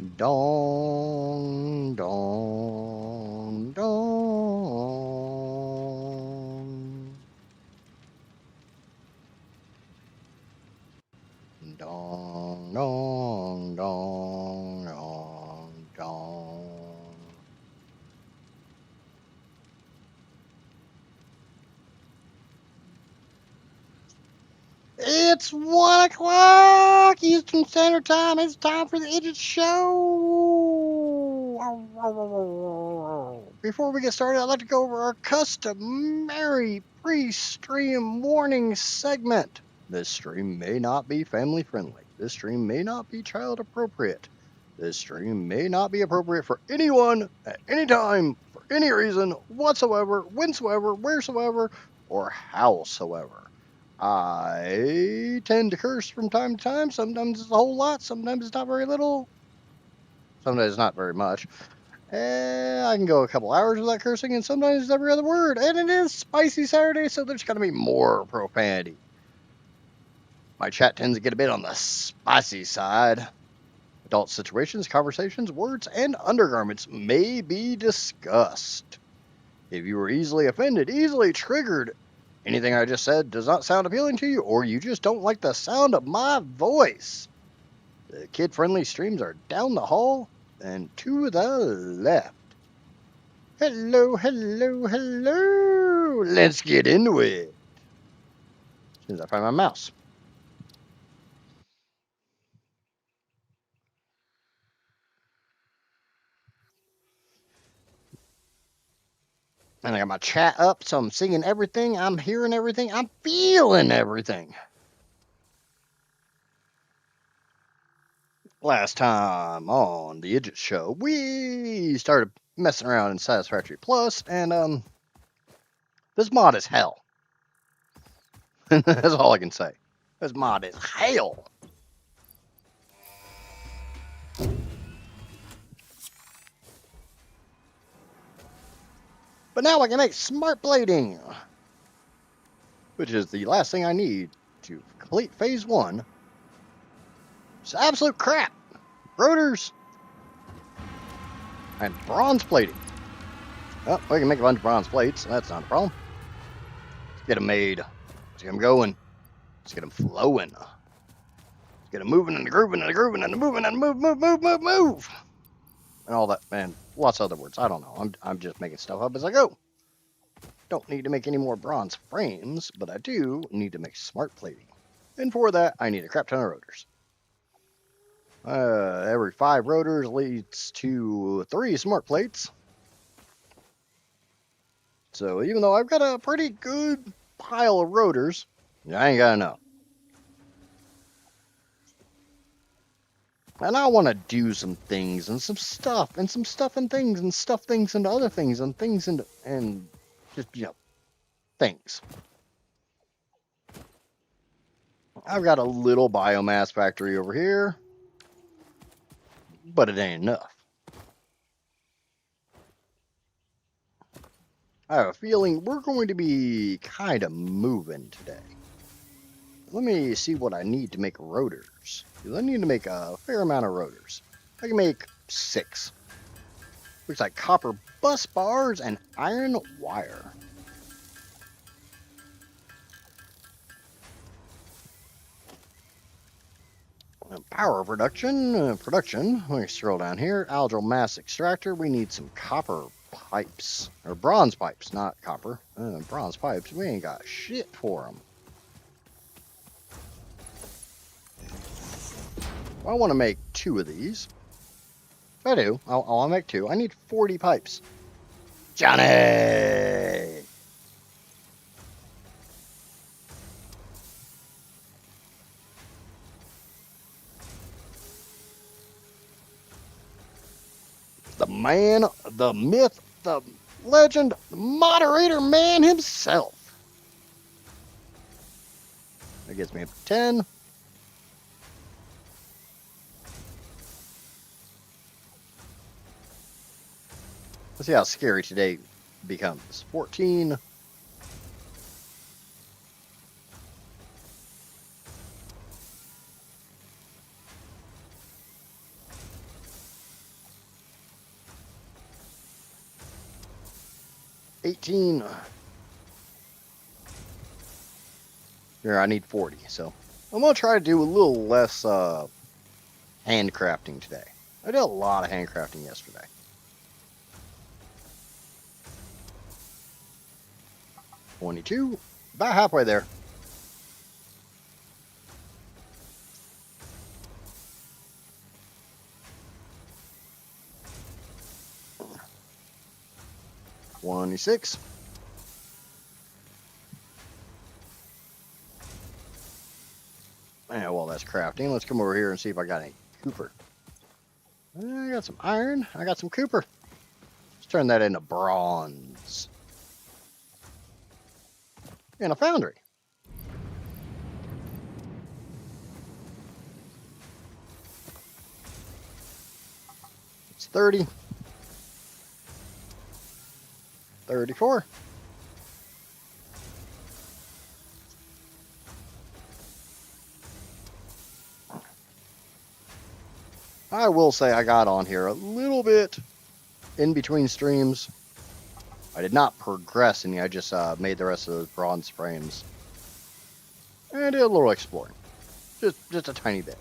Dong, dong, dong. Dong, dong, dong, dong, dong. It's 1 o'clock Eastern Standard Time. It's time for the Idiot Show. Before we get started, I'd like to go over our customary pre-stream warning segment. This stream may not be family friendly. This stream may not be child appropriate. This stream may not be appropriate for anyone at any time, for any reason whatsoever, whensoever, wheresoever, or howsoever. I tend to curse from time to time. Sometimes it's a whole lot. Sometimes it's not very little. Sometimes it's not very much. And I can go a couple hours without cursing, and sometimes it's every other word. And it is Spicy Saturday, so there's going to be more profanity. My chat tends to get a bit on the spicy side. Adult situations, conversations, words, and undergarments may be discussed. If you were easily offended, easily triggered, anything I just said does not sound appealing to you, or you just don't like the sound of my voice, the kid-friendly streams are down the hall and to the left. Hello, hello, hello. Let's get into it. As soon as I find my mouse. And I got my chat up, so I'm seeing everything, I'm hearing everything, I'm feeling everything. Last time on the Idiot Show, we started messing around in Satisfactory Plus, and this mod is hell. That's all I can say. This mod is hell. But now I can make smart blading, which is the last thing I need to complete phase 1. It's absolute crap. Rotors and bronze plating. Well, we can make a bunch of bronze plates. So that's not a problem. Let's get them made. Let's get them going. Let's get them flowing. Let's get them moving and grooving and grooving and moving and move. And all that, man. Lots of other words. I don't know. I'm just making stuff up as I go. Don't need to make any more bronze frames, but I do need to make smart plating. And for that, I need a crap ton of rotors. Every 5 rotors leads to 3 smart plates. So even though I've got a pretty good pile of rotors, I ain't got enough. And I want to do some things and some stuff and some stuff and things and stuff things into other things and things into, and just, things. I've got a little biomass factory over here, but it ain't enough. I have a feeling we're going to be kind of moving today. Let me see what I need to make rotors. I need to make a fair amount of rotors. I can make 6. Looks like copper bus bars and iron wire. Power production. Let me scroll down here. Algal mass extractor. We need some copper pipes. Or bronze pipes, not copper. Bronze pipes. We ain't got shit for them. I want to make 2 of these. I do. I'll make 2. I need 40 pipes. Johnny! The man, the myth, the legend, the moderator man himself. That gets me up to 10. Let's see how scary today becomes. 14. 18. Here, I need 40, so I'm going to try to do a little less handcrafting today. I did a lot of handcrafting yesterday. 22. About halfway there. $26. And while that's crafting, let's come over here and see if I got any cooper. I got some iron. I got some cooper. Let's turn that into bronze. And a foundry. It's 30. 34. I will say I got on here a little bit in between streams. I did not progress any. I just made the rest of those bronze frames. And I did a little exploring. Just a tiny bit.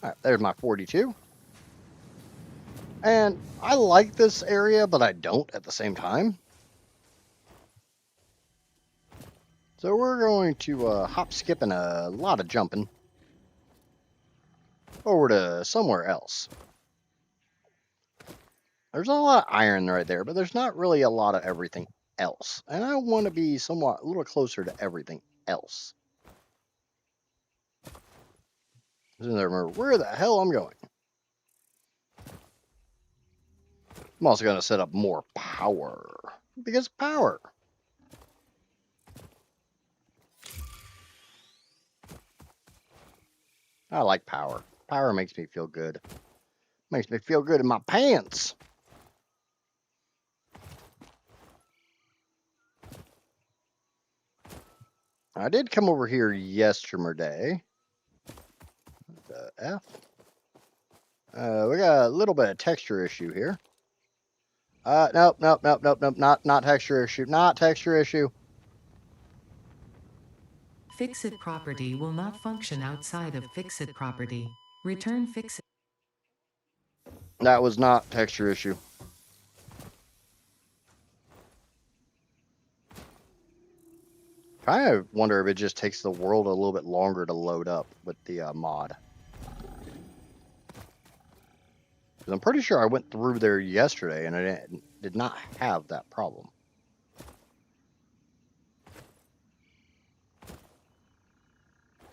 Alright, there's my 42. And I like this area, but I don't at the same time. So we're going to hop, skip, and a lot of jumping over to somewhere else. There's a lot of iron right there, but there's not really a lot of everything else. And I want to be somewhat a little closer to everything else. I remember where the hell I'm going. I'm also going to set up more power. Because power. I like power. Power makes me feel good. Makes me feel good in my pants. I did come over here yesterday. The F. We got a little bit of texture issue here. Nope. Not texture issue. Not texture issue. Fixit property will not function outside of Fixit property. Return Fixit. That was not texture issue. Kind of wonder if it just takes the world a little bit longer to load up with the mod. Because I'm pretty sure I went through there yesterday and I did not have that problem.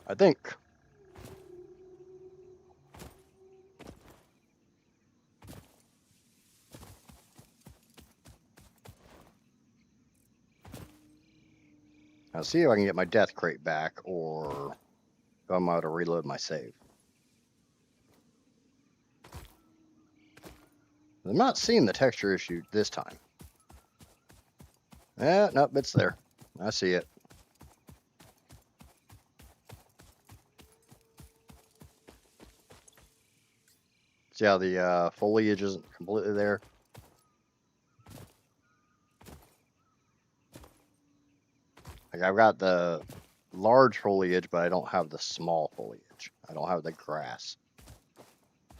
I think. I'll see if I can get my death crate back, or if I'm out to reload my save. I'm not seeing the texture issue this time. Nope, it's there. I see it. See how the foliage isn't completely there? Like, I've got the large foliage, but I don't have the small foliage. I don't have the grass.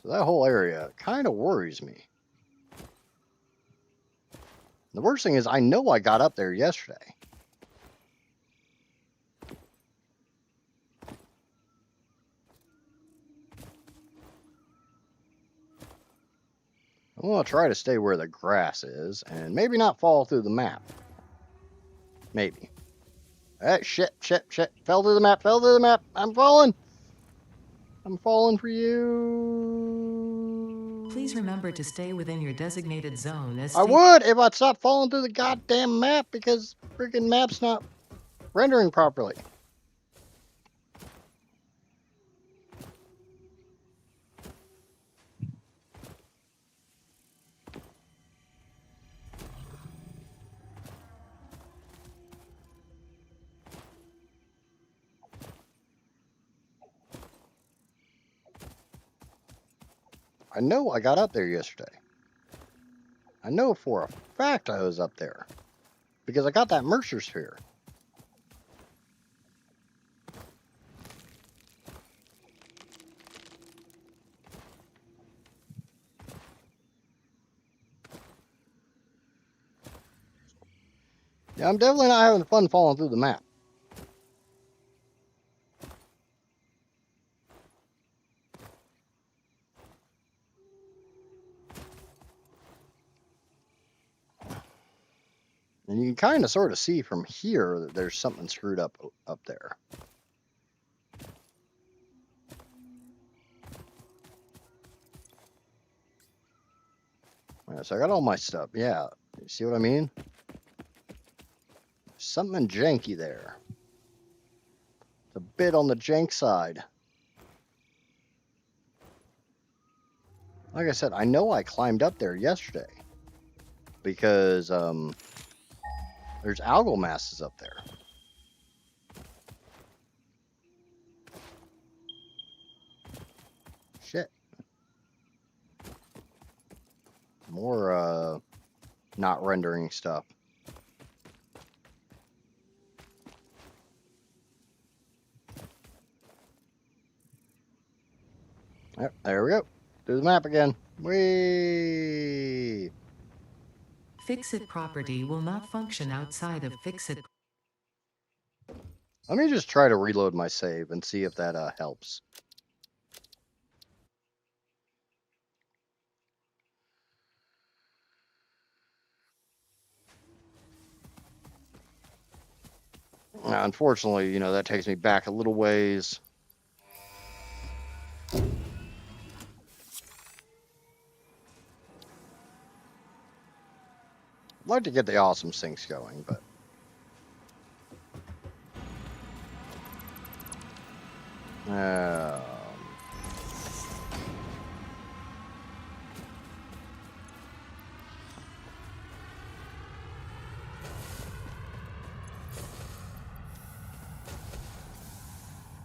So that whole area kind of worries me. The worst thing is I know I got up there yesterday. I'm going to try to stay where the grass is and maybe not fall through the map. Maybe. Shit. Fell through the map. I'm falling. I'm falling for you. Please remember to stay within your designated zone as I would if I'd stop falling through the goddamn map because freaking map's not rendering properly. I know I got up there yesterday. I know for a fact I was up there. Because I got that Mercer sphere. Yeah, I'm definitely not having fun falling through the map. And you can kind of sort of see from here that there's something screwed up there. So I got all my stuff. Yeah, you see what I mean? Something janky there. It's a bit on the jank side. Like I said, I know I climbed up there yesterday because there's algal masses up there. Shit. More not rendering stuff. Yep, there we go. Do the map again. Whee! Fixit property will not function outside of Fixit. Let me just try to reload my save and see if that helps. Unfortunately, that takes me back a little ways. I'd like to get the awesome sinks going, but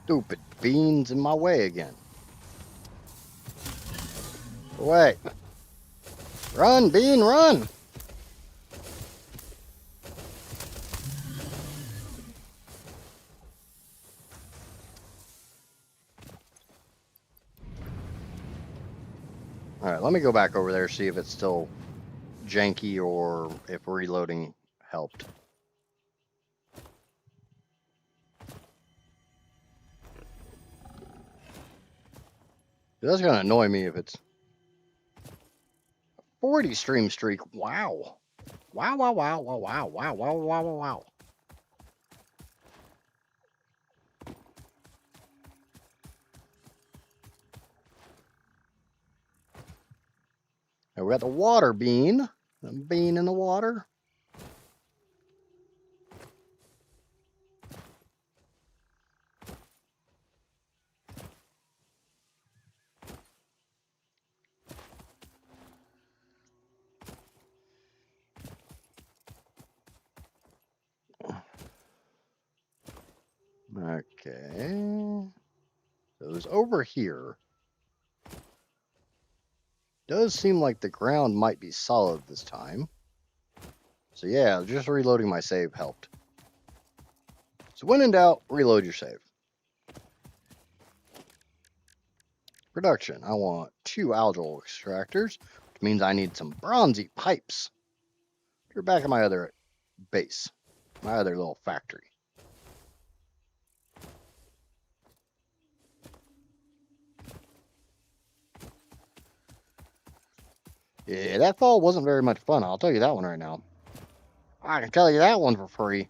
stupid beans in my way again. Away. Run, bean, run! Alright, let me go back over there, see if it's still janky or if reloading helped. That's gonna annoy me if it's 40 stream streak. Wow. Wow, wow, wow, wow, wow, wow, wow, wow, wow, wow. Now we got the water bean. The bean in the water. Okay. So it was over here. Does seem like the ground might be solid this time. So yeah, just reloading my save helped. So when in doubt, reload your save. Production. I want 2 algal extractors, which means I need some bronzy pipes. You're back at my other base, my other little factory. Yeah, that fall wasn't very much fun. I'll tell you that one right now. I can tell you that one for free.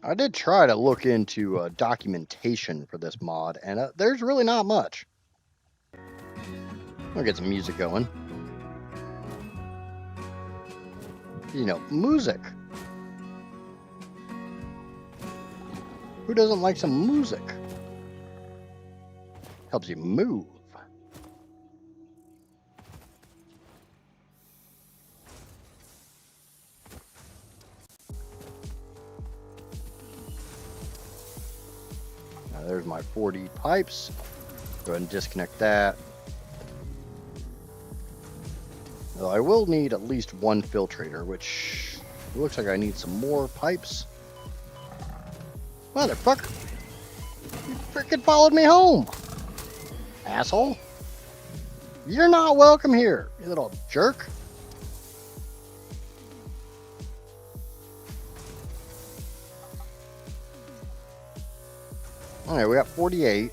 I did try to look into documentation for this mod, and there's really not much. I'll get some music going. Music. Who doesn't like some music? helps you move. Now there's my 40 pipes. Go ahead and disconnect that. Though I will need at least one filtrator, which looks like I need some more pipes. Motherfucker! You freaking followed me home! Asshole! You're not welcome here, you little jerk! Alright, we got 48.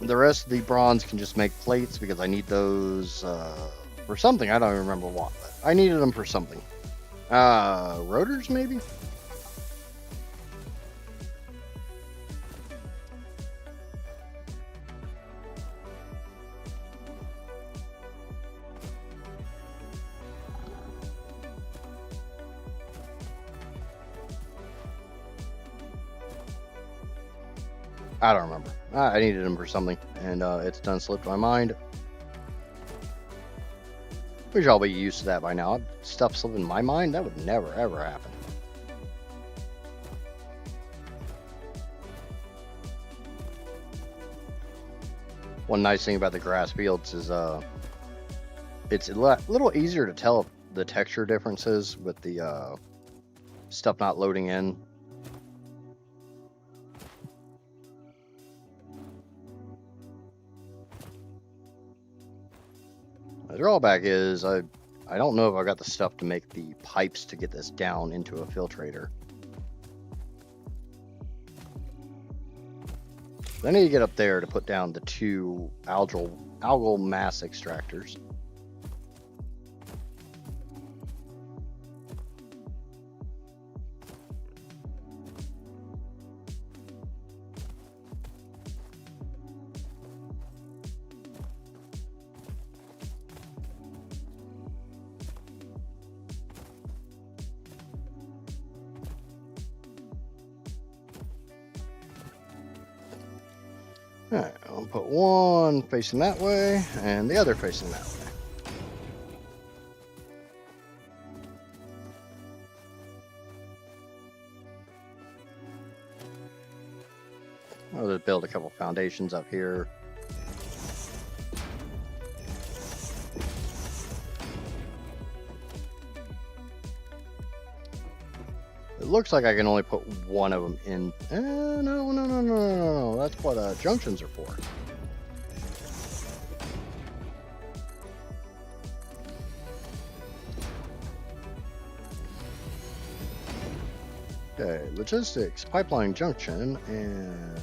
The rest of the bronze can just make plates because I need those for something. I don't even remember what, but I needed them for something. Rotors maybe? I don't remember. I needed them for something, and it's done slipped my mind. We should all be used to that by now. Stuff slipping my mind? That would never, ever happen. One nice thing about the grass fields is it's a little easier to tell the texture differences with the stuff not loading in. The drawback is I don't know if I've got the stuff to make the pipes to get this down into a filtrator. I need to get up there to put down the 2 algal mass extractors. Alright, I'll put one facing that way and the other facing that way. I'll just build a couple foundations up here. It looks like I can only put one of them in. No. That's what junctions are for. Okay, logistics, pipeline junction, and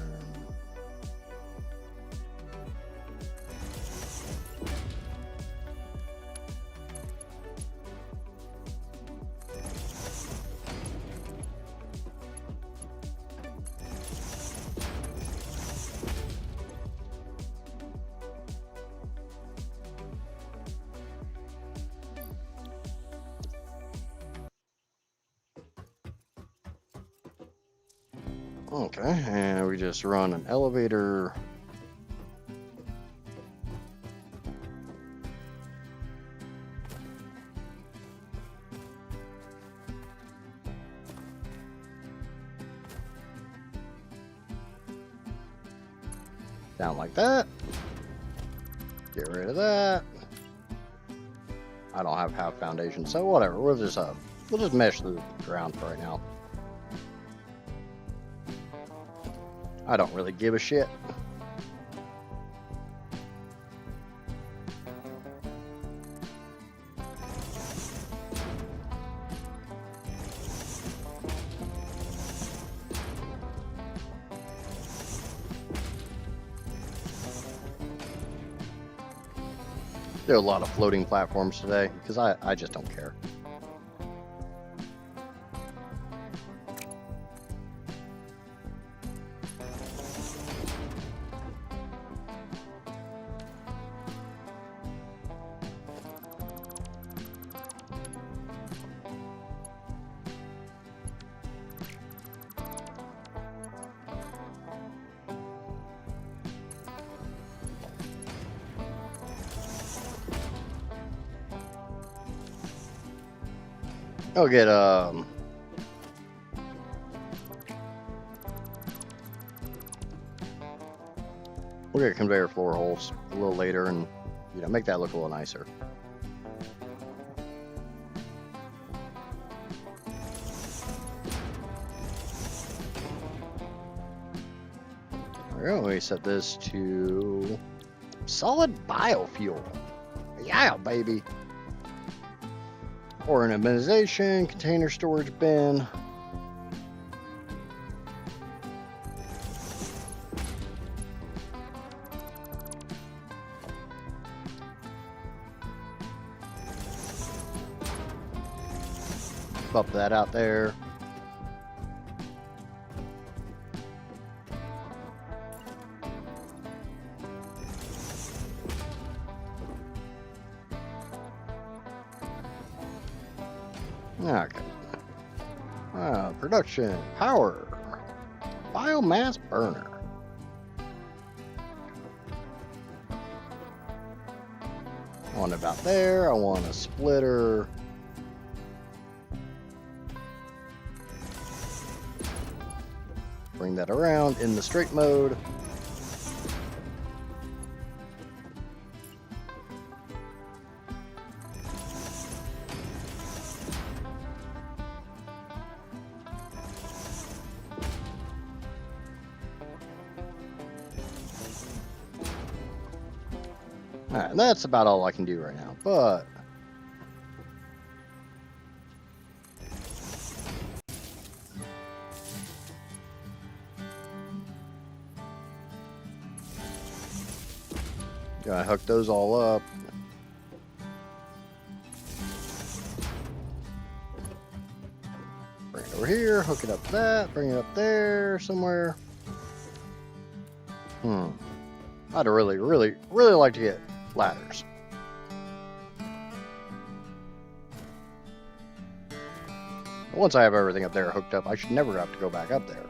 okay, and we just run an elevator. Down like that. Get rid of that. I don't have half foundation, so whatever. We'll just mesh the ground for right now. I don't really give a shit. There are a lot of floating platforms today because I just don't care. I'll get we'll get conveyor floor holes a little later, and make that look a little nicer. There we go. We set this to solid biofuel. Yeah, baby. Or an immunization, container storage bin. Bump that out there. Okay. Production, power, biomass burner. I want it about there. I want a splitter. Bring that around in the straight mode. Alright, that's about all I can do right now, but gotta hook those all up. Bring it over here, hook it up to that, bring it up there somewhere. I'd really like to get ladders. Once I have everything up there hooked up, I should never have to go back up there.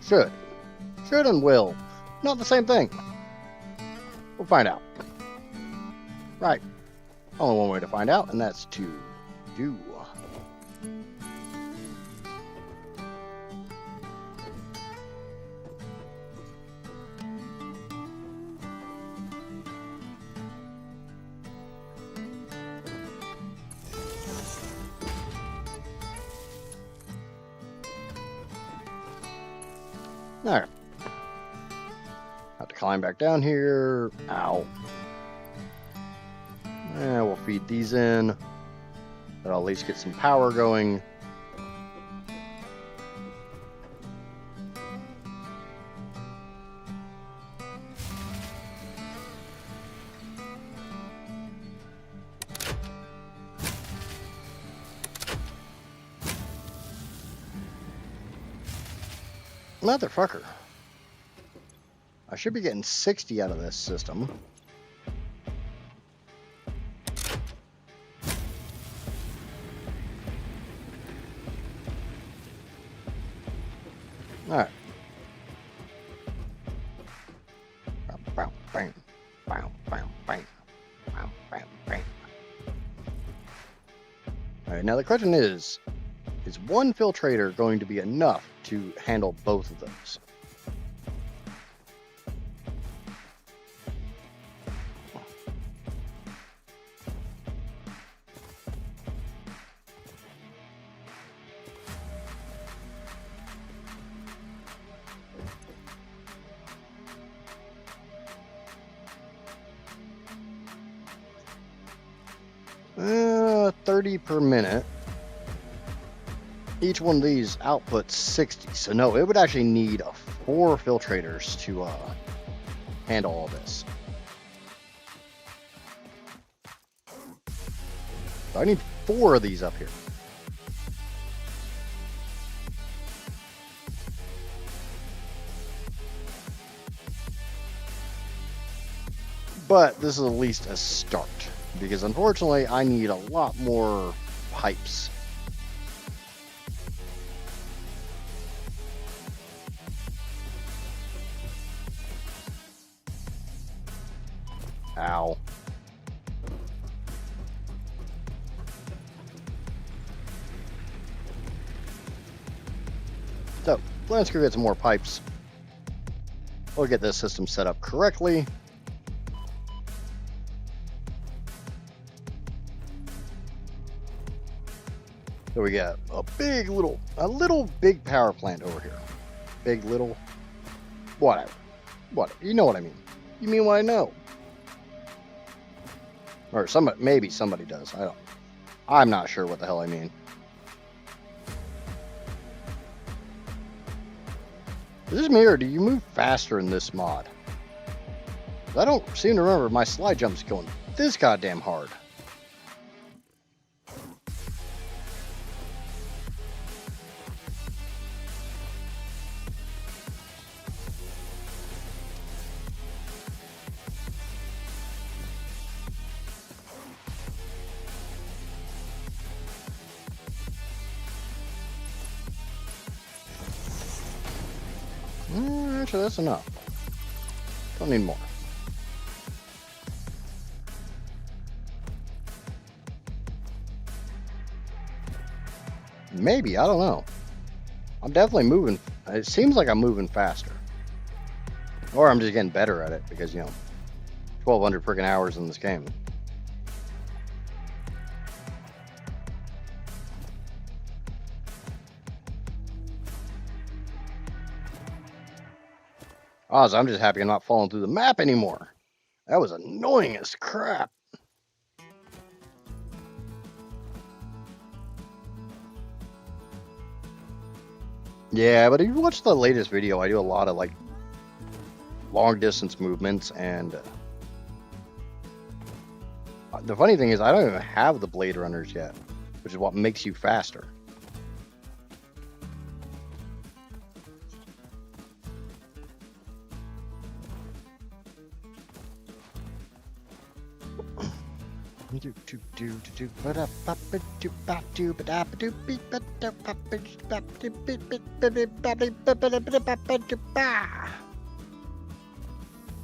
Should and will. Not the same thing. We'll find out. Right. Only one way to find out, and that's to do. Alright. Have to climb back down here. Ow. And we'll feed these in. That'll at least get some power going. Motherfucker. I should be getting 60 out of this system. Alright. Alright, now the question is one filtrator going to be enough to handle both of those? Uh, 30 per minute. Each one of these outputs 60. So no, it would actually need 4 filtrators to handle all this. So I need 4 of these up here. But this is at least a start, because unfortunately I need a lot more pipes. Ow. So let's go get some more pipes. We'll get this system set up correctly. So we got a little big power plant over here. Big, little, whatever. Whatever. You know what I mean. You mean what I know. Or maybe somebody does. I'm not sure what the hell I mean. Is this me, or do you move faster in this mod? I don't seem to remember my slide jumps going this goddamn hard. Actually, that's enough. Don't need more. Maybe, I don't know. I'm definitely moving. It seems like I'm moving faster. Or I'm just getting better at it because, 1,200 freaking hours in this game. Oh, so I'm just happy I'm not falling through the map anymore. That was annoying as crap. Yeah, but if you watch the latest video, I do a lot of long distance movements, and the funny thing is I don't even have the Blade Runners yet, which is what makes you faster.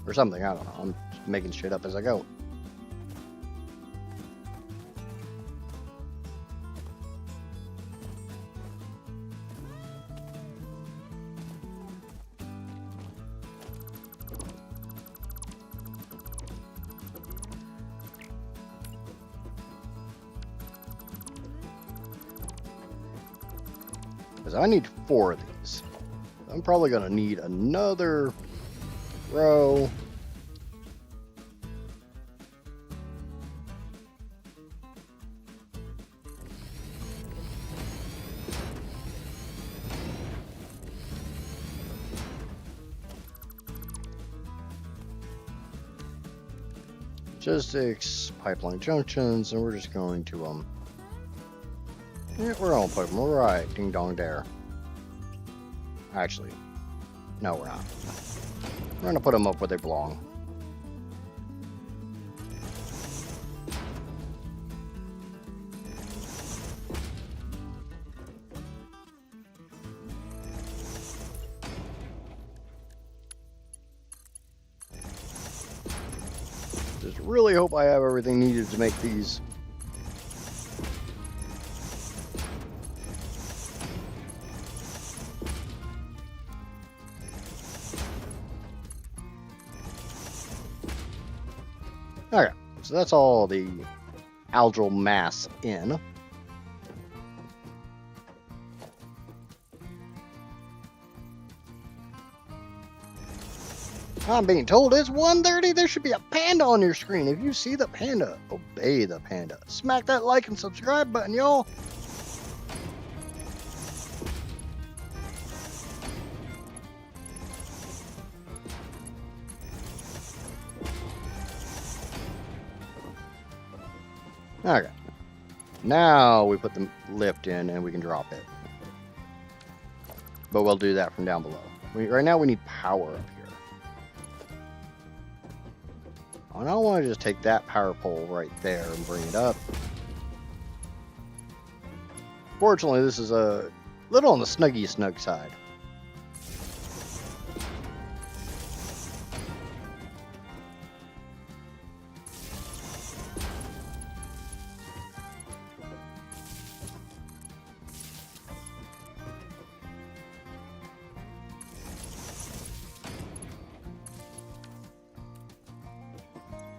Or something, I don't know. I'm just making shit up as I go. Because I need 4 of these. I'm probably going to need another row. Just 6 pipeline junctions, and we're just going to yeah, we're on put them right ding dong there. Actually, no, we're not. We're gonna put them up where they belong. Just really hope I have everything needed to make these. Okay, so that's all the algal mass in. I'm being told it's 1:30. There should be a panda on your screen. If you see the panda, obey the panda. Smack that like and subscribe button, y'all. Okay. Now we put the lift in and we can drop it. But we'll do that from down below. Right now we need power up here. And I want to just take that power pole right there and bring it up. Fortunately, this is a little on the snug side.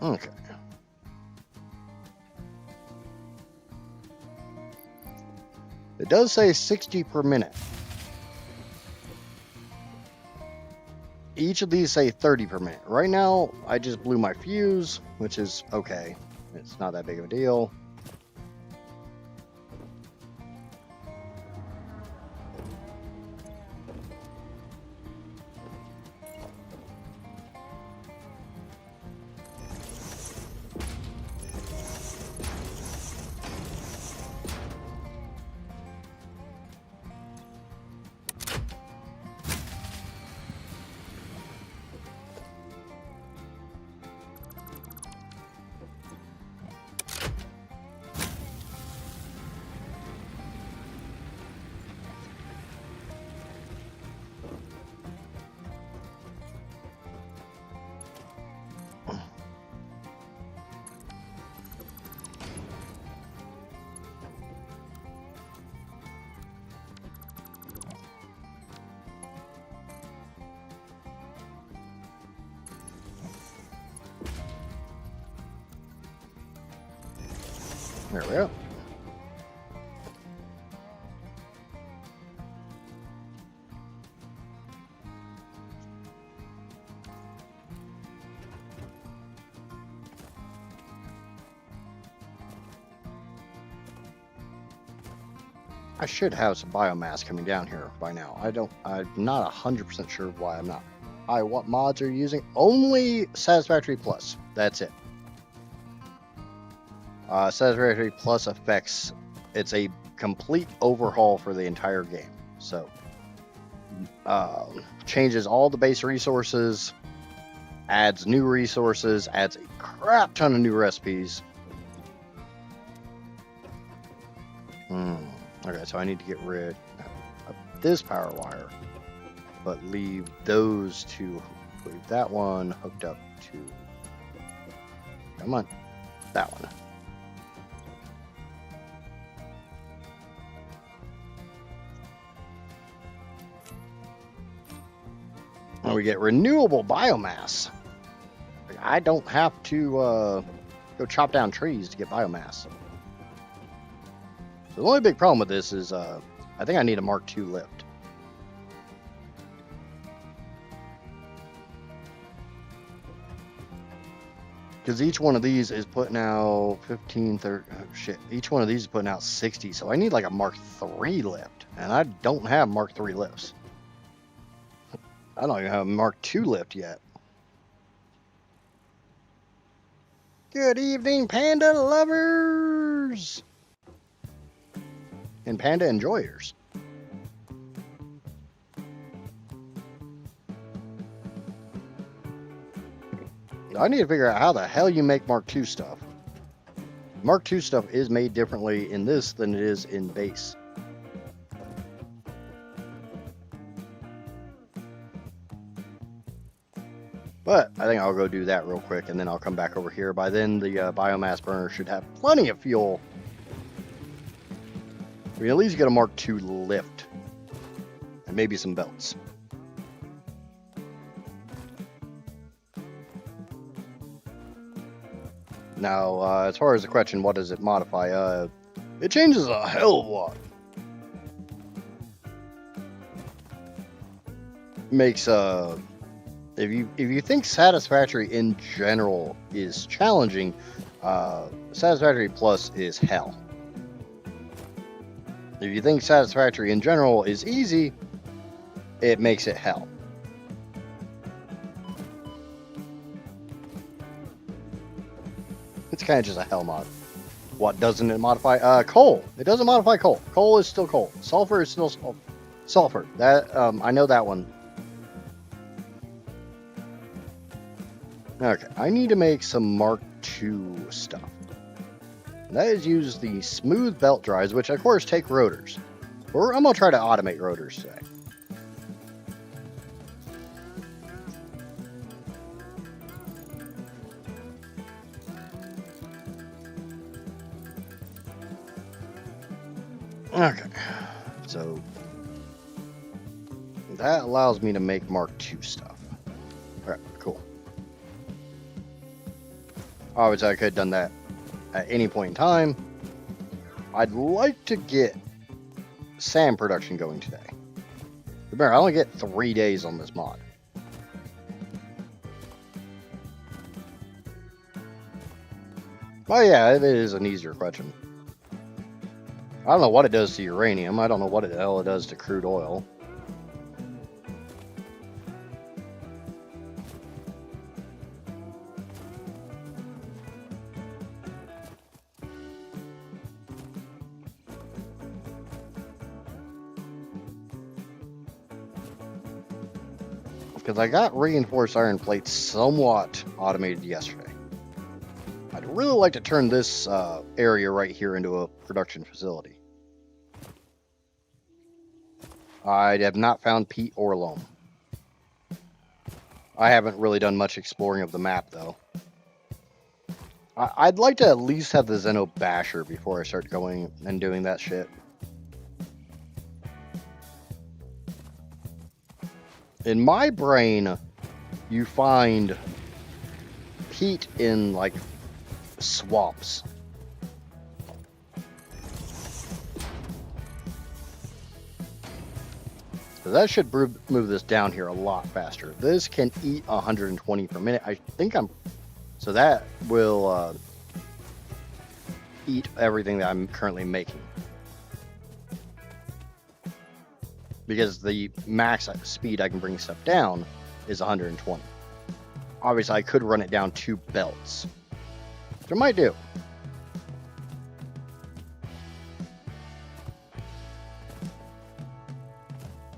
Okay. It does say 60 per minute. Each of these say 30 per minute. Right now, I just blew my fuse, which is okay. It's not that big of a deal. There we go. I should have some biomass coming down here by now. I'm not 100% sure why I'm not. What mods are you using? Only Satisfactory Plus. That's it. Satisfactory Plus affects, it's a complete overhaul for the entire game. So, changes all the base resources, adds new resources, adds a crap ton of new recipes. Okay, so I need to get rid of this power wire, but leave those two. Leave that one hooked up to. Come on, that one. And we get renewable biomass. I don't have to go chop down trees to get biomass. So the only big problem with this is I think I need a Mark II lift. Because each one of these is putting out 15, 30, shit. Each one of these is putting out 60. So I need like a Mark III lift. And I don't have Mark III lifts. I don't even have a Mark II lift yet. Good evening, panda lovers! And panda enjoyers. I need to figure out how the hell you make Mark II stuff. Mark II stuff is made differently in this than it is in base. But I think I'll go do that real quick and then I'll come back over here. By then the biomass burner should have plenty of fuel. I mean, at least get a Mark II lift. And maybe some belts. Now, as far as the question, what does it modify? It changes a hell of a lot. Makes, if you think Satisfactory in general is challenging, Satisfactory Plus is hell. If you think Satisfactory in general is easy, it makes it hell. It's kind of just a hell mod. What doesn't it modify? Coal. It doesn't modify coal. Coal is still coal. Sulfur is still sulfur. That I know that one. Okay, I need to make some Mark II stuff. And that is use the smooth belt drives, which of course take rotors. I'm gonna try to automate rotors today. Okay, so that allows me to make Mark II stuff. Alright, cool. Obviously, I could have done that at any point in time. I'd like to get sand production going today. Remember, I only get 3 days on this mod. Oh yeah, it is an easier question. I don't know what it does to uranium. I don't know what the hell it does to crude oil. Because I got reinforced iron plates somewhat automated yesterday. I'd really like to turn this area right here into a production facility. I have not found peat or loam. I haven't really done much exploring of the map, though. I'd like to at least have the Zeno Basher before I start going and doing that shit. In my brain, you find peat in, like, swamps. So that should move this down here a lot faster. This can eat 120 per minute. I think I'm... So that will eat everything that I'm currently making. Because the max speed I can bring stuff down is 120. Obviously, I could run it down 2 belts. Which I might do.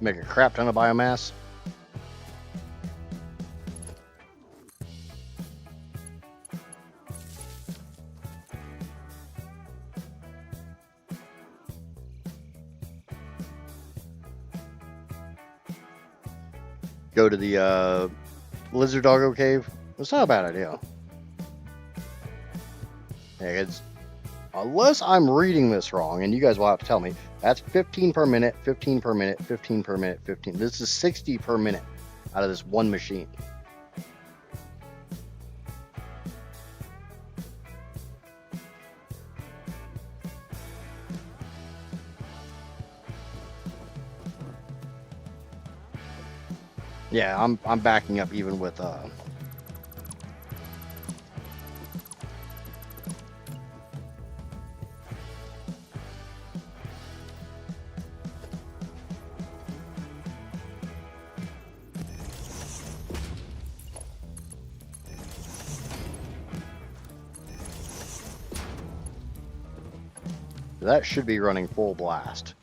Make a crap ton of biomass. Go to the Lizard Doggo Cave. It's not a bad idea. Yeah, it's, unless I'm reading this wrong, and you guys will have to tell me, that's 15 per minute, 15 per minute, 15 per minute, 15. This is 60 per minute out of this one machine. Yeah, I'm backing up even with that should be running full blast.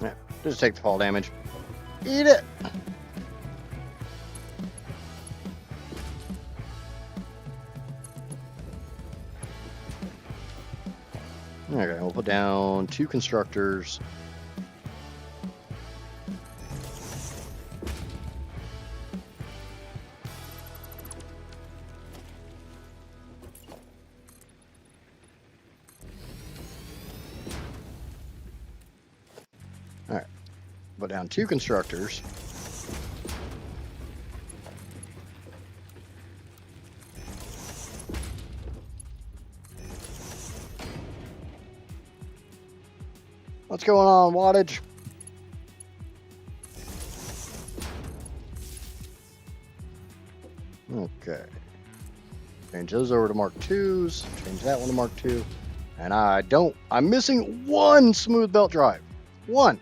Yeah, just take the fall damage. Eat it! Okay, we'll put down 2 constructors. Alright, put down 2 constructors. What's going on, wattage? Okay. Change those over to Mark IIs. Change that one to Mark II. And I'm missing 1 smooth belt drive. 1.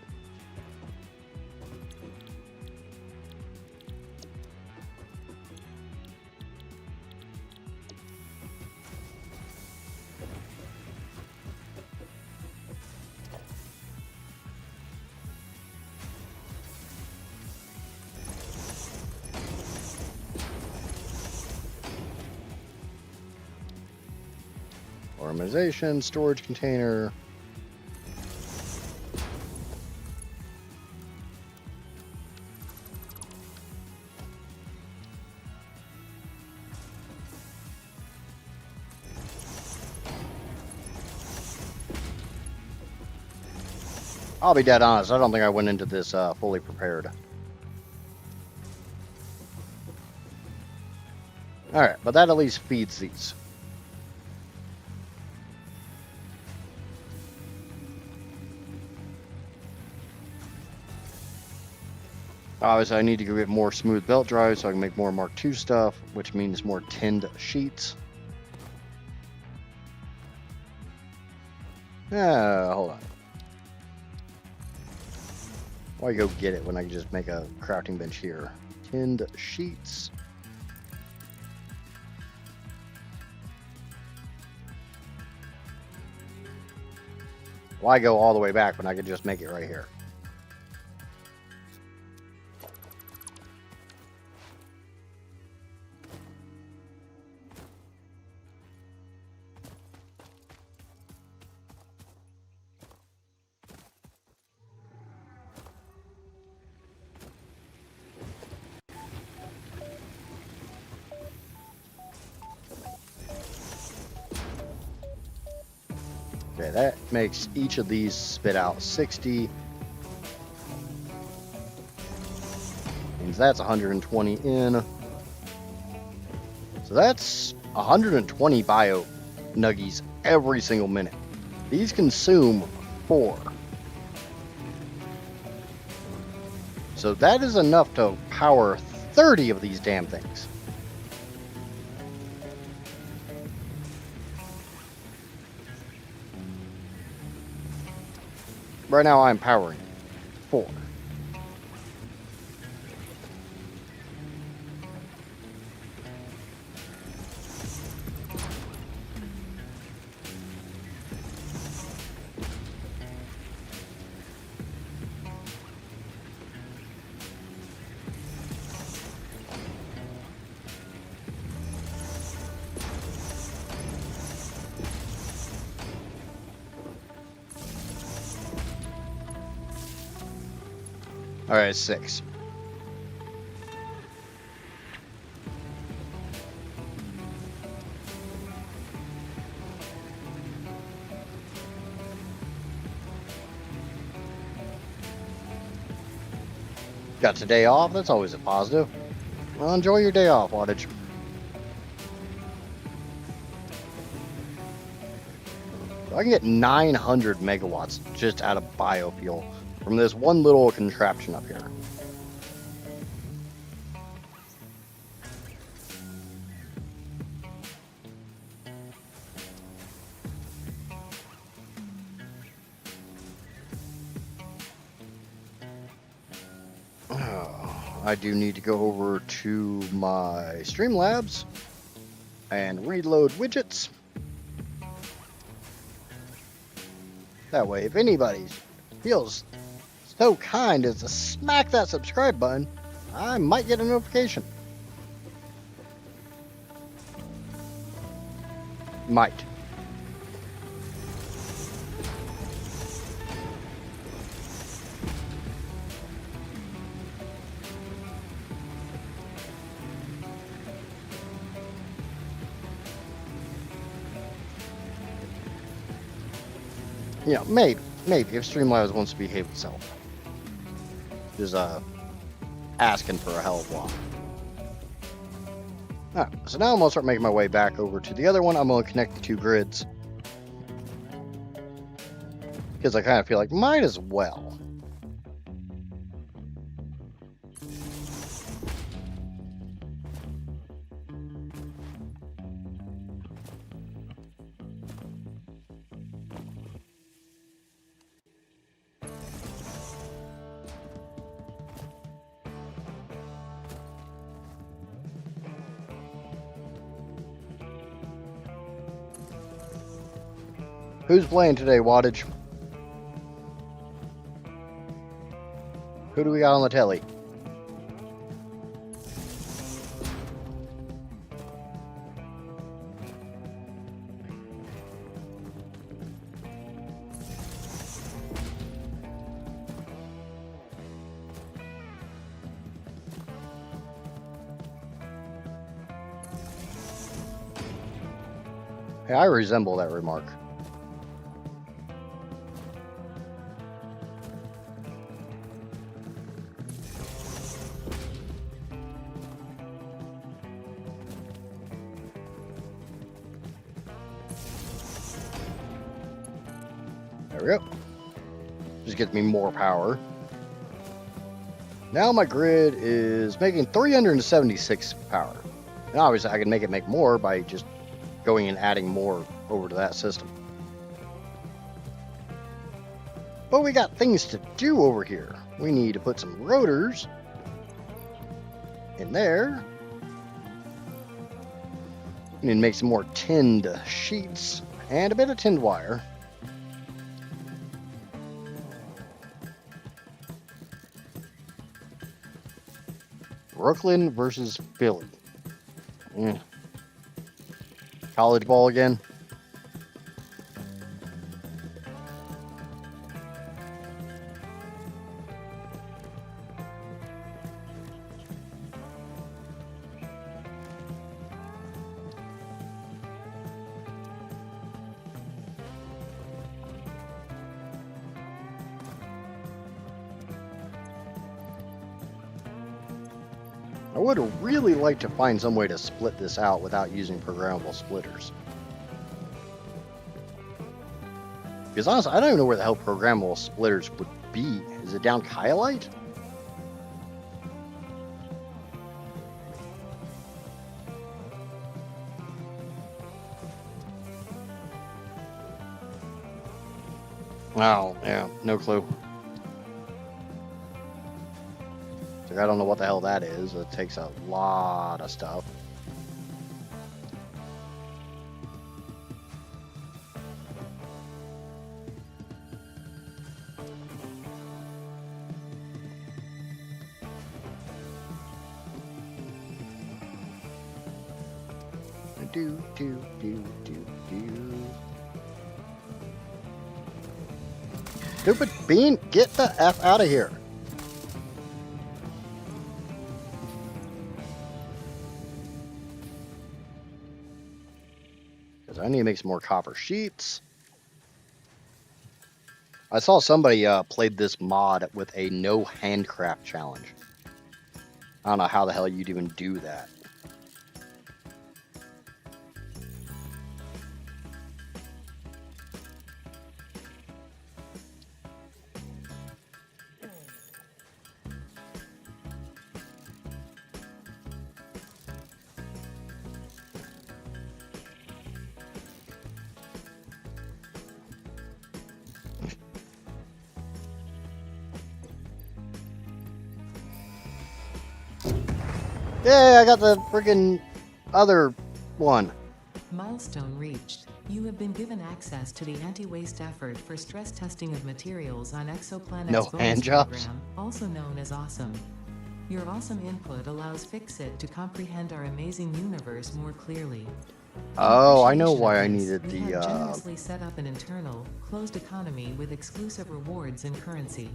Organization, storage container. I'll be dead honest, I don't think I went into this fully prepared. Alright, but that at least feeds these. Obviously, I need to go get more smooth belt drives so I can make more Mark II stuff, which means more tinned sheets. Hold on. Why go get it when I can just make a crafting bench here? Tinned sheets. Why go all the way back when I could just make it right here? Okay, that makes each of these spit out 60. Means that's 120 in. So that's 120 bio nuggies every single minute. These consume 4. So that is enough to power 30 of these damn things. Right now I'm powering 4. Alright, 6. Got today off, that's always a positive. Well, enjoy your day off, Wattage. I can get 900 megawatts just out of biofuel from this one little contraption up here. I do need to go over to my Streamlabs and reload widgets. That way, if anybody feels so kind as to smack that subscribe button, I might get a notification. Might. Yeah, maybe if Streamlabs wants to behave itself. Just asking for a hell of a lot. Alright, so now I'm gonna start making my way back over to the other one. I'm gonna connect the 2 grids. Because I kind of feel like might as well. Who's playing today, Wattage? Who do we got on the telly? Hey, I resemble that remark. There we go. Just gets me more power. Now my grid is making 376 power. And obviously I can make it make more by just going and adding more over to that system. But we got things to do over here. We need to put some rotors in there. We need to make some more tinned sheets and a bit of tinned wire. Brooklyn versus Philly. College ball again. I would really like to find some way to split this out without using programmable splitters. Because honestly, I don't even know where the hell programmable splitters would be. Is it down Kylite? Oh, yeah, no clue. I don't know what the hell that is. It takes a lot of stuff. Stupid bean, get the F out of here. Because I need to make some more copper sheets. I saw somebody played this mod with a no handcraft challenge. I don't know how the hell you'd even do that. Yay, I got the friggin' other one. Milestone reached. You have been given access to the anti-waste effort for stress testing of materials on Exoplanet's No bonus hand jobs. program, also known as Awesome. Your awesome input allows Fixit to comprehend our amazing universe more clearly. Oh, I know Appreciation why of I this, needed we have the generously set up an internal, closed economy with exclusive rewards and currency.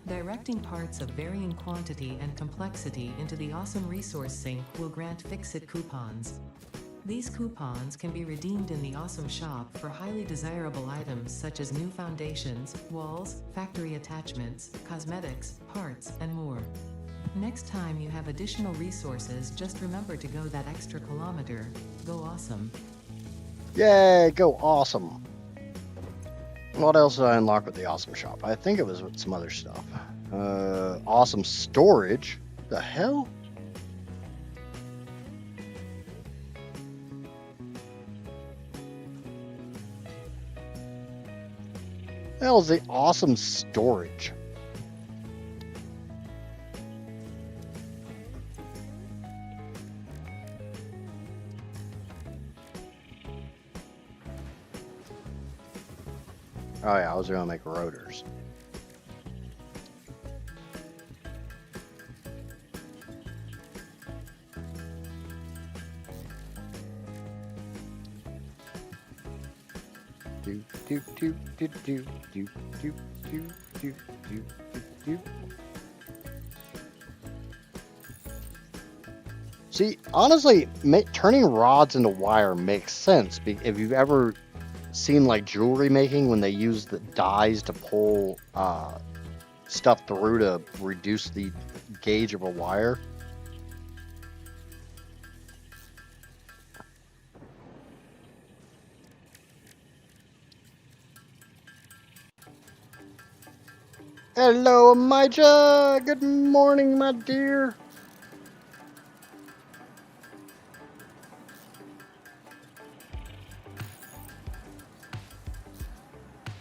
Directing parts of varying quantity and complexity into the Awesome Resource Sink will grant Fixit coupons. These coupons can be redeemed in the Awesome Shop for highly desirable items such as new foundations, walls, factory attachments, cosmetics, parts, and more. Next time you have additional resources, just remember to go that extra kilometer. Go awesome. Yay, go awesome. What else did I unlock with the awesome shop? I think it was with some other stuff. Awesome storage. The hell? The hell is the awesome storage? Oh yeah, I was gonna make rotors. Do do do do do do do do do do do. See, honestly, turning rods into wire makes sense. If you've ever seen like jewelry making when they use the dies to pull stuff through to reduce the gauge of a wire. Hello, Amija. Good morning, my dear.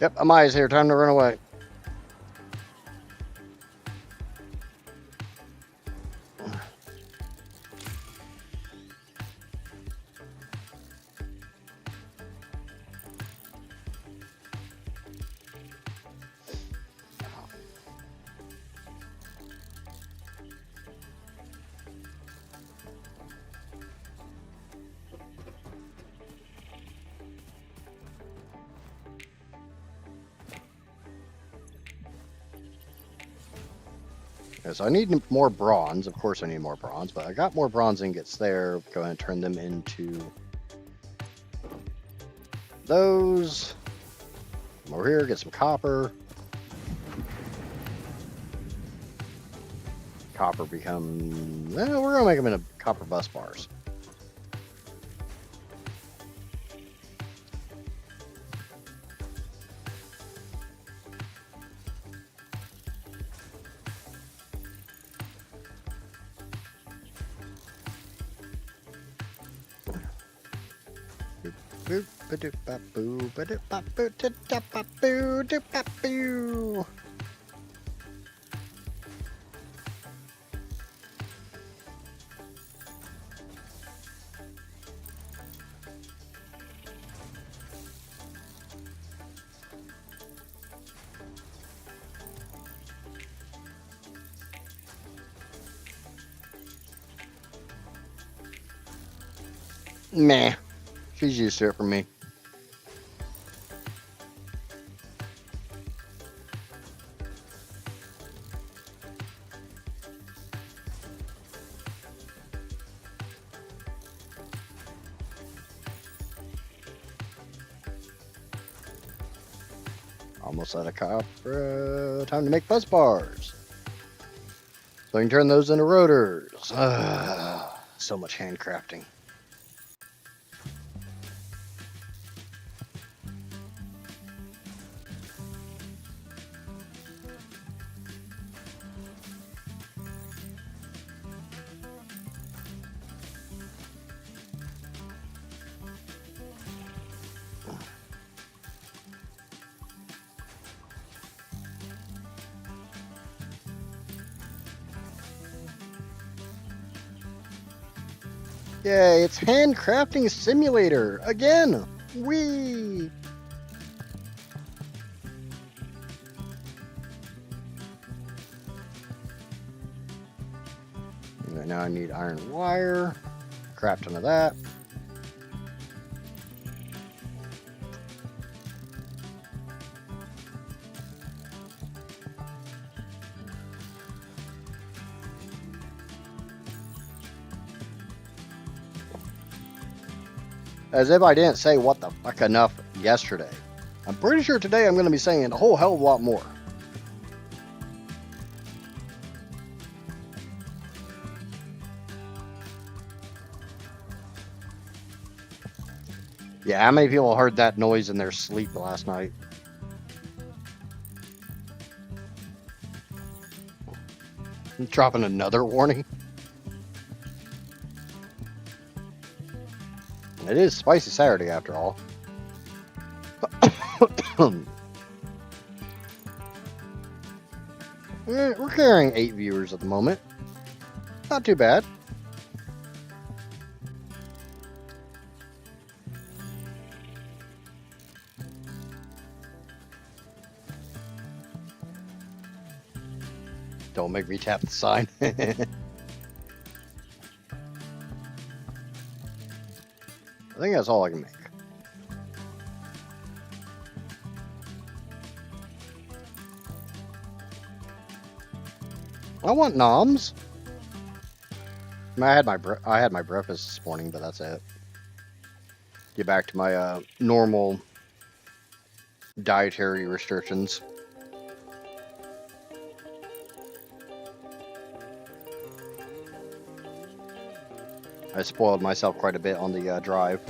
Yep, Amaya's here. Time to run away. So I need more bronze. Of course I need more bronze, but I got more bronze ingots there. Go ahead and turn them into those. Come over here, get some copper. Copper become... we're going to make them into copper bus bars. Boop, ba-doop, ba-boo, ba-doop, ba-boo, da-da, ba-boo, doop, ba-boo. Meh. She's used to it from me. Almost out of copper. Time to make bus bars. So I can turn those into rotors. So much handcrafting. Yay, it's handcrafting simulator again. Whee! And now I need iron wire. Craft into that. As if I didn't say what the fuck enough yesterday. I'm pretty sure today I'm going to be saying a whole hell of a lot more. Yeah, how many people heard that noise in their sleep last night? I'm dropping another warning. It is Spicy Saturday after all. We're carrying 8 viewers at the moment. Not too bad. Don't make me tap the sign. I think that's all I can make. I want noms. I had my breakfast this morning, but that's it. Get back to my normal dietary restrictions. I spoiled myself quite a bit on the drive.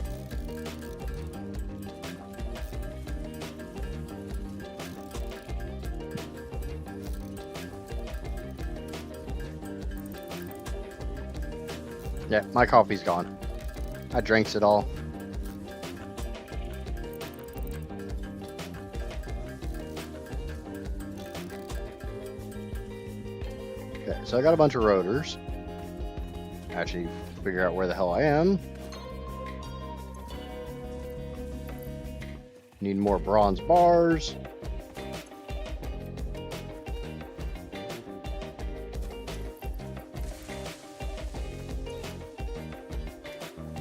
Yeah, my coffee's gone. I drinks it all. Okay, so I got a bunch of rotors. Actually, figure out where the hell I am. Need more bronze bars.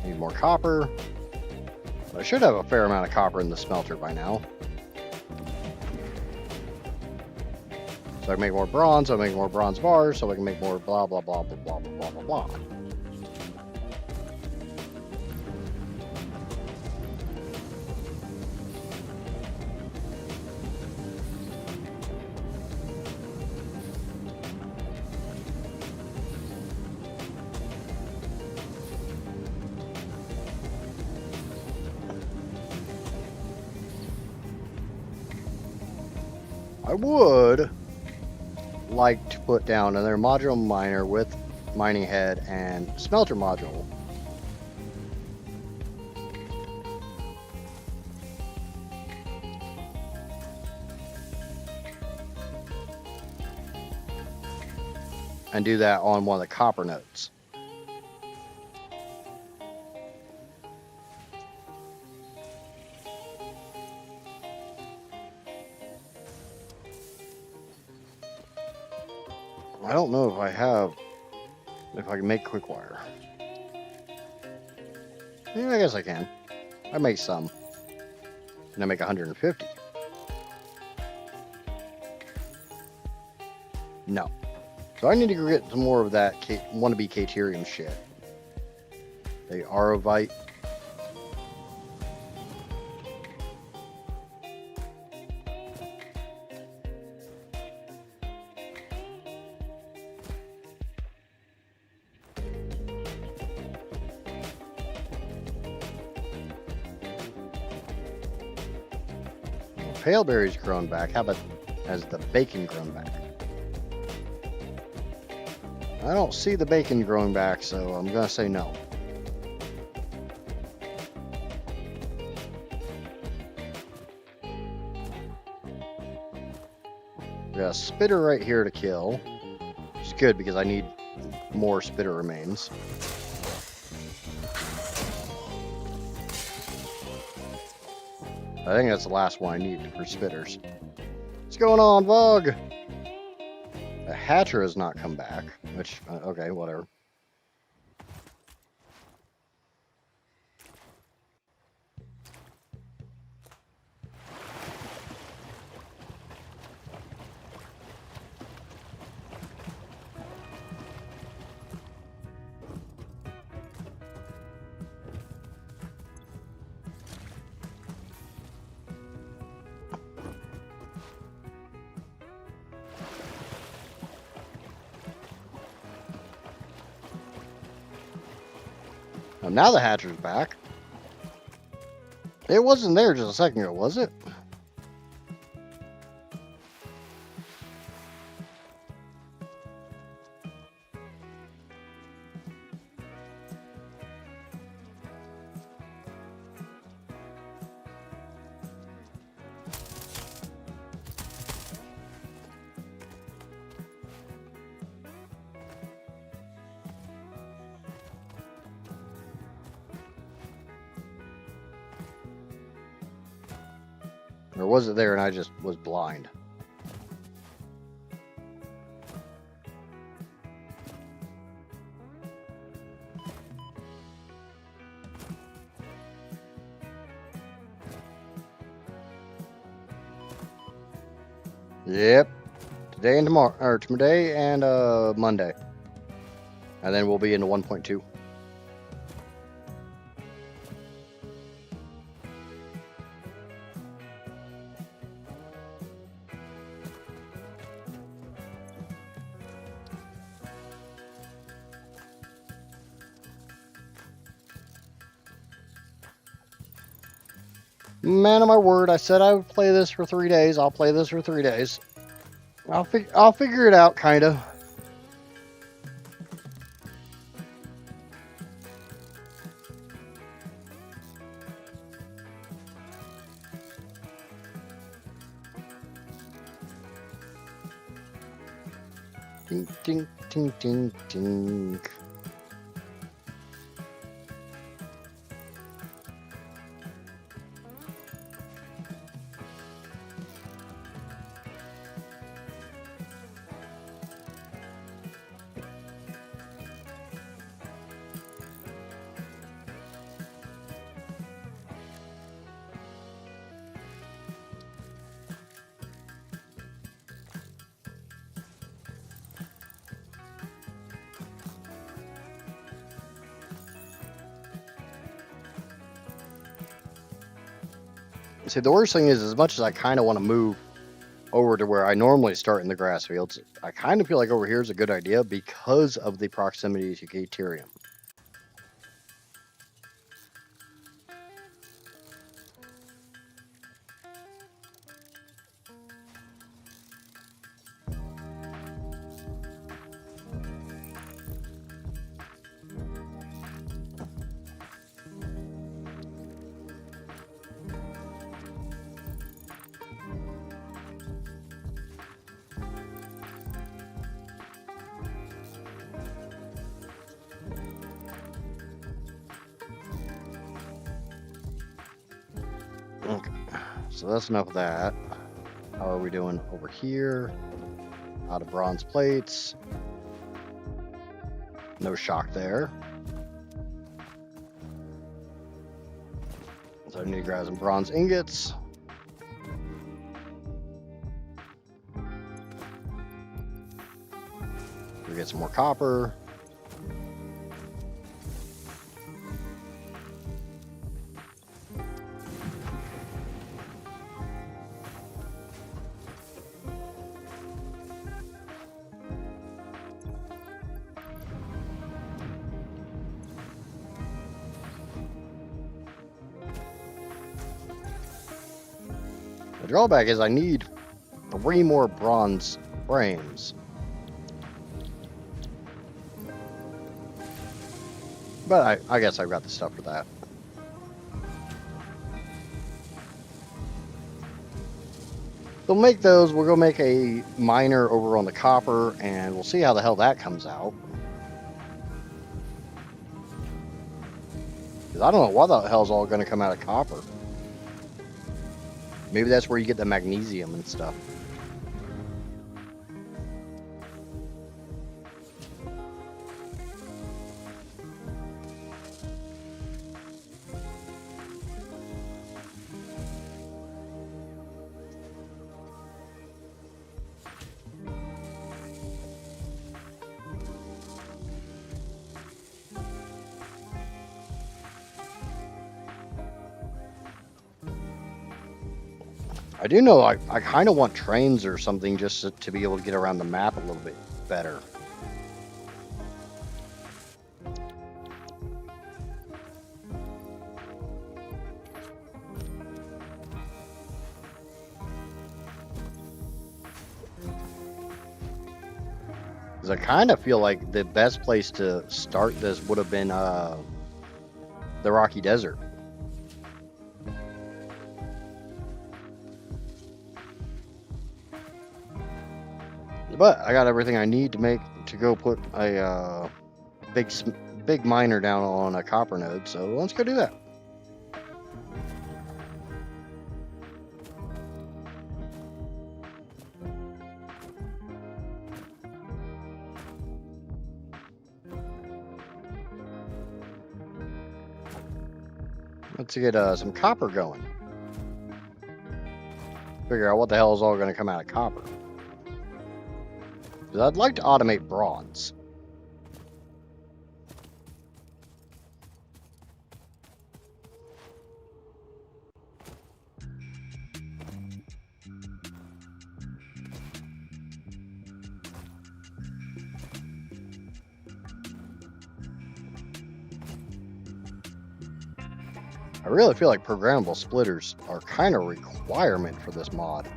Need more copper. I should have a fair amount of copper in the smelter by now. So I can make more bronze, so I make more bronze bars, so I can make more blah blah blah blah blah blah blah blah blah. I would like to put down another modular miner with mining head and smelter module. And do that on one of the copper nodes. I don't know if I can make quick wire. Yeah, I guess I can. I make some. And I make 150. No. So I need to go get some more of that wannabe Caterium shit. The Arovite. Paleberry's grown back. How about has the bacon grown back? I don't see the bacon growing back, so I'm gonna say no. We got a spitter right here to kill, which is good because I need more spitter remains. I think that's the last one I need for spitters. What's going on, Bug? The Hatcher has not come back, which, okay, whatever. Now the Hatcher's back. It wasn't there just a second ago, was it? Or was it there and I just was blind? Yep. Today and tomorrow, or today and Monday. And then we'll be into 1.2. Man of my word, I said I would play this for 3 days. I'll play this for 3 days. I'll figure it out, kinda. Ding, ding, ding, ding, ding. See, the worst thing is, as much as I kind of want to move over to where I normally start in the grass fields, I kind of feel like over here is a good idea because of the proximity to Caterium. Okay, so that's enough of that. How are we doing over here? Out of bronze plates. No shock there. So I need to grab some bronze ingots. We get some more copper. The drawback is I need 3 more bronze frames. But I guess I've got the stuff for that. We'll make those. We'll go make a miner over on the copper, and we'll see how the hell that comes out. Because I don't know what the hell's all going to come out of copper. Maybe that's where you get the magnesium and stuff. I do know I kind of want trains or something just to be able to get around the map a little bit better. Because I kind of feel like the best place to start this would have been the Rocky Desert. But I got everything I need to go put a big miner down on a copper node, so let's go do that. Let's get some copper going. Figure out what the hell is all going to come out of copper. I'd like to automate bronze. I really feel like programmable splitters are kind of a requirement for this mod.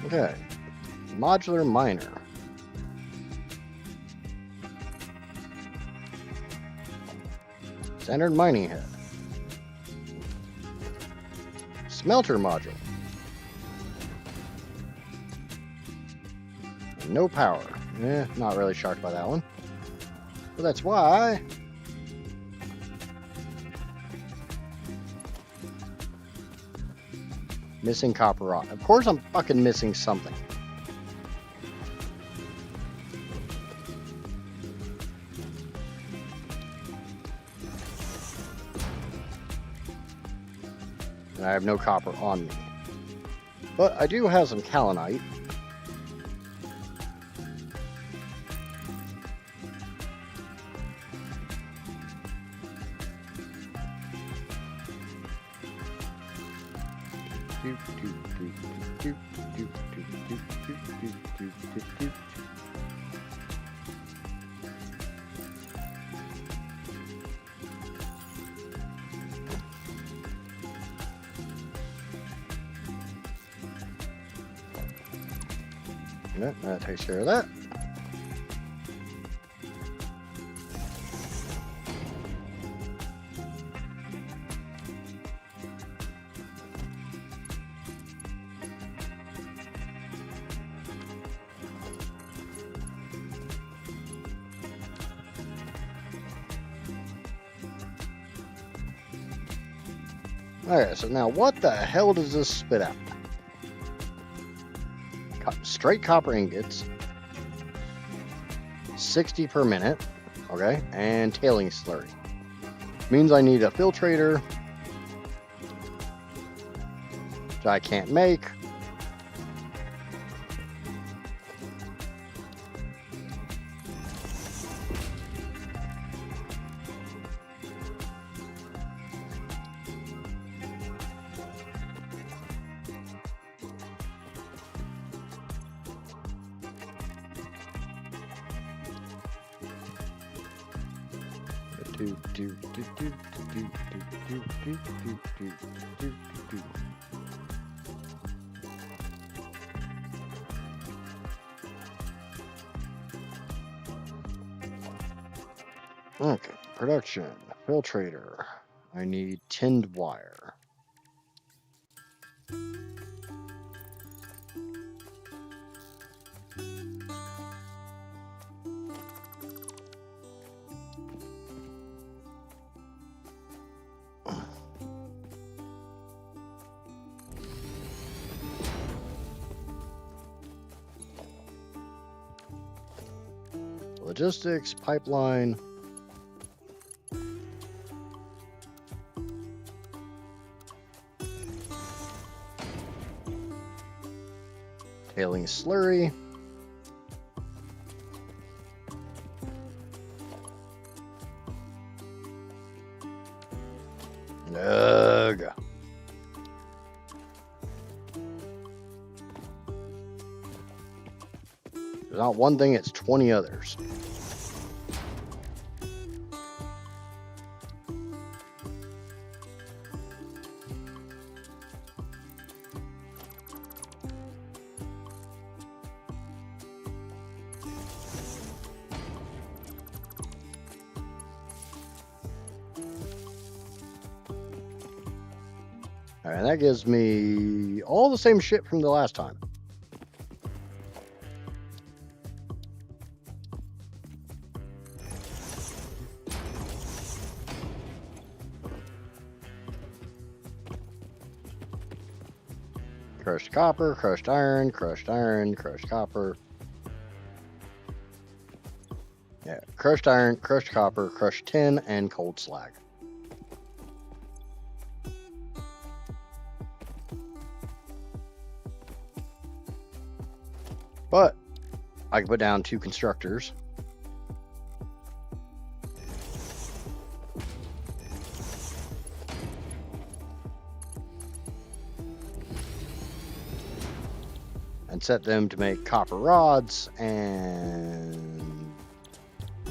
Okay. Modular miner. Standard mining head. Smelter module. No power. Not really shocked by that one. But that's why missing copper rod. Of course I'm fucking missing something. And I have no copper on me. But I do have some kaolinite. Yep, that takes care of that. Alright, so now what the hell does this spit out? Straight copper ingots, 60 per minute, okay, and tailing slurry. Means I need a filtrator, which I can't make. Okay, production, filtrator. I need tinned wire. Logistics, pipeline. Tailing slurry. Ugh. There's not one thing, it's 20 others. Alright, and that gives me all the same shit from the last time. Crushed copper, crushed iron, crushed iron, crushed copper. Yeah, crushed iron, crushed copper, crushed tin, and cold slag. But I can put down 2 constructors. And set them to make copper rods and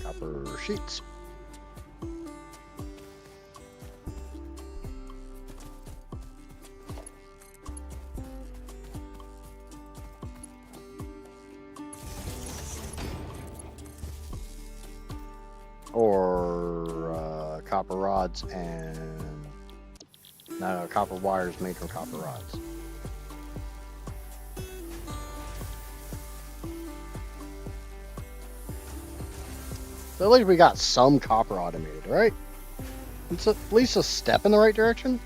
copper sheets. Or copper rods and no, copper wires made from copper rods. So at least we got some copper automated, right? It's at least a step in the right direction.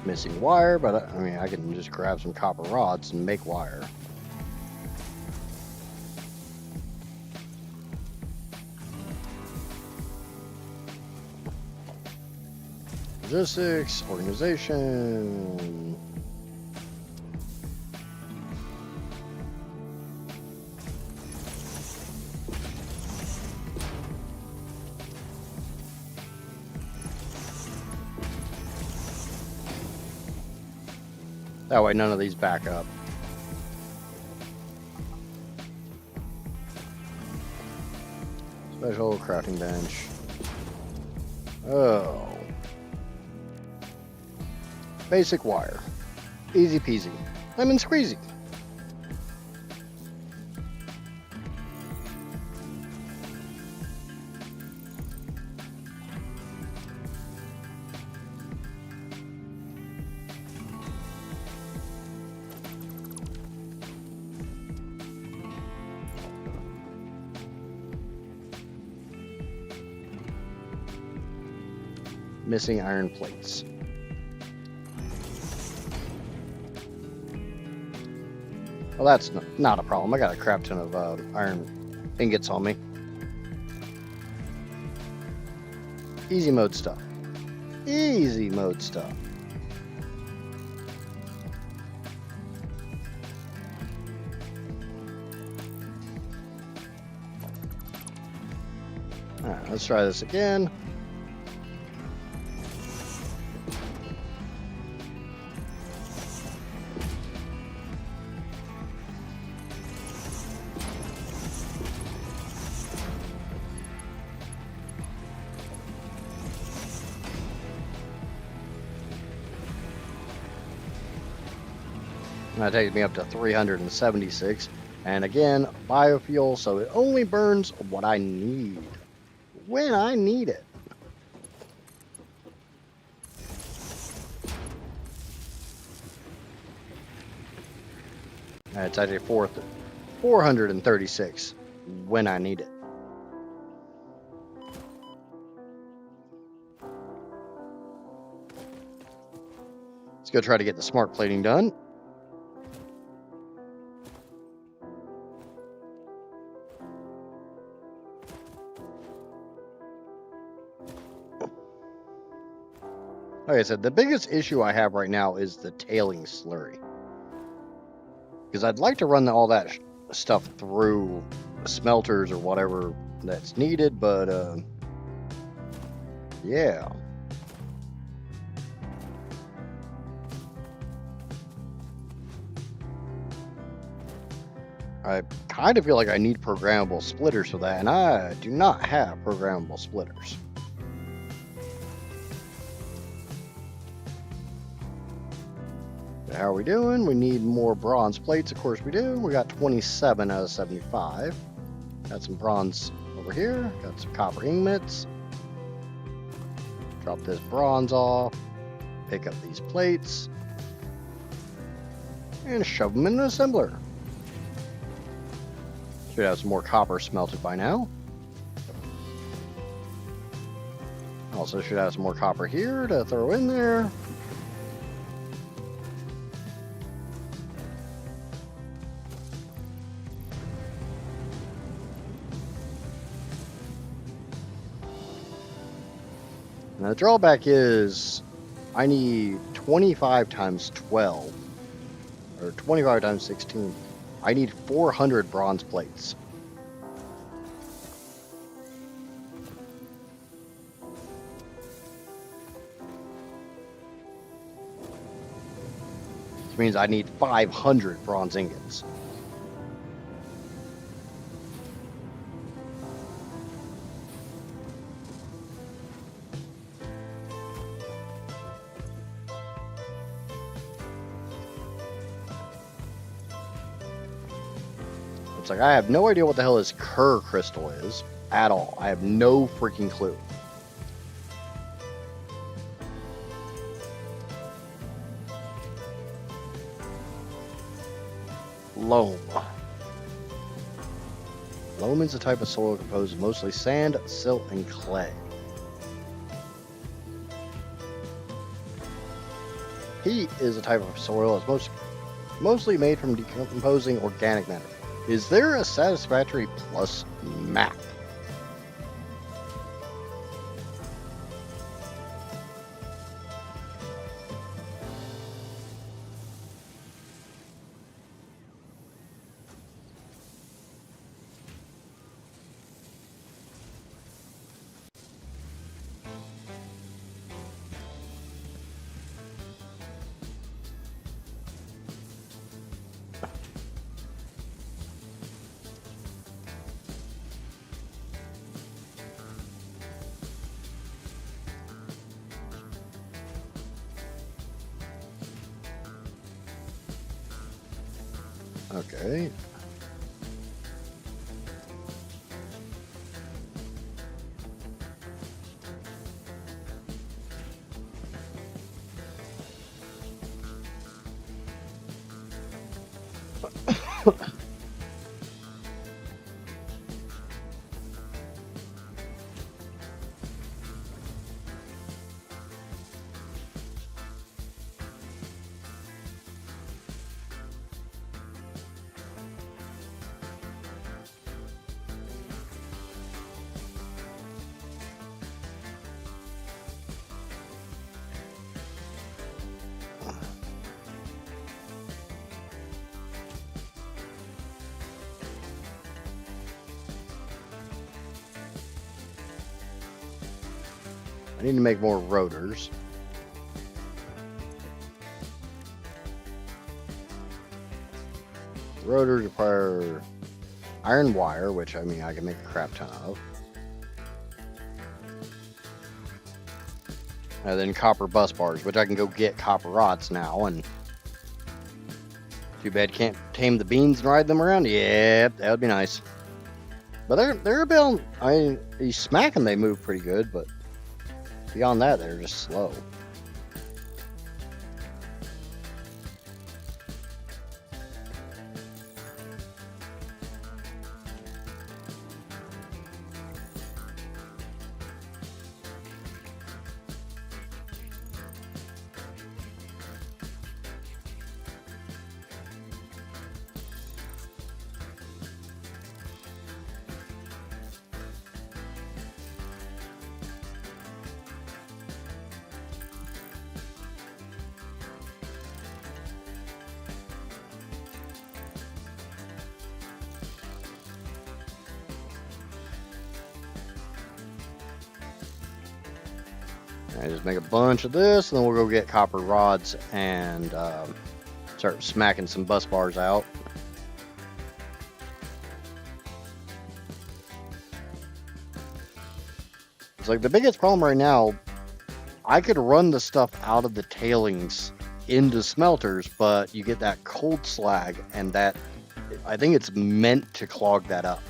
Missing wire, but I mean, I can just grab some copper rods and make wire. Logistics, organization. That way none of these back up. Special crafting bench. Oh. Basic wire. Easy peasy. Lemon squeezy. Missing iron plates. Well, that's not a problem. I got a crap ton of iron ingots on me. Easy mode stuff. Easy mode stuff. Alright, let's try this again. That takes me up to 376. And again, biofuel, so it only burns what I need. When I need it. It's actually 436 when I need it. Let's go try to get the smart plating done. Like I said, the biggest issue I have right now is the tailing slurry. Because I'd like to run all that stuff through smelters or whatever that's needed, but yeah. I kind of feel like I need programmable splitters for that, and I do not have programmable splitters. How are we doing? We need more bronze plates. Of course we do. We got 27 out of 75. Got some bronze over here. Got some copper ingots. Drop this bronze off. Pick up these plates. And shove them in an assembler. Should have some more copper smelted by now. Also should have some more copper here to throw in there. Now the drawback is I need 25 times 12, or 25 times 16. I need 400 bronze plates. Which means I need 500 bronze ingots. It's like I have no idea what the hell this Kerr crystal is at all. I have no freaking clue. Loam. Loam is a type of soil composed of mostly sand, silt, and clay. Peat is a type of soil that's mostly made from decomposing organic matter. Is there a Satisfactory Plus map? Okay. I need to make more rotors. Rotors require iron wire, which I mean I can make a crap ton of. And then copper bus bars, which I can go get copper rods now. And too bad can't tame the beans and ride them around. Yeah, that would be nice. But they're about. I mean, you smack them, they move pretty good, but beyond that, they're just slow. I just make a bunch of this, and then we'll go get copper rods and start smacking some bus bars out. It's like the biggest problem right now, I could run the stuff out of the tailings into smelters, but you get that cold slag, and that, I think it's meant to clog that up.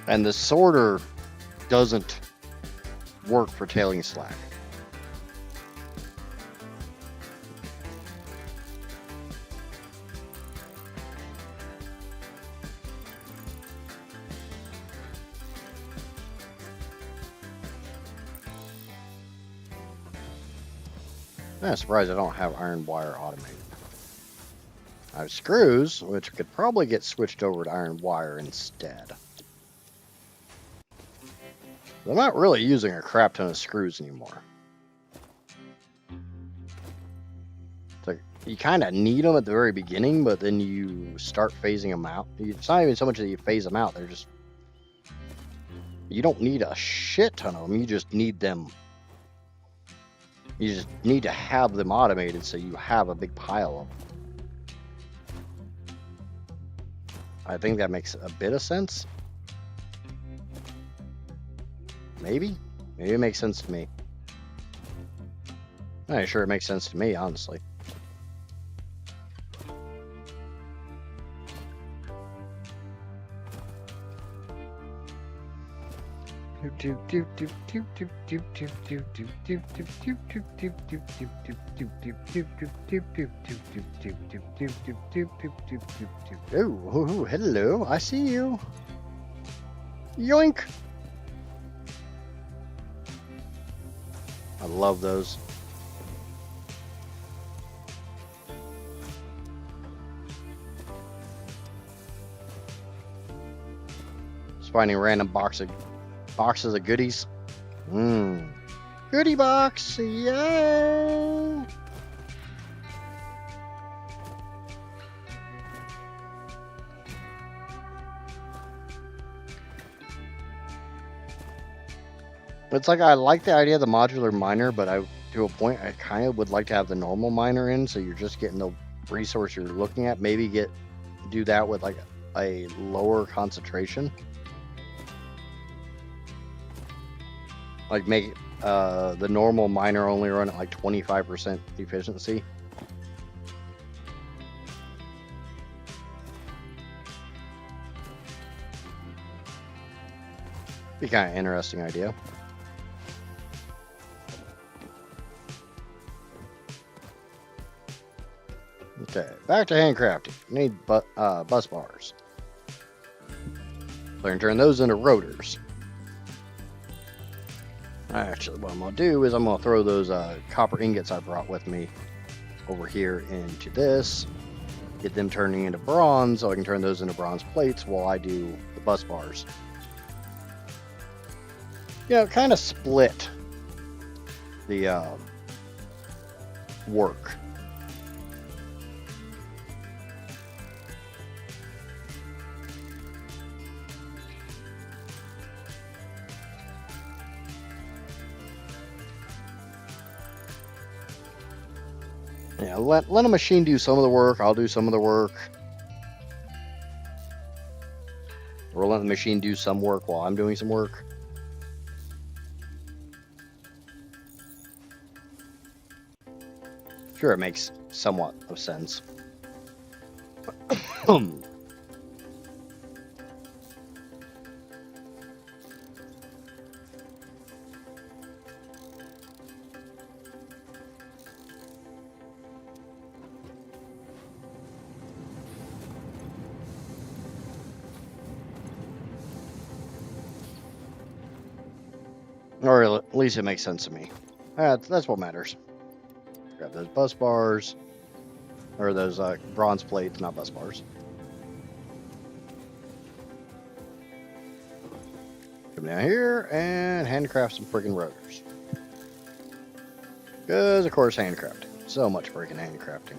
And the sorter doesn't work for tailing slag. I'm surprised I don't have iron wire automated. I have screws, which could probably get switched over to iron wire instead. I'm not really using a crap ton of screws anymore. It's like you kind of need them at the very beginning, but then you start phasing them out. It's not even so much that you phase them out. They're just... You don't need a shit ton of them. You just need them. You just need to have them automated so you have a big pile of them. I think that makes a bit of sense. Maybe? Maybe it makes sense to me. I'm not sure it makes sense to me, honestly. Oh, hello. I see you. Yoink. I love those. Just finding random boxes of goodies. Goodie box, yay! It's like I like the idea of the modular miner, but to a point, I kind of would like to have the normal miner in, so you're just getting the resource you're looking at. Maybe do that with like a lower concentration. Like make the normal miner only run at like 25% efficiency. Be kind of interesting idea. Okay, back to handcrafting. Need bus bars. So I can turn those into rotors. Actually, what I'm going to do is I'm going to throw those copper ingots I brought with me over here into this. Get them turning into bronze so I can turn those into bronze plates while I do the bus bars. You know, kind of split the work. Yeah, let a machine do some of the work. I'll do some of the work. Or let the machine do some work while I'm doing some work. Sure, it makes somewhat of sense. Or at least it makes sense to me. That's what matters. Grab those bus bars. Or those bronze plates, not bus bars. Come down here and handcraft some friggin' rotors. Because, of course, handcrafting. So much friggin' handcrafting.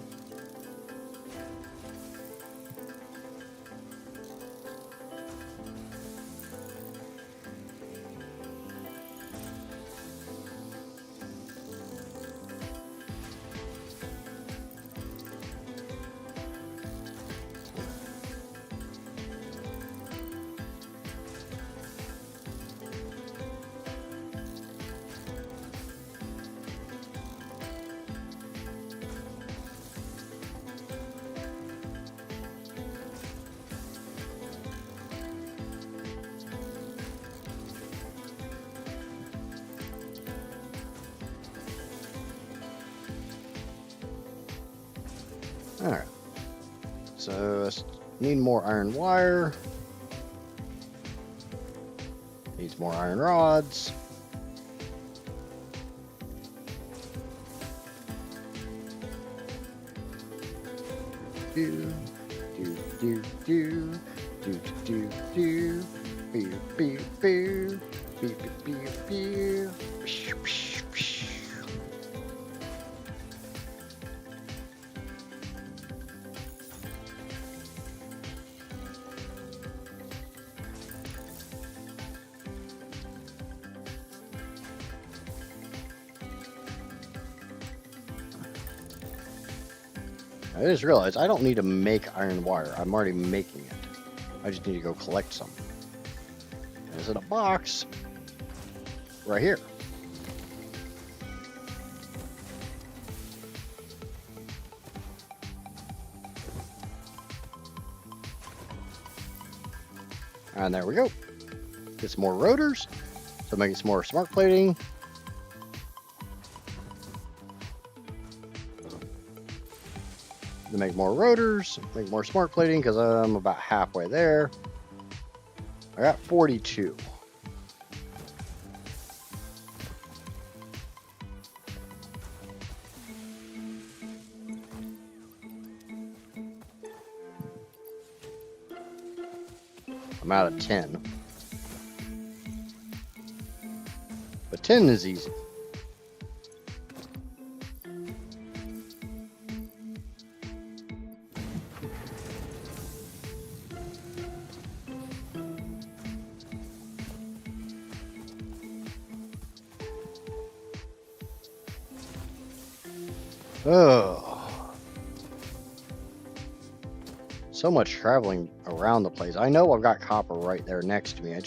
Alright. So, need more iron wire. Needs more iron rods. do do do do do do do boo boo boo boo boo boo. I just realized I don't need to make iron wire. I'm already making it. I just need to go collect some. And it's in a box right here. And there we go. Get some more rotors. So making some more smart plating. To make more rotors, make more smart plating because I'm about halfway there. I got 42. I'm out of 10. But 10 is easy. Oh, so much traveling around the place. I know I've got copper right there next to me.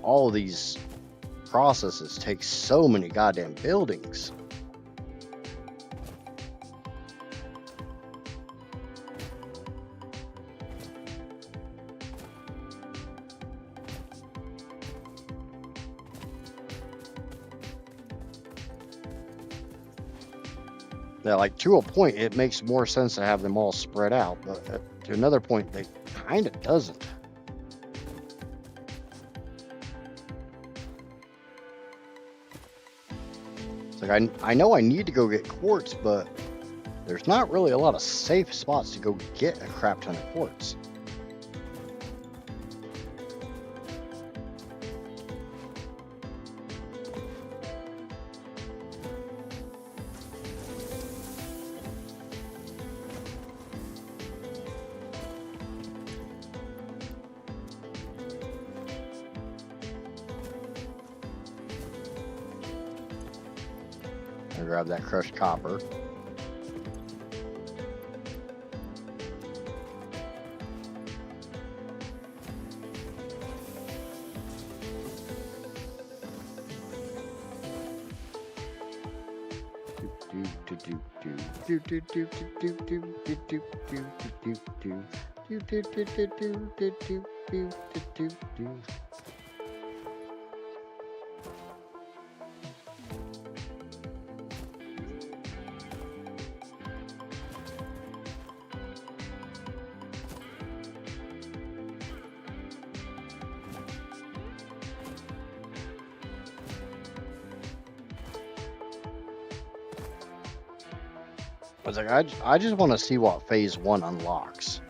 All of these processes take so many goddamn buildings. Yeah, like to a point, it makes more sense to have them all spread out, but to another point, they kind of doesn't. It's like I know I need to go get quartz, but there's not really a lot of safe spots to go get a crap ton of quartz. I grab that crushed copper. I was like, I just want to see what phase 1 unlocks.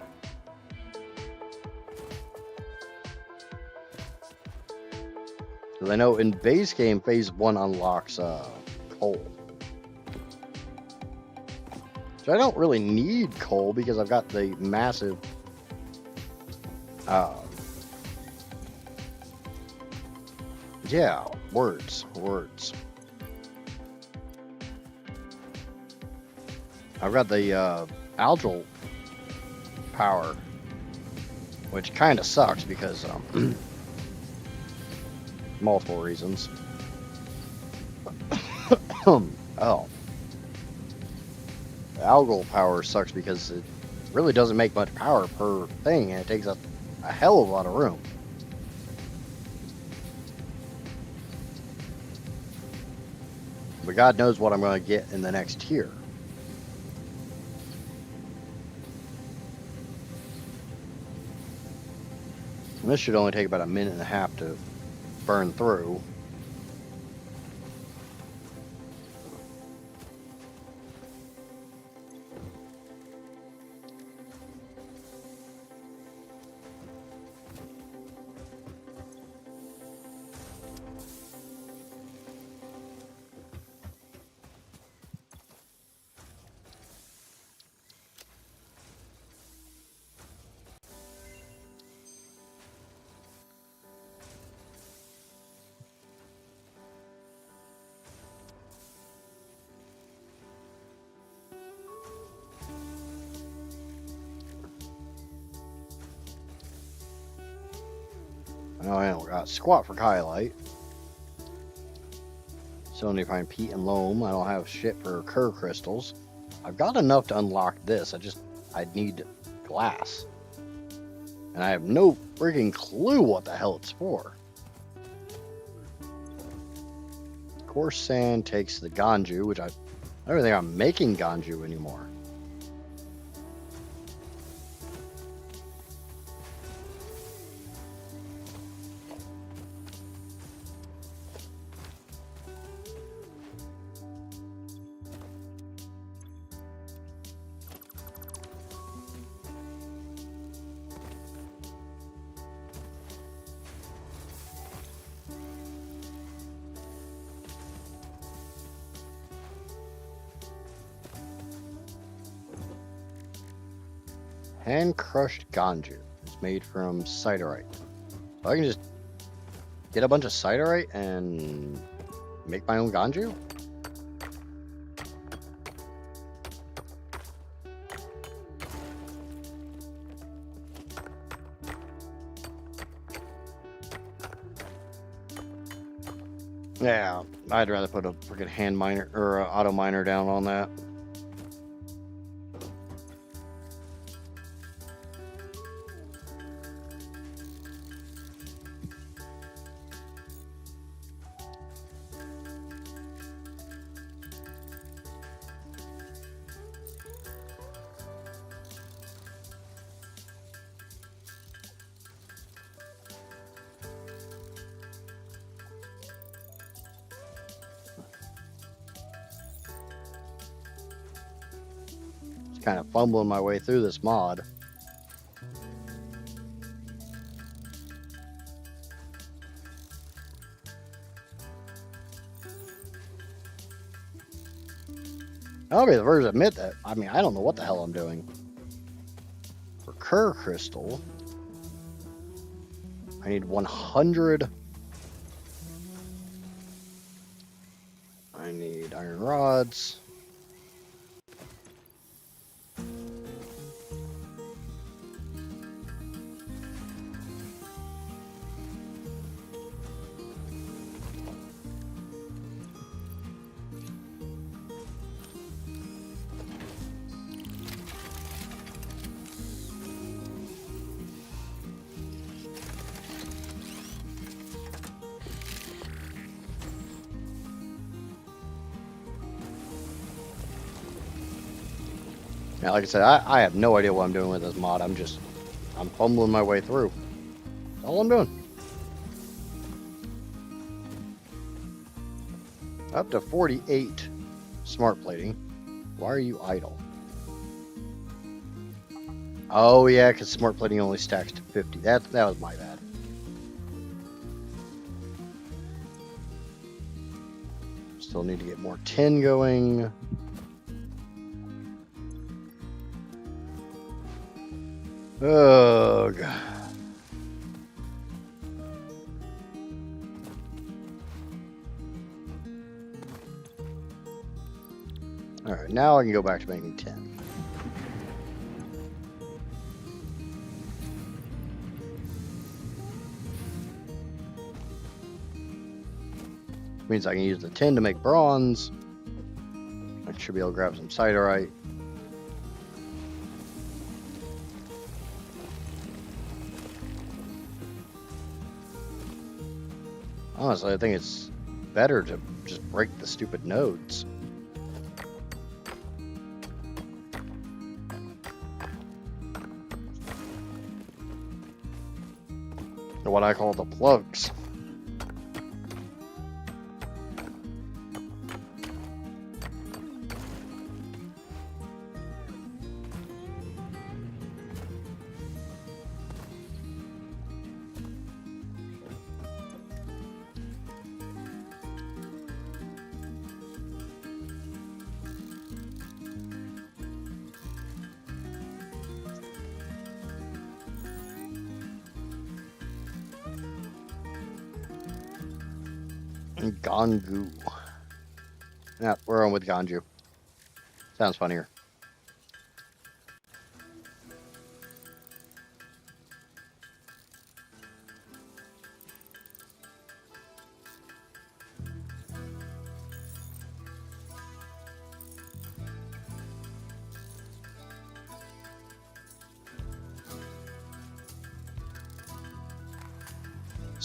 Because I know in base game, phase 1 unlocks coal. So I don't really need coal because I've got the massive yeah, words. I've got the algal power, which kind of sucks because multiple reasons. Oh, the algal power sucks because it really doesn't make much power per thing, and it takes up a hell of a lot of room. But God knows what I'm going to get in the next tier. And this should only take about a minute and a half to burn through. Oh, I don't got squat for Kylite. Still need to find peat and loam. I don't have shit for Kerr crystals. I've got enough to unlock this. I need glass. And I have no freaking clue what the hell it's for. Coarse sand takes the Ganju, which I don't think I'm making Ganju anymore. Hand-crushed Ganju is made from siderite. So I can just get a bunch of siderite and make my own Ganju? Yeah, I'd rather put a freaking hand miner or auto miner down on that. Kind of fumbling my way through this mod. I'll be the first to admit that. I mean, I don't know what the hell I'm doing. For Kerr crystal, I need 100. I need iron rods. Yeah, like I said, I have no idea what I'm doing with this mod. I'm fumbling my way through. That's all I'm doing. Up to 48 smart plating. Why are you idle? Oh yeah, because smart plating only stacks to 50. That was my bad. Still need to get more tin going. Ugh. Alright, now I can go back to making tin. Means I can use the tin to make bronze. I should be able to grab some siderite. Honestly, I think it's better to just break the stupid nodes. What I call the plugs. Gangu. Yeah, we're on with Ganju. Sounds funnier.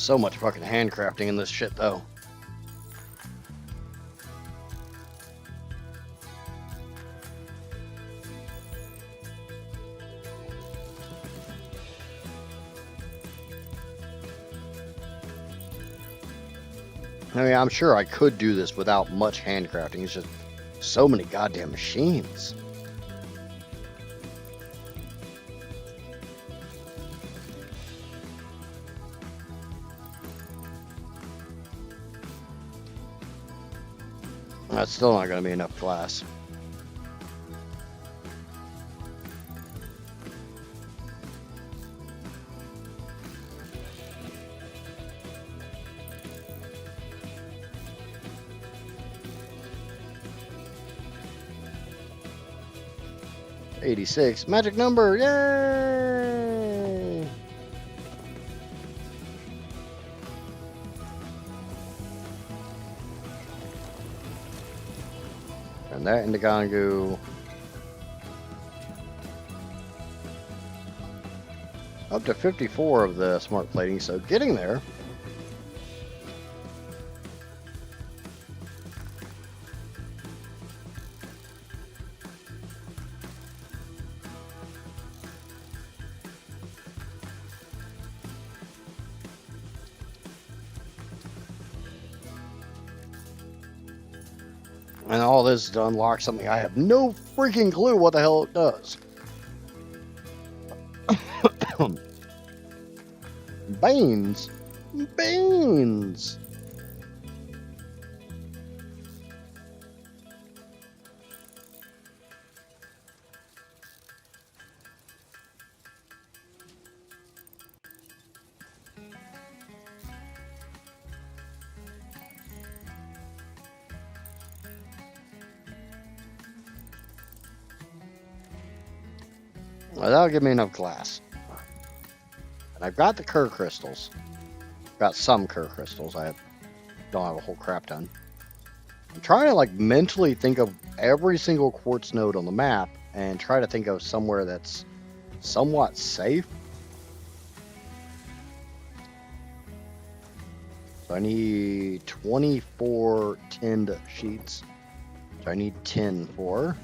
So much fucking handcrafting in this shit, though. I mean, I'm sure I could do this without much handcrafting. It's just so many goddamn machines. That's still not going to be enough glass. $86, magic number, yay! And that into Gangu. Up to 54 of the smart plating, so getting there. And all this is to unlock something I have no freaking clue what the hell it does. Beans. Beans. Well, that'll give me enough glass. And I've got the Kerr crystals. Got some Kerr crystals. Don't have a whole crap ton. I'm trying to like mentally think of every single quartz node on the map and try to think of somewhere that's somewhat safe. So I need 24 tinned sheets. So I need 10 for.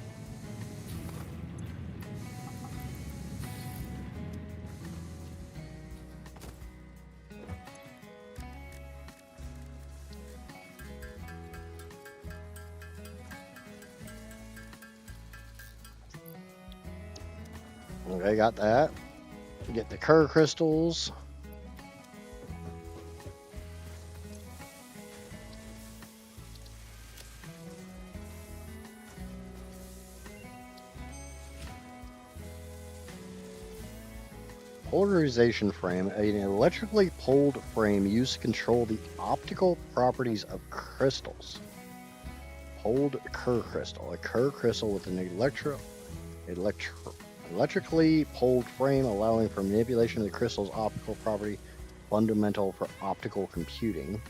Okay, got that. Get the Kerr crystals. Polarization frame, an electrically poled frame used to control the optical properties of crystals. Poled Kerr crystal, a Kerr crystal with an electrically poled frame allowing for manipulation of the crystal's optical property, fundamental for optical computing.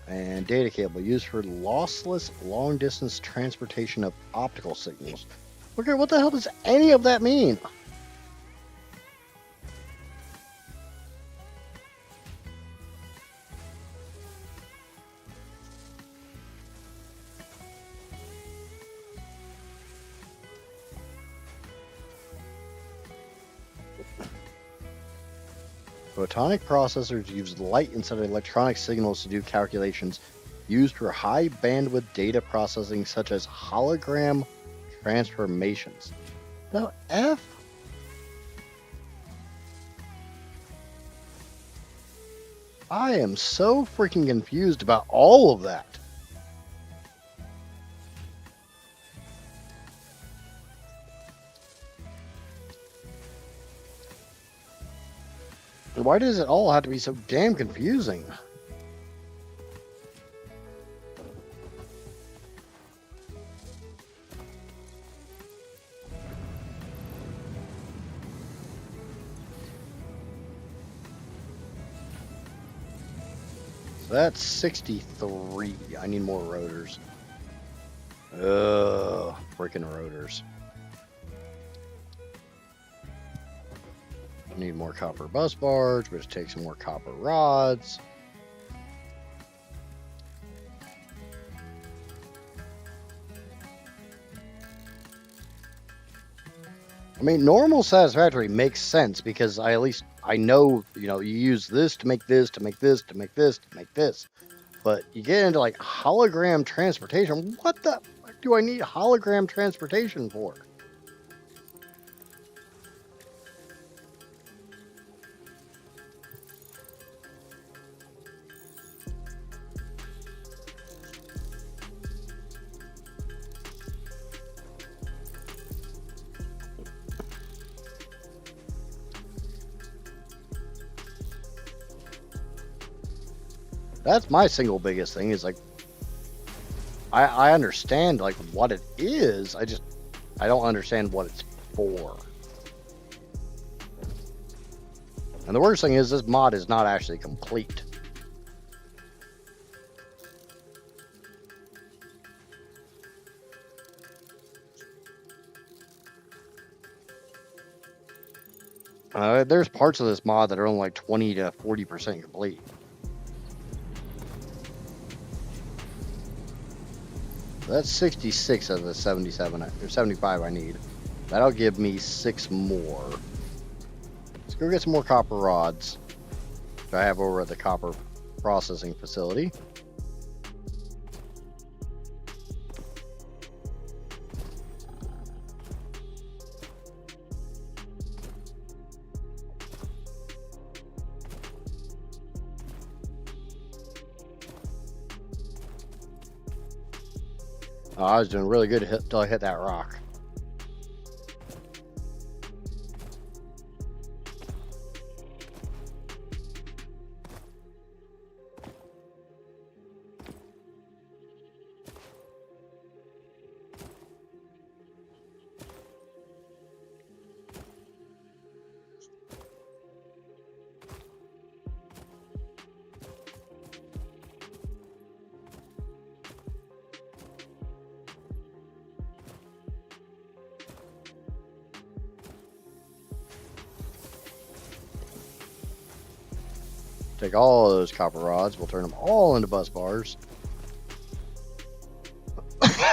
And data cable used for lossless long distance transportation of optical signals. Okay, what the hell does any of that mean? Photonic processors use light instead of electronic signals to do calculations used for high bandwidth data processing such as hologram transformations. The F? I am so freaking confused about all of that. Why does it all have to be so damn confusing? So that's 63. I need more rotors. Ugh, freaking rotors. Need more copper bus bars, which takes some more copper rods. I mean, normal Satisfactory makes sense because at least I know, you use this to make this, to make this, to make this, to make this. But you get into like hologram transportation. What the fuck do I need hologram transportation for? That's my single biggest thing is like, I understand like what it is. I don't understand what it's for. And the worst thing is this mod is not actually complete. There's parts of this mod that are only like 20 to 40% complete. That's 66 of the 77 or 75 I need. That'll give me 6 more. Let's go get some more copper rods that I have over at the copper processing facility. I was doing really good until I hit that rock. Take all of those copper rods, we'll turn them all into bus bars.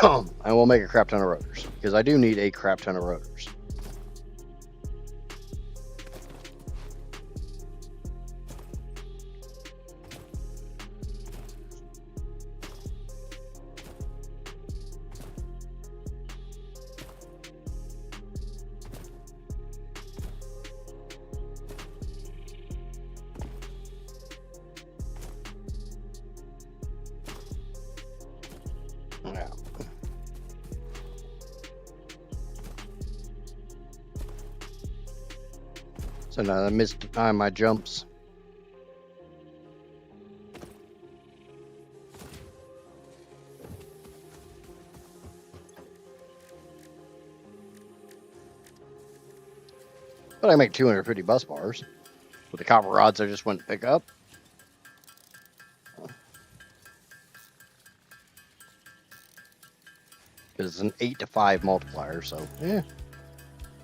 And we'll make a crap ton of rotors, because I do need a crap ton of rotors. Yeah. So now I missed my jumps. But I make 250 bus bars with the copper rods I just went to pick up. Because it's an 8 to 5 multiplier, so yeah,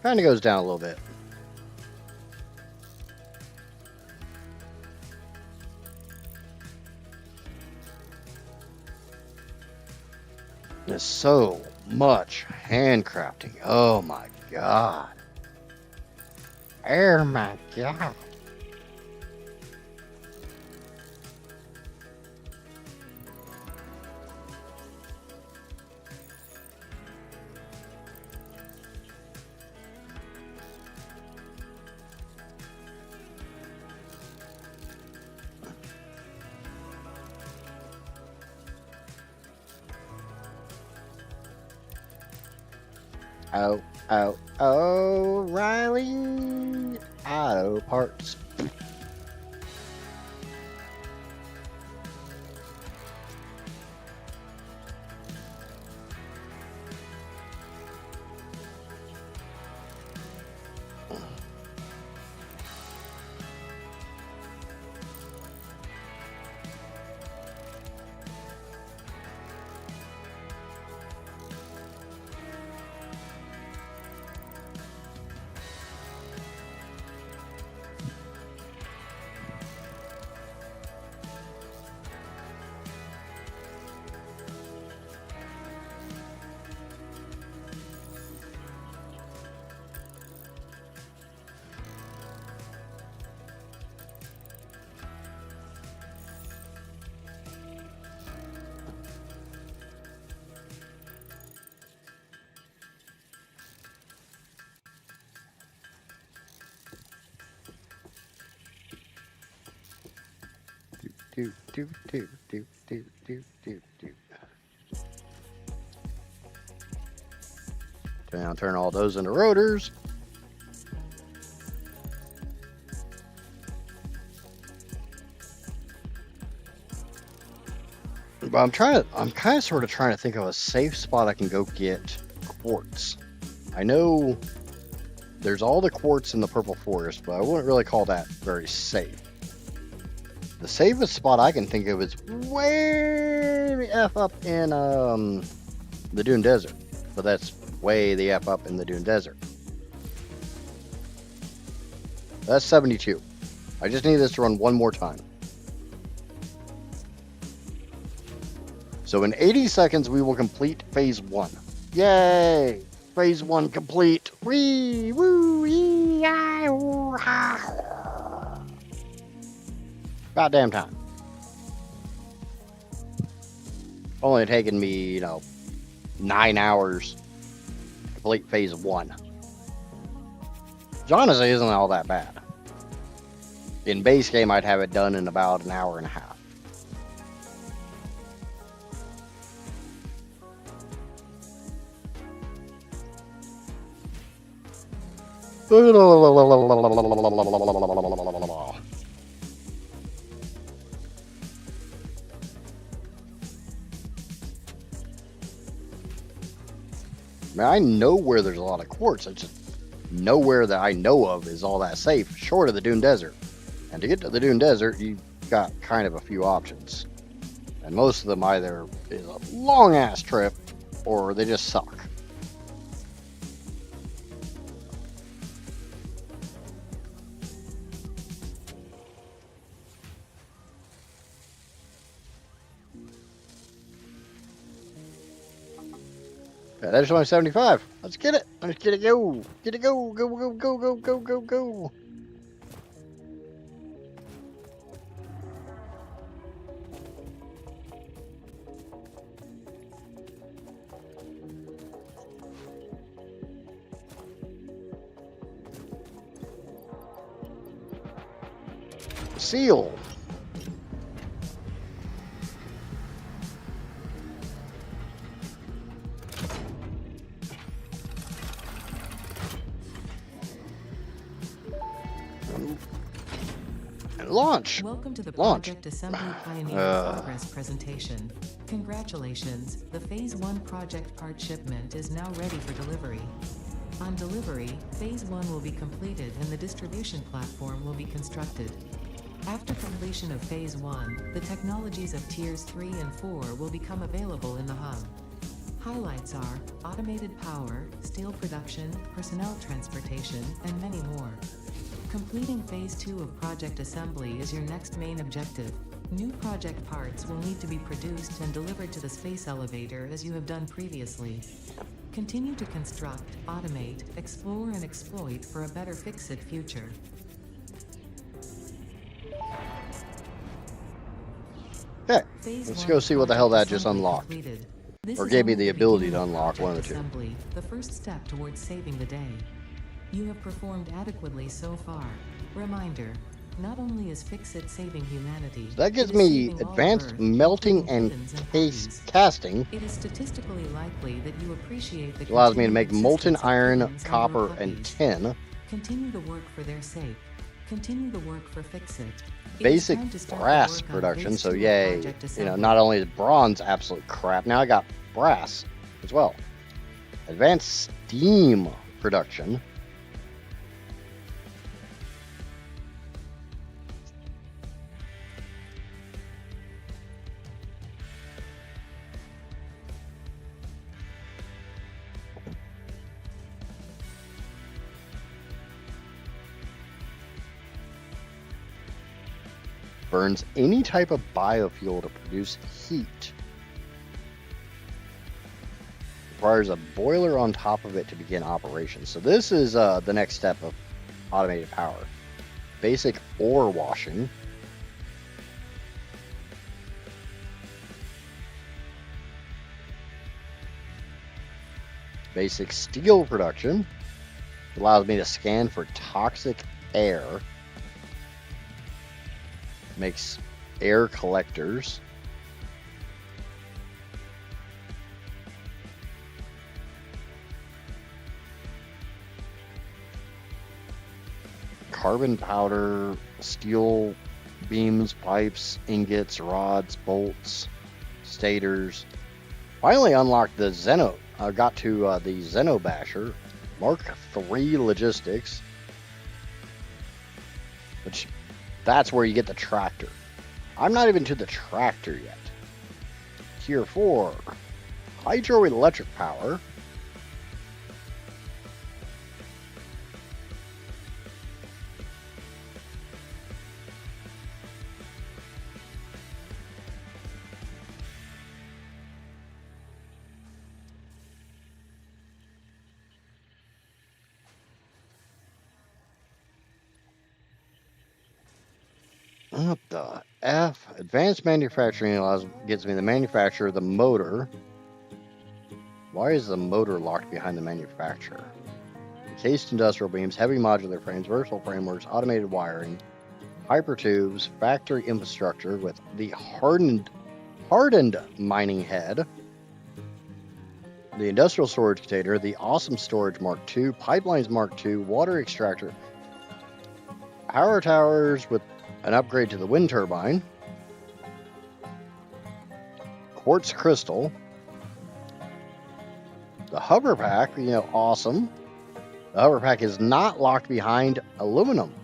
kind of goes down a little bit. There's so much handcrafting. Oh my god. Oh my god. Oh, Riley. Auto parts. do, do, do, do, do, do, do, do. Now turn all those into rotors. But I'm kind of sort of trying to think of a safe spot I can go get quartz. I know there's all the quartz in the purple forest, but I wouldn't really call that very safe. The safest spot I can think of is way the F up in the Dune Desert. But that's way the F up in the Dune Desert. That's 72. I just need this to run one more time. So in 80 seconds, we will complete phase 1. Yay! Phase 1 complete. Wee! Woo! Yee! Goddamn time. Only taken me, 9 hours to complete phase 1. Which honestly isn't all that bad. In base game, I'd have it done in about an hour and a half. I know where there's a lot of quartz. It's just nowhere that I know of is all that safe, short of the Dune Desert. And to get to the Dune Desert, you've got kind of a few options. And most of them either is a long-ass trip, or they just suck. Yeah, there's only 75. Let's get it. Let's get it go. Get it go. Go, go, go, go, go, go, go. Seal. And launch. Welcome to the Launch. Project Assembly Pioneer Progress presentation. Congratulations, the Phase 1 project part shipment is now ready for delivery. On delivery, Phase 1 will be completed and the distribution platform will be constructed. After completion of Phase 1, the technologies of Tiers 3 and 4 will become available in the hub. Highlights are automated power, steel production, personnel transportation, and many more. Completing Phase 2 of Project Assembly is your next main objective. New project parts will need to be produced and delivered to the space elevator as you have done previously. Continue to construct, automate, explore and exploit for a better Fix-It future. Okay, Phase let's 1 go see what the hell that just Assembly unlocked. completed. This Or is gave me only the the ability to beginning of unlock, one of Project the two. Assembly, the first step towards saving the day. You have performed adequately so far. Reminder, not only is Fix-It saving humanity, That gives it is me saving all of advanced Earth, melting including and humans and case puppies. casting. It is statistically likely that you appreciate the Which allows me to continued make molten existence of iron, humans and your copper, and puppies. tin. Continue the work for their sake. Continue the work for Fix-It. It is Basic time to start the brass work on production, Phase so 2 of yay. Project Assembly. Not only is bronze absolute crap, now I got brass as well. Advanced steam production. Burns any type of biofuel to produce heat. Requires a boiler on top of it to begin operations. So this is the next step of automated power. Basic ore washing. Basic steel production. Allows me to scan for toxic air. Makes air collectors, carbon powder, steel beams, pipes, ingots, rods, bolts, stators. Finally unlocked the Zeno. I got to the Zeno Basher, Mark III logistics, which that's where you get the tractor. I'm not even to the tractor yet. Tier 4, hydroelectric power. What the F? Advanced manufacturing gets me the manufacturer of the motor. Why is the motor locked behind the manufacturer? Encased industrial beams, heavy modular frames, versatile frameworks, automated wiring, hypertubes, factory infrastructure with the hardened mining head, the industrial storage container, the awesome storage Mark II, pipelines Mark II, water extractor, power towers with an upgrade to the wind turbine, quartz crystal, the hover pack, awesome. The hover pack is not locked behind aluminum.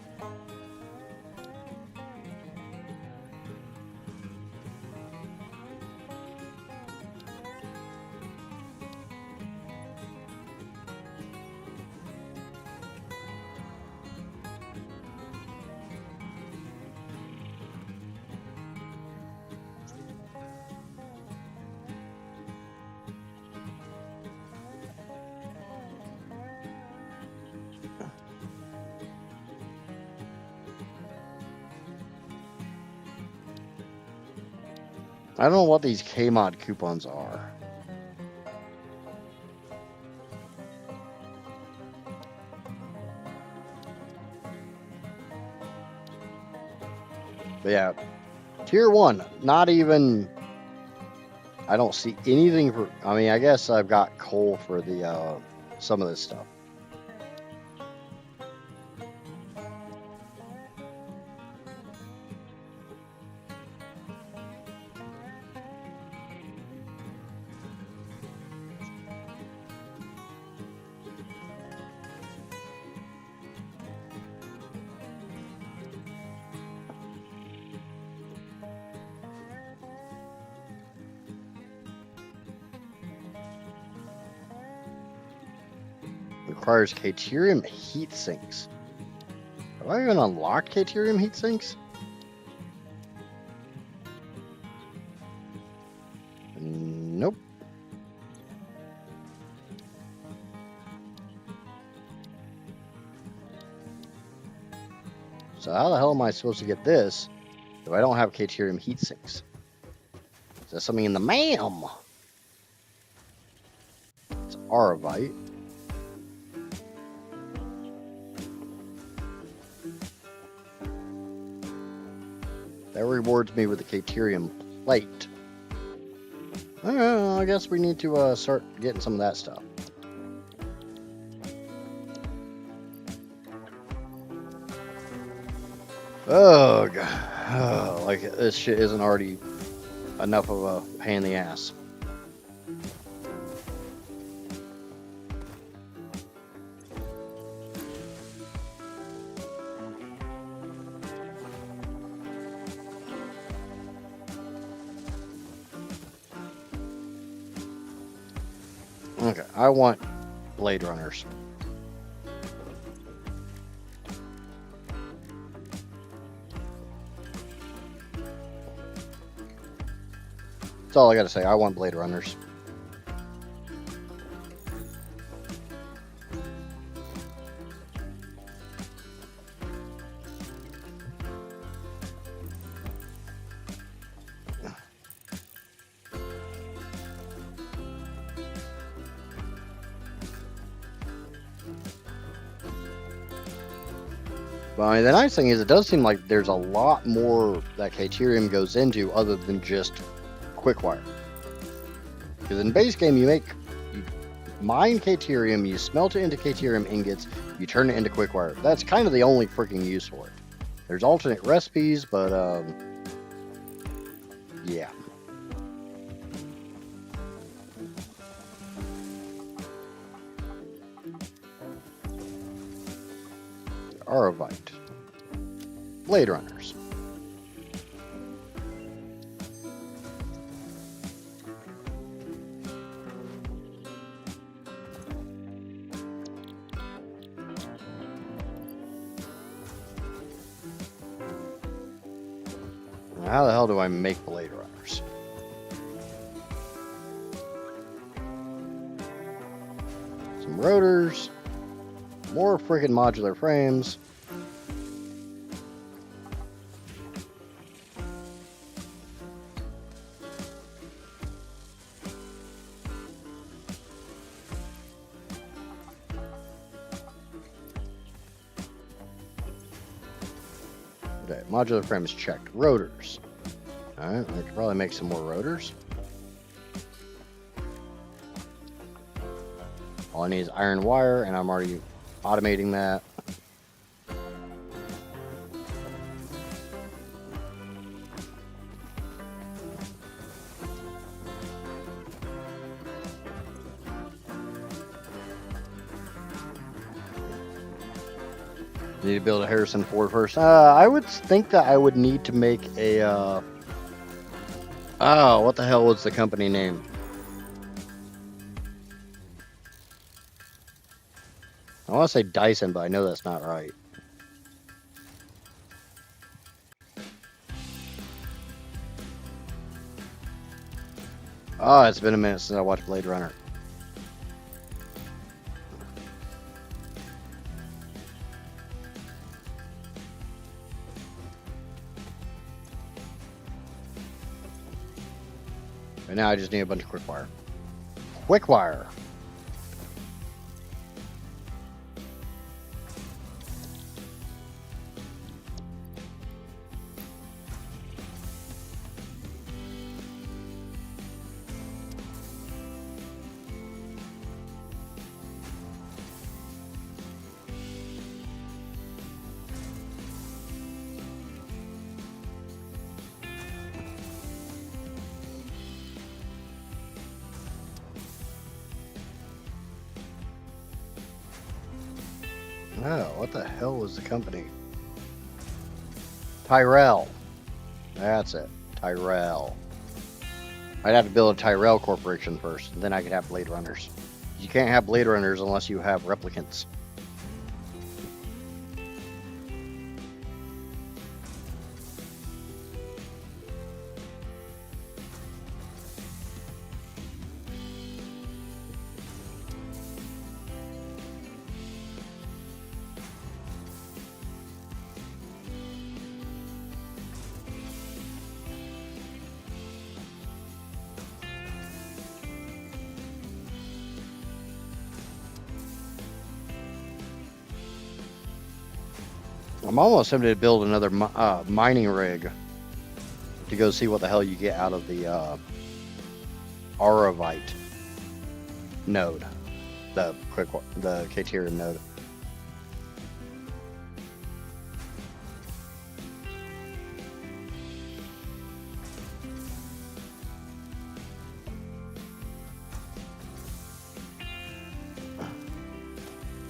I don't know what these KMOD coupons are. But yeah, tier 1, not even, I don't see anything for, I mean, I guess I've got coal for the, some of this stuff. Requires Caterium heat sinks. Have I even unlocked Caterium heat sinks? Nope. So how the hell am I supposed to get this if I don't have Caterium heat sinks? Is there something in the mail? It's Aravite. That rewards me with the Caterium plate. I guess we need to start getting some of that stuff. Oh, God. Oh, like this shit isn't already enough of a pain in the ass. Okay, I want Blade Runners. That's all I gotta say. I want Blade Runners. But I mean, the nice thing is it does seem like there's a lot more that Caterium goes into other than just quick wire. Because in base game, you mine Caterium, you smelt it into Caterium ingots, you turn it into quick wire. That's kind of the only freaking use for it. There's alternate recipes, but yeah. Aravite. Blade Runners. Now, how the hell do I make Blade Runners? Some rotors. More freaking modular frames. Okay, modular frame is checked. Rotors. Alright, I could probably make some more rotors. All I need is iron wire, and I'm already automating that. Need to build a Harrison Ford first. I would think that I would need to make a. Oh, what the hell was the company name? I want to say Dyson, but I know that's not right. Oh, it's been a minute since I watched Blade Runner. Right now I just need a bunch of quick wire. Quick wire. Oh, what the hell was the company? Tyrell. That's it. Tyrell. I'd have to build a Tyrell Corporation first, and then I could have Blade Runners. You can't have Blade Runners unless you have replicants. I'm almost tempted to build another mining rig to go see what the hell you get out of the Aravite node, the Caterium node.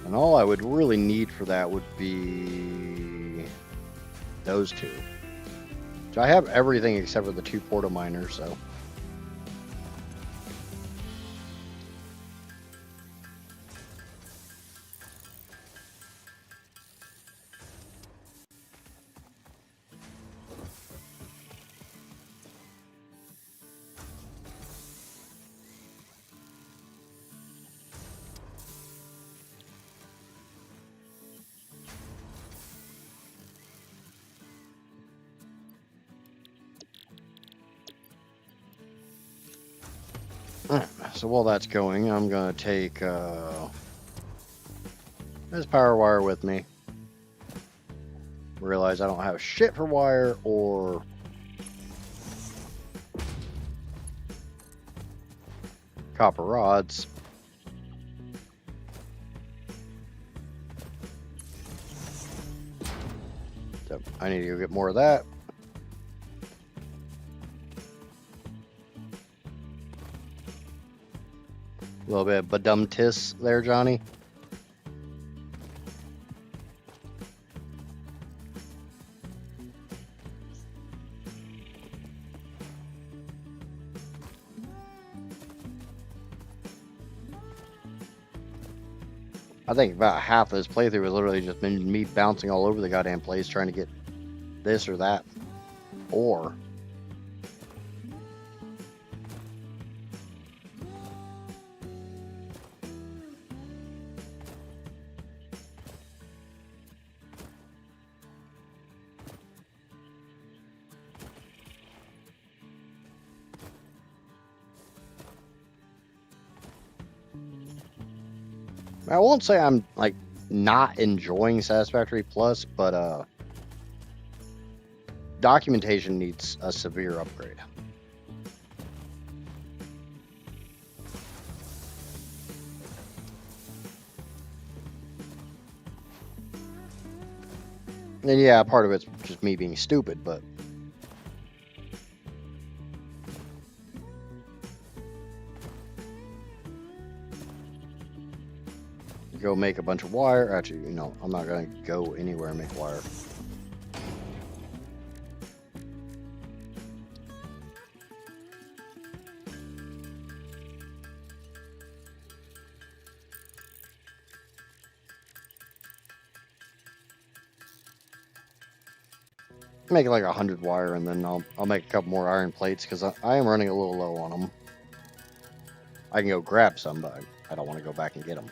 And all I would really need for that would be those two. So I have everything except for the two portal miners, so. So while that's going, I'm gonna take this power wire with me. realize I don't have shit for wire or copper rods. So I need to go get more of that. A little bit of badum-tis there, Johnny. I think about half of this playthrough has literally just been me bouncing all over the goddamn place trying to get this or that. Or I won't say I'm like not enjoying Satisfactory Plus, but documentation needs a severe upgrade. And yeah, part of it's just me being stupid, but go make a bunch of wire. Actually, you know, I'm not gonna go anywhere and make wire. Make like 100 wire, and then I'll make a couple more iron plates because I am running a little low on them. I can go grab some, but I don't want to go back and get them.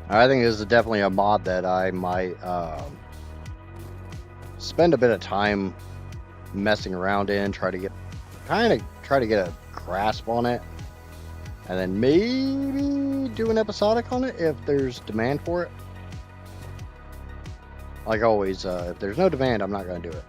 I think this is definitely a mod that I might spend a bit of time messing around in, try to get a grasp on it, and then maybe do an episodic on it if there's demand for it. Like always, if there's no demand, I'm not going to do it.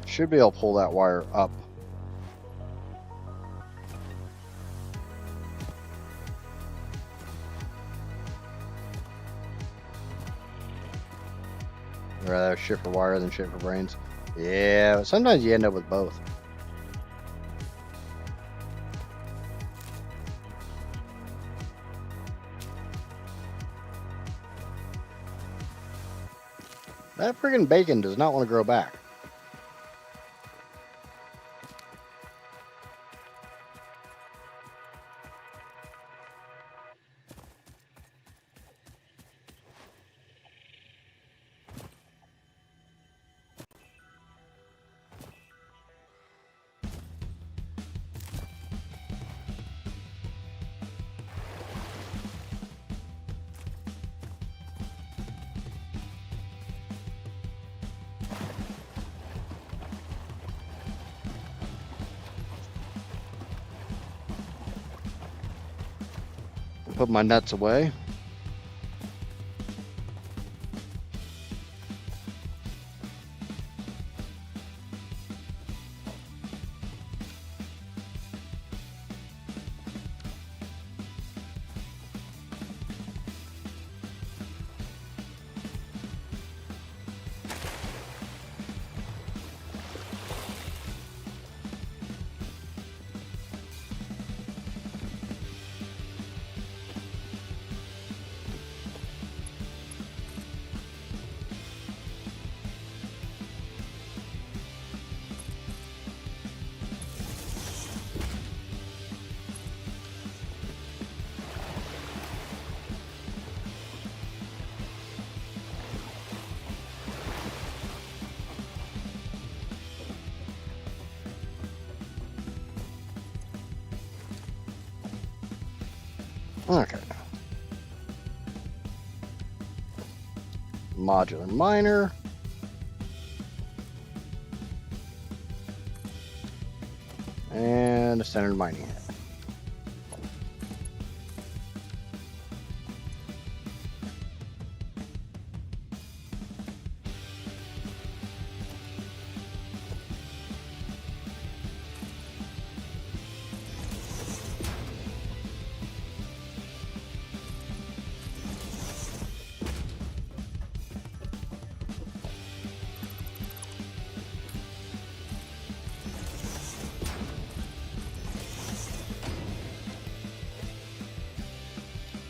Should be able to pull that wire up. I'd rather have shit for wire than shit for brains. Yeah, but sometimes you end up with both. That friggin' bacon does not want to grow back. Put my nuts away. Okay. Modular miner. And a standard mining head.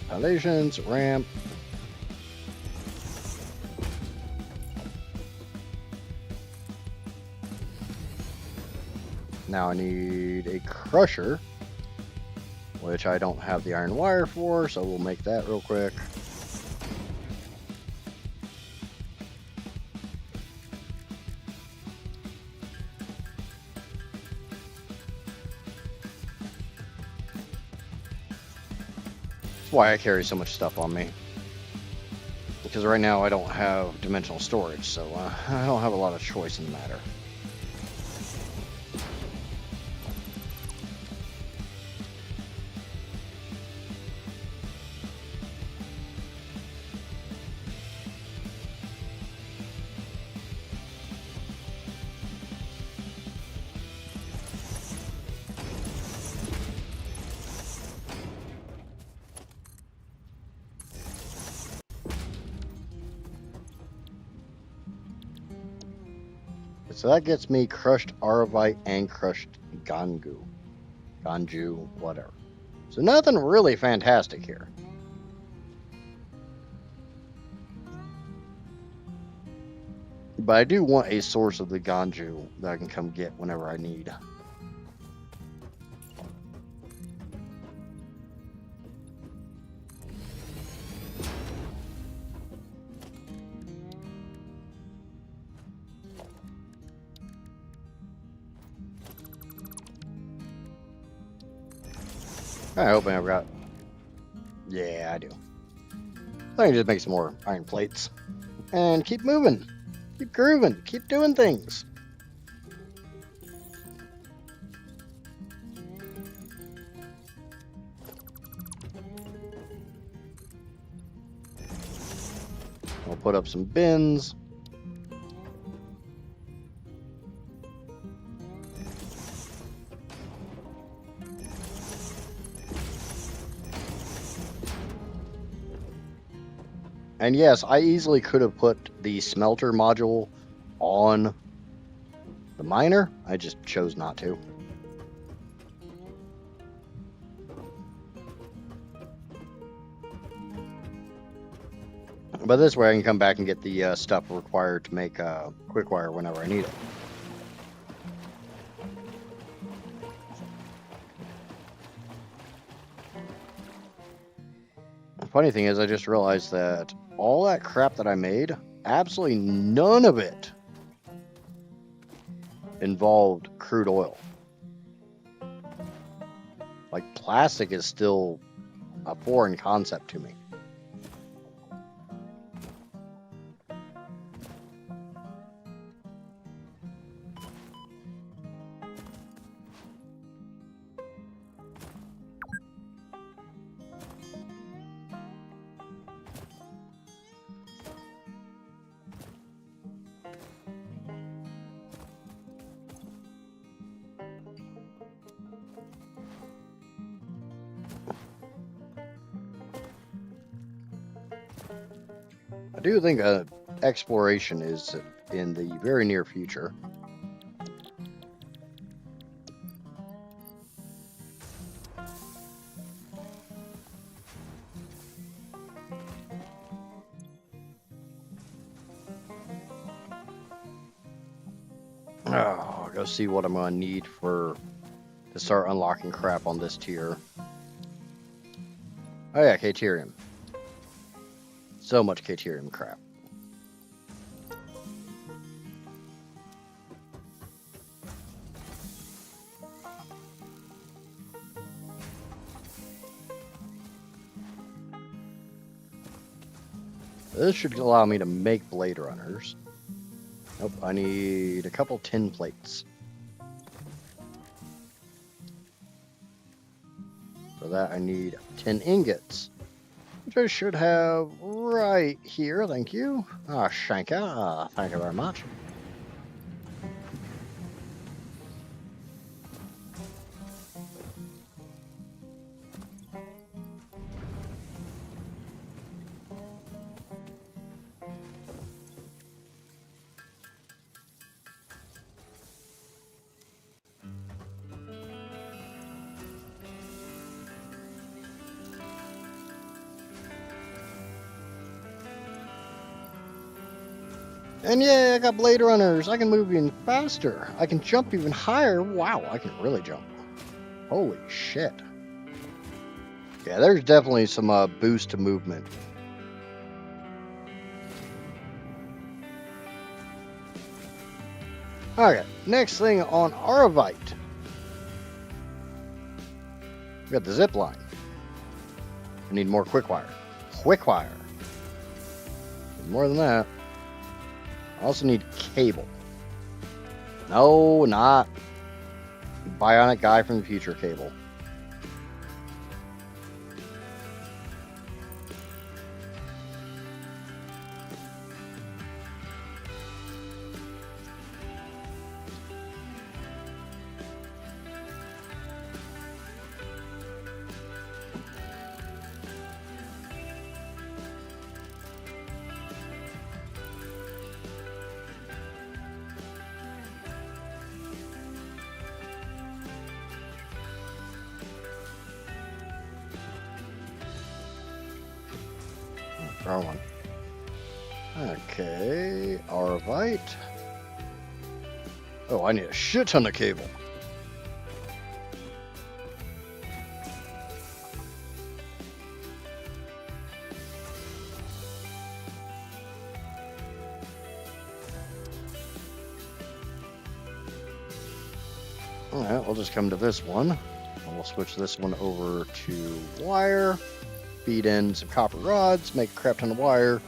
Foundations, ramp. Now I need a crusher, which I don't have the iron wire for, so we'll make that real quick. That's why I carry so much stuff on me. Because right now I don't have dimensional storage, so I don't have a lot of choice in the matter. So that gets me crushed Aravite and crushed Ganju, whatever. So nothing really fantastic here. But I do want a source of the Ganju that I can come get whenever I need. I hope I've got... Yeah, I do. I can just make some more iron plates. And keep moving. Keep grooving. Keep doing things. I'll put up some bins. And yes, I easily could have put the smelter module on the miner. I just chose not to. But this way I can come back and get the stuff required to make quick wire whenever I need it. The funny thing is, I just realized that all that crap that I made, absolutely none of it involved crude oil. Like, plastic is still a foreign concept to me. I do think exploration is in the very near future. Oh, I'll go see what I'm going to need to start unlocking crap on this tier. Oh yeah, Caterium. So much Caterium crap. this should allow me to make Blade Runners. Nope, I need a couple tin plates. For that, I need 10 ingots, which I should have right here. Thank you. Ah, Shanka. Thank you very much. And yeah, I got Blade Runners. I can move even faster. I can jump even higher. Wow, I can really jump. Holy shit. Yeah, there's definitely some boost to movement. Okay, next thing on Aravite. We got the zip line. I need more quick wire. Quick wire. More than that. I also need cable. No, not bionic guy from the future cable. Wrong one. Okay, Arvite. Oh, I need a shit ton of cable. Alright, we'll just come to this one. And we'll switch this one over to wire. Feed in some copper rods, make a crap ton of wire,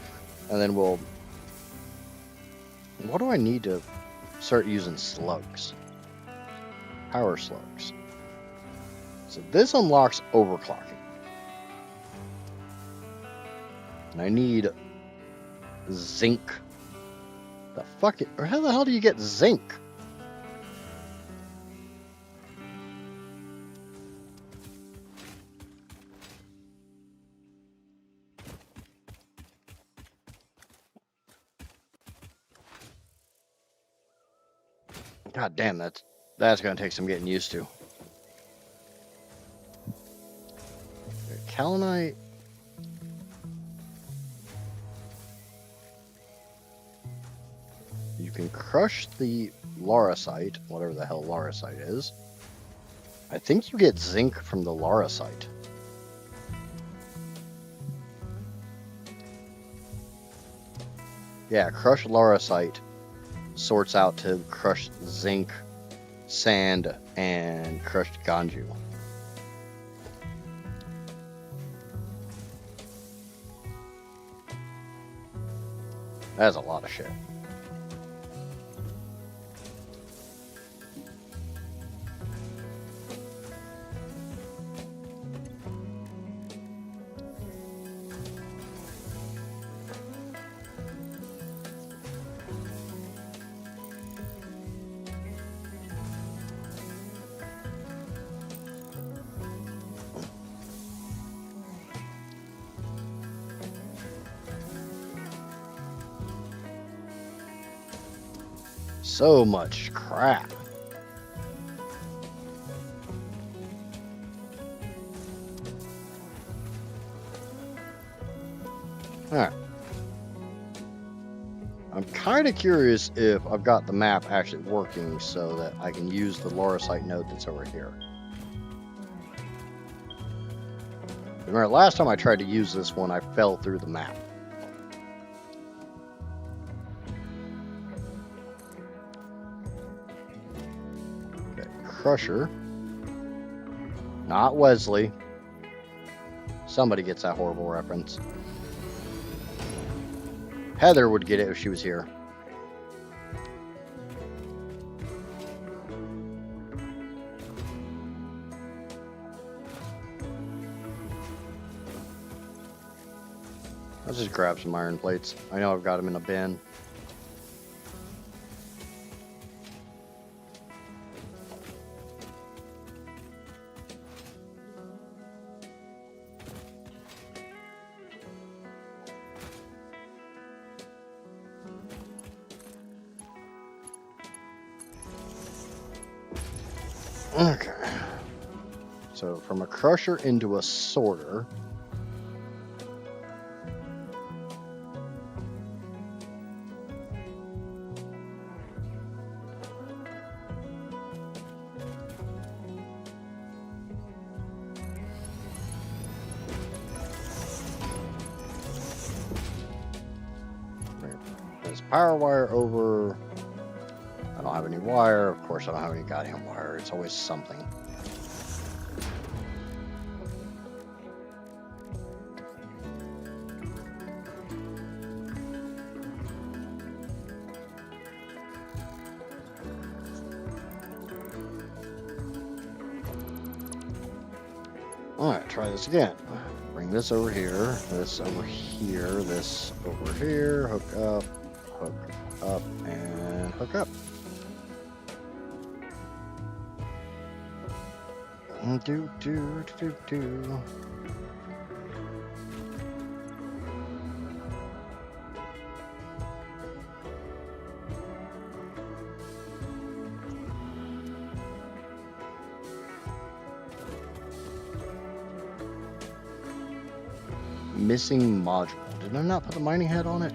and then we'll... What do I need to start using slugs? Power slugs. So this unlocks overclocking. And I need zinc. The fuck it, or how the hell do you get zinc? God damn, that's gonna take some getting used to. Kalinite. You can crush the lauricite, whatever the hell lauricite is. I think you get zinc from the lauricite. Yeah, crushed lauricite sorts out to crushed zinc, sand, and crushed ganju. That's a lot of shit. So much crap. Alright. I'm kind of curious if I've got the map actually working so that I can use the lauricite node that's over here. Remember, last time I tried to use this one, I fell through the map. Okay, Crusher. Not Wesley. Somebody gets that horrible reference. Heather would get it if she was here. Let's just grab some iron plates. I know I've got them in a bin. Okay. So from a crusher into a sorter. There's power wire over. I don't have any wire. Of course, I don't have any goddamn wire. It's always something. Alright, try this again. Bring this over here, this over here, this over here, hook up, and hook up. Do. Missing module. Did I not put the mining head on it?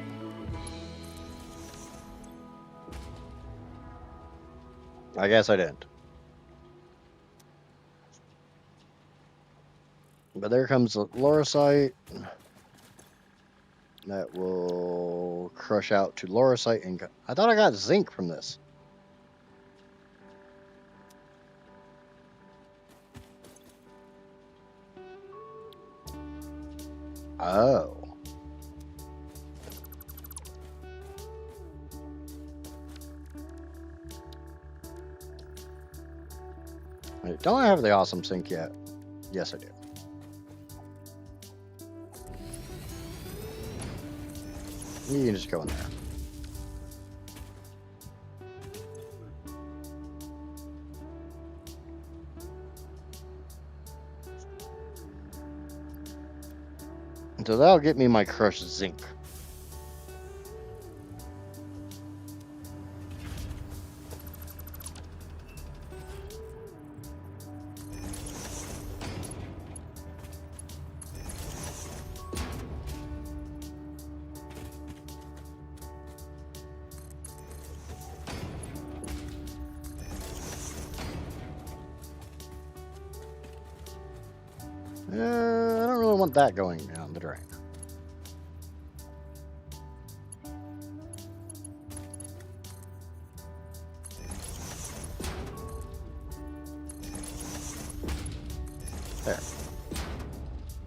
I guess I didn't. But there comes the lauricite. That will crush out to lauricite and I thought I got zinc from this. Oh. Wait, don't I have the awesome sink yet? Yes, I do. You can just go in there. So that'll get me my crushed zinc. I don't really want that going down the drain. There.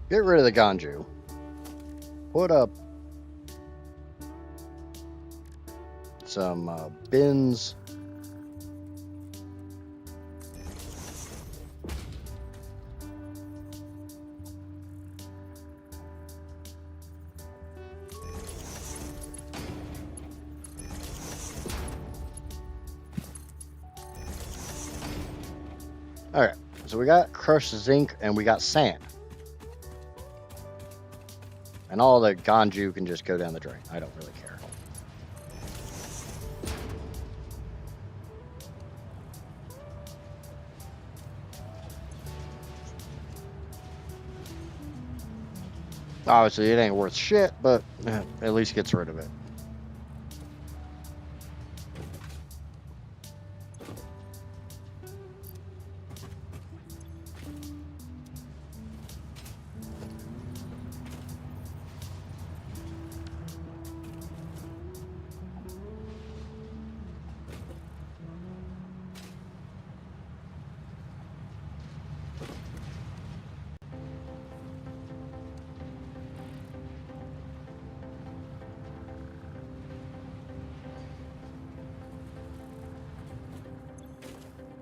Get rid of the ganju. Put up some bins. Alright, so we got crushed zinc and we got sand. And all the ganju can just go down the drain. I don't really care. Obviously, it ain't worth shit, but at least gets rid of it.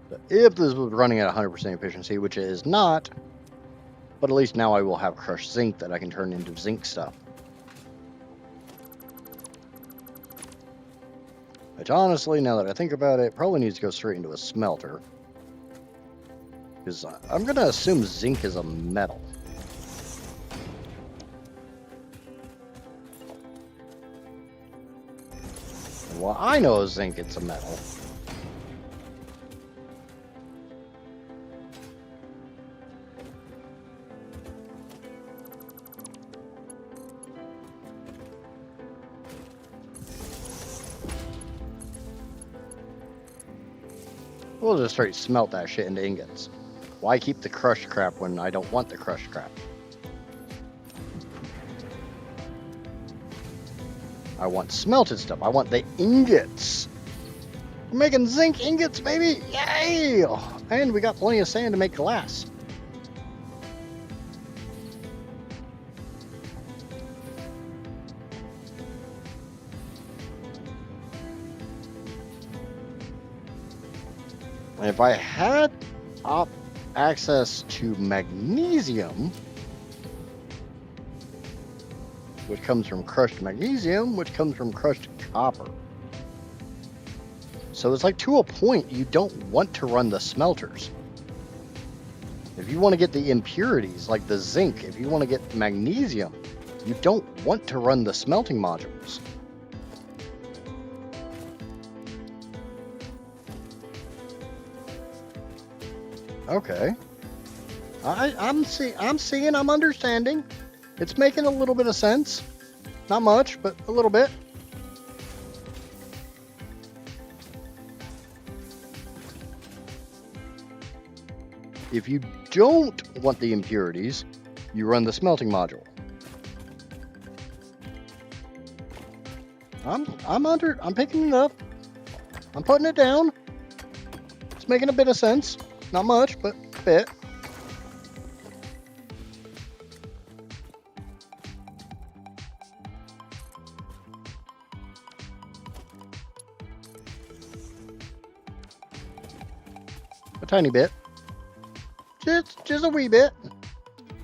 So if this was running at 100% efficiency, which it is not, but at least now I will have crushed zinc that I can turn into zinc stuff. Which honestly, now that I think about it, probably needs to go straight into a smelter. Because I'm going to assume zinc is a metal. And while I know zinc, it's a metal. We'll just straight smelt that shit into ingots. Why keep the crushed crap when I don't want the crushed crap? I want smelted stuff. I want the ingots. We're making zinc ingots, baby! Yay! And we got plenty of sand to make glass. And if I had access to magnesium, which comes from crushed magnesium, which comes from crushed copper. So it's like to a point you don't want to run the smelters. If you want to get the impurities like the zinc, if you want to get magnesium, you don't want to run the smelting modules. Okay. I'm seeing, I'm understanding. It's making a little bit of sense. Not much, but a little bit. If you don't want the impurities, you run the smelting module. I'm picking it up. I'm putting it down. It's making a bit of sense. Not much, but a bit. A tiny bit. Just a wee bit.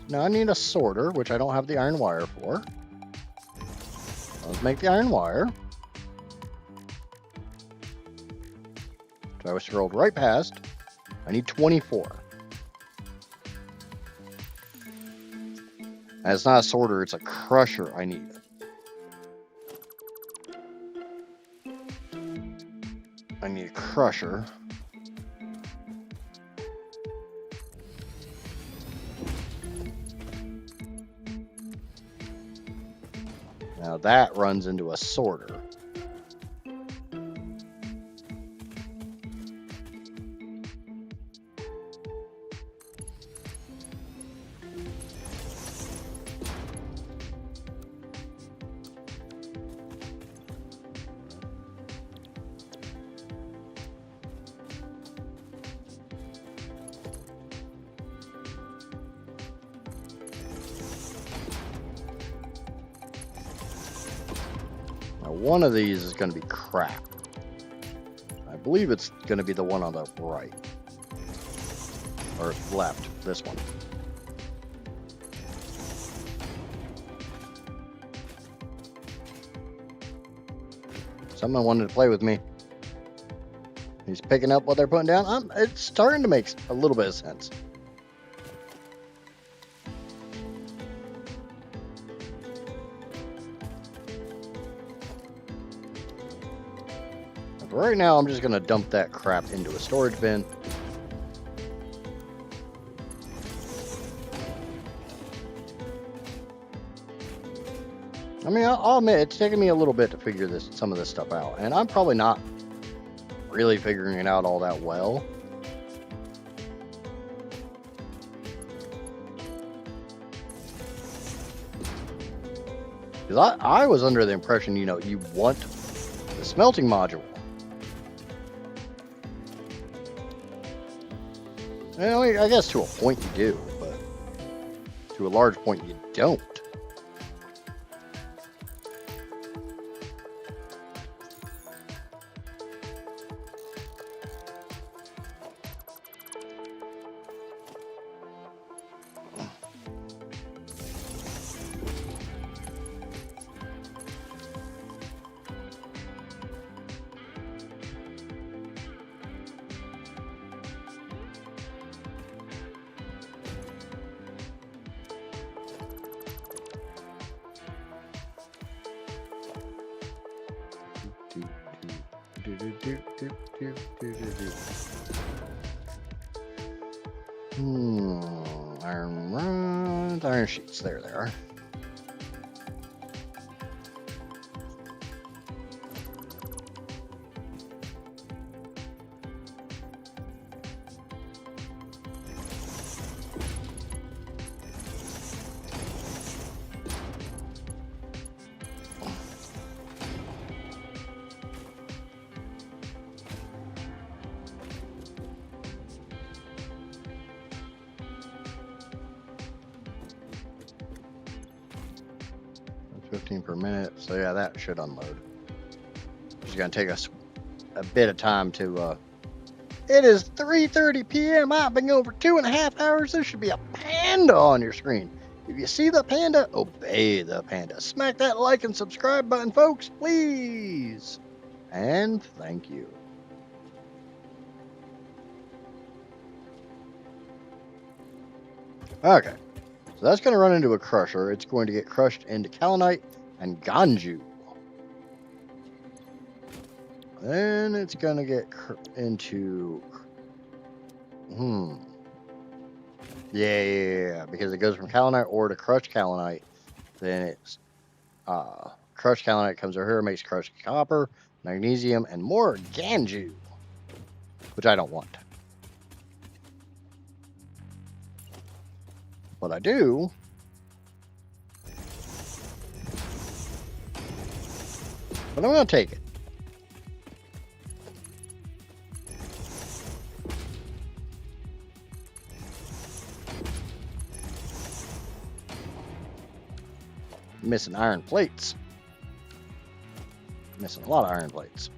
Now I need a sorter, which I don't have the iron wire for. Let's make the iron wire. So I was scrolled right past. I need 24. And it's not a sorter, it's a crusher I need. I need a crusher. Now that runs into a sorter. Now one of these is going to be crap. I believe it's going to be the one on the right. Or left, this one. Someone wanted to play with me. He's picking up what they're putting down. It's starting to make a little bit of sense. But right now, I'm just going to dump that crap into a storage bin. I mean, I'll admit, it's taking me a little bit to figure some of this stuff out. And I'm probably not really figuring it out all that well. Because I was under the impression, you want the smelting module. Well, I guess to a point you do, but to a large point you don't. Iron rods, iron sheets. There they are. Per minute, so yeah, that should unload. It's gonna take us a bit of time to it is 3:30 p.m. I've been going for 2.5 hours. There should be a panda on your screen. If you see the panda, obey the panda. Smack that like and subscribe button, folks, please. And thank you. Okay, so that's going to run into a crusher. It's going to get crushed into kaolinite and ganju. Then it's going to get into... Yeah, because it goes from kaolinite ore to crushed kaolinite. Then it's... crushed kaolinite comes over here, makes crushed copper, magnesium, and more ganju. Which I don't want. But I do... But I'm going to take it. Missing iron plates. Missing a lot of iron plates.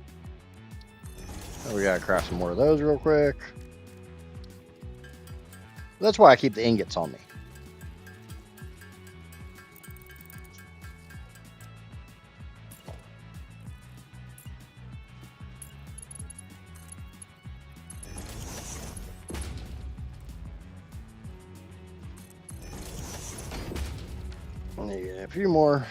So we gotta craft some more of those real quick. That's why I keep the ingots on me. Need a few more.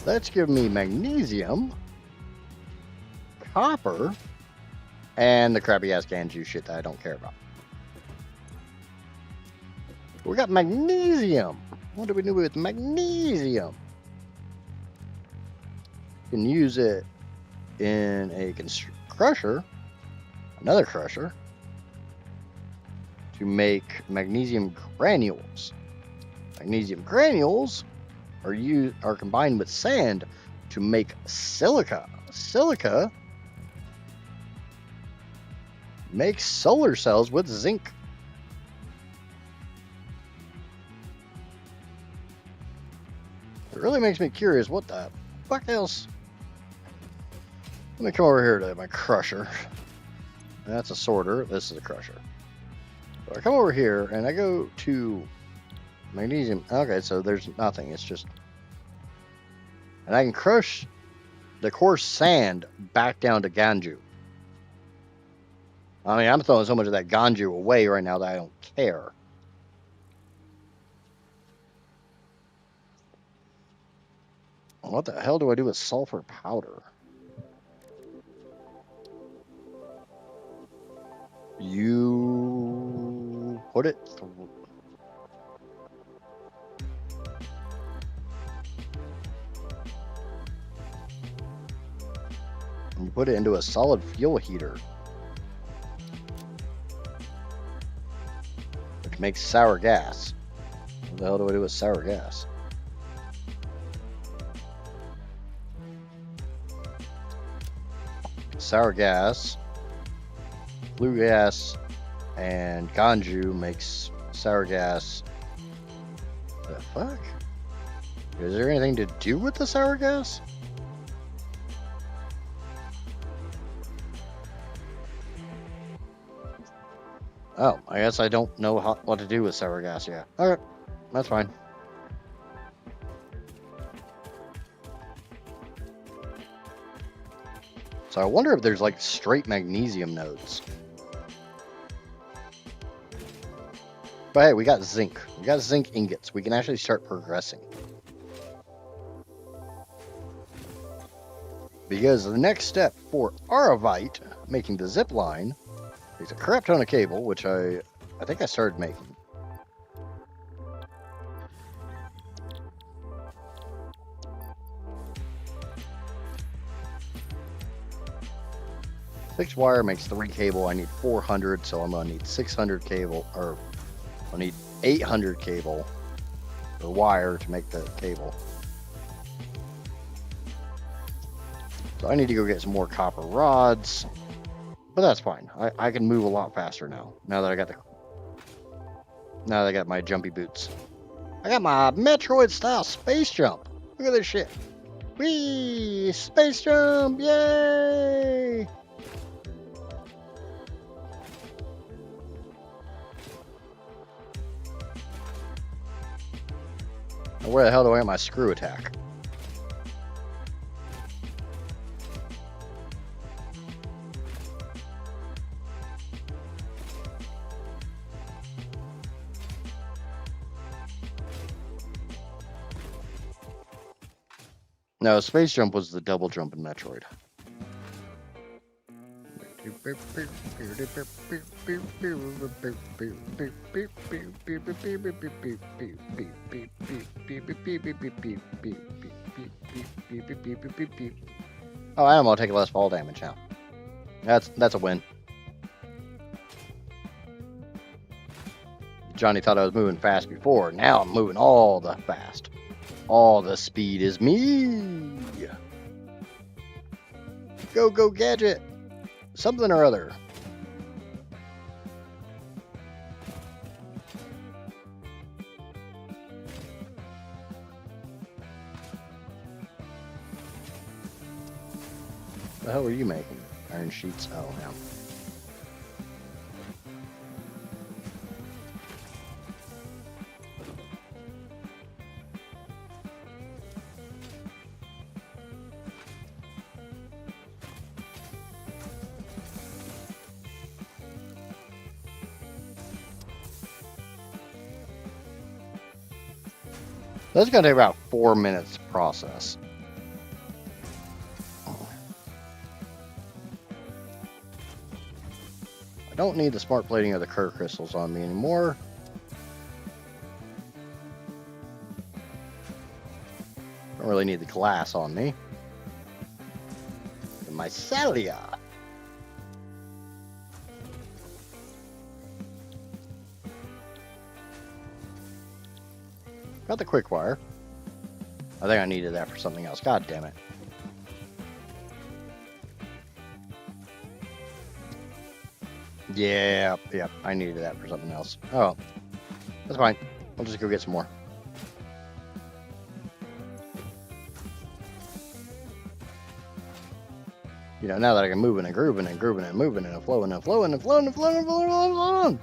Let's give me magnesium, copper, and the crappy ass ganju shit that I don't care about. We got magnesium. What do we do with magnesium? You can use it in a crusher, another crusher, to make magnesium granules. Magnesium granules are combined with sand to make silica. Silica makes solar cells with zinc. It really makes me curious. What the fuck else? Let me come over here to my crusher. That's a sorter. This is a crusher. So I come over here and I go to magnesium. Okay, so there's nothing. It's just... And I can crush the coarse sand back down to ganju. I mean, I'm throwing so much of that ganju away right now that I don't care. What the hell do I do with sulfur powder? You put it through. You put it into a solid fuel heater, which makes sour gas. What the hell do I do with sour gas? Sour gas, flue gas, and ganju makes sour gas. The fuck? Is there anything to do with the sour gas? Oh, I guess I don't know what to do with sour gas. Yeah. Alright, that's fine. So I wonder if there's like straight magnesium nodes. But hey, we got zinc. We got zinc ingots. We can actually start progressing. Because the next step for Aravite, making the zip line, is a crap ton of cable, which I think I started making. Six wire makes 3 cable. I need 400, so I'm gonna need 600 cable, or I need 800 cable or wire to make the cable. So I need to go get some more copper rods, but that's fine. I can move a lot faster now. Now that I got my jumpy boots. I got my Metroid style space jump. Look at this shit. Whee! Space jump! Yay! Now where the hell do I get my screw attack? No, space jump was the double jump in Metroid. Oh, I'm gonna take less fall damage now. That's a win. Johnny thought I was moving fast before. Now I'm moving all the fast. All the speed is me. Go, go, gadget. Something or other. What the hell are you making? Iron sheets? Oh, yeah. That's going to take about 4 minutes to process. I don't need the smart plating of the Kerr crystals on me anymore. Don't really need the glass on me. And my Salia. Got the quick wire. I think I needed that for something else. God damn it. Yeah, I needed that for something else. Oh, that's fine. I'll just go get some more. You know, now that I can move and grooving and grooving and moving and flowing and flowing and flowing and flowing and flowing and flowing.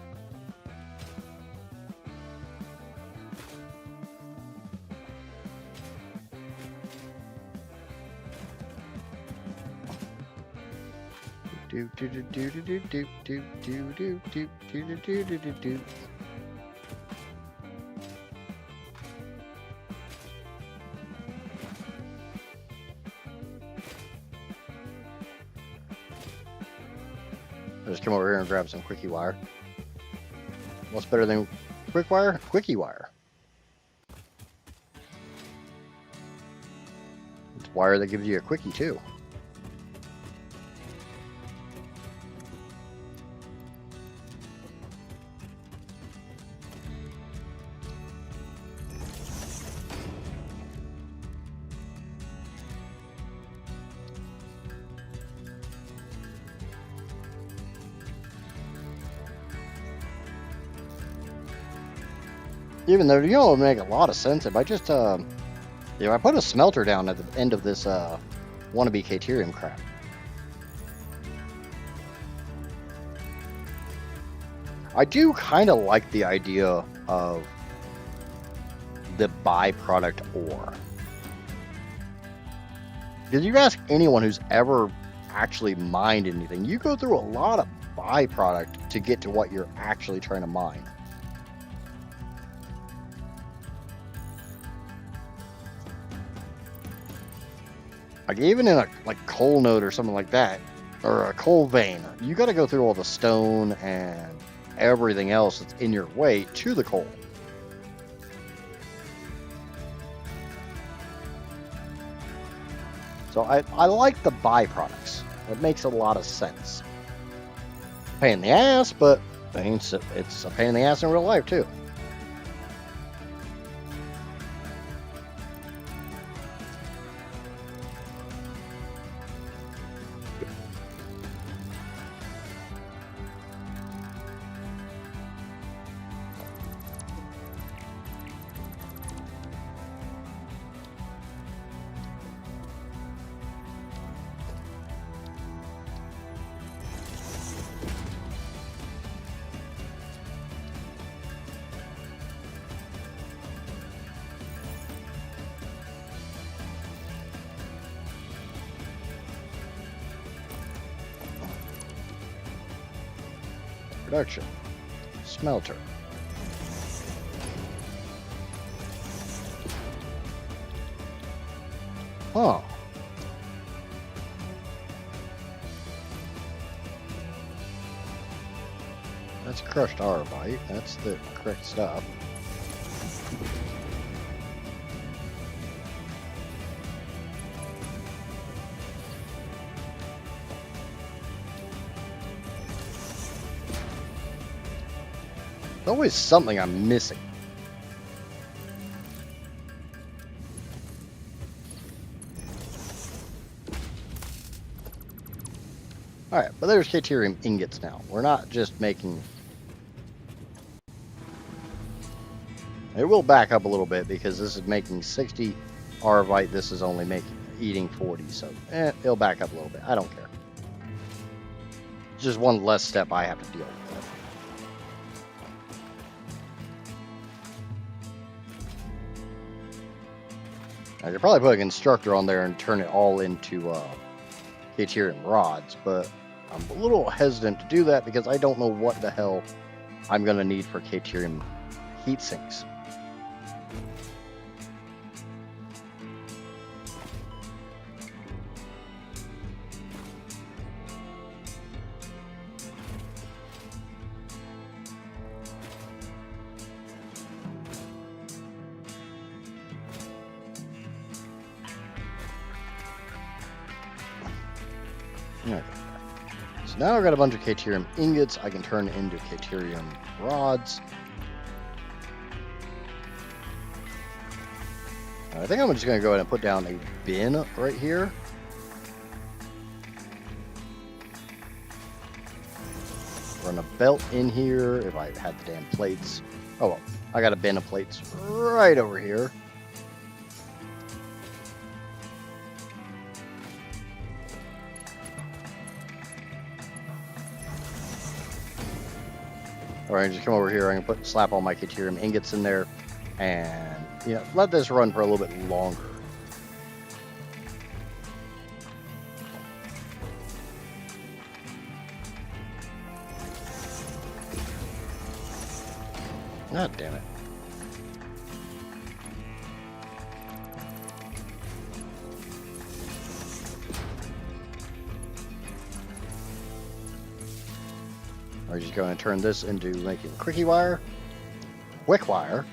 Do do do do do do do do do do do do do do do do. I'll just come over here and grab some quickie wire. What's better than quick wire? Quickie wire. It's wire that gives you a quickie too. Even though, you know, it would make a lot of sense if I just, if I put a smelter down at the end of this, wannabe Caterium crap. I do kind of like the idea of the byproduct ore. Because you ask anyone who's ever actually mined anything, you go through a lot of byproduct to get to what you're actually trying to mine. Like even in a coal node or something like that, or a coal vein, you got to go through all the stone and everything else that's in your way to the coal. So I like the byproducts. It makes a lot of sense. Pain in the ass, but it's a pain in the ass in real life too. Production. Smelter. Huh. That's crushed arbite. That's the correct stuff. There's always something I'm missing. Alright, but there's Caterium ingots now. We're not just making... It will back up a little bit because this is making 60 arbite. This is only eating 40, so it'll back up a little bit. I don't care. It's just one less step I have to deal with. I could probably put a constructor on there and turn it all into Caterium rods, but I'm a little hesitant to do that because I don't know what the hell I'm going to need for Caterium heat sinks. Okay. So now I've got a bunch of Caterium ingots I can turn into Caterium rods. I think I'm just going to go ahead and put down a bin right here. Run a belt in here if I had the damn plates. Oh well, I got a bin of plates right over here. Alright, just come over here. I can slap all my Caterium ingots in there, and let this run for a little bit longer. God damn it. We're just going to turn this into making quickie wire. Quick wire.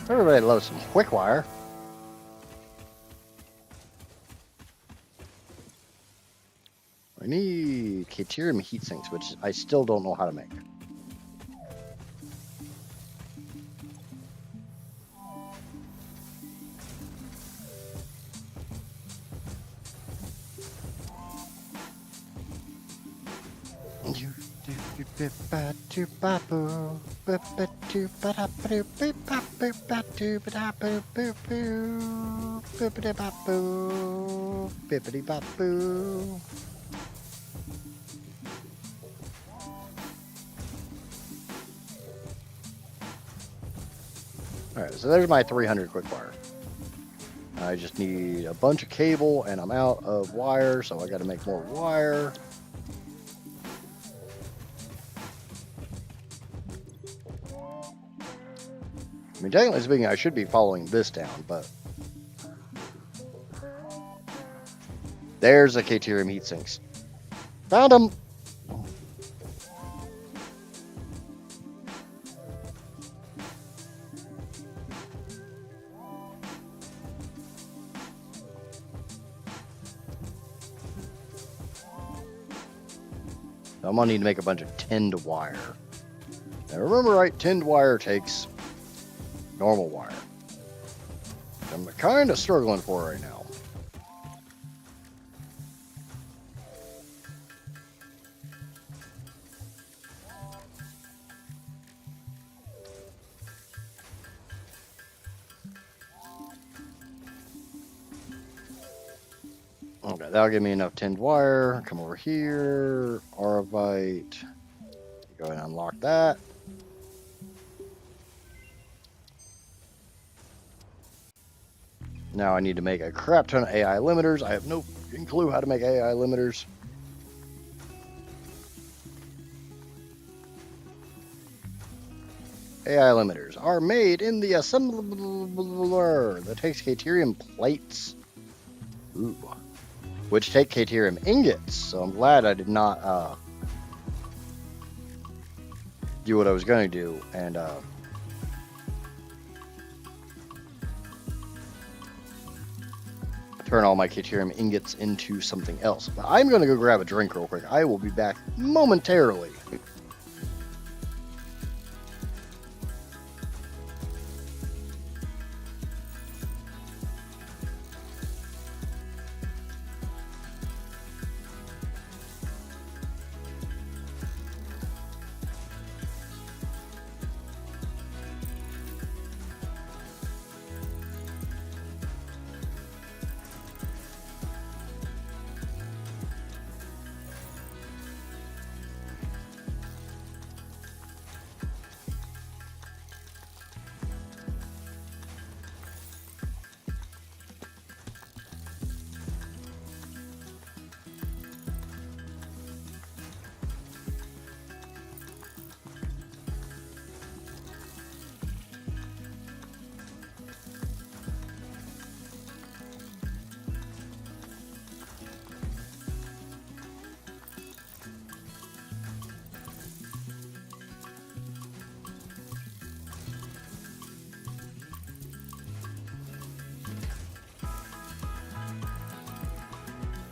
Everybody loves some quick wire. I need Caterium heat sinks, which I still don't know how to make. Alright, so there's my 300 quick wire. I just need a bunch of cable and I'm out of wire, so I got to make more wire. I mean, technically speaking, I should be following this down, but There's the Caterium heat sinks. Found them. I'm gonna need to make a bunch of tinned wire. Now remember, right? Tinned wire takes normal wire. I'm kind of struggling for right now. Okay, that'll give me enough tinned wire. Come over here, Aravite. Go ahead and unlock that. Now I need to make a crap ton of AI limiters. I have no clue how to make AI limiters. AI limiters are made in the assembler that takes Caterium plates. Ooh. Which take Caterium ingots. So I'm glad I did not do what I was going to do and turn all my Caterium ingots into something else. But I'm going to go grab a drink real quick. I will be back momentarily.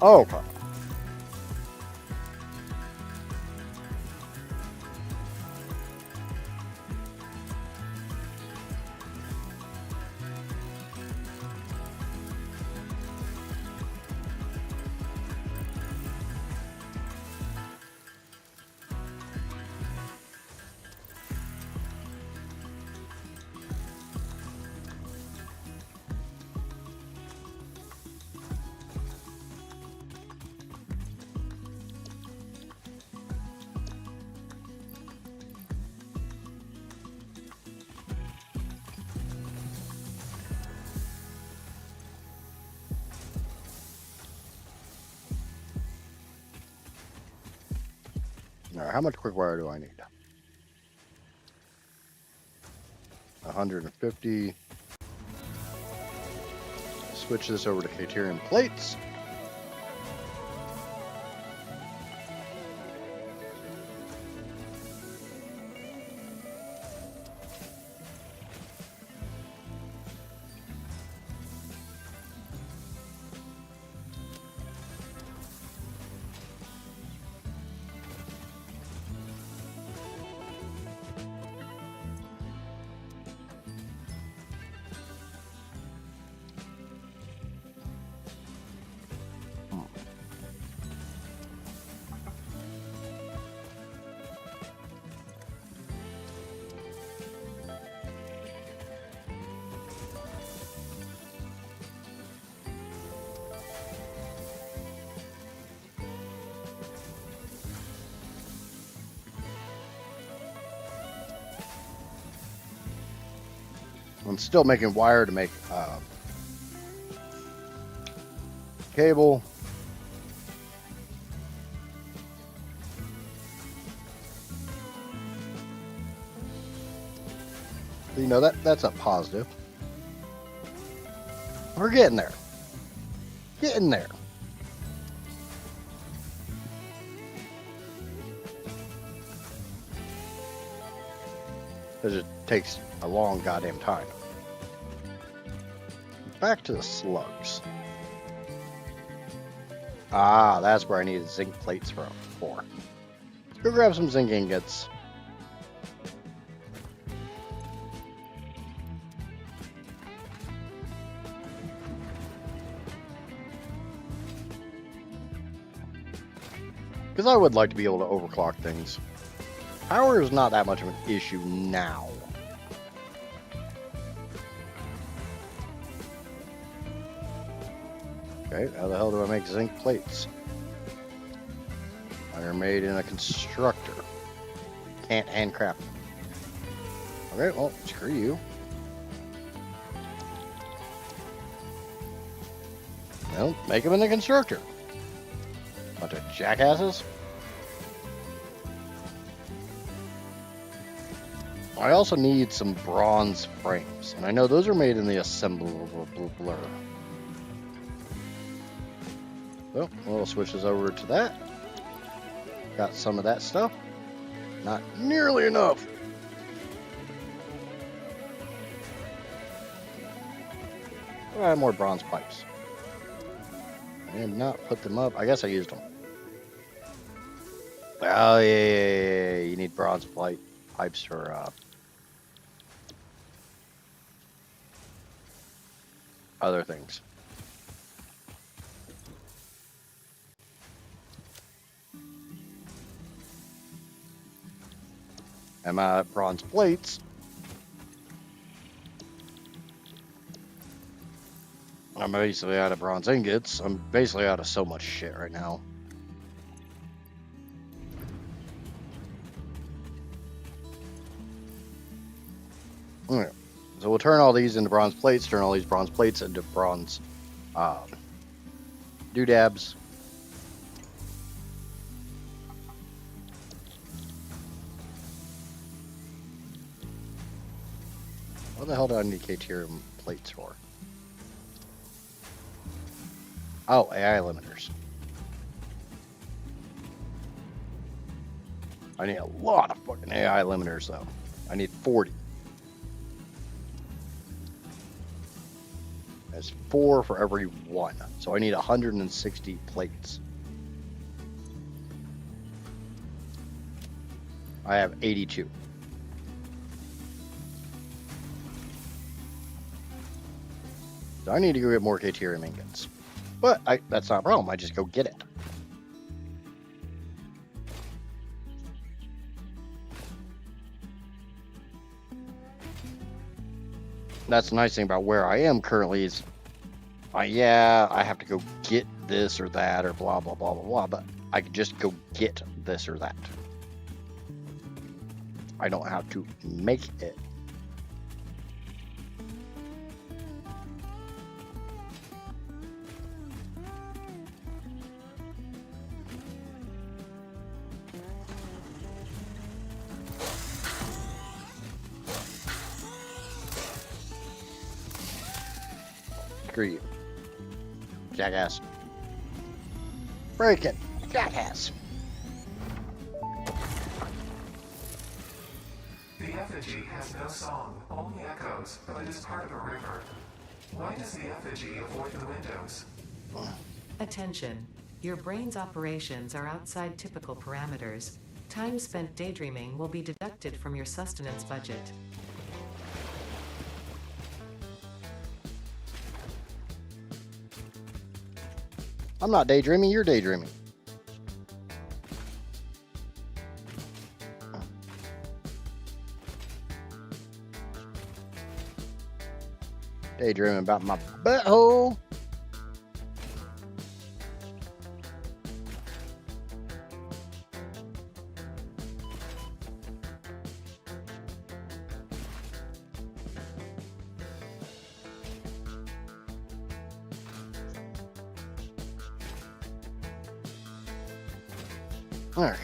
Oh, okay. All right, how much quick wire do I need? 150. Switch this over to Caterium plates. I'm still making wire to make cable. You know, that's a positive. We're getting there. Getting there. Because it takes a long goddamn time. Back to the slugs. Ah, that's where I needed zinc plates for. Let's go grab some zinc ingots. Because I would like to be able to overclock things. Power is not that much of an issue now. Okay, how the hell do I make zinc plates? They're made in a constructor. Can't handcraft them. Okay, well, screw you. Well, make them in a constructor. Bunch of jackasses. I also need some bronze frames, and I know those are made in the assembler. So, we'll switch this over to that. Got some of that stuff. Not nearly enough. I'll add more bronze pipes. I did not put them up. I guess I used them. Oh, yeah. You need bronze pipes for other things. And my bronze plates. I'm basically out of bronze ingots. I'm basically out of so much shit right now. Okay. So we'll turn all these into bronze plates, turn all these bronze plates into bronze doodads. What the hell do I need K-Tierium plates for? Oh, AI limiters. I need a lot of fucking AI limiters, though. I need 40. That's 4 for every 1. So I need 160 plates. I have 82. So I need to go get more K-Tierium ingots. But that's not a problem. I just go get it. That's the nice thing about where I am currently is, yeah, I have to go get this or that or blah, blah, blah, blah, blah, but I can just go get this or that. I don't have to make it. Screw you. Jackass. Break it. Jackass. The effigy has no song, only echoes, but it is part of a river. Why does the effigy avoid the windows? Attention. Your brain's operations are outside typical parameters. Time spent daydreaming will be deducted from your sustenance budget. I'm not daydreaming, you're daydreaming. Daydreaming about my butthole. Alright,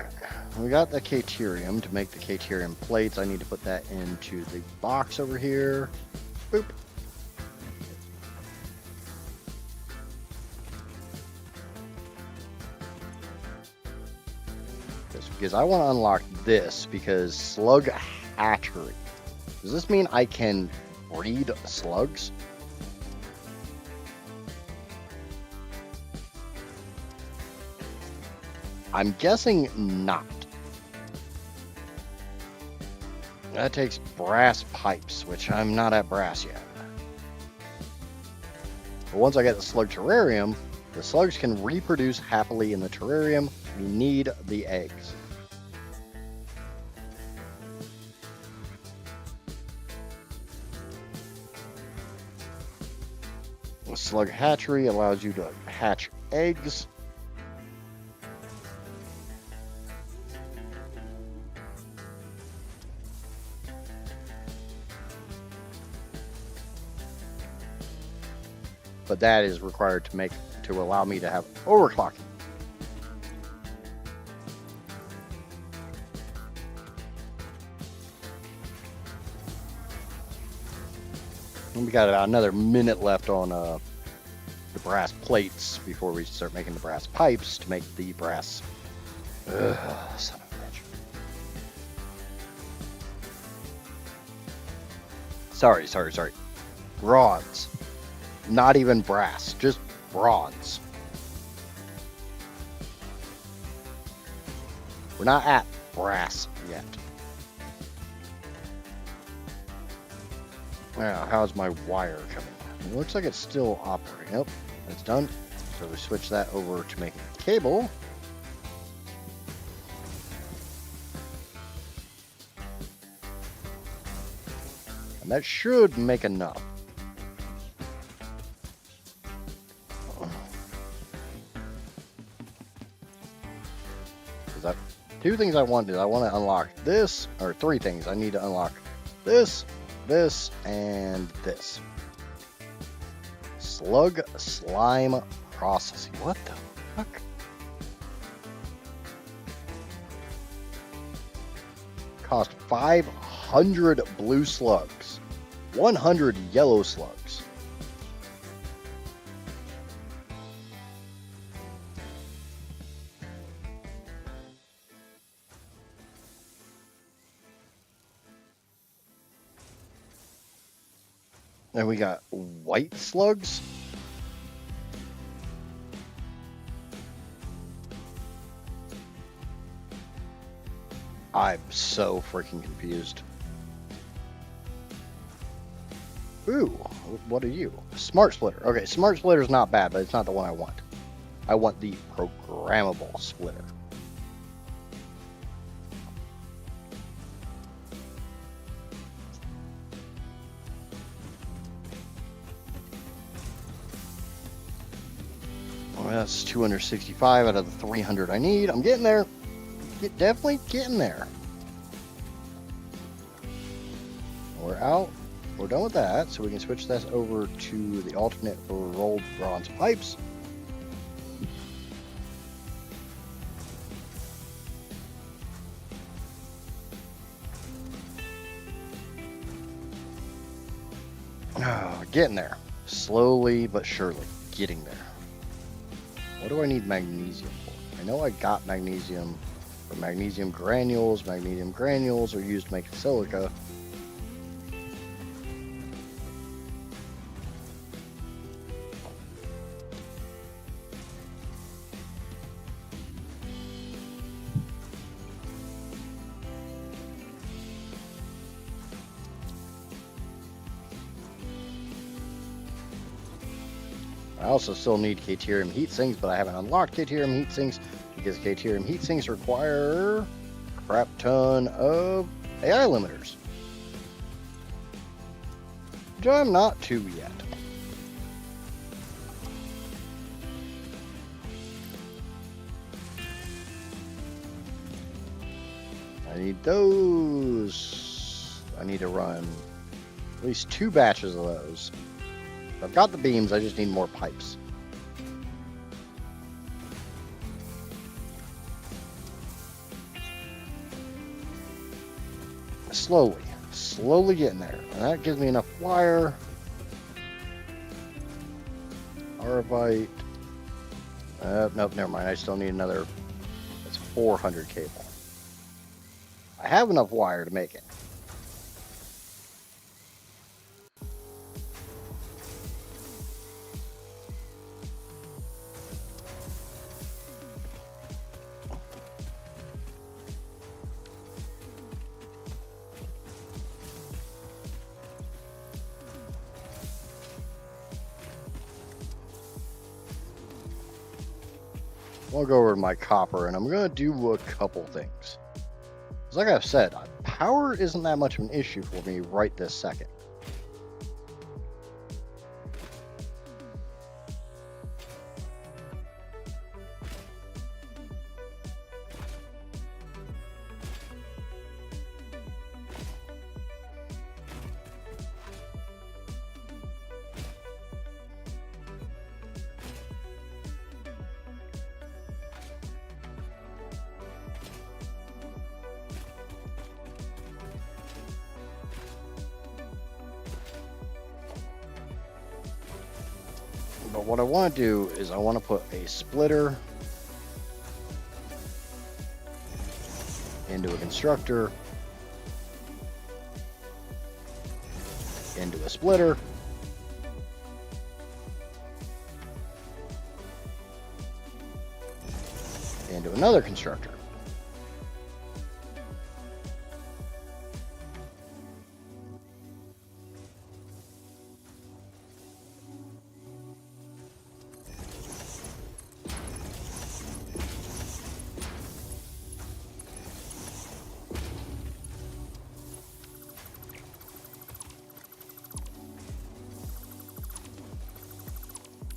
we got the K-Tierium to make the K-Tierium plates. I need to put that into the box over here. Boop. Just because I want to unlock this because slug hatchery. Does this mean I can breed slugs? I'm guessing not. That takes brass pipes, which I'm not at brass yet. But once I get the slug terrarium, the slugs can reproduce happily in the terrarium. We need the eggs. The slug hatchery allows you to hatch eggs. But that is required to allow me to have overclocking. And we got about another minute left on the brass plates before we start making the brass pipes to make the brass. Son of a bitch. Sorry. Bronze. Not even brass, just bronze. We're not at brass yet. Now, how's my wire coming? It looks like it's still operating. Nope, it's done. So we switch that over to making a cable. And that should make enough. Two things I want to do. I want to unlock this, or three things. I need to unlock this, and this. Slug slime processing. What the fuck? Cost 500 blue slugs, 100 yellow slugs. And we got white slugs. I'm so freaking confused. Ooh, what are you? Smart splitter. Okay, smart splitter is not bad, but it's not the one I want. I want the programmable splitter. That's 265 out of the 300 I need. I'm getting there. Definitely getting there. We're out. We're done with that, so we can switch this over to the alternate rolled bronze pipes. Oh, getting there. Slowly but surely. Getting there. What do I need magnesium for? I know I got magnesium for magnesium granules. Magnesium granules are used to make silica. I also still need Caterium heat sinks, but I haven't unlocked Caterium heat sinks because Caterium heat sinks require a crap ton of AI limiters, which I'm not to yet. I need those. I need to run at least 2 batches of those. I've got the beams, I just need more pipes. Slowly getting there. And that gives me enough wire. Aravite. Nope, never mind. I still need another. That's 400 cable. I have enough wire to make it. I'll go over to my copper, and I'm going to do a couple things. Like I've said, power isn't that much of an issue for me right this second. But what I want to do is I want to put a splitter into a constructor, into a splitter, into another constructor.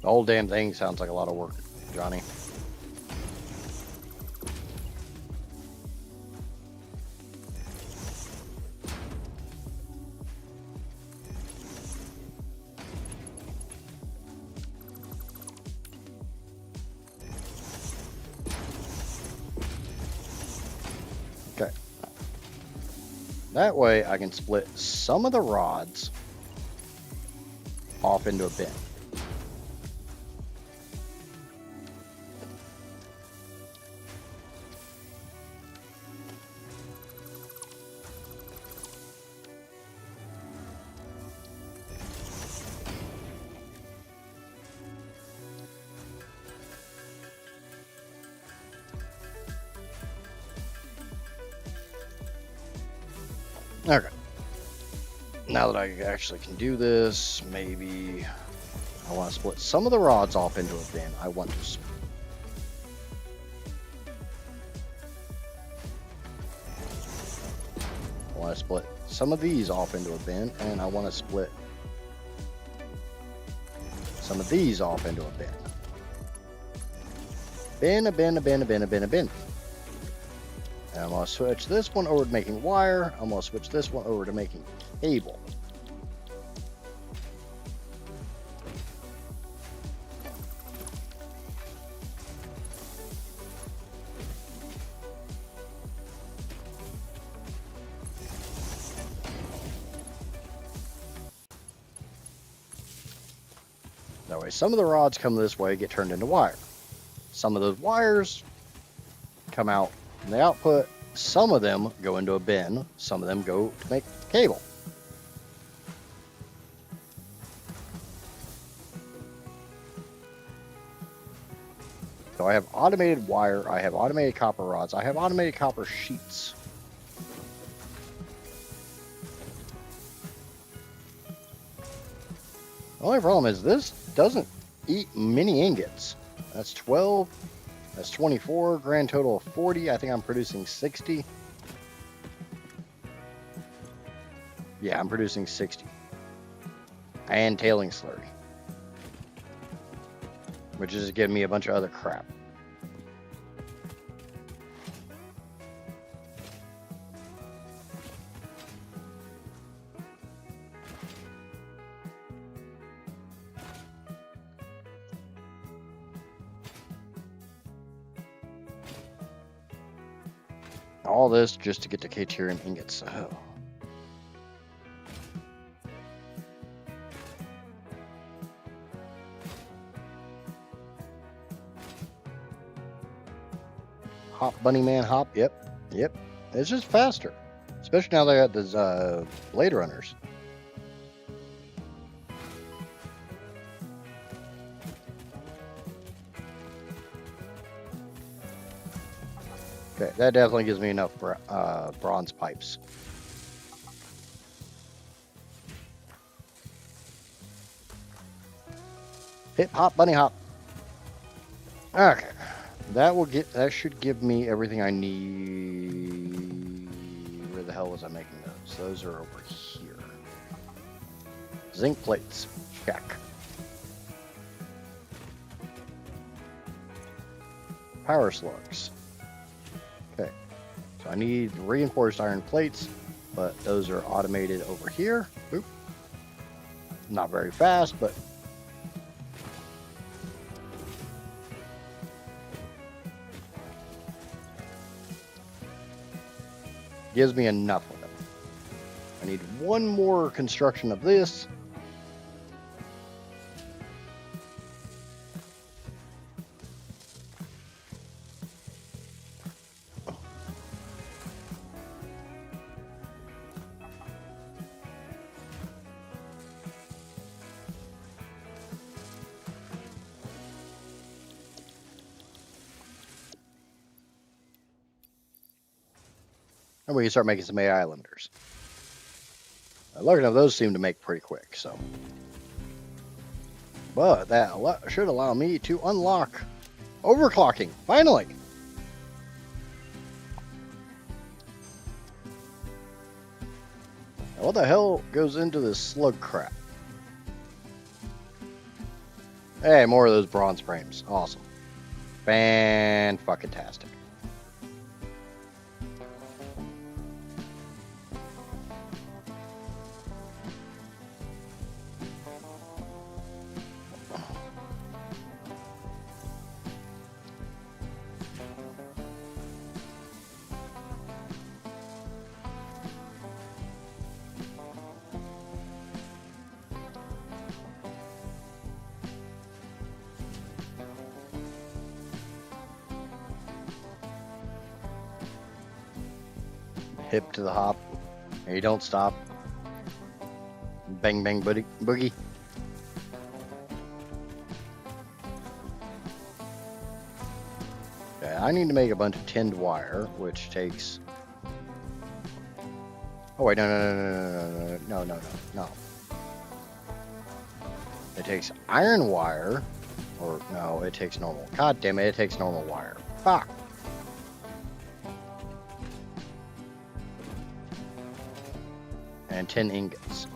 The whole damn thing sounds like a lot of work, Johnny. Okay. That way I can split some of the rods off into a bin. Okay. Now that I actually can do this, maybe I want to split some of the rods off into a bin. I want to split some of these off into a bin, and I want to split some of these off into a bin. Bin, a bin, a bin, a bin, a bin, a bin. And I'm going to switch this one over to making wire. I'm going to switch this one over to making cable. That way, some of the rods come this way, get turned into wire. Some of those wires come out from the output. Some of them go into a bin. Some of them go to make cable. So I have automated wire. I have automated copper rods. I have automated copper sheets. The only problem is this doesn't eat many ingots. That's 12. That's 24. Grand total of 40. I think I'm producing 60. Yeah, I'm producing 60. And tailing slurry. Which is giving me a bunch of other crap. All this just to get the K-Tyrium ingots. Oh. Hop, bunny man, hop. Yep, yep. It's just faster, especially now they got those blade runners. Okay, that definitely gives me enough bronze pipes. Hip hop, bunny hop. Okay, That should give me everything I need. Where the hell was I making those? Those are over here. Zinc plates. Check. Power slugs. Okay. So I need reinforced iron plates, but those are automated over here. Oop. Not very fast, but gives me enough of them. I need one more construction of this. And we can start making some AI limiters. Lucky enough, those seem to make pretty quick, so. But that should allow me to unlock overclocking, finally. Now, what the hell goes into this slug crap? Hey, more of those bronze frames. Awesome. Fan-fucking-tastic. Hip to the hop. And you don't stop. Bang, bang, boogie. Okay, I need to make a bunch of tinned wire, which takes... Oh, wait, no. It takes iron wire. Or, no, it takes normal. God damn it, it takes normal wire. Fuck. And 10 ingots.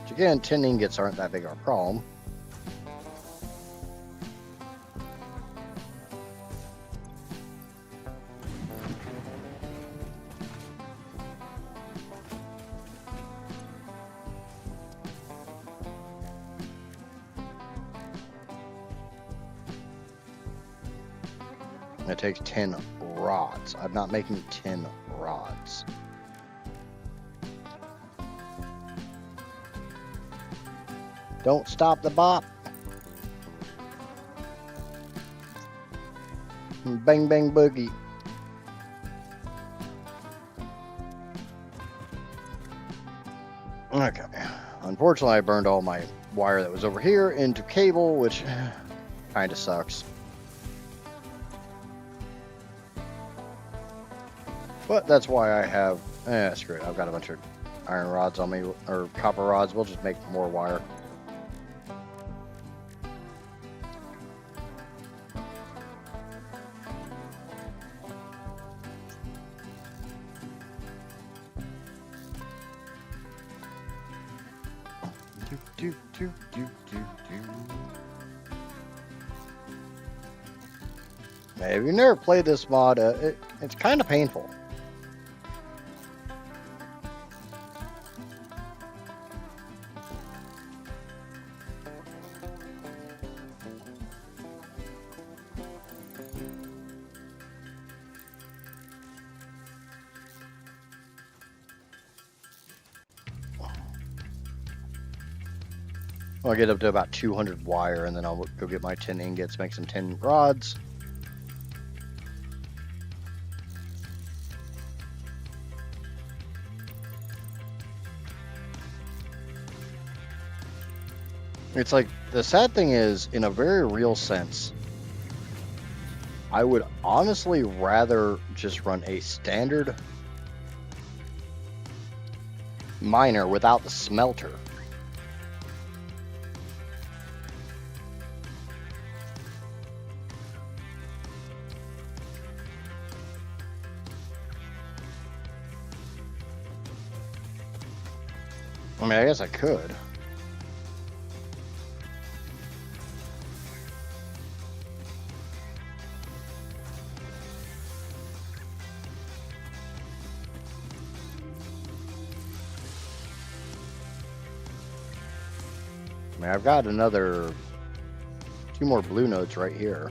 Which again, 10 ingots aren't that big of a problem. It takes 10 rods. I'm not making 10 rods. Don't stop the bop. Bang, bang, boogie. Okay. Unfortunately, I burned all my wire that was over here into cable, which kind of sucks. But that's why I have... screw it. I've got a bunch of iron rods on me, or copper rods. We'll just make more wire. Hey, if you've never played this mod, it's kind of painful. I'll get up to about 200 wire, and then I'll go get my 10 ingots, make some 10 rods. It's like, the sad thing is, in a very real sense, I would honestly rather just run a standard miner without the smelter. I mean, I guess I could. I mean, I've got another 2 more blue nodes right here.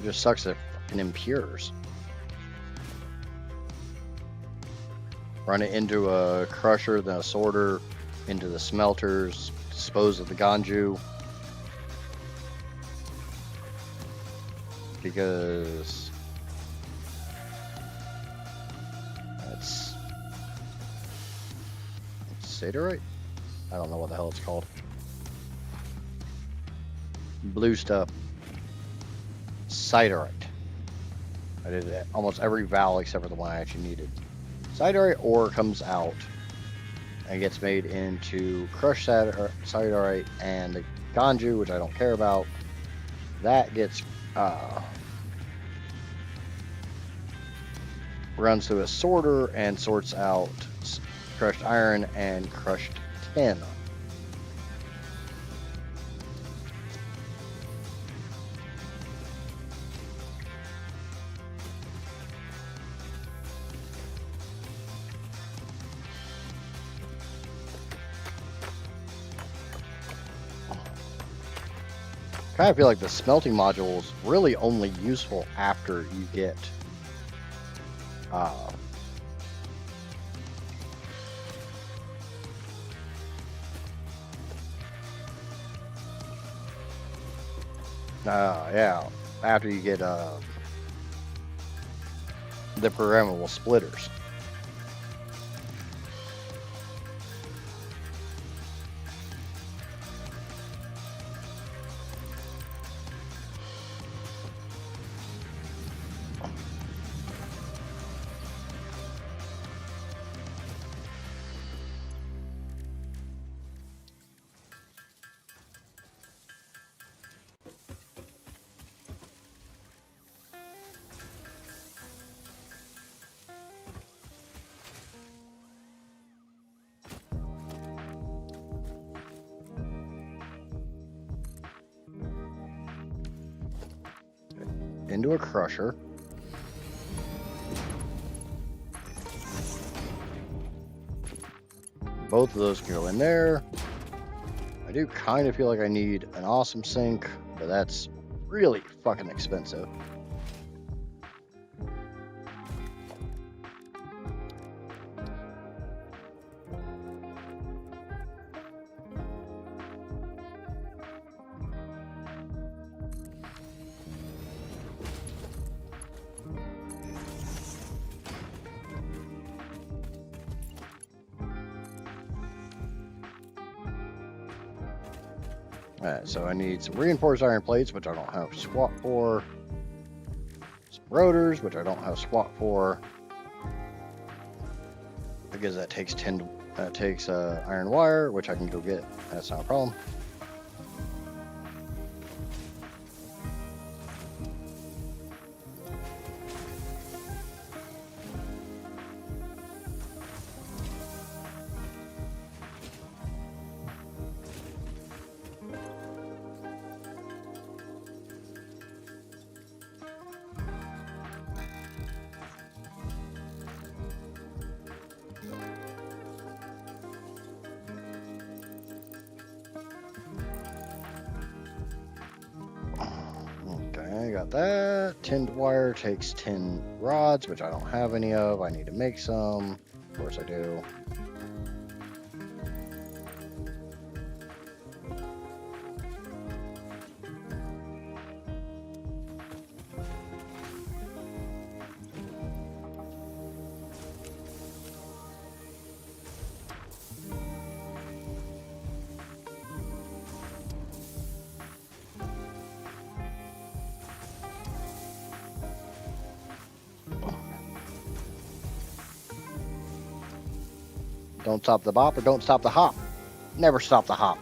It just sucks that fucking impures. Run it into a crusher, then a sorter, into the smelters, dispose of the Ganju. Because that's Satyrite? I don't know what the hell it's called. Blue stuff. Siderite. I did almost every vowel except for the one I actually needed. Siderite ore comes out and gets made into crushed siderite and the Ganju, which I don't care about. That gets runs through a sorter and sorts out crushed iron and crushed tin. Kind of feel like the smelting module is really only useful after you get yeah, after you get the programmable splitters. Into a crusher. Both of those can go in there. I do kind of feel like I need an awesome sink, but that's really fucking expensive. Alright, so I need some reinforced iron plates, which I don't have squat for. Some rotors, which I don't have squat for. Because that takes iron wire, which I can go get. That's not a problem. Okay, got that. Tinned wire takes 10 rods, which I don't have any of. I need to make some. Of course I do. Don't stop the bop or don't stop the hop. Never stop the hop.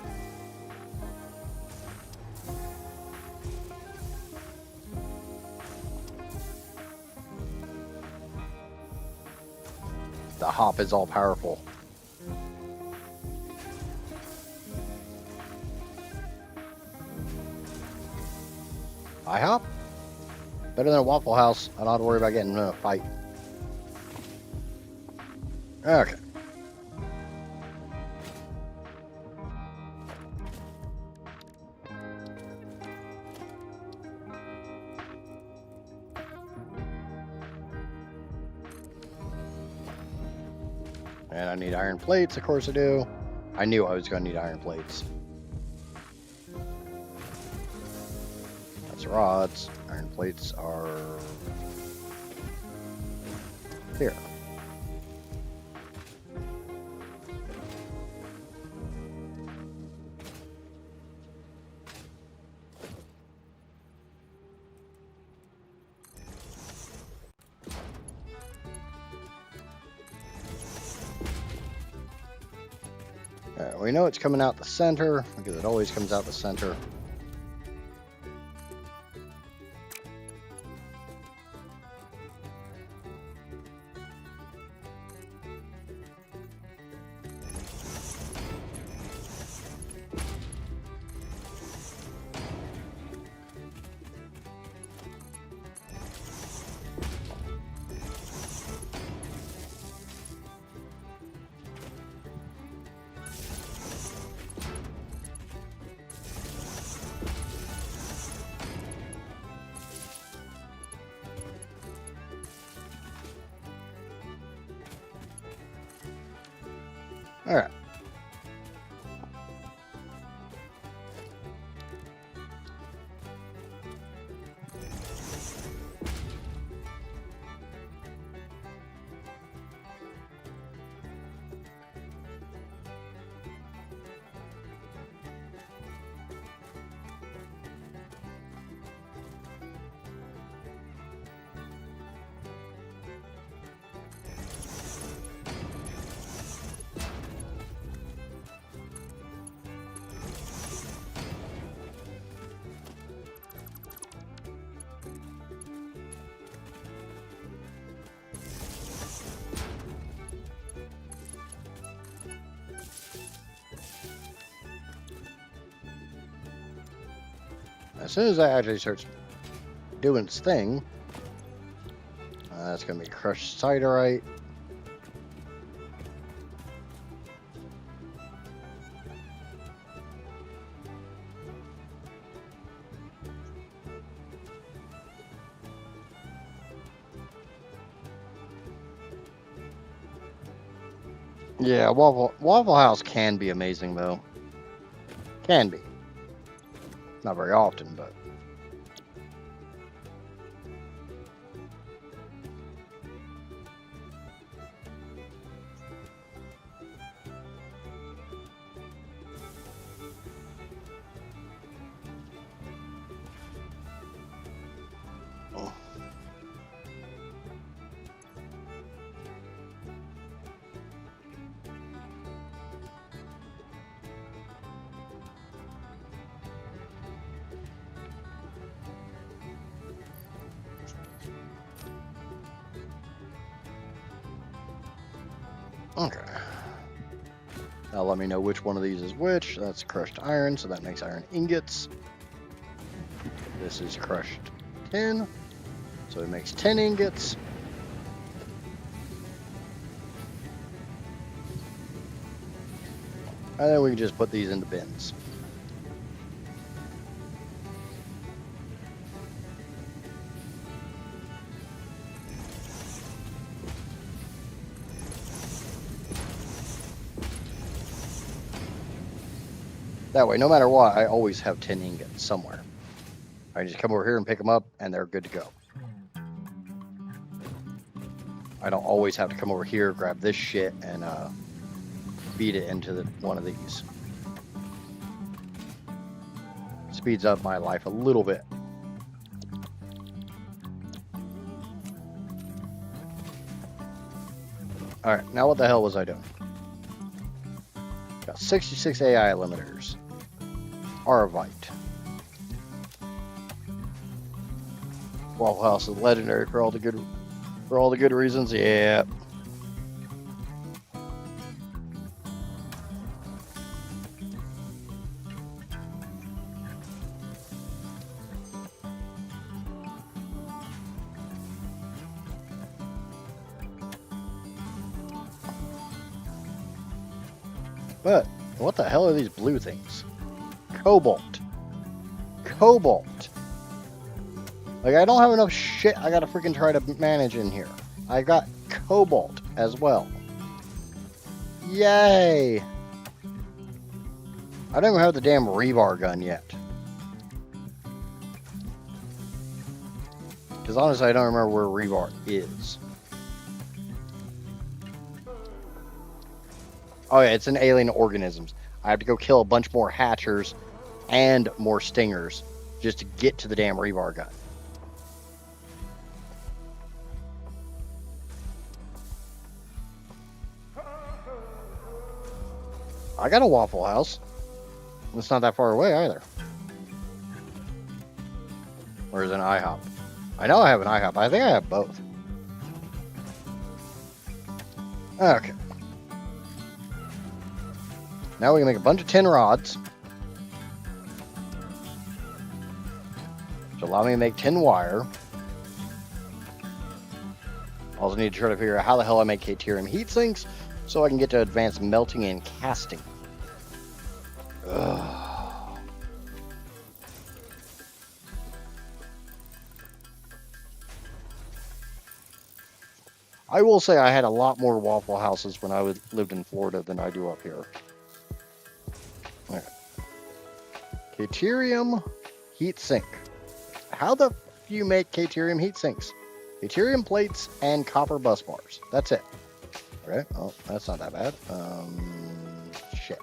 The hop is all powerful. IHOP? Better than a Waffle House. I don't have to worry about getting in a fight. Okay. And I need iron plates, of course I do. I knew I was going to need iron plates. That's rods. Iron plates are here. We know it's coming out the center because it always comes out the center. All right. As soon as that actually starts doing its thing, that's going to be crushed siderite. Yeah, Waffle House can be amazing though. Can be. Not very often, but. Oh. Okay. Now let me know which one of these is which. That's crushed iron, so that makes iron ingots. This is crushed tin, so it makes 10 ingots. And then we can just put these into bins. That way, no matter what, I always have 10 ingots somewhere. I just come over here and pick them up, and they're good to go. I don't always have to come over here, grab this shit, and feed it into one of these. Speeds up my life a little bit. Alright, now what the hell was I doing? Got 66 AI limiters. Aravite. Waffle House is legendary for all the good reasons. Yeah. What the hell are these blue things? Cobalt. Cobalt. Like, I don't have enough shit I gotta freaking try to manage in here. I got cobalt as well. Yay! I don't even have the damn rebar gun yet. Because honestly, I don't remember where rebar is. Oh yeah, it's in alien organisms. I have to go kill a bunch more hatchers and more stingers just to get to the damn rebar gun. I got a Waffle House. It's not that far away either. Or is it an IHOP? I know I have an IHOP. I think I have both. Okay. Now we can make a bunch of tin rods. To allow me to make tin wire. Also need to try to figure out how the hell I make Caterium heat sinks so I can get to advanced melting and casting. Ugh. I will say I had a lot more Waffle Houses when I lived in Florida than I do up here. Okay. Caterium heat sink. How the f do you make Caterium heat sinks? Caterium plates and copper bus bars. That's it. Okay. Oh, that's not that bad. Shit.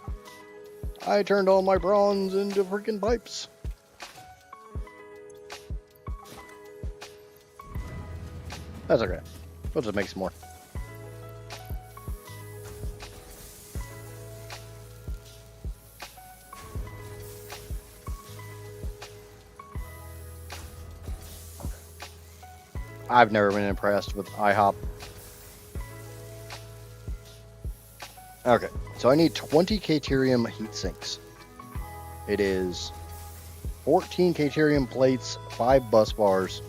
I turned all my bronze into freaking pipes. That's okay. We'll just make some more. I've never been impressed with IHOP. Okay, so I need 20 Caterium heat sinks. It is 14 Caterium plates, 5 bus bars.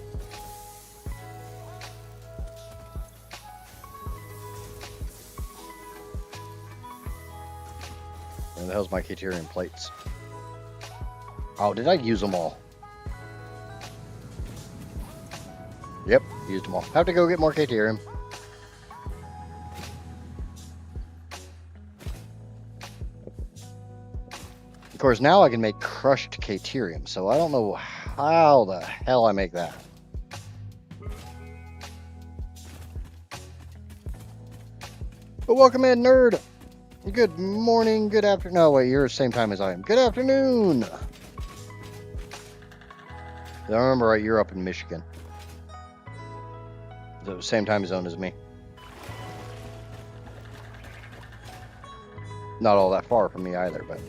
Where the hell's my Caterium plates? Oh, did I use them all? Yep, used them all. Have to go get more Caterium. Of course, now I can make crushed Caterium, so I don't know how the hell I make that. But welcome in, nerd. Good morning, good afternoon. No, wait, you're the same time as I am. Good afternoon. If I remember right, you're up in Michigan. The same time zone as me. Not all that far from me either, but...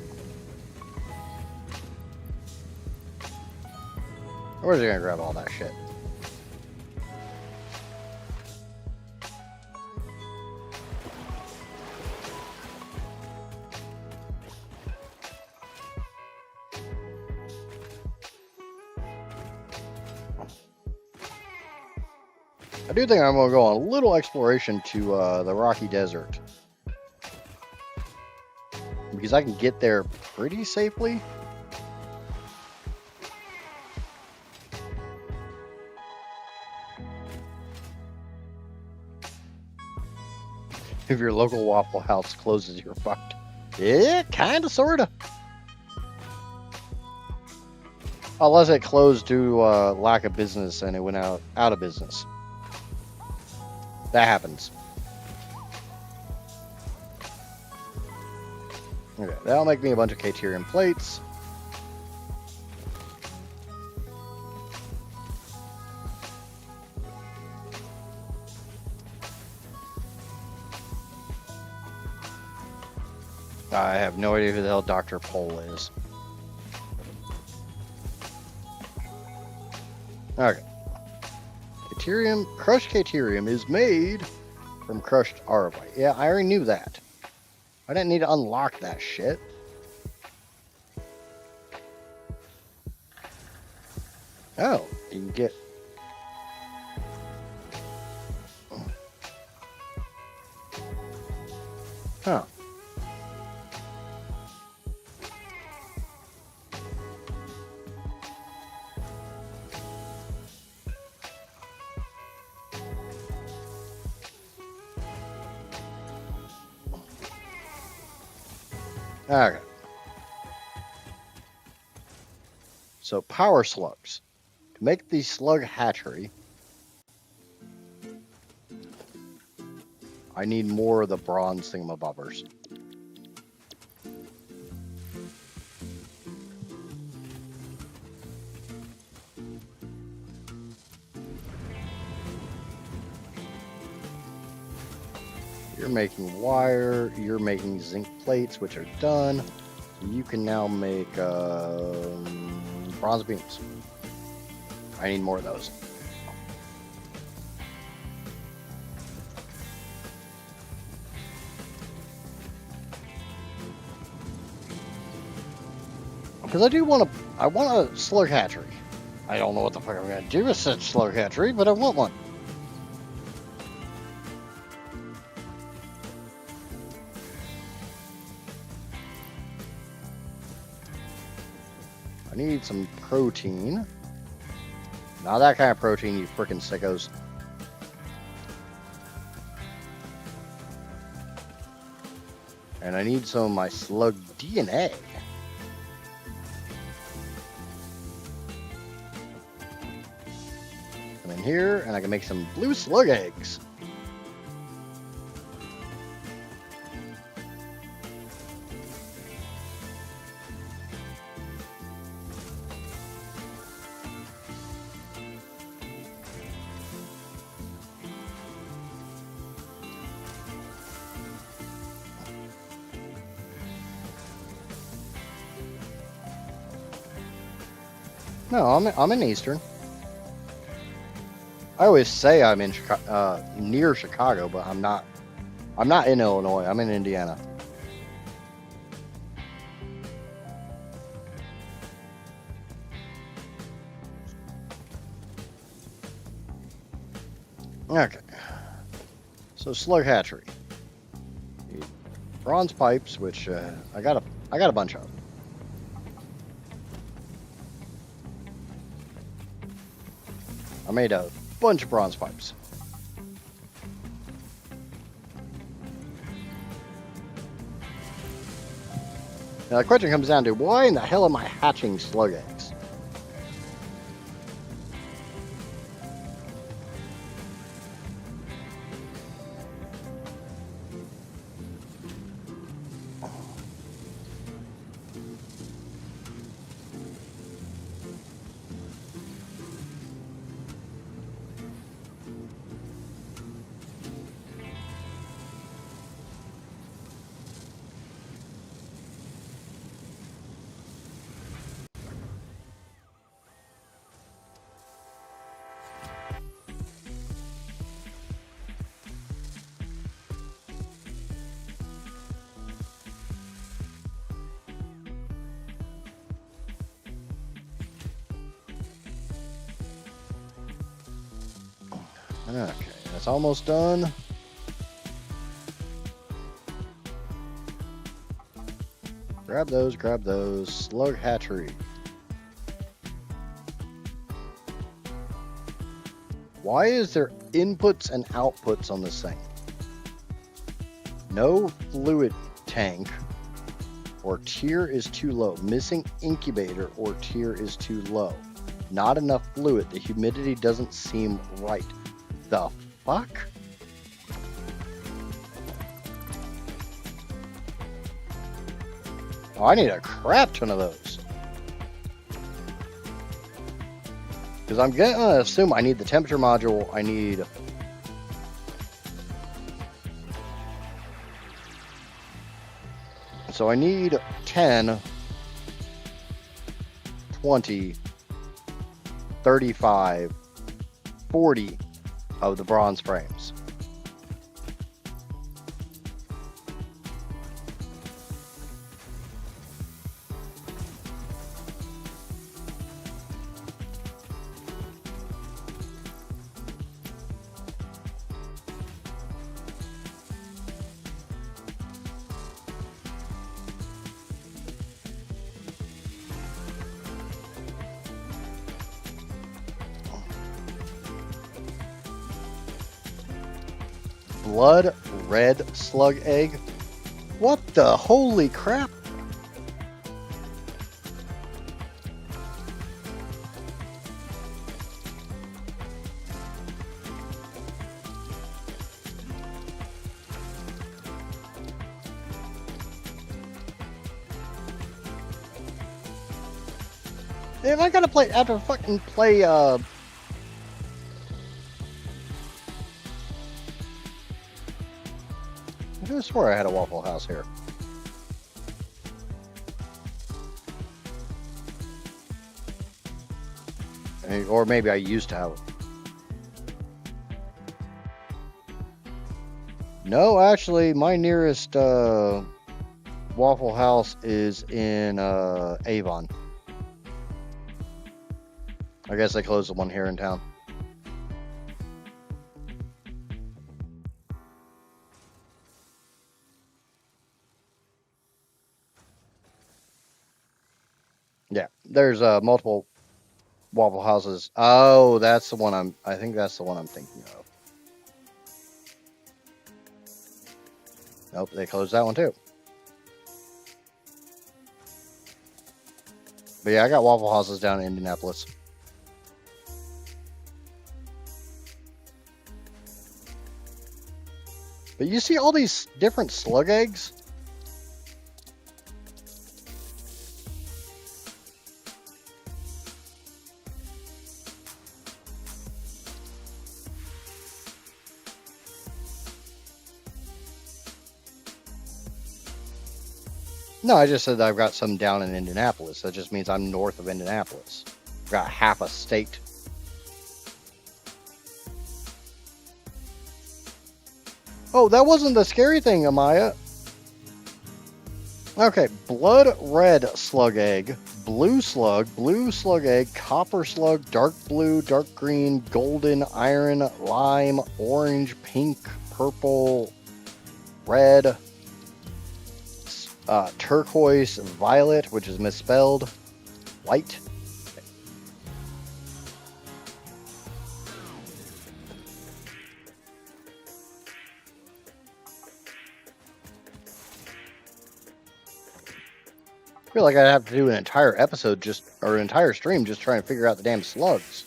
Where's he gonna grab all that shit? I do think I'm gonna go on a little exploration to the Rocky Desert. Because I can get there pretty safely. If your local Waffle House closes, you're fucked. Yeah, kinda, sorta. Unless it closed due to lack of business and it went out of business. That happens. Okay, that'll make me a bunch of Caterium plates. I have no idea who the hell Dr. Pole is. Okay. Caterium, crushed Caterium is made from crushed Arvite. Yeah, I already knew that. I didn't need to unlock that shit. Oh, you can get... Huh. Okay. So power slugs. To make the slug hatchery, I need more of the bronze thingamabobbers. You're making wire, you're making zinc plates, which are done. You can now make bronze beams. I need more of those. Because I want a slug hatchery. I don't know what the fuck I'm gonna do with such slug hatchery, but I want one. I need some protein. Not that kind of protein, you frickin' sickos. And I need some of my slug DNA. Come in here, and I can make some blue slug eggs. No, I'm in Eastern. I always say I'm in near Chicago, but I'm not. I'm not in Illinois. I'm in Indiana. Okay. So slug hatchery. Need bronze pipes, which I got a bunch of. I made a bunch of bronze pipes. Now the question comes down to, why in the hell am I hatching slug eggs? Okay, that's almost done. Grab those. Slug hatchery. Why is there inputs and outputs on this thing? No fluid tank, or tier is too low. Missing incubator, or tier is too low. Not enough fluid. The humidity doesn't seem right. The fuck? Oh, I need a crap ton of those. Because I'm gonna assume I need the temperature module. I need... So I need 10, 20, 35, 40 of the bronze frames. Blood red slug egg? What the holy crap? If I gotta play, have to fucking play, I could have swore I had a Waffle House here. Or maybe I used to have it. No, actually, my nearest Waffle House is in Avon. I guess they closed the one here in town. Yeah, there's multiple Waffle Houses. Oh, that's the one I think that's the one I'm thinking of. Nope, they closed that one too. But yeah, I got Waffle Houses down in Indianapolis. But you see all these different slug eggs? No, I just said I've got some down in Indianapolis. That just means I'm north of Indianapolis. I've got half a state. Oh, that wasn't the scary thing, Amaya. Okay, blood red slug egg, blue slug egg, copper slug, dark blue, dark green, golden, iron, lime, orange, pink, purple, red, turquoise, violet, which is misspelled, white. I feel like I'd have to do an entire episode or an entire stream just trying to figure out the damn slugs.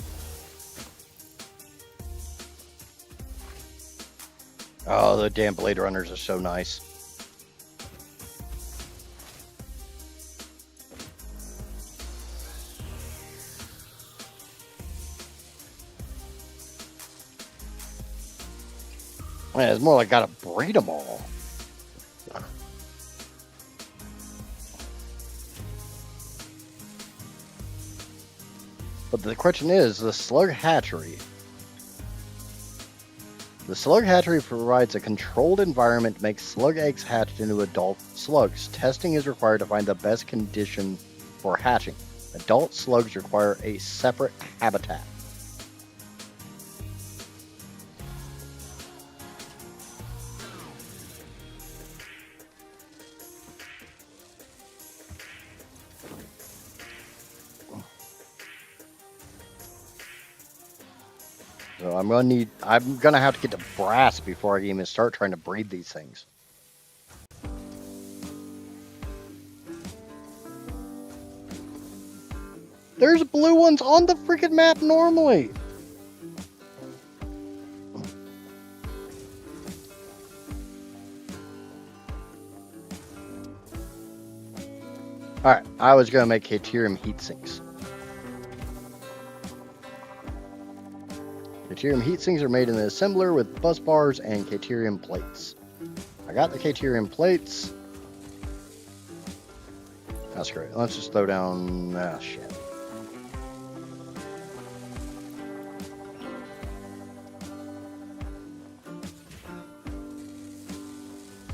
Oh, the damn Blade Runners are so nice. Man, it's more like gotta breed them all. But the question is, the slug hatchery. The slug hatchery provides a controlled environment to make slug eggs hatched into adult slugs. Testing is required to find the best condition for hatching. Adult slugs require a separate habitat. So I'm gonna have to get to brass before I even start trying to breed these things. There's blue ones on the freaking map normally. Alright, I was gonna make Caterium heat sinks. Caterium heat sinks are made in the assembler with bus bars and Caterium plates. I got the Caterium plates. That's great. Let's just throw down... Ah, shit.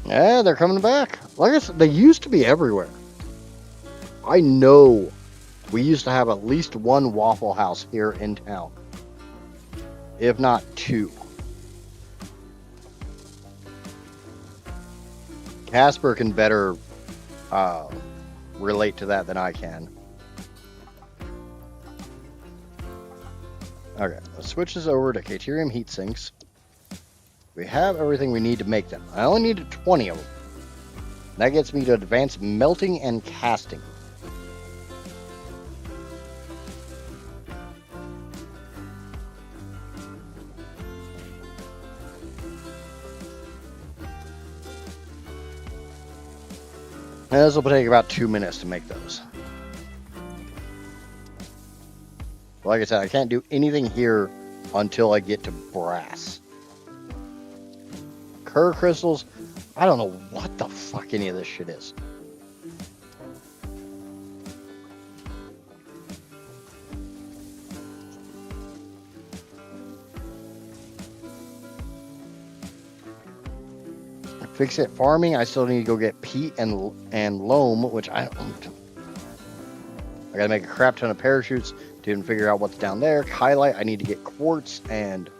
Yeah, they're coming back. Like I said, they used to be everywhere. I know we used to have at least one Waffle House here in town. If not two. Casper can better relate to that than I can. Okay, let's switch this over to Caterium heat sinks. We have everything we need to make them. I only needed 20 of them. That gets me to advanced melting and casting. And this will take about 2 minutes to make those. Like I said, I can't do anything here until I get to brass. Kerr crystals, I don't know what the fuck any of this shit is. Fix it farming, I still need to go get peat and loam, which I gotta make a crap ton of parachutes to even figure out what's down there. Highlight, I need to get quartz and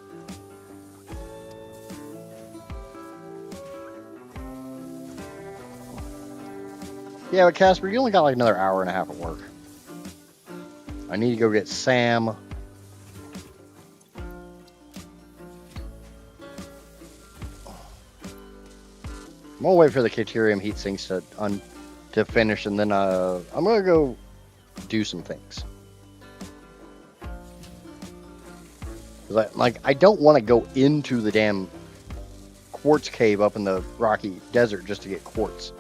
yeah, but Casper, you only got like another hour and a half of work. I need to go get Sam. I'm gonna wait for the Caterium heat sinks to finish, and then I'm gonna go do some things. Cause I don't want to go into the damn quartz cave up in the rocky desert just to get quartz.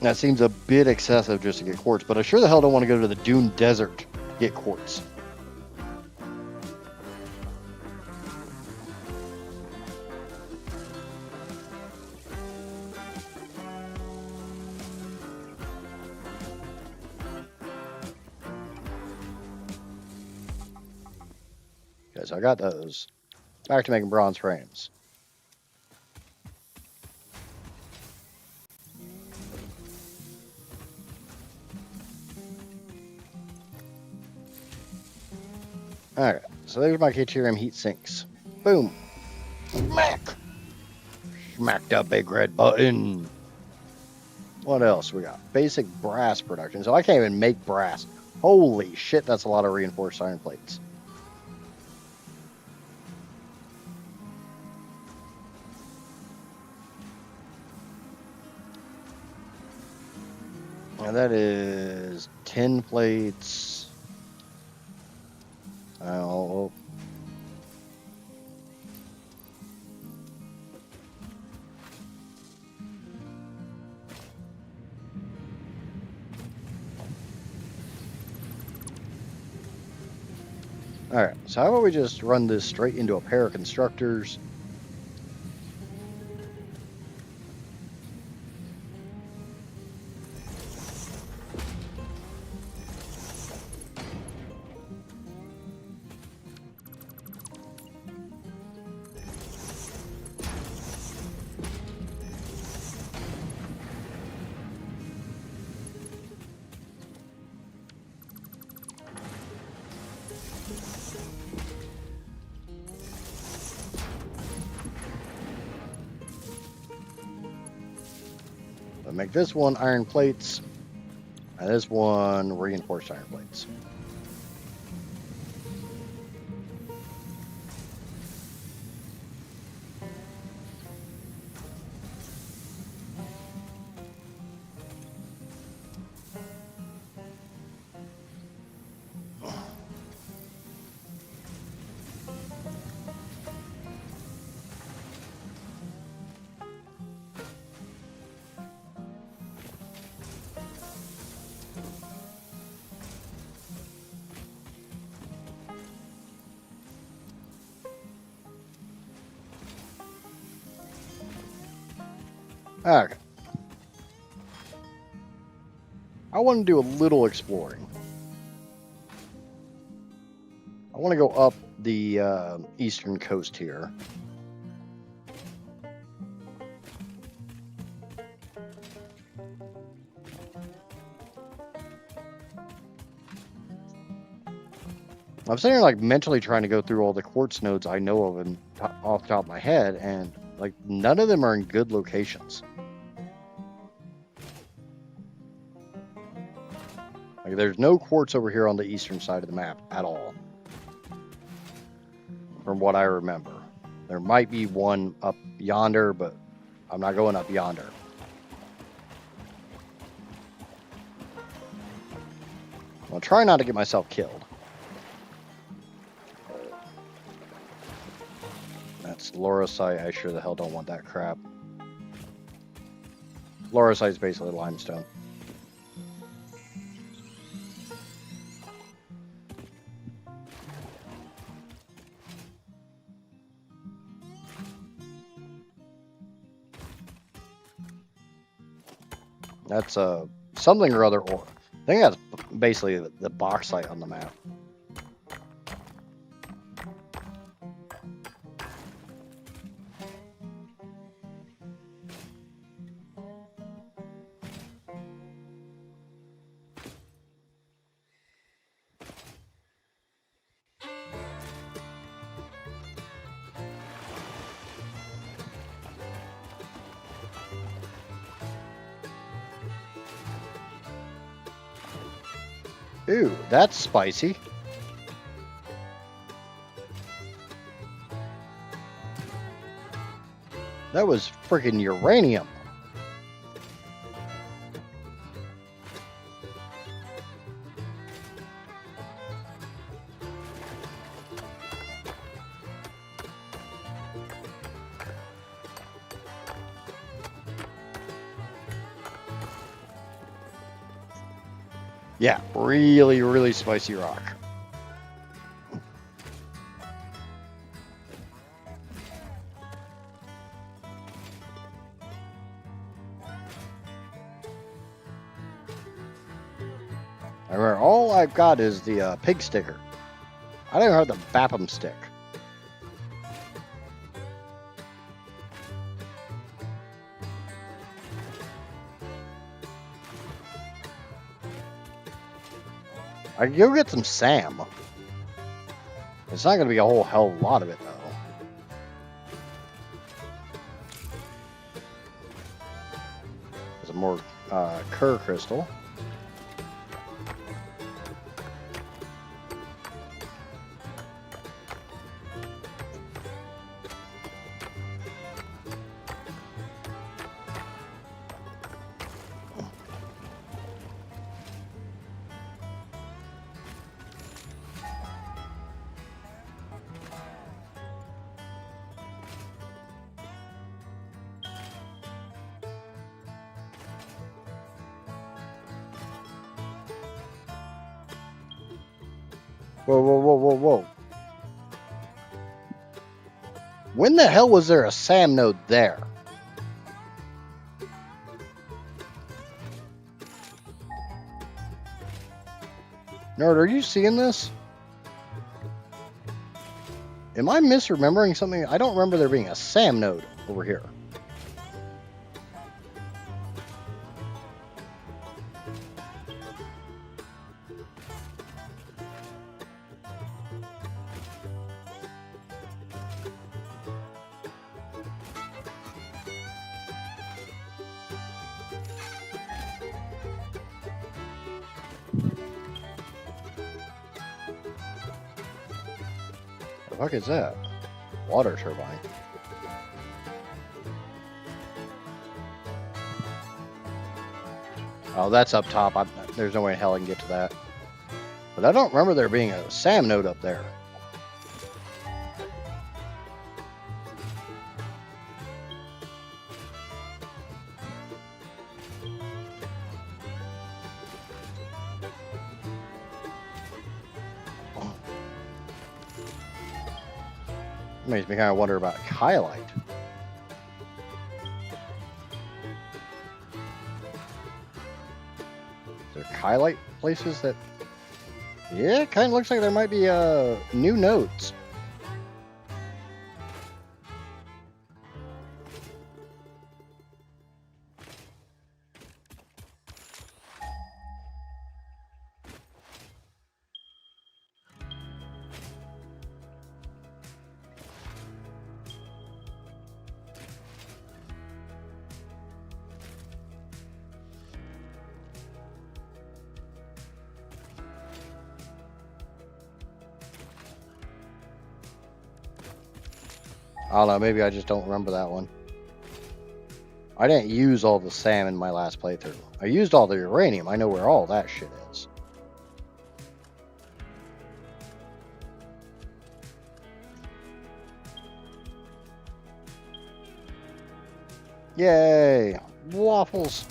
That seems a bit excessive just to get quartz, but I sure the hell don't want to go to the Dune Desert to get quartz. Okay, so I got those. Back to making bronze frames. Alright, so there's my Caterium heat sinks. Boom. Smack! Smack that big red button. What else we got? Basic brass production. So I can't even make brass. Holy shit, that's a lot of reinforced iron plates. And that is 10 plates. Oh. Alright, so how about we just run this straight into a pair of constructors? I'll make this one iron plates, and this one reinforced iron plates. Okay. I want to do a little exploring. I want to go up the eastern coast here. I'm sitting here like mentally trying to go through all the quartz nodes I know of and off the top of my head, and like none of them are in good locations. Like there's no quartz over here on the eastern side of the map at all, from what I remember. There might be one up yonder, but I'm not going up yonder. I'll try not to get myself killed. That's Laurasite. I sure the hell don't want that crap. Laurasite's basically limestone. That's something or other ore. I think that's basically the bauxite on the map. Ooh, that's spicy. That was freaking uranium. Yeah, really, really spicy rock. I remember all I've got is the pig sticker. I don't have the Bapum stick. I can go get some Sam. It's not going to be a whole hell of a lot of it, though. There's a more Kerr crystal. Whoa, whoa, whoa, whoa, whoa. When the hell was there a Sam node there? Nerd, are you seeing this? Am I misremembering something? I don't remember there being a Sam node over here. What the fuck is that? Water turbine. Oh, that's up top. There's no way in hell I can get to that. But I don't remember there being a Sam node up there. Makes me kind of wonder about Kylite. Is there Kylite places that... Yeah, it kind of looks like there might be new nodes. I don't know, maybe I just don't remember that one. I didn't use all the SAM in my last playthrough. I used all the uranium. I know where all that shit is. Yay! waffles.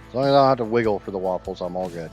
As long as I don't have to wiggle for the waffles, I'm all good.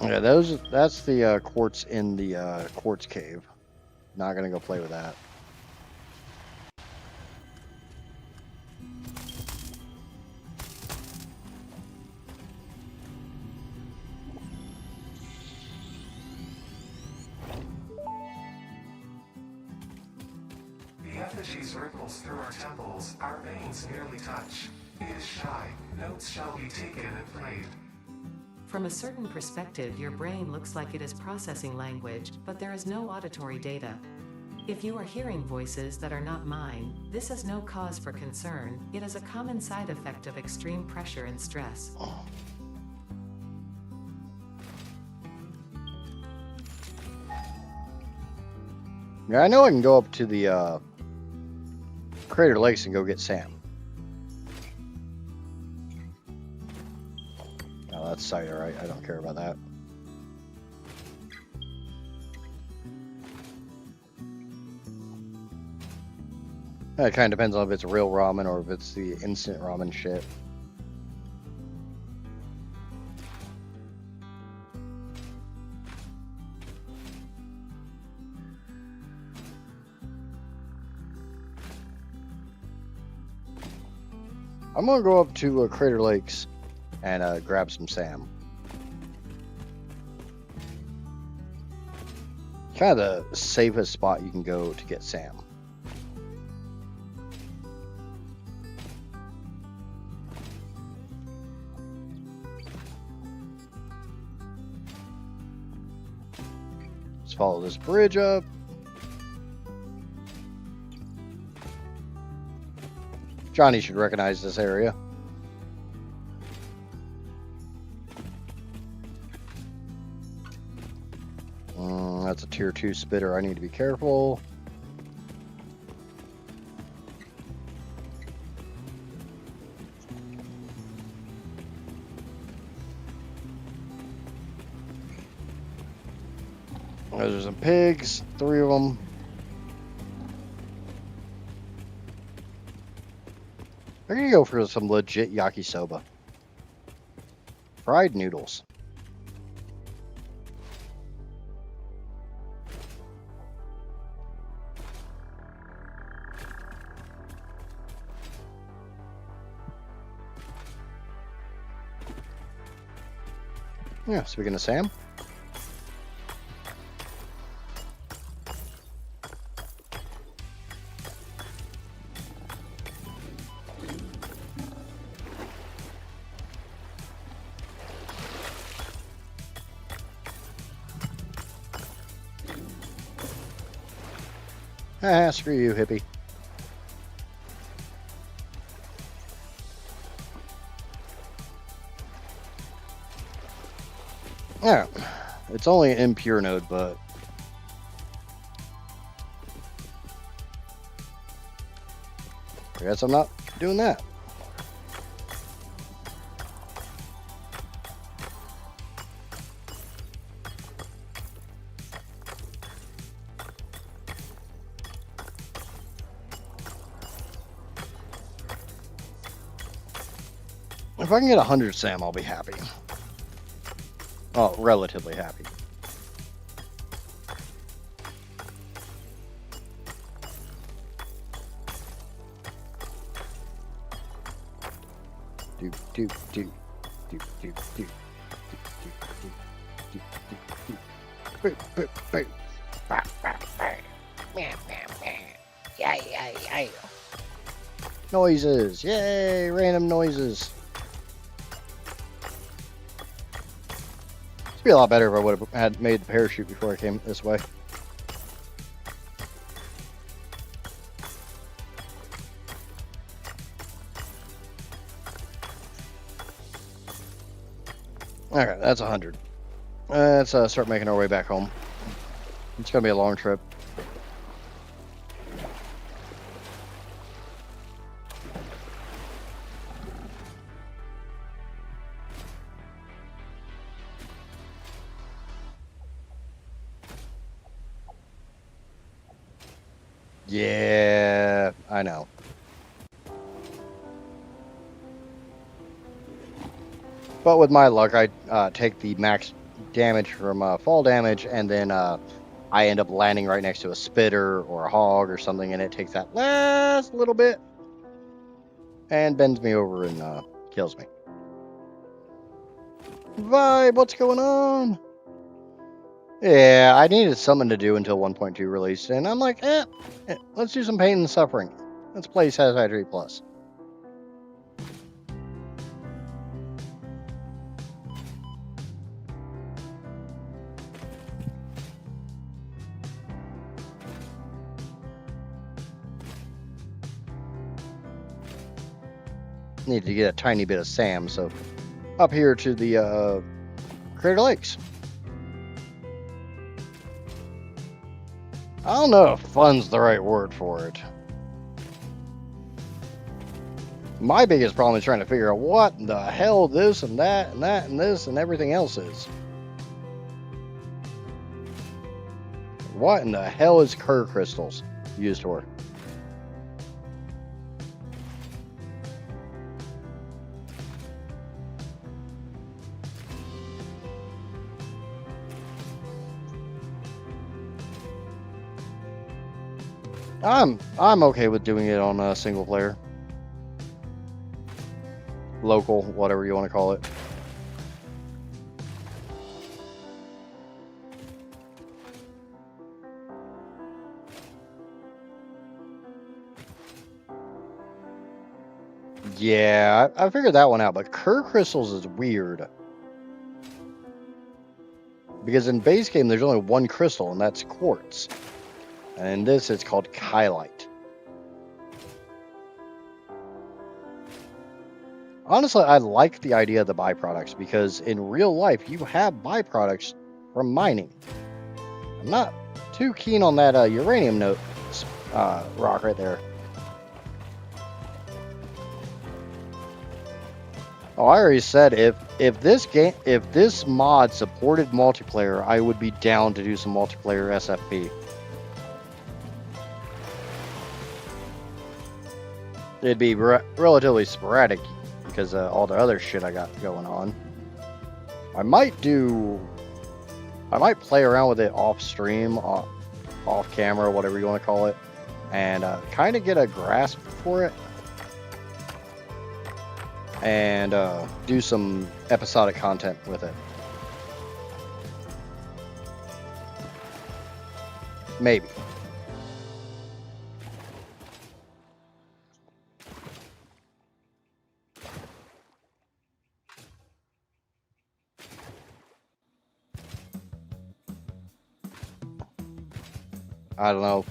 Yeah, that's the quartz in the quartz cave. Not gonna go play with that. The effigies ripples through our temples, our veins merely touch. It is shy, notes shall be taken and played. From a certain perspective, your brain looks like it is processing language, but there is no auditory data. If you are hearing voices that are not mine, this is no cause for concern. It is a common side effect of extreme pressure and stress. Yeah, I know I can go up to the Crater Lakes and go get Sam. Oh, that's cider, right? I don't care about that. It kind of depends on if it's real ramen or if it's the instant ramen shit. I'm gonna go up to Crater Lakes and grab some Sam. Kind of the safest spot you can go to get Sam. Let's follow this bridge up. Johnny should recognize this area. That's a tier 2 spitter. I need to be careful. There's some pigs, 3 of them. We're gonna go for some legit yakisoba. Fried noodles. Yeah, speaking of Sam. Ah, screw you, hippie. Yeah, it's only an impure node, but I guess I'm not doing that. If I can get 100 Sam, I'll be happy. Oh, relatively happy. Do, do, do, Boop, boop, boop. Noises, yay! Random noises. It'd be a lot better if I would have had made the parachute before I came this way. Alright, that's 100. Let's start making our way back home. It's gonna be a long trip. Yeah, I know. But with my luck, I take the max damage from fall damage, and then I end up landing right next to a spitter or a hog or something, and it takes that last little bit and bends me over and kills me. Vibe, what's going on? Yeah, I needed something to do until 1.2 released, and I'm like, let's do some pain and suffering. Let's play Satisfactory Plus. Need to get a tiny bit of Sam, so up here to the Crater Lakes. I don't know if fun's the right word for it. My biggest problem is trying to figure out what the hell this and that and that and this and everything else is. What in the hell is Kerr crystals used for? I'm okay with doing it on a single player. Local, whatever you want to call it. Yeah, I figured that one out, but Kerr crystals is weird. Because in base game, there's only one crystal, and that's quartz. And in this, it's called Kylite. Honestly, I like the idea of the byproducts, because in real life, you have byproducts from mining. I'm not too keen on that uranium rock right there. Oh, I already said if this mod supported multiplayer, I would be down to do some multiplayer SFP. It'd be relatively sporadic because all the other shit I got going on. I might play around with it off stream, off camera, whatever you want to call it, and kind of get a grasp for it, and do some episodic content with it. Maybe. I don't know.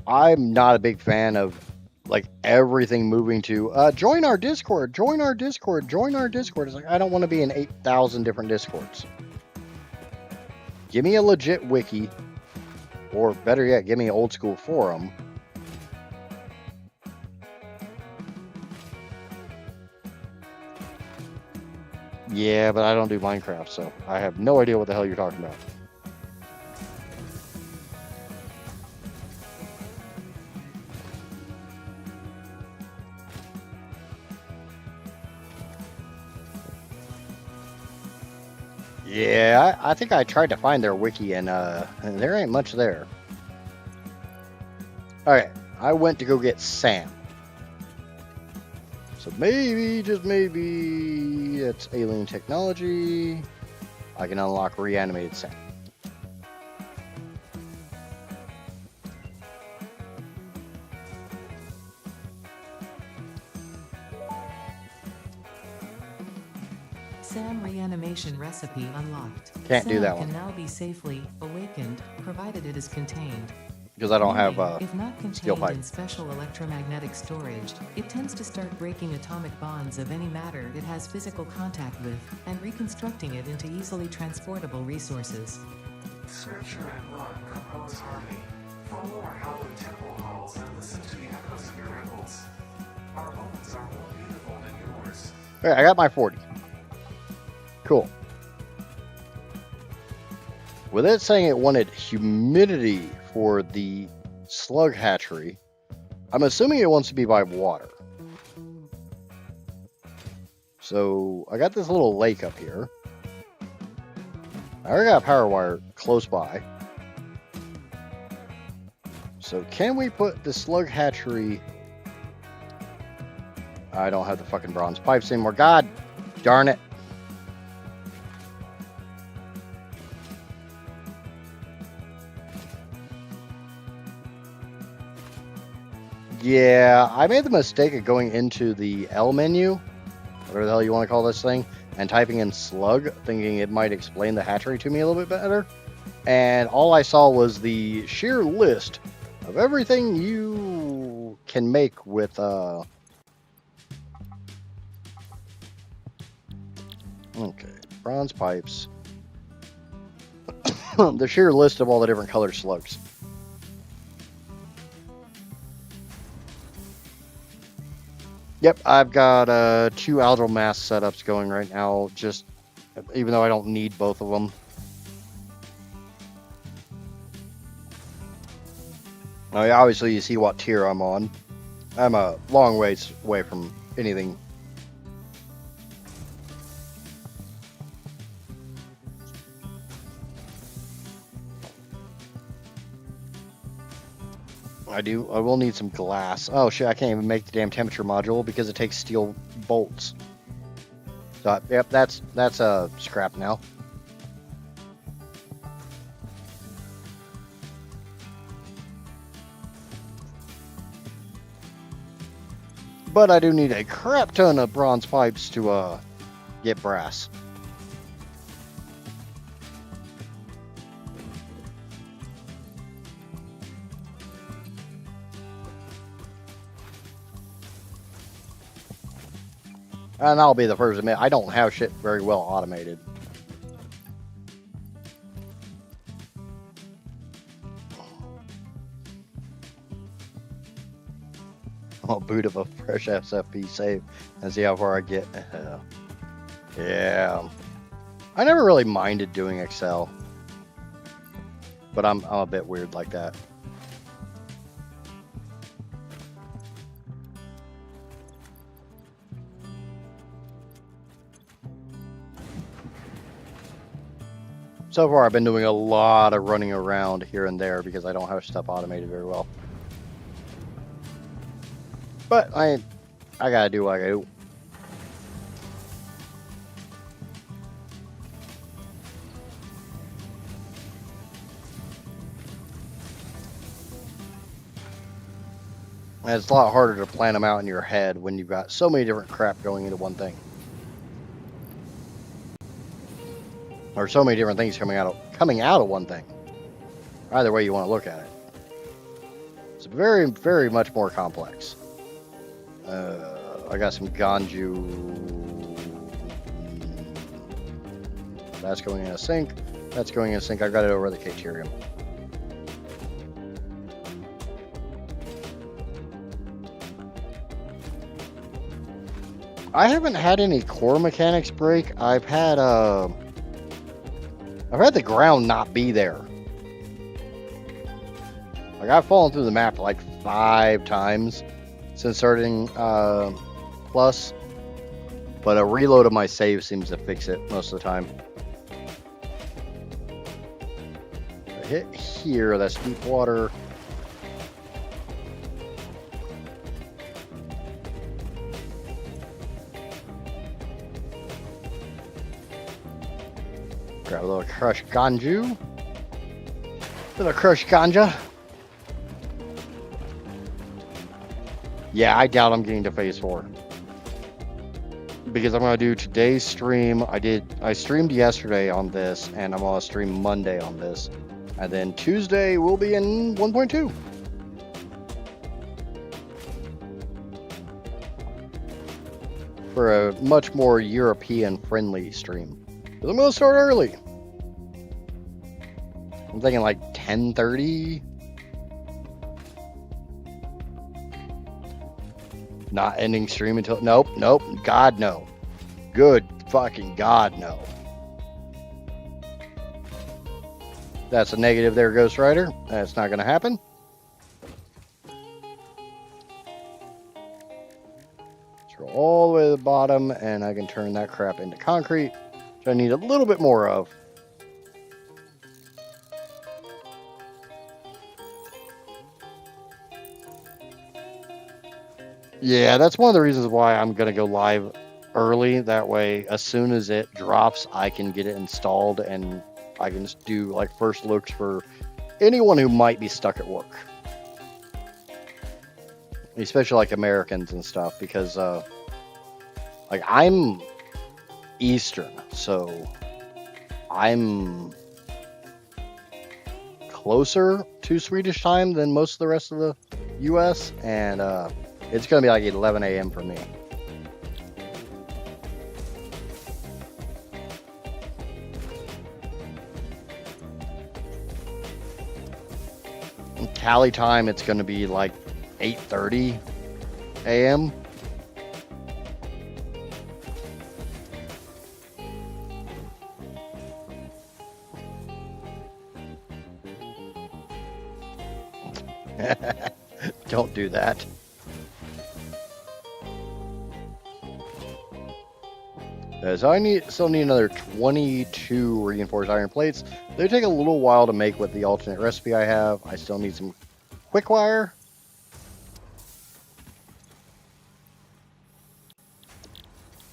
I'm not a big fan of like everything moving to join our Discord, join our Discord, join our Discord. It's like I don't want to be in 8,000 different Discords. Give me a legit wiki, or better yet, give me an old school forum. Yeah, but I don't do Minecraft, so I have no idea what the hell you're talking about. Yeah, I think I tried to find their wiki, and there ain't much there. Alright, I went to go get Sam. So maybe, just maybe, It's alien technology. I can unlock reanimated sand. SAM reanimation recipe unlocked. Can't do that SAM one. can now be safely awakened, provided it is contained. Because I don't have Warning, if not steel contained pipe. in special electromagnetic storage, it tends to start breaking atomic bonds of any matter it has physical contact with, and reconstructing it into easily transportable resources. Scripture and blood compose harmony. Follow our hallowed temple halls and listen to the echoes of your ripples. Our bones are more beautiful than yours. Okay, I got my 40. Cool. With it saying it wanted humidity for the slug hatchery, I'm assuming it wants to be by water. So I got this little lake up here. I already got a power wire close by. So can we put the slug hatchery... I don't have the fucking bronze pipes anymore. God darn it. Yeah, I made the mistake of going into the L menu, whatever the hell you want to call this thing, and typing in slug, thinking it might explain the hatchery to me a little bit better. And all I saw was the sheer list of everything you can make with, okay, bronze pipes. The sheer list of all the different colored slugs. Yep, I've got 2 algal mass setups going right now, just even though I don't need both of them. Now, obviously, you see what tier I'm on. I'm a long ways away from anything. I will need some glass. Oh shit, I can't even make the damn temperature module because it takes steel bolts. So, yep, that's scrap now. But I do need a crap ton of bronze pipes to get brass. And I'll be the first to admit, I don't have shit very well automated. I'll boot up a fresh SFP save and see how far I get. Yeah. I never really minded doing Excel. But I'm a bit weird like that. So far, I've been doing a lot of running around here and there because I don't have stuff automated very well. But I gotta do what I gotta do. And it's a lot harder to plan them out in your head when you've got so many different crap going into one thing. Or so many different things coming out of one thing. Either way you want to look at it. It's very, very much more complex. I got some Ganju. That's going in a sink. That's going in a sink. I've got it over the Caterium. I haven't had any core mechanics break. I've had the ground not be there. Like, I've fallen through the map like 5 times since starting Plus, but a reload of my save seems to fix it most of the time. I hit here, that's deep water. Grab a little crushed ganju. Little crushed ganja. Yeah, I doubt I'm getting to phase 4. Because I'm gonna do today's stream. I streamed yesterday on this, and I'm gonna stream Monday on this. And then Tuesday we'll be in 1.2. For a much more European friendly stream. Because I'm gonna start early. I'm thinking like 10:30. Not ending stream until nope. God no. Good fucking God no. That's a negative there, Ghost Rider. That's not gonna happen. Scroll all the way to the bottom and I can turn that crap into concrete, which I need a little bit more of. Yeah, that's one of the reasons why I'm gonna go live early. That way, as soon as it drops, I can get it installed and I can just do like first looks for anyone who might be stuck at work, especially like Americans and stuff. Because like I'm Eastern, so I'm closer to Swedish time than most of the rest of the U.S. and it's gonna be like 11 a.m. for me. In Cali time, it's gonna be like 8:30 a.m. Don't do that. So I still need another 22 reinforced iron plates. They take a little while to make with the alternate recipe I have. I still need some quick wire.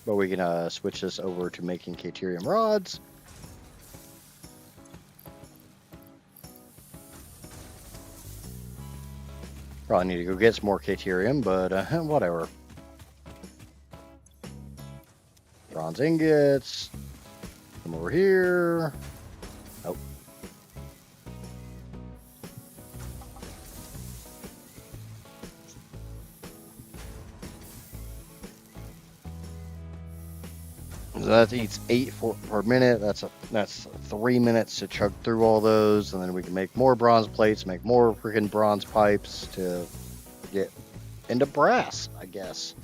But we can switch this over to making Caterium rods. Probably need to go get some more Caterium, but whatever. Bronze ingots. Come over here. Oh. So that eats 8 per minute. That's 3 minutes to chug through all those, and then we can make more bronze plates, make more freaking bronze pipes to get into brass, I guess.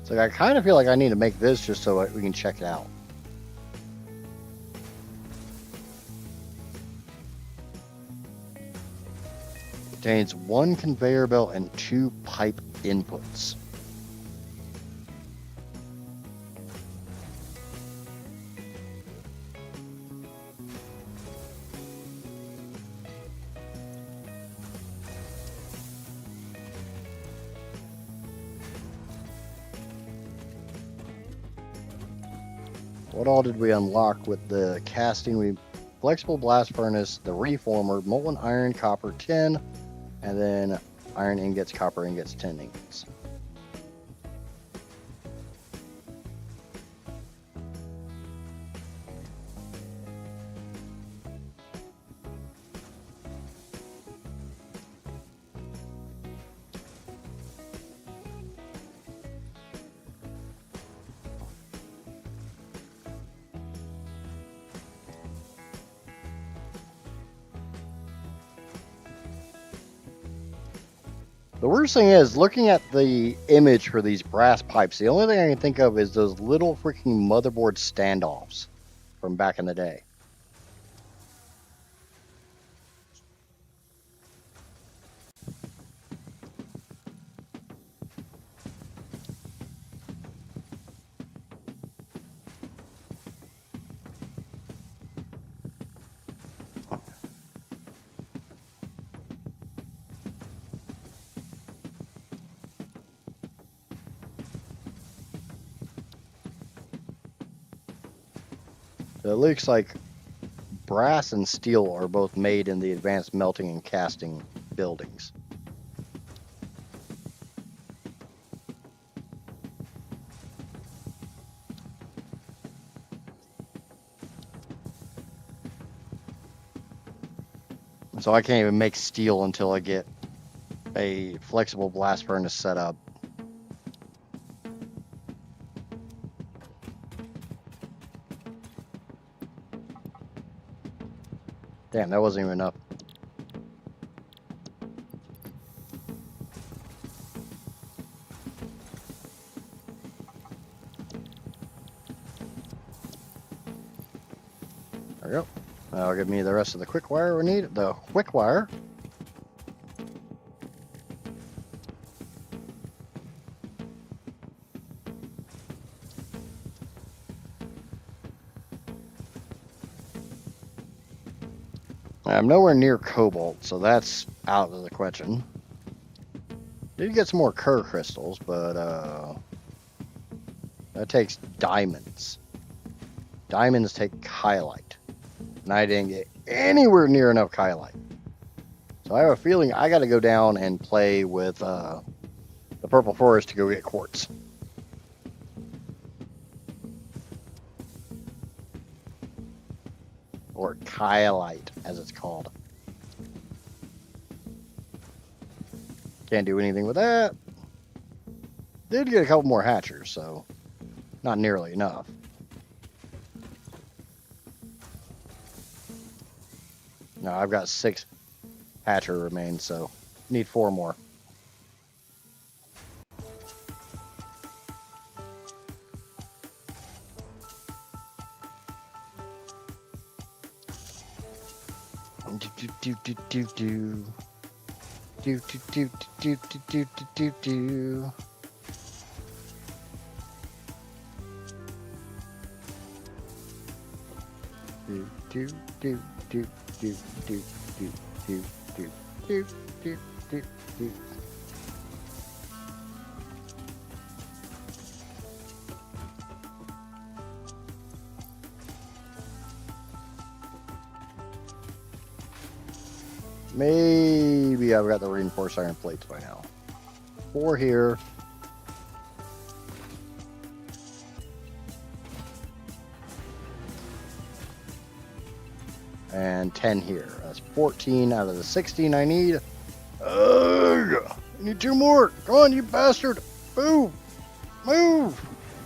So I kind of feel like I need to make this just so we can check it out. Contains 1 conveyor belt and 2 pipe inputs. What all did we unlock with the casting? We flexible blast furnace, the reformer, molten iron, copper, tin, and then iron ingots, copper ingots, tin ingots. The worst thing is, looking at the image for these brass pipes, the only thing I can think of is those little freaking motherboard standoffs from back in the day. So it looks like brass and steel are both made in the advanced melting and casting buildings. So I can't even make steel until I get a flexible blast furnace set up. Damn, that wasn't even enough. There we go. That'll give me the rest of the quick wire we need. The quick wire. I'm nowhere near cobalt, so that's out of the question. Did get some more Kerr crystals, but that takes diamonds. Diamonds take kylite, and I didn't get anywhere near enough kylite. So I have a feeling I got to go down and play with the purple forest to go get quartz. Or kylite, as it's called. Can't do anything with that. Did get a couple more hatchers, so not nearly enough. No, I've got 6 hatcher remains, so need 4 more. Maybe I've got the reinforced iron plates by now. 4 here. And 10 here. That's 14 out of the 16 I need. Ugh! I need 2 more. Come on, you bastard. Move. Move.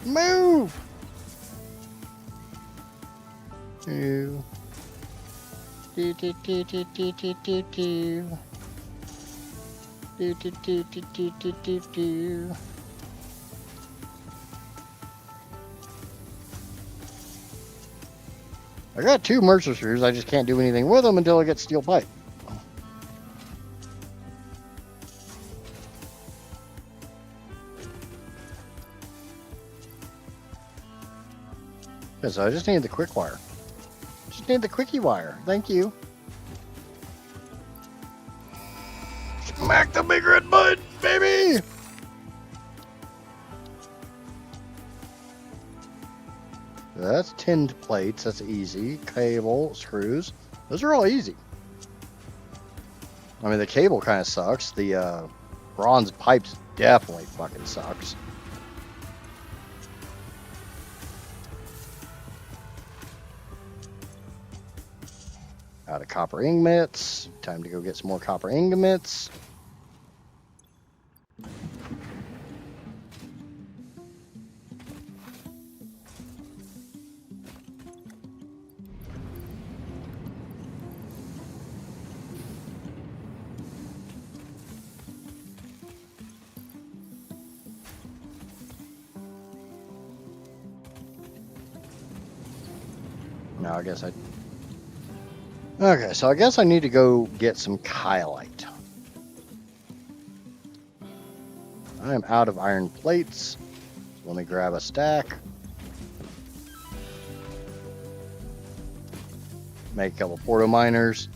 Move. Ew. Do do do do do do do do. Do do do do do do do do. I got 2 mercer screws, I just can't do anything with them until I get steel pipe. Yeah, so I just need the quick wire. Just need the quickie wire. Thank you. Smack the big red button, baby! That's tinned plates. That's easy. Cable, screws. Those are all easy. I mean, the cable kind of sucks. The bronze pipes definitely fucking sucks. Out of copper ingots. Time to go get some more copper ingots. No, I guess I... Okay, so I guess I need to go get some kylite. I am out of iron plates. So let me grab a stack. Make a couple porto miners.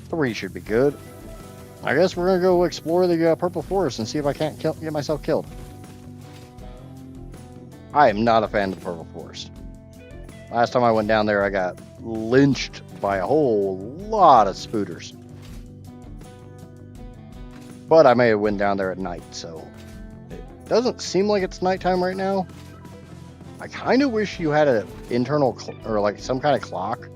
Three should be good. I guess we're gonna go explore the purple forest and see if I can't get myself killed. I am not a fan of the purple forest. Last time I went down there, I got lynched by a whole lot of spooters. But I may have went down there at night, so it doesn't seem like it's nighttime right now. I kind of wish you had an internal or like some kind of clock.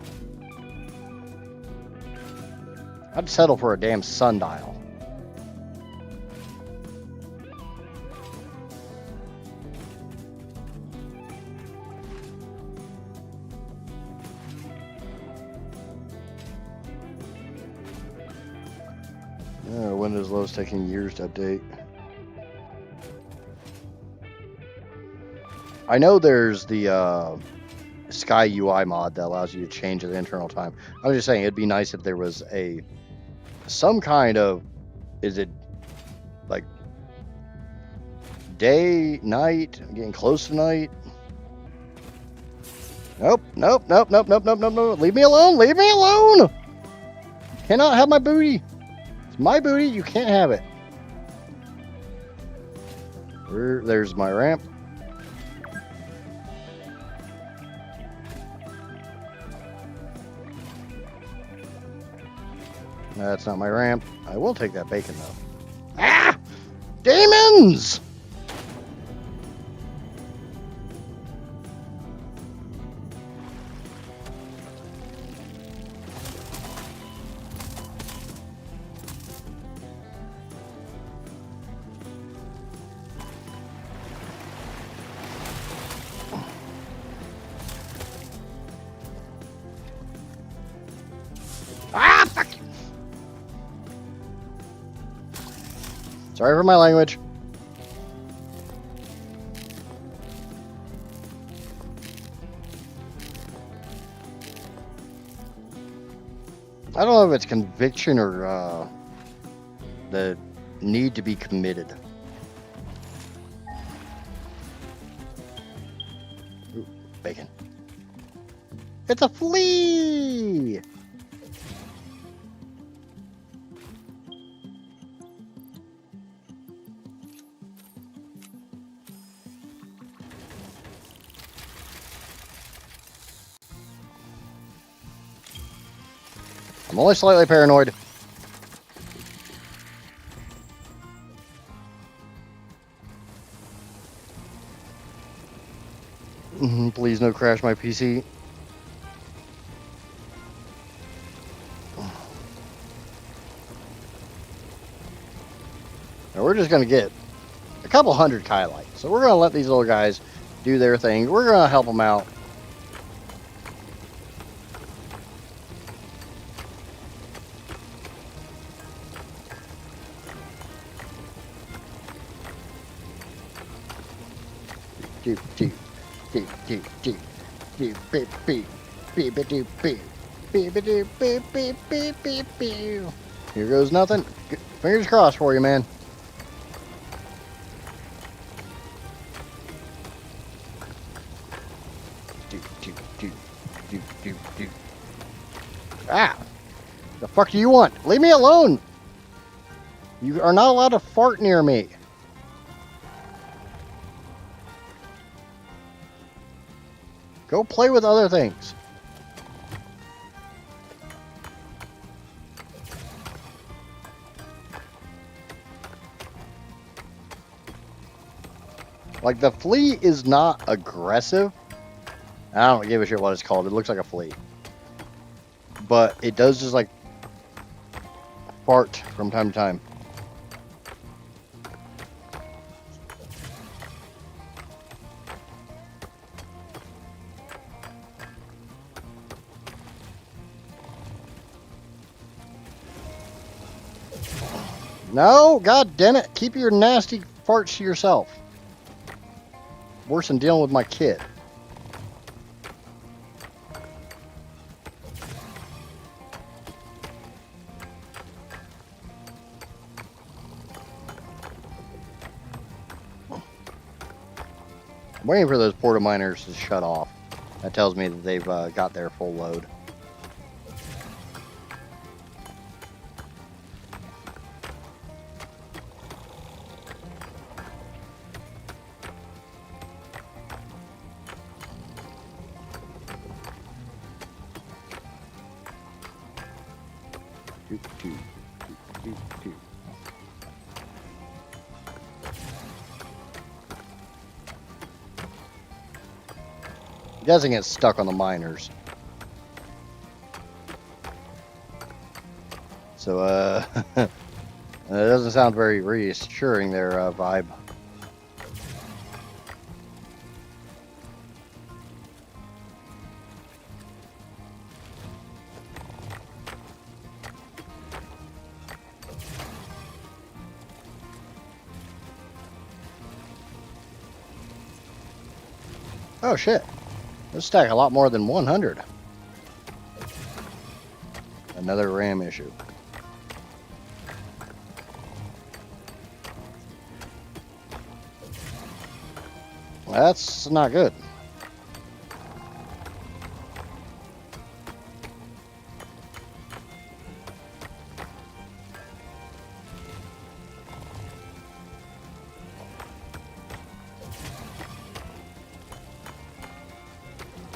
I'd settle for a damn sundial. Windows Low is taking years to update. I know there's the Sky UI mod that allows you to change the internal time. I was just saying it'd be nice if there was some kind of, is it like day, night, getting close to night? Nope. Leave me alone. Leave me alone. Cannot have my booty. It's my booty. You can't have it. There's my ramp. That's not my ramp. I will take that bacon though. Ah! Demons! Ah, fuck you. Sorry for my language. I don't know if it's conviction or the need to be committed. Ooh, bacon. It's a flea! I'm only slightly paranoid. Please no crash my PC. Now we're just gonna get a couple hundred kylite. So we're gonna let these little guys do their thing. We're gonna help them out. Here goes nothing. Fingers crossed for you, man. Ah! The fuck do you want? Leave me alone! You are not allowed to fart near me. Go play with other things. Like, the flea is not aggressive. I don't give a shit what it's called. It looks like a flea. But it does just, like, fart from time to time. No, god damn it. Keep your nasty farts to yourself. Worse than dealing with my kid. I'm waiting for those porta miners to shut off. That tells me that they've got their full load. He doesn't get stuck on the miners. So, it doesn't sound very reassuring, their vibe. Oh, shit. This stack a lot more than 100. Another RAM issue. That's not good.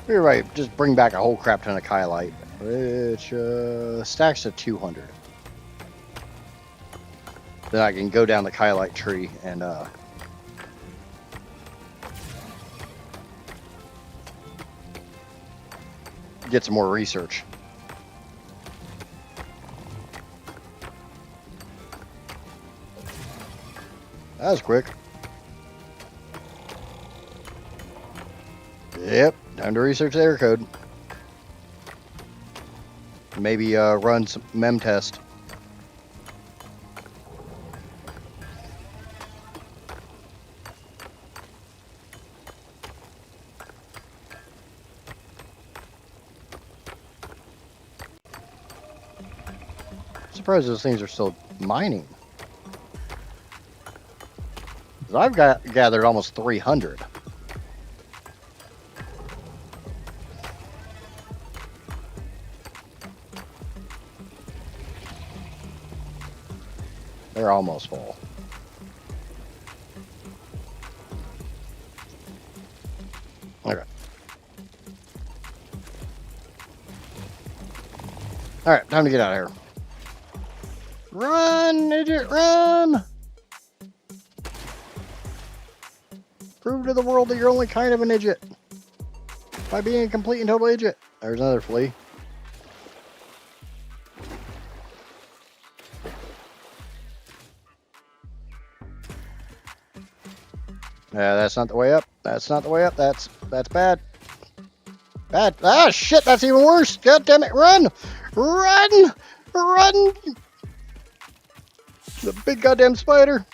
You're right, just bring back a whole crap ton of Kylite, which stacks to 200. Then I can go down the Kylite tree and get some more research. That was quick. Yep, time to research the error code. Maybe run some mem test. Surprised those things are still mining. 'Cause I've gathered almost 300. They're almost full. Okay. Alright, time to get out of here. Run, idiot, run! Prove to the world that you're only kind of an idiot. By being a complete and total idiot. There's another flea. Yeah, that's not the way up. That's not the way up. That's bad. Bad. Ah, shit, that's even worse. God damn it, run! Run! Run! The big goddamn spider.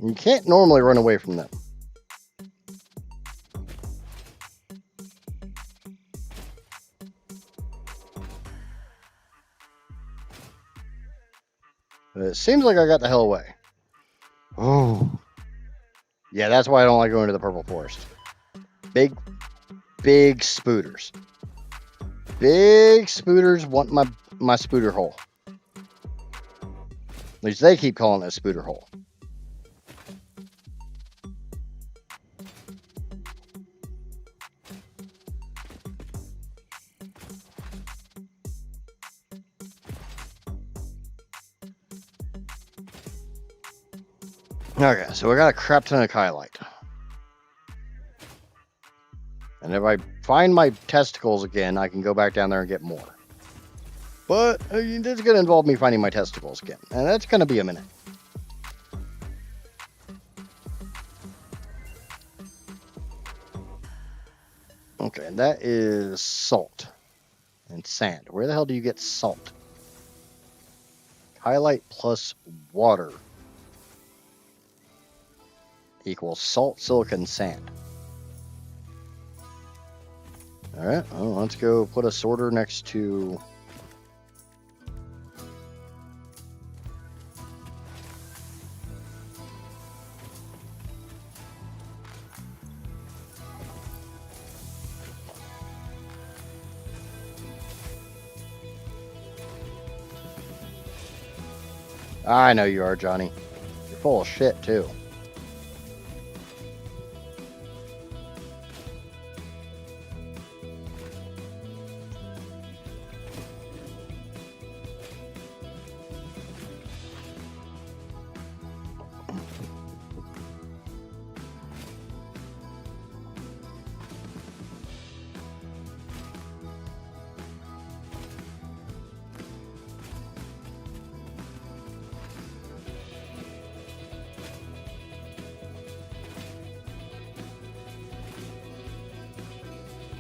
You can't normally run away from them. But it seems like I got the hell away. Oh. Yeah, that's why I don't like going to the purple forest. Big spooters. Big spooters want my spooter hole. At least they keep calling it a spooter hole. Okay, so we got a crap ton of Kylite. And if I find my testicles again, I can go back down there and get more. But it's going to involve me finding my testicles again. And that's going to be a minute. Okay, and that is salt and sand. Where the hell do you get salt? Highlight plus water equals salt, silicon, sand. Alright, well, let's go put a sorter next to... I know you are, Johnny. You're full of shit, too.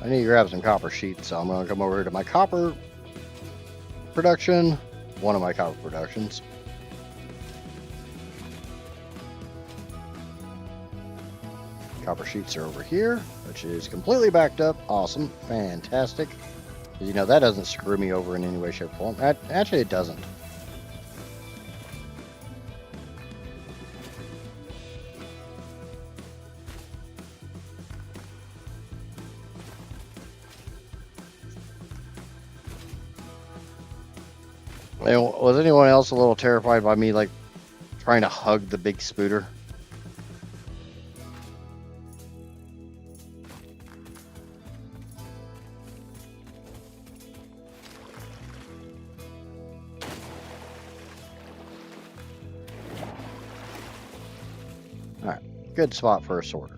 I need to grab some copper sheets, so I'm going to come over here to my copper production. One of my copper productions. Copper sheets are over here, which is completely backed up. Awesome. Fantastic. You know, that doesn't screw me over in any way, shape, or form. Actually, it doesn't. And was anyone else a little terrified by me, like, trying to hug the big spooter? Alright, good spot for a sorter.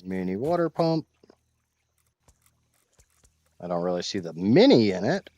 Mini water pump. I don't really see the mini in it.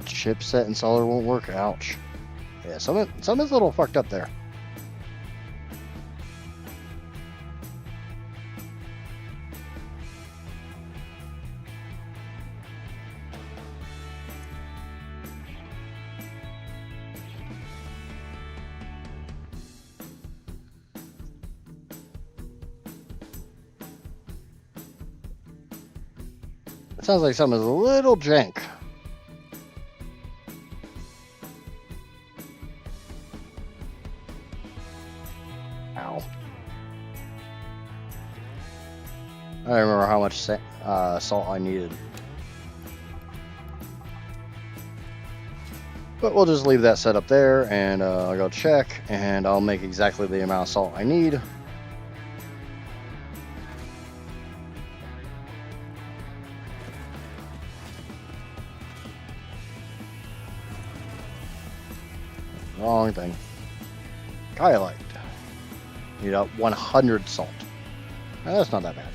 Chipset installer won't work. Ouch. Yeah, something's a little fucked up there. It sounds like something's a little jank. Ow. I don't remember how much salt I needed. But we'll just leave that set up there, and I'll go check, and I'll make exactly the amount of salt I need. Wrong thing. Highlight. Need 100 salt. Now, that's not that bad.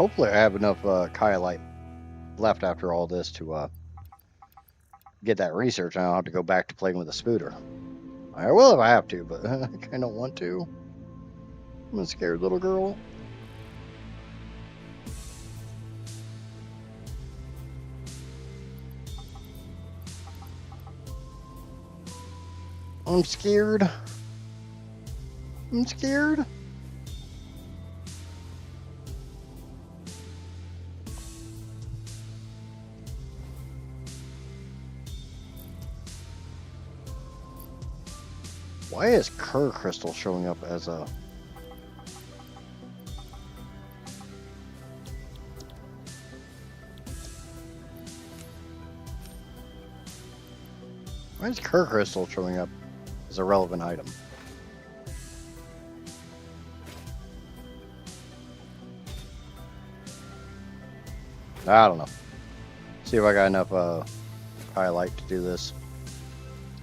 hopefully I have enough Kylite left after all this to get that research. I don't have to go back to playing with a spooter. I will if I have to, but I kind of don't want to. I'm a scared little girl. I'm scared. I'm scared. Why is Kerr Crystal showing up as a... Why is Kerr Crystal showing up as a relevant item? I don't know. See if I got enough highlight to do this.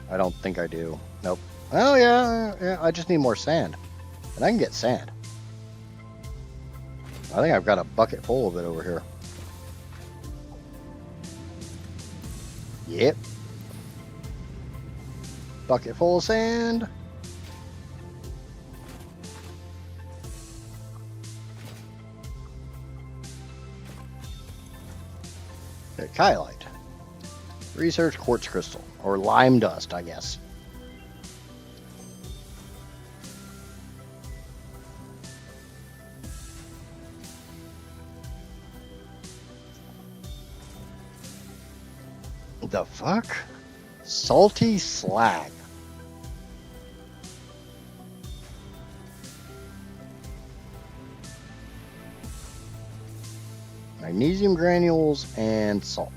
I don't think I do. Nope. Oh yeah, I just need more sand. And I can get sand. I think I've got a bucket full of it over here. Yep. Bucket full of sand. Okay, Kylite. Research quartz crystal. Or lime dust, I guess. The fuck? Salty slag. Magnesium granules and salt.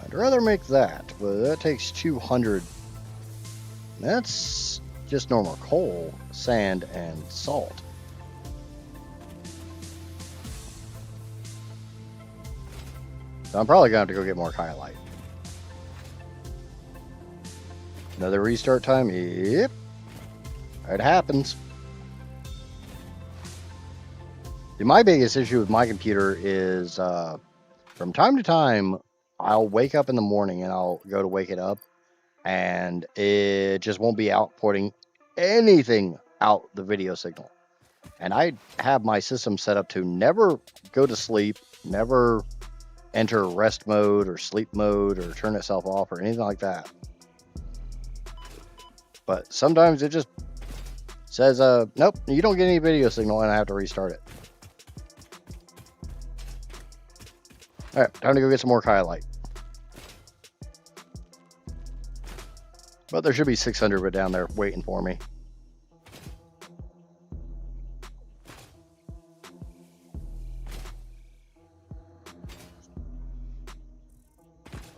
I'd rather make that, but that takes 200. That's just normal coal, sand, and salt. So I'm probably gonna have to go get more Kylite. Another restart time? Yep. It happens. My biggest issue with my computer is from time to time, I'll wake up in the morning and I'll go to wake it up and it just won't be outputting anything out the video signal. And I have my system set up to never go to sleep, never enter rest mode or sleep mode or turn itself off or anything like that. But sometimes it just says, nope, you don't get any video signal, and I have to restart it. All right, time to go get some more Kylite. But there should be 600 of it down there waiting for me.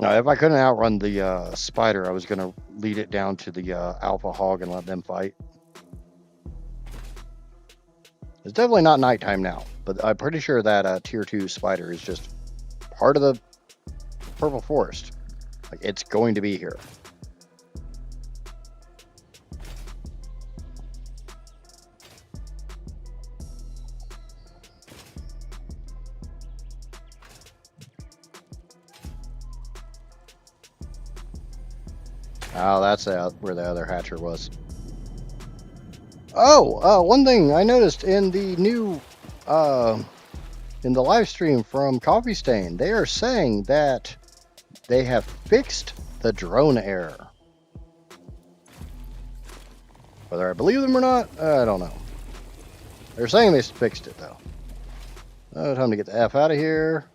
Now, if I couldn't outrun the spider, I was going to lead it down to the alpha hog and let them fight. It's definitely not nighttime now, but I'm pretty sure that tier 2 spider is just part of the purple forest. Like, it's going to be here. Oh, that's where the other hatcher was. Oh, one thing I noticed in the new, in the live stream from Coffee Stain, they are saying that they have fixed the drone error. Whether I believe them or not, I don't know. They're saying they fixed it, though. Oh, time to get the F out of here.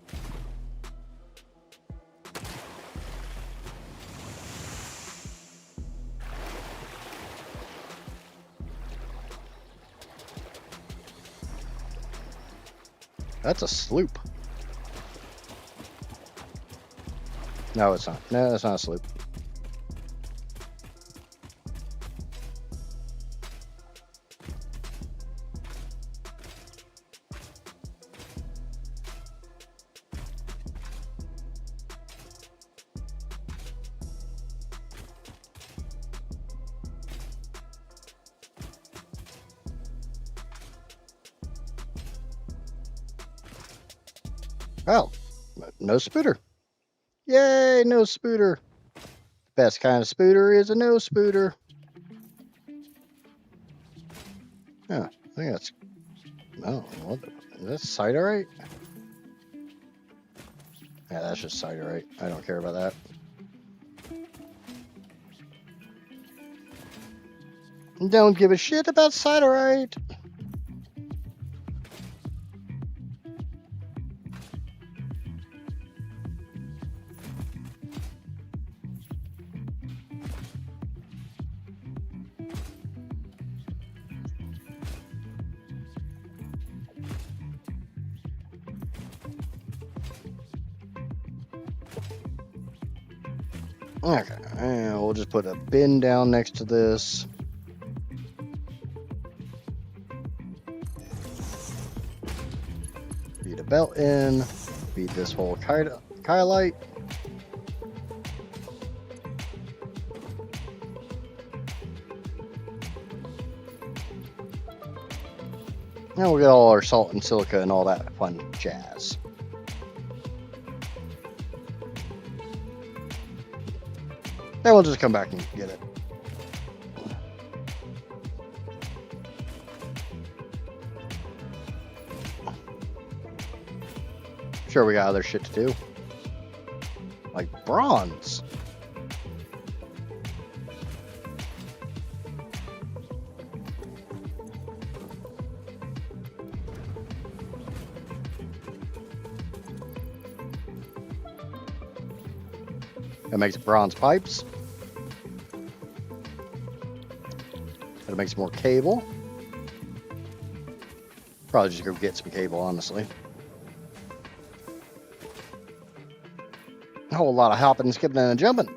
That's a sloop. No, it's not. No, that's not a sloop. Oh, no spooter. Yay, no spooter. Best kind of spooter is a no spooter. Yeah, I think that's... Oh, what? Is that Siderite? Yeah, that's just Siderite. I don't care about that. Don't give a shit about Siderite. Okay, and we'll just put a bin down next to this. Feed a belt in. Feed this whole kylite. Now we'll get all our salt and silica and all that fun jazz. Then we'll just come back and get it. Sure, we got other shit to do. Like bronze. That makes bronze pipes. That makes more cable. Probably just go get some cable, honestly. A whole lot of hopping, skipping, and jumping.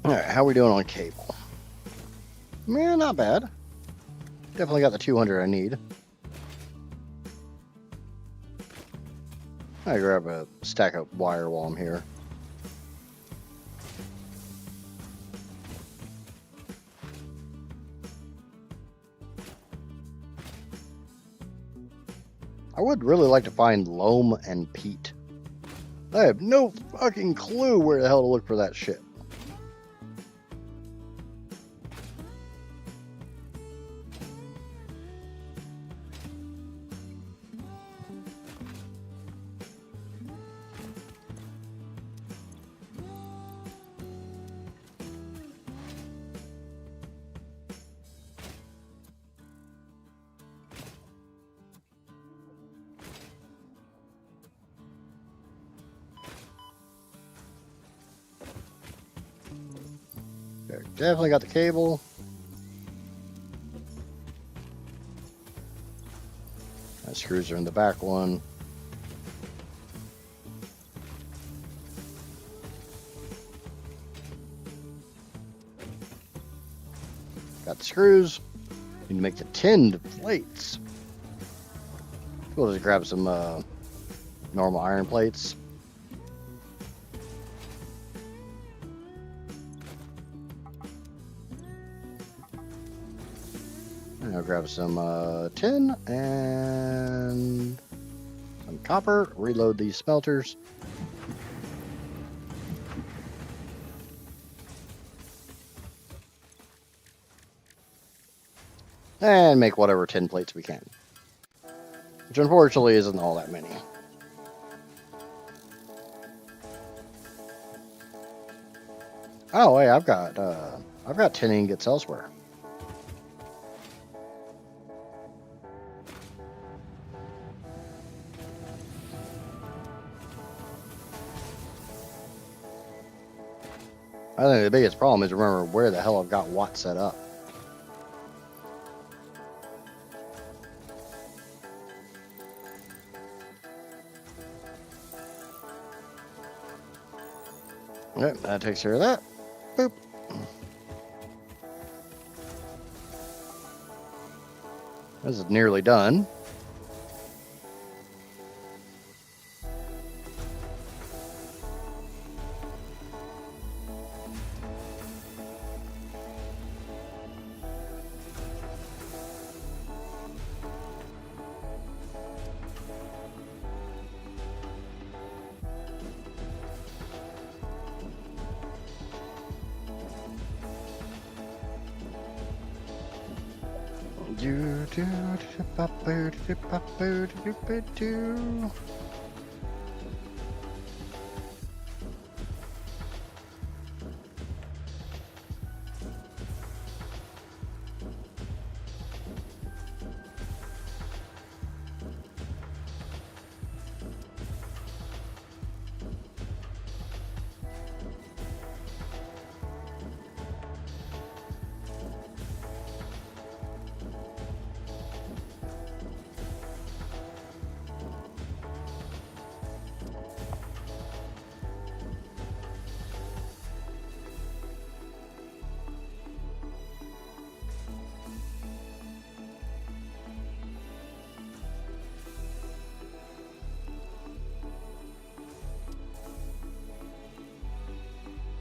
Alright, how are we doing on cable? Man, not bad. Definitely got the 200 I need. I grab a stack of wire while I'm here. I would really like to find loam and peat. I have no fucking clue where the hell to look for that shit. There, definitely got the cable. That screws are in the back one. Got the screws. Need to make the tinned plates. We'll just grab some normal iron plates. And I'll grab some tin and some copper. Reload these smelters. And make whatever tin plates we can. Which unfortunately isn't all that many. Oh, hey, I've got tin ingots elsewhere. I think the biggest problem is remember where the hell I've got what set up. Yep, that takes care of that. Boop. This is nearly done.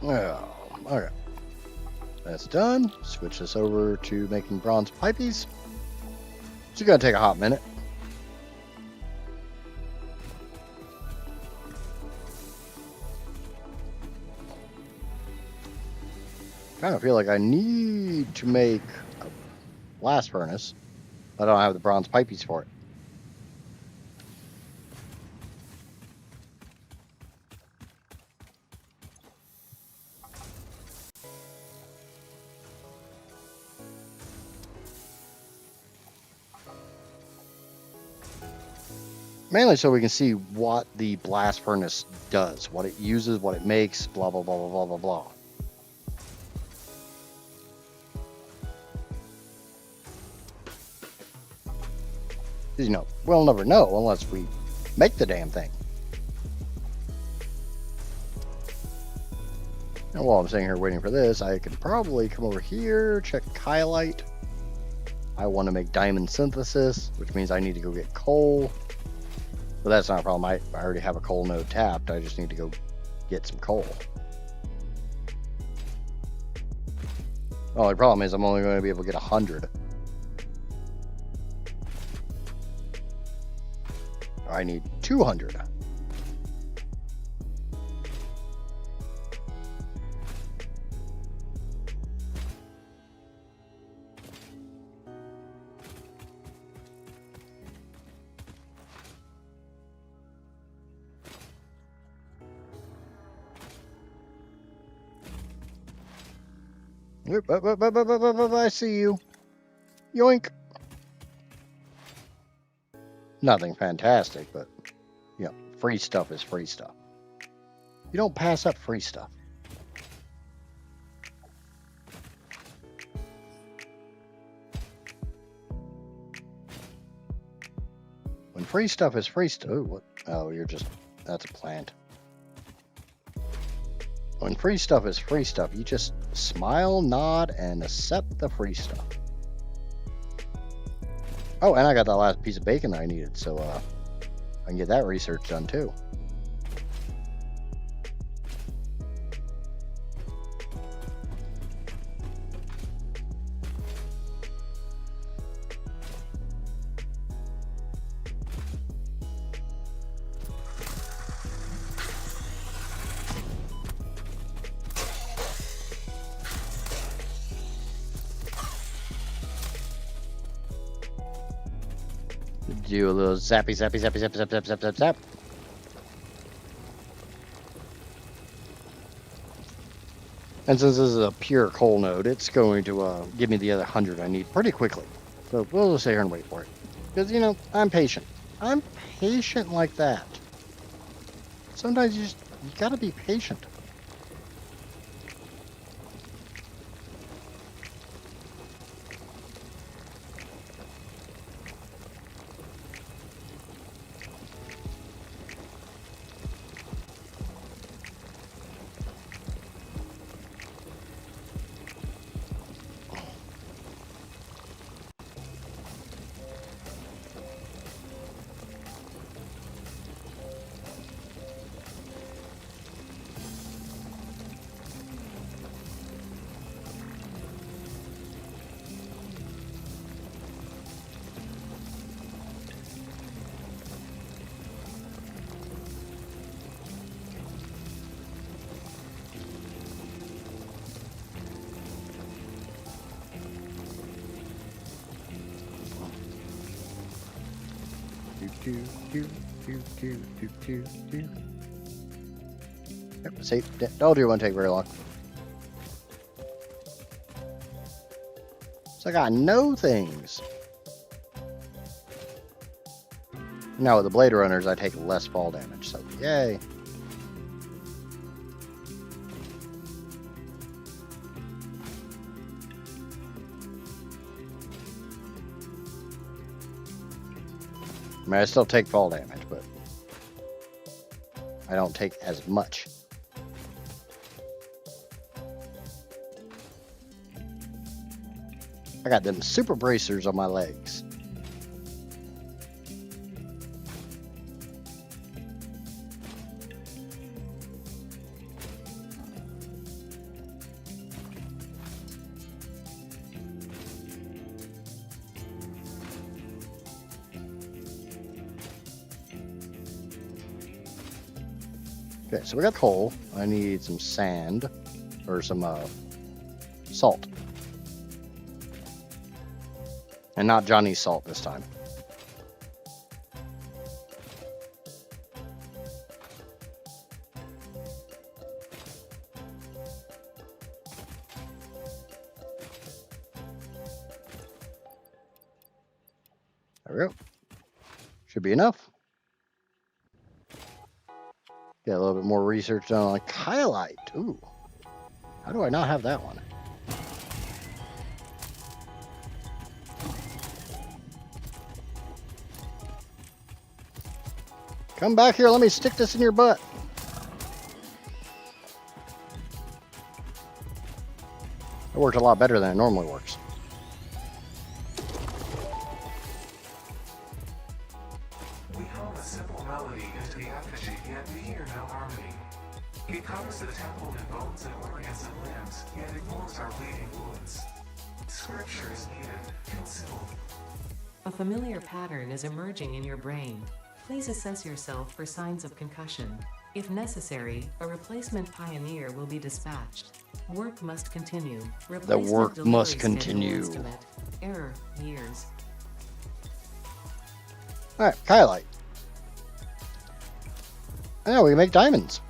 Oh, okay. That's done. Switch this over to making bronze pipies. It's gonna take a hot minute. Kind of feel like I need to make a blast furnace. I don't have the bronze pipies for it. Mainly so we can see what the blast furnace does, what it uses, what it makes, blah, blah, blah, blah, blah, blah, blah. You know, we'll never know unless we make the damn thing. And while I'm sitting here waiting for this, I could probably come over here, check Kylite. I want to make diamond synthesis, which means I need to go get coal. But that's not a problem. I already have a coal node tapped. I just need to go get some coal. Only problem is I'm only going to be able to get 100. I need 200. I see you. Yoink. Nothing fantastic, but, you know, free stuff is free stuff. You don't pass up free stuff. When free stuff is free stuff... Ooh, what? Oh, you're just... That's a plant. When free stuff is free stuff, you just smile, nod, and accept the free stuff. Oh, and I got that last piece of bacon that I needed, so I can get that research done too. Do a little zappy, zappy, zappy, zappy, zap, zap, zap, zap, zap. And since this is a pure coal node, it's going to give me the other 100 I need pretty quickly. So we'll just sit here and wait for it. Because, you know, I'm patient. I'm patient like that. Sometimes you gotta be patient. Yep, see, don't do want to take very long. So I got no things. Now with the Blade Runners, I take less fall damage, so yay. I mean, I still take fall damage, but I don't take as much. I got them super bracers on my legs. Okay, so we got coal. I need some sand or some salt. And not Johnny's salt this time. There we go. Should be enough. Get a little bit more research done on Kylite. Ooh. How do I not have that one? Come back here, let me stick this in your butt. It worked a lot better than it normally works. We hum a simple melody into the effigy, yet we hear no harmony. It covers the temple in bones and organs and limbs, yet ignores our bleeding wounds. Scripture is needed, concealed. A familiar pattern is emerging in your brain. Please assess yourself for signs of concussion. If necessary, a replacement pioneer will be dispatched. Work must continue. The work Replacement must delivery continue. schedule estimate. Error, years. Alright, Kylite. Now we can make diamonds.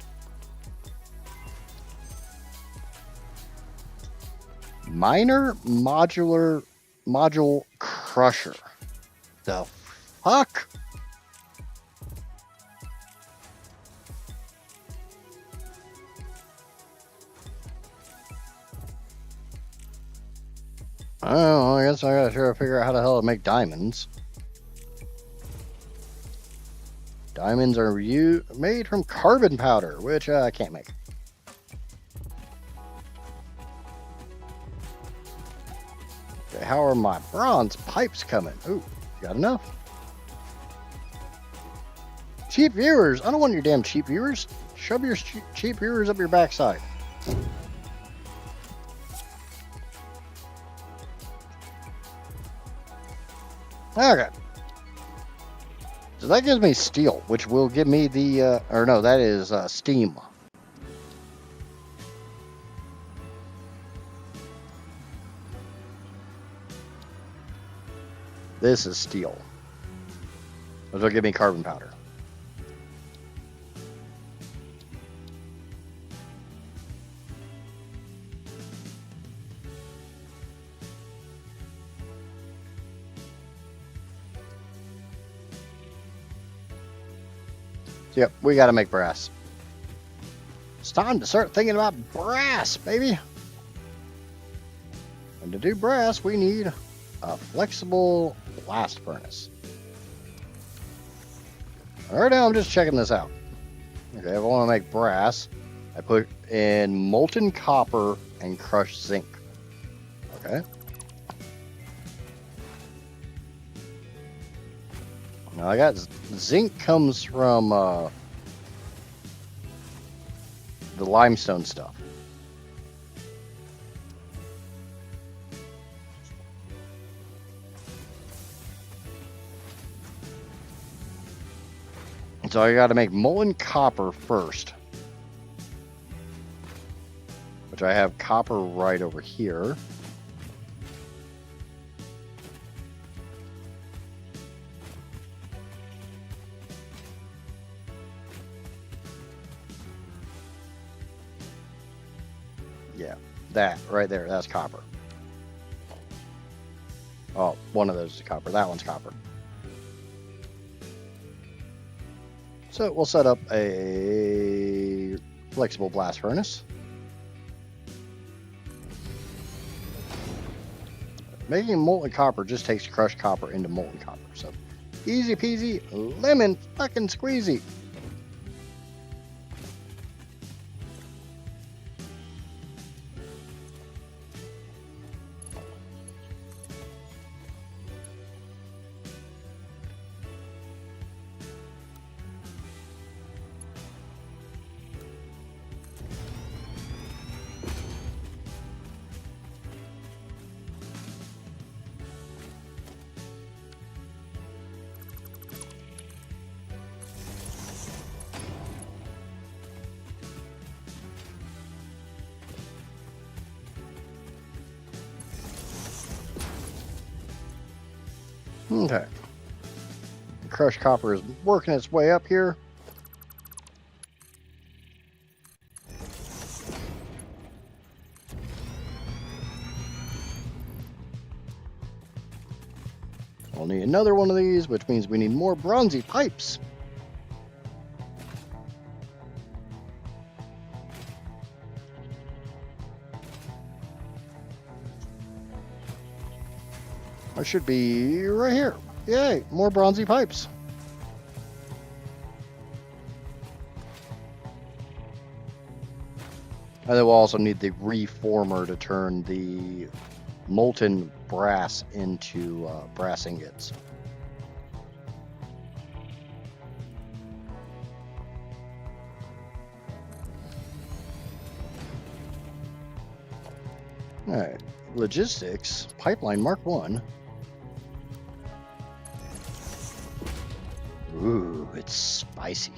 Minor module crusher. The fuck? I don't know, I guess I gotta try to figure out how the hell to make diamonds. Diamonds are made from carbon powder, which I can't make. Okay, how are my bronze pipes coming? Ooh, got enough. Cheap viewers! I don't want your damn cheap viewers. Shove your cheap viewers up your backside. Okay. So that gives me steel, which will give me the, or no, that is steam. This is steel. Which will give me carbon powder. Yep, we gotta make brass. It's time to start thinking about brass, baby. And to do brass, we need a flexible blast furnace. Right now, I'm just checking this out. Okay, if I want to make brass, I put in molten copper and crushed zinc. Okay. Now I got zinc comes from the limestone stuff. So I got to make molten copper first, which I have copper right over here. Yeah, that right there, that's copper. Oh, one of those is copper. That one's copper. So we'll set up a flexible blast furnace. Making molten copper just takes crushed copper into molten copper. So easy peasy, lemon fucking squeezy. Okay. The crushed copper is working its way up here. We'll need another one of these, which means we need more bronzy pipes. I should be right here. Yay, more bronzy pipes. And then we'll also need the reformer to turn the molten brass into brass ingots. All right, logistics, pipeline Mark 1. Ooh, it's spicy.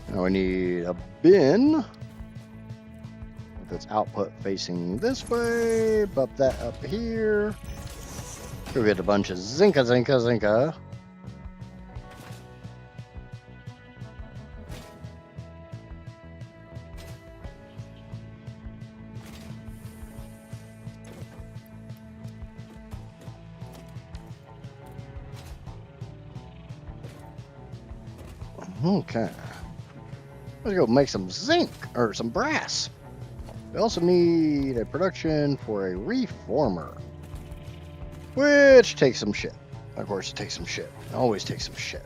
Now we need a bin that's output facing this way. Bump that up here. Go get a bunch of zinca. Okay. Let's go make some zinc or some brass. We also need a production for a reformer, which takes some shit. Of course, it takes some shit. It always takes some shit.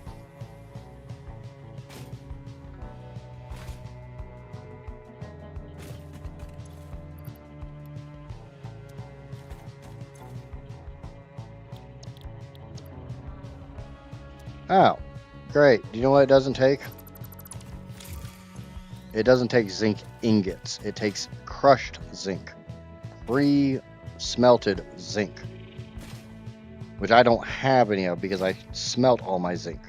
Oh, great. Do you know what it doesn't take? It doesn't take zinc ingots. It takes crushed zinc. Pre-smelted zinc. Which I don't have any of because I smelt all my zinc.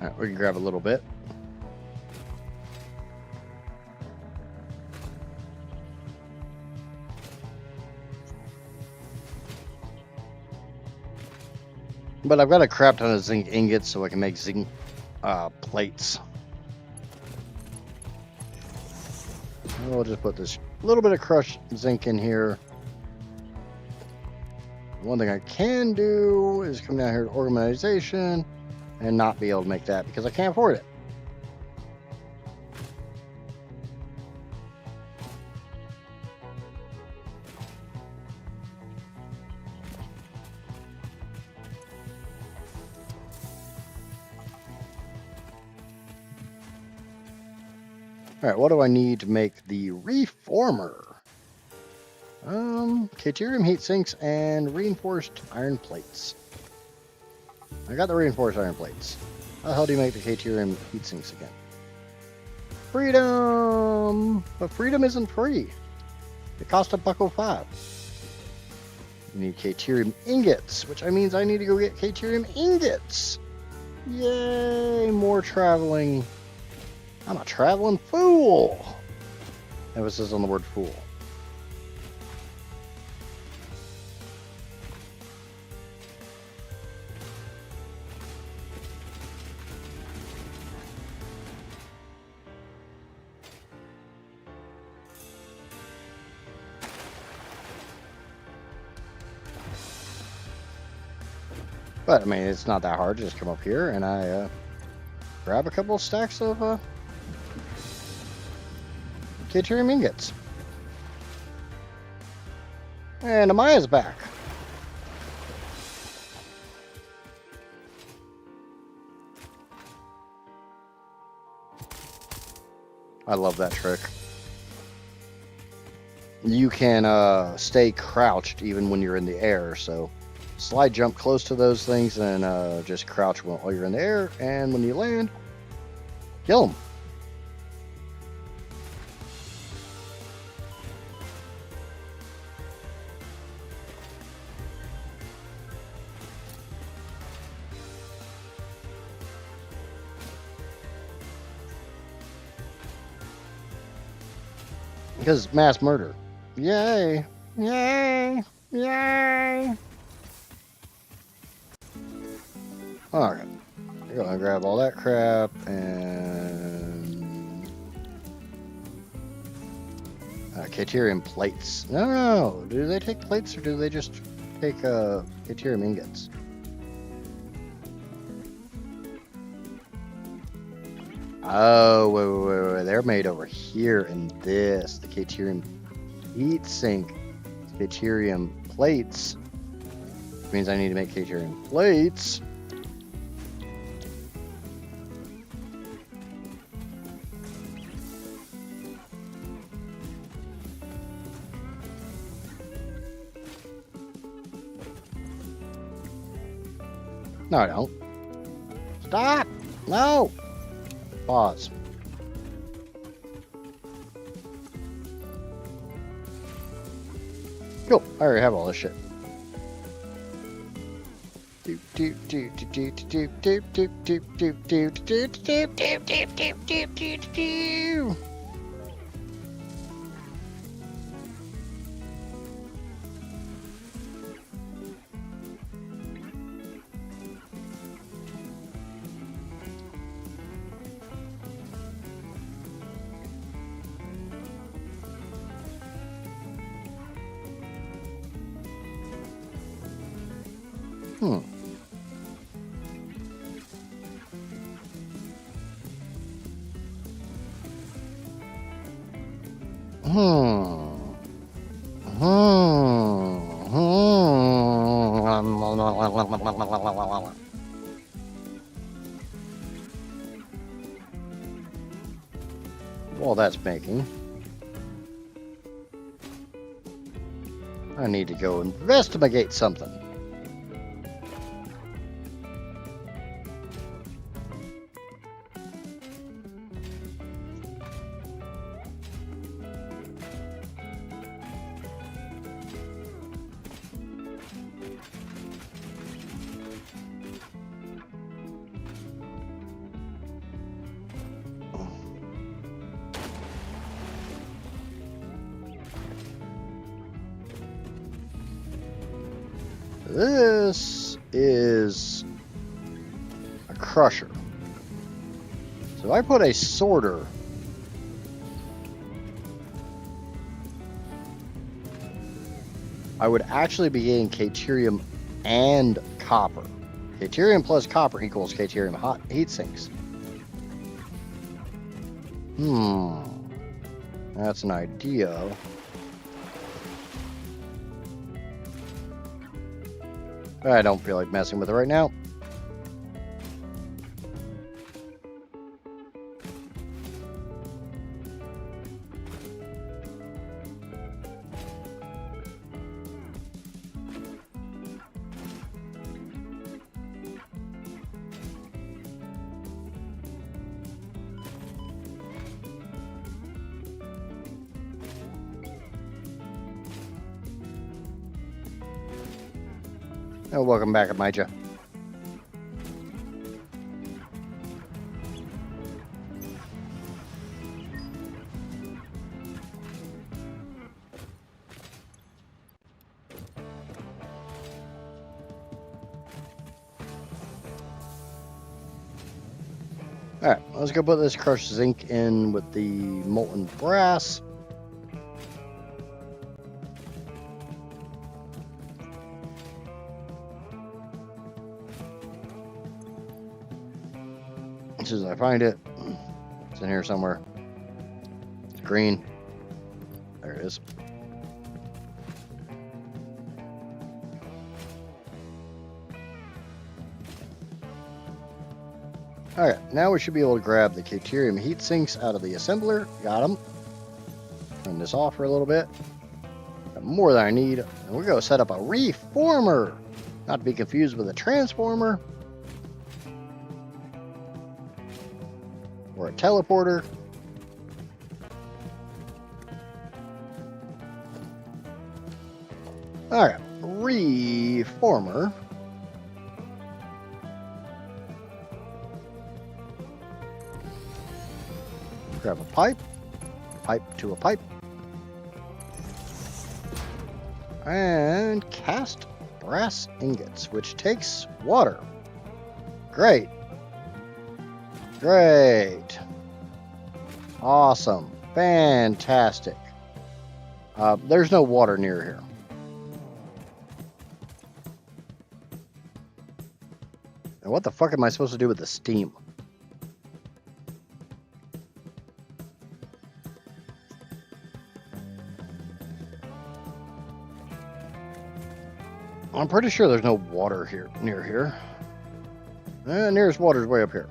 All right, we can grab a little bit. But I've got a crap ton of zinc ingots so I can make zinc plates. We'll just put this little bit of crushed zinc in here. One thing I can do is come down here to organization and not be able to make that because I can't afford it. All right, what do I need to make the reformer? Caterium heat sinks and reinforced iron plates. I got the reinforced iron plates. How the hell do you make the caterium heat sinks again? Freedom! But freedom isn't free. It cost $1.05. You need Caterium ingots, which means I need to go get Caterium ingots. Yay, more traveling. I'm a traveling fool. Emphasis on the word fool. But I mean, it's not that hard. Just come up here and I grab a couple of stacks of Caterium ingots. And Amaya's back. I love that trick. You can stay crouched even when you're in the air, so slide jump close to those things and just crouch while you're in the air, and when you land, kill them. Because mass murder. Yay! Yay! Yay! Alright. Go and grab all that crap and Caterium plates. No. Do they take plates or do they just take Caterium ingots? Oh, wait. They're made over here in this. The Caterium heat sink. Caterium plates. Which means I need to make Caterium plates. No, I don't. Stop! No! Pause. Cool. I already have all this shit. While that's making, I need to go investigate something. This is a crusher. So if I put a sorter I would actually be getting Caterium and copper. Caterium plus copper equals Caterium heat sinks. That's an idea. I don't feel like messing with it right now. Oh, welcome back, Amija. Alright, let's go put this crushed zinc in with the molten brass. As soon as I find it, it's in here somewhere. It's green. There it is. Alright, now we should be able to grab the deuterium heat sinks out of the assembler. Got them. Turn this off for a little bit. Got more than I need. And we're going to set up a reformer. Not to be confused with a transformer. Or a teleporter. Alright, reformer. Grab a pipe to a pipe, and cast brass ingots, which takes water. Great. Awesome. Fantastic. There's no water near here. And what the fuck am I supposed to do with the steam? I'm pretty sure there's no water here near here. Nearest water's way up here.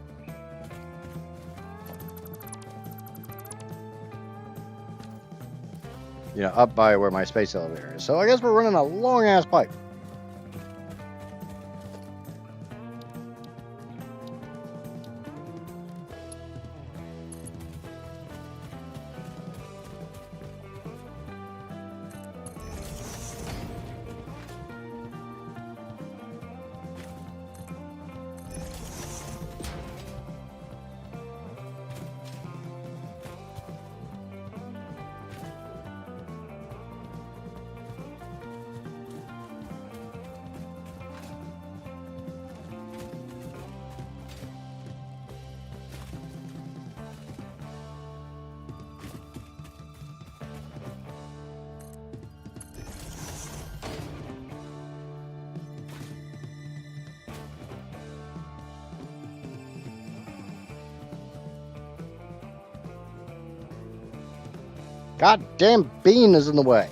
You know, up by where my space elevator is. So I guess we're running a long ass pipe. Goddamn bean is in the way.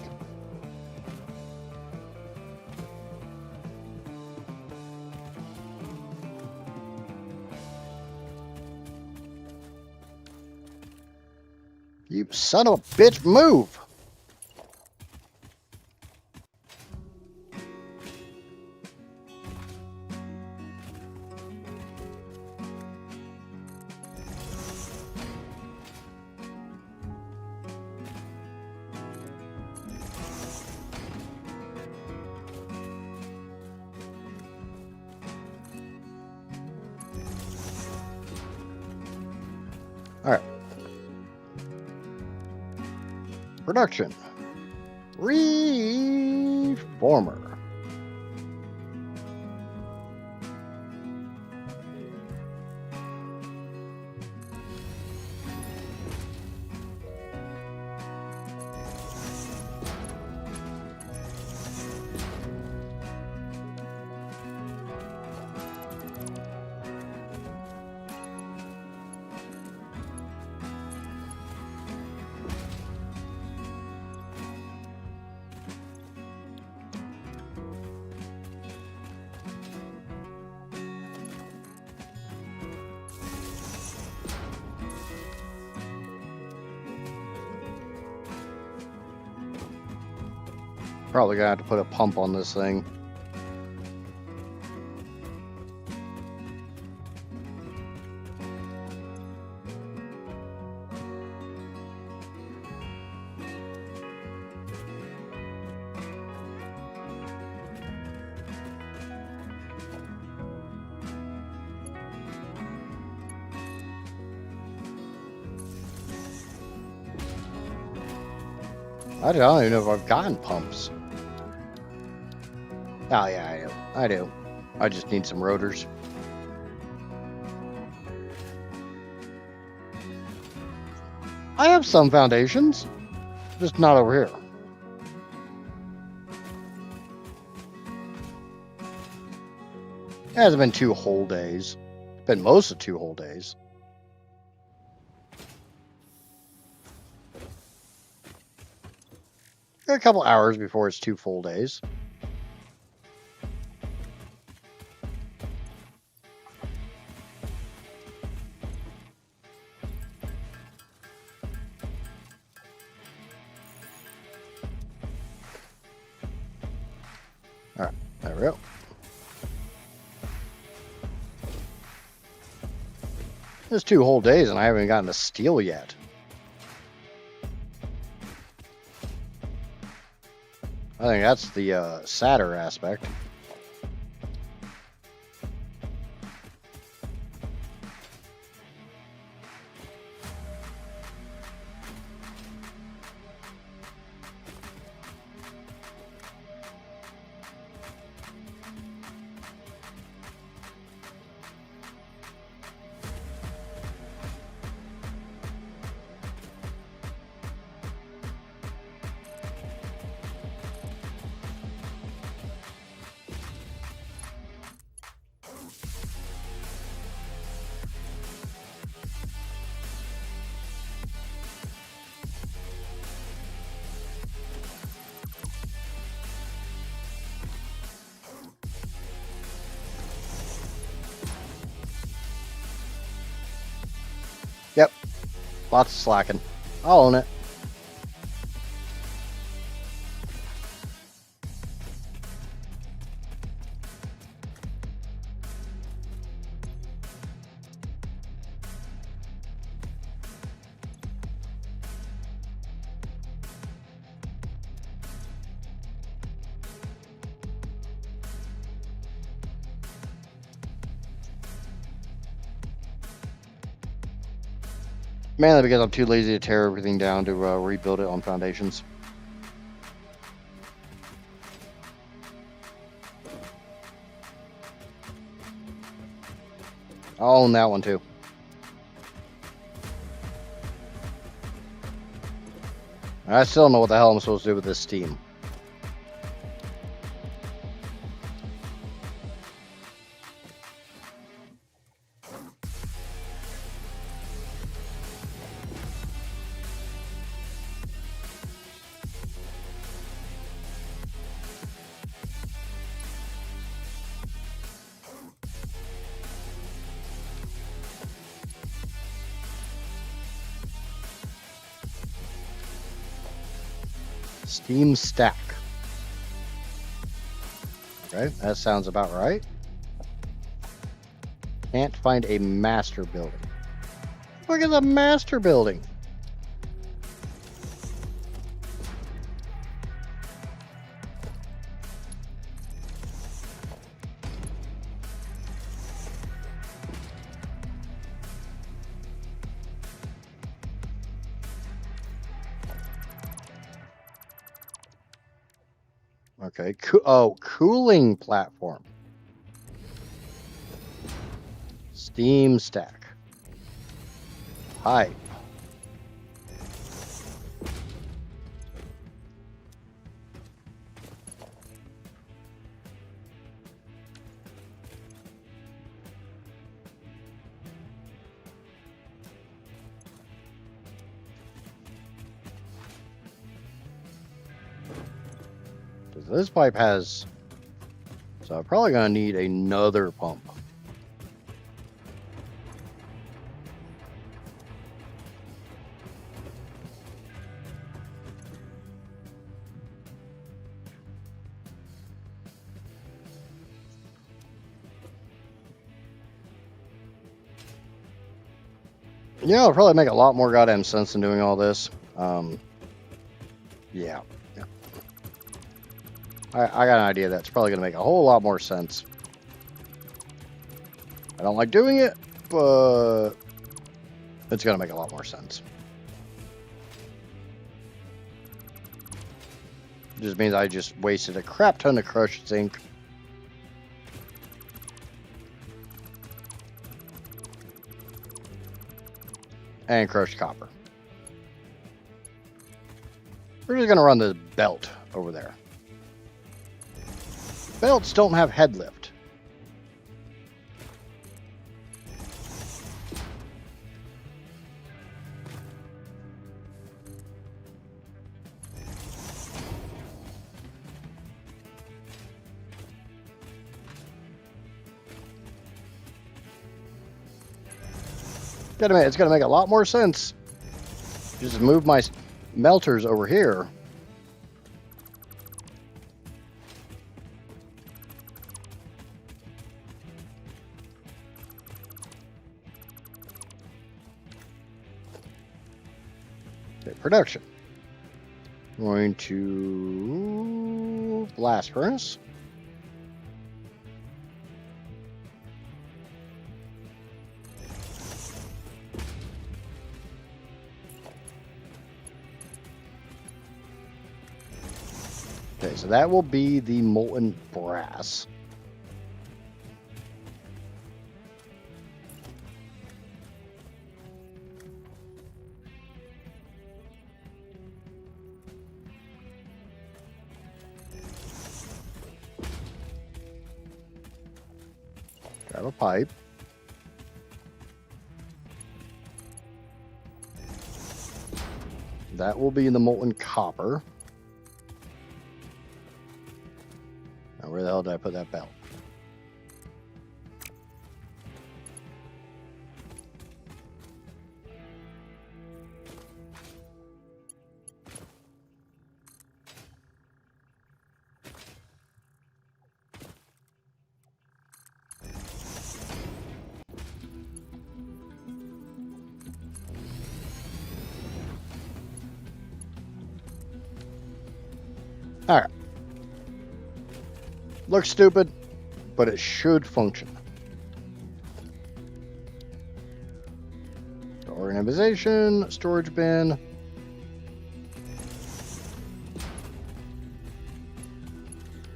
You son of a bitch, move! Alright. Production. Reformer. Probably gonna have to put a pump on this thing. I don't even know if I've gotten pumps. Oh yeah, I do. I just need some rotors. I have some foundations, just not over here. It hasn't been 2 whole days. It's been most of 2 whole days. A couple hours before it's 2 full days. All right, there we go. It's 2 whole days and I haven't gotten to steel yet. I think that's the sadder aspect. Yep, lots of slacking. I'll own it. Mainly because I'm too lazy to tear everything down to rebuild it on foundations. I'll own that one too. I still don't know what the hell I'm supposed to do with this steam. Steam stack. Okay, that sounds about right. Can't find a master building. Look at the master building. Okay, cooling platform. Steam stack. Pipe. This pipe has, so I'm probably gonna need another pump. Yeah, it'll probably make a lot more goddamn sense than doing all this. Yeah. I got an idea that's probably going to make a whole lot more sense. I don't like doing it, but it's going to make a lot more sense. Just means I just wasted a crap ton of crushed zinc. And crushed copper. We're just going to run this belt over there. Belts don't have head lift. It's gonna make a lot more sense. Just move my melters over here. Okay, production. I'm going to blast furnace. Okay, so that will be the molten brass. Grab a pipe. That will be the molten copper. Now, where the hell did I put that belt? All right. Looks stupid, but it should function. Organization, storage bin.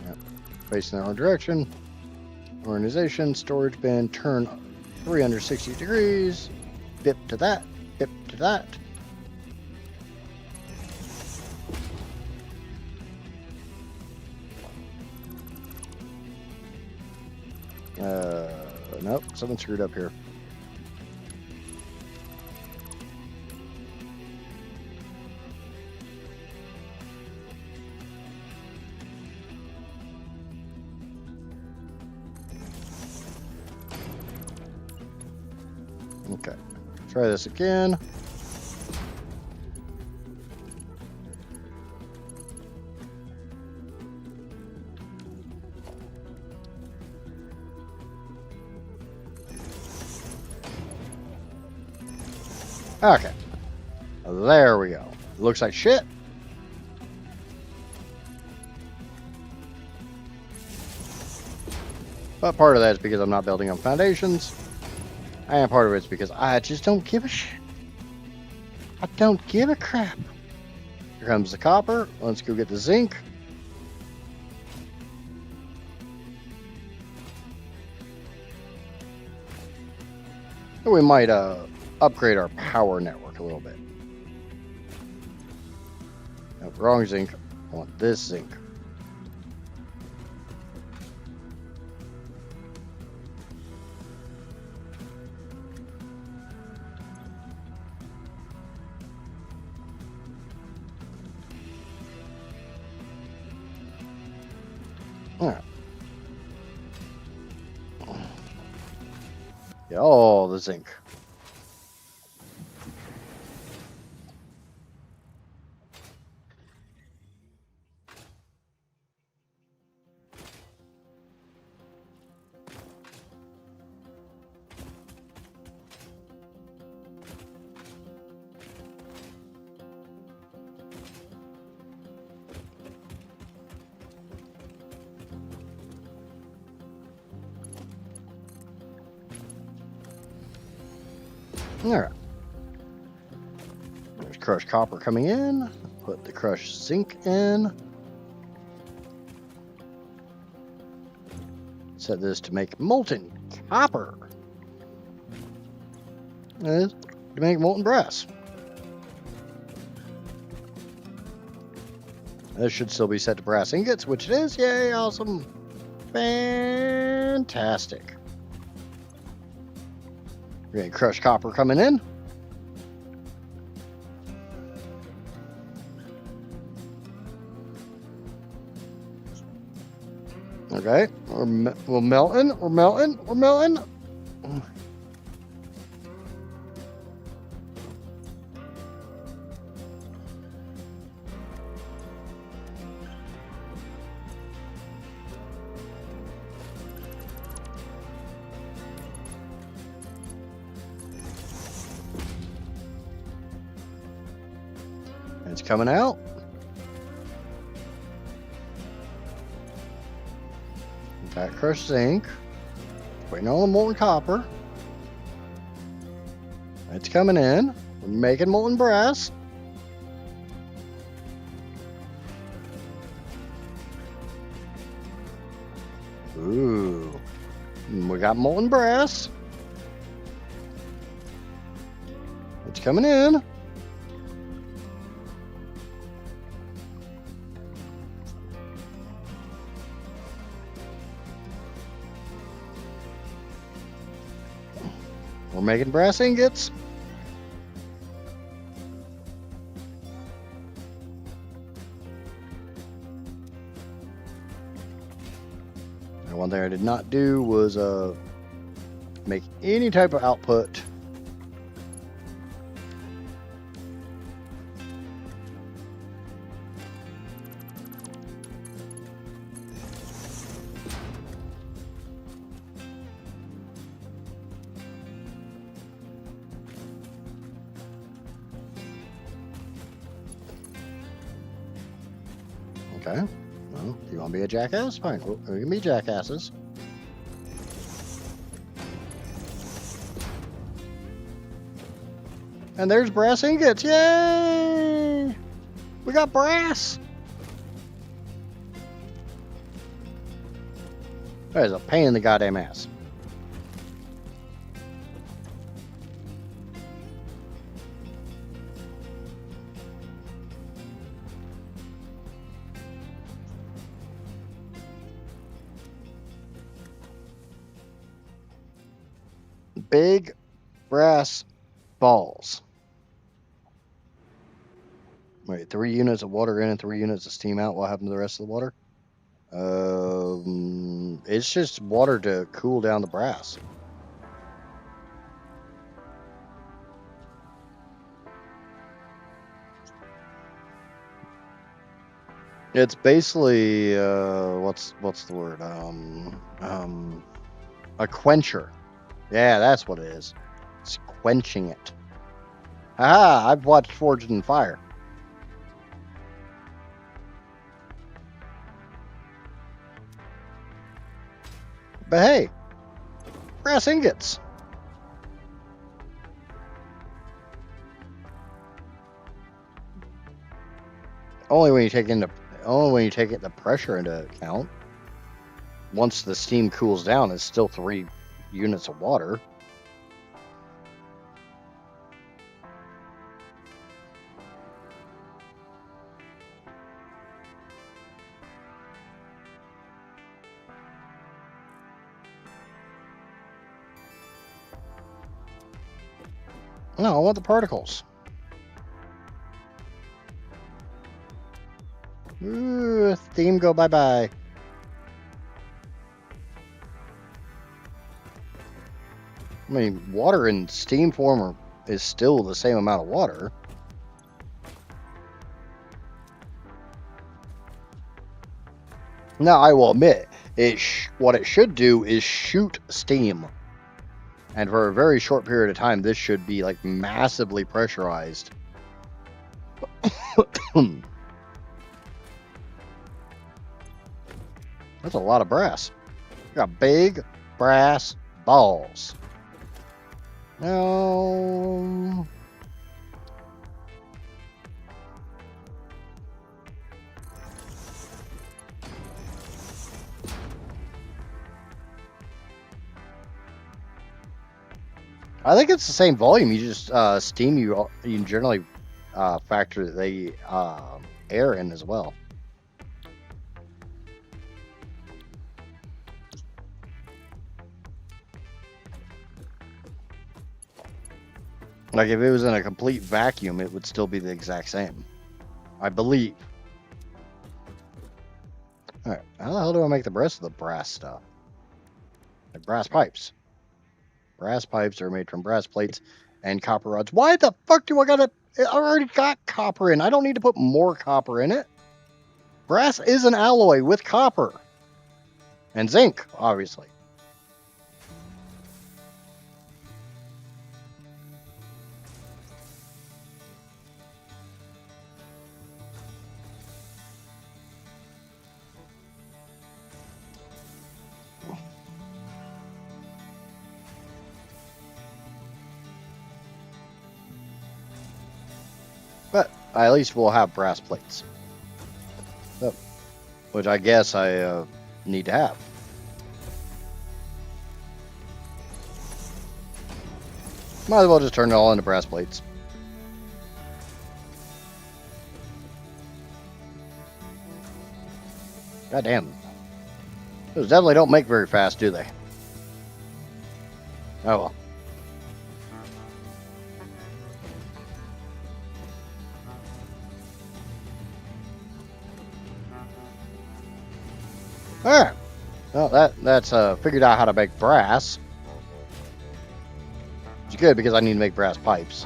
Yep. Facing the wrong direction. Organization, storage bin, turn 360 degrees. Dip to that, dip to that. Nope, something screwed up here. Okay, try this again. Okay, there we go. Looks like shit. But part of that is because I'm not building on foundations. And part of it's because I just don't give a shit. I don't give a crap. Here comes the copper. Let's go get the zinc. And we might upgrade our power network a little bit. No, wrong zinc. I want this zinc. All right. Get all the zinc. All right. There's crushed copper coming in. Put the crushed zinc in. Set this to make molten copper. This to make molten brass. This should still be set to brass ingots, which it is. Yay, awesome. Fantastic. We're getting crushed copper coming in. Okay, we're melting, we're melting, we're melting. It's coming out. Got crushed zinc. Waiting on the molten copper. It's coming in. We're making molten brass. Ooh. We got molten brass. It's coming in. We're making brass ingots. And one thing I did not do was make any type of output. Okay. Well, you want to be a jackass? Fine. We can be jackasses. And there's brass ingots. Yay! We got brass. That is a pain in the goddamn ass. Big brass balls. Wait, 3 units of water in and 3 units of steam out. What happened to the rest of the water? It's just water to cool down the brass. It's basically what's the word? A quencher. Yeah, that's what it is. It's quenching it. Ah, I've watched Forged in Fire. But hey, brass ingots. Only when you take the pressure into account. Once the steam cools down, it's still 3 units of water. No, I want the particles. Ooh, steam go bye-bye. I mean, water in steam form is still the same amount of water. Now, I will admit, what it should do is shoot steam. And for a very short period of time, this should be like massively pressurized. That's a lot of brass. We got big brass balls. Now, I think it's the same volume. You just steam. You generally factor the air in as well. Like if it was in a complete vacuum, it would still be the exact same, I believe. All right, how the hell do I make the rest of the brass stuff? Like brass pipes. Brass pipes are made from brass plates and copper rods. Why the fuck do I gotta? I already got copper in. I don't need to put more copper in it. Brass is an alloy with copper and zinc, obviously. But at least we'll have brass plates. So, which I guess I need to have. Might as well just turn it all into brass plates. God damn. Those definitely don't make very fast, do they? Oh well. Alright. Well, that's figured out how to make brass. Which is good because I need to make brass pipes.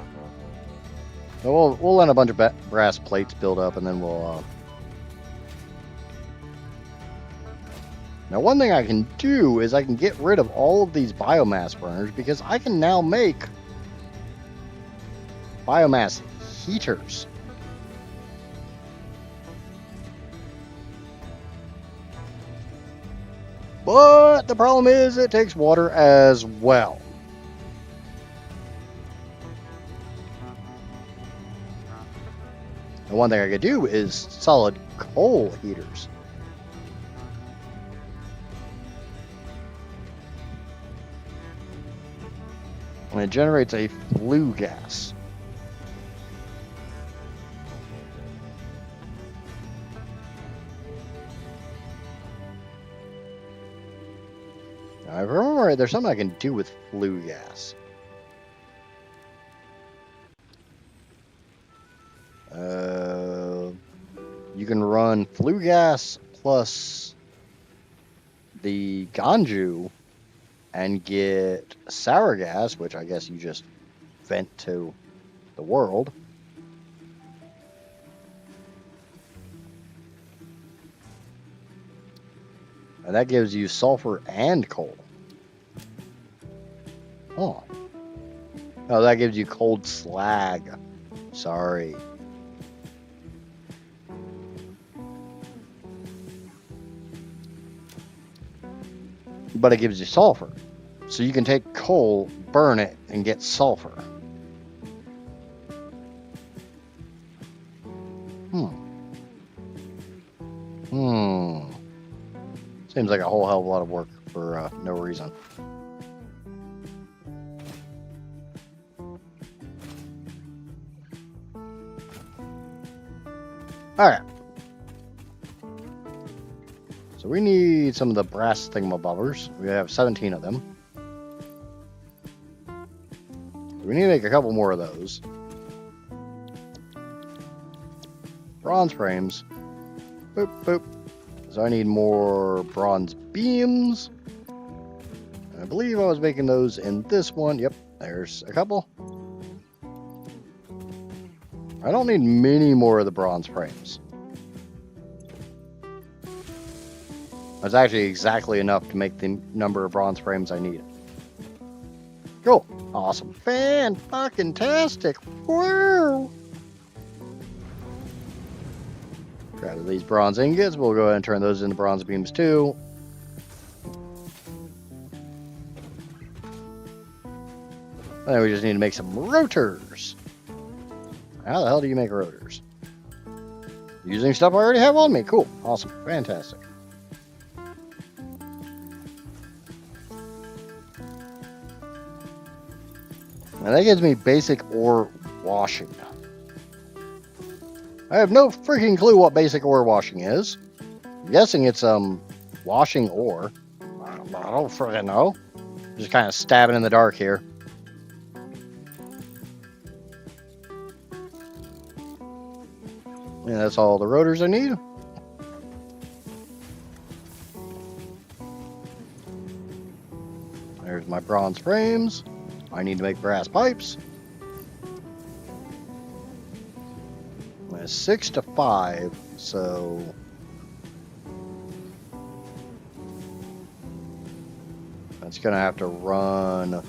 So we'll let a bunch of brass plates build up, and then we'll. Now, one thing I can do is I can get rid of all of these biomass burners because I can now make biomass heaters. But the problem is it takes water as well. And one thing I could do is solid coal heaters. And it generates a flue gas. Now, if I remember right, there's something I can do with flue gas. You can run flue gas plus the ganju and get sour gas, which I guess you just vent to the world. And that gives you sulfur and coal. Oh. Oh, that gives you cold slag. Sorry. But it gives you sulfur. So you can take coal, burn it, and get sulfur. Seems like a whole hell of a lot of work for no reason. Alright. So we need some of the brass thingamabobbers. We have 17 of them. We need to make a couple more of those. Bronze frames. Boop, boop. So I need more bronze beams. And I believe I was making those in this one. Yep, there's a couple. I don't need many more of the bronze frames. That's actually exactly enough to make the number of bronze frames I need. Cool. Awesome. Fan-fucking-tastic. Woo! Grab these bronze ingots. We'll go ahead and turn those into bronze beams too. And then we just need to make some rotors. How the hell do you make rotors? Using stuff I already have on me. Cool. Awesome. Fantastic. And that gives me basic ore washing. I have no freaking clue what basic ore washing is. I'm guessing it's washing ore. I don't freaking know. Just kind of stabbing in the dark here. And that's all the rotors I need. There's my bronze frames. I need to make brass pipes. It's 6 to 5, so that's gonna have to run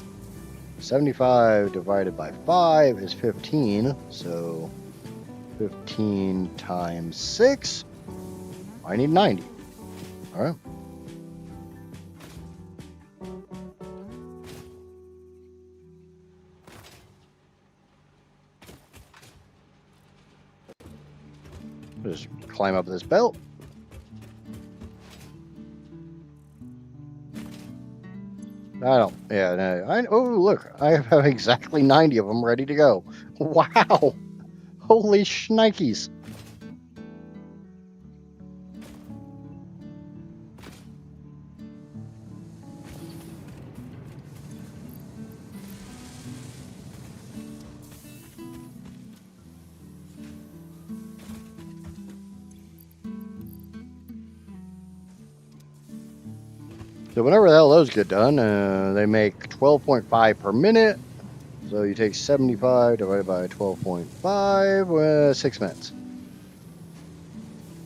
75 divided by 5 is 15, so 15 times 6, I need 90. All right. Just climb up this belt. Oh, look, I have exactly 90 of them ready to go. Wow. Holy shnikes. So whenever the hell those get done, they make 12.5 per minute. So you take 75 divided by 12.5, 6 minutes.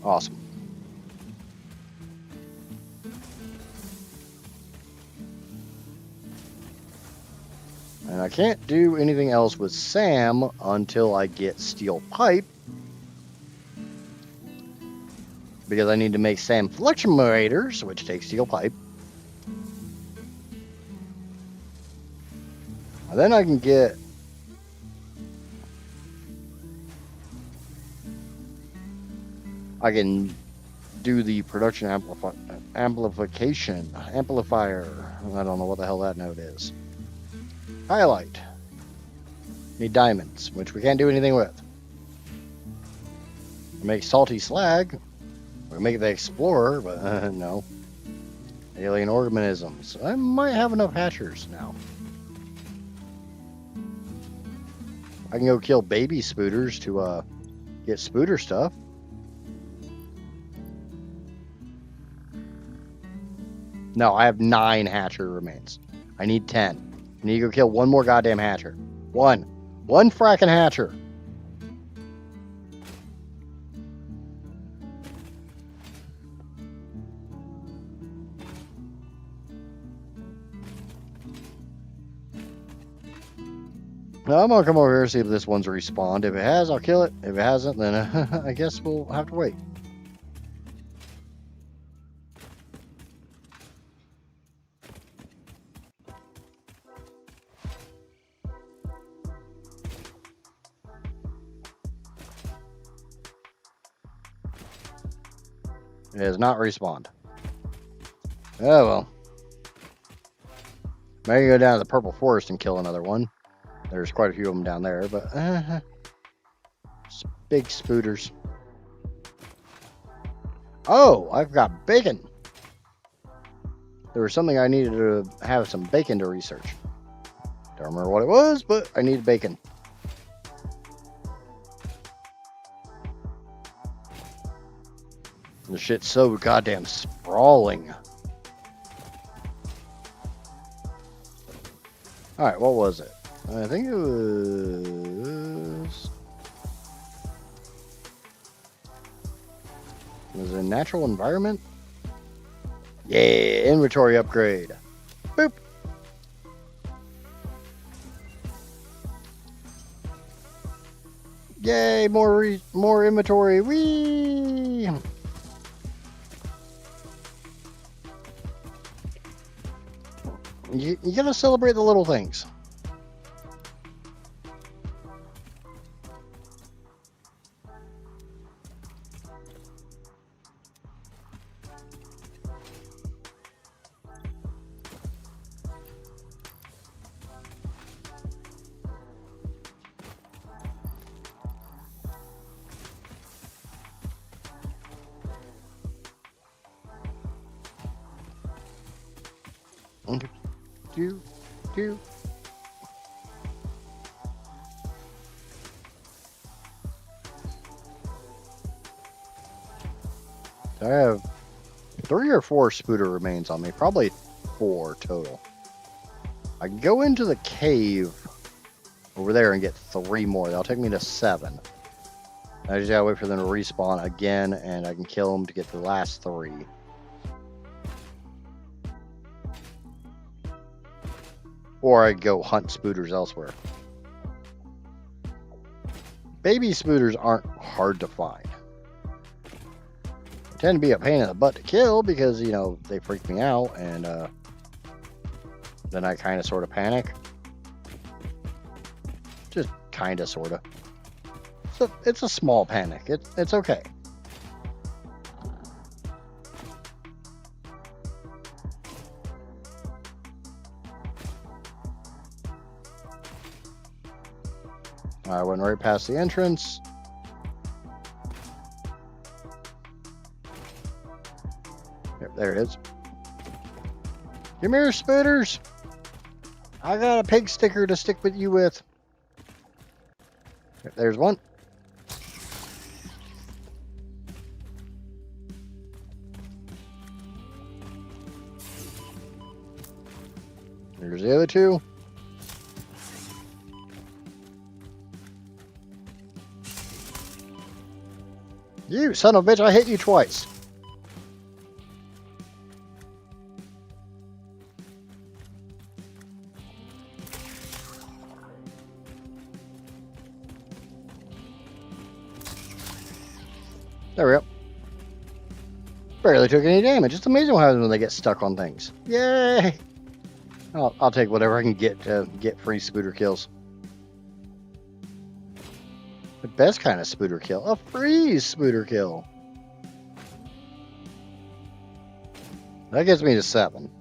Awesome. And I can't do anything else with Sam until I get steel pipe. Because I need to make Sam fluctuators, which takes steel pipe. And then I can get do the production amplifier. I don't know what the hell that node is. Highlight. Need diamonds, which we can't do anything with. Make salty slag. We make the explorer, but no. Alien organisms. I might have enough hatchers now. I can go kill baby spooters to get spooter stuff. No, I have 9 hatcher remains. I need 10. I need to go kill one more goddamn hatcher. One fracking hatcher. Now, I'm gonna come over here and see if this one's respawned. If it has, I'll kill it. If it hasn't, then I guess we'll have to wait. It has not respawned. Oh well. Maybe go down to the purple forest and kill another one. There's quite a few of them down there, but big spooters. Oh, I've got bacon. There was something I needed to have some bacon to research. Don't remember what it was, but I needed bacon. The shit's so goddamn sprawling. Alright, what was it? I think it was... Was it a natural environment? Yeah, inventory upgrade. Boop. Yay, more inventory. Whee! You gotta celebrate the little things. Do, do. I have 3 or 4 spooter remains on me, probably 4 total. I can go into the cave over there and get 3 more. That'll take me to 7. I just gotta wait for them to respawn again, and I can kill them to get the last 3. Or I go hunt spooters elsewhere. Baby spooters aren't hard to find. They tend to be a pain in the butt to kill because, you know, they freak me out, and then I kind of sort of panic. Just kind of, sort of. So it's a small panic. It's okay. I went right past the entrance. Yep, there it is. Come here, spooters. I got a pig sticker to stick with you with. Yep, there's one. There's the other 2. You son of a bitch, I hit you twice. There we go. Barely took any damage. It's amazing what happens when they get stuck on things. Yay! I'll take whatever I can get to get free spooter kills. The best kind of spooter kill. A free spooter kill. That gets me to 7.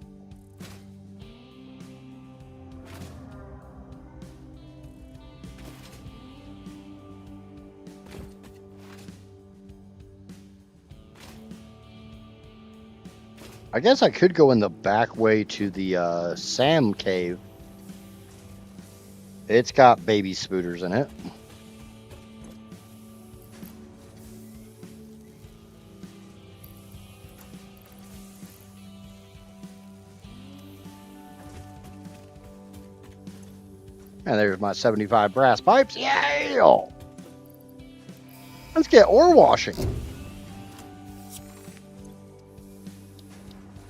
I guess I could go in the back way to the Sam cave. It's got baby spooters in it. And there's my 75 brass pipes. Yeah! Let's get ore washing.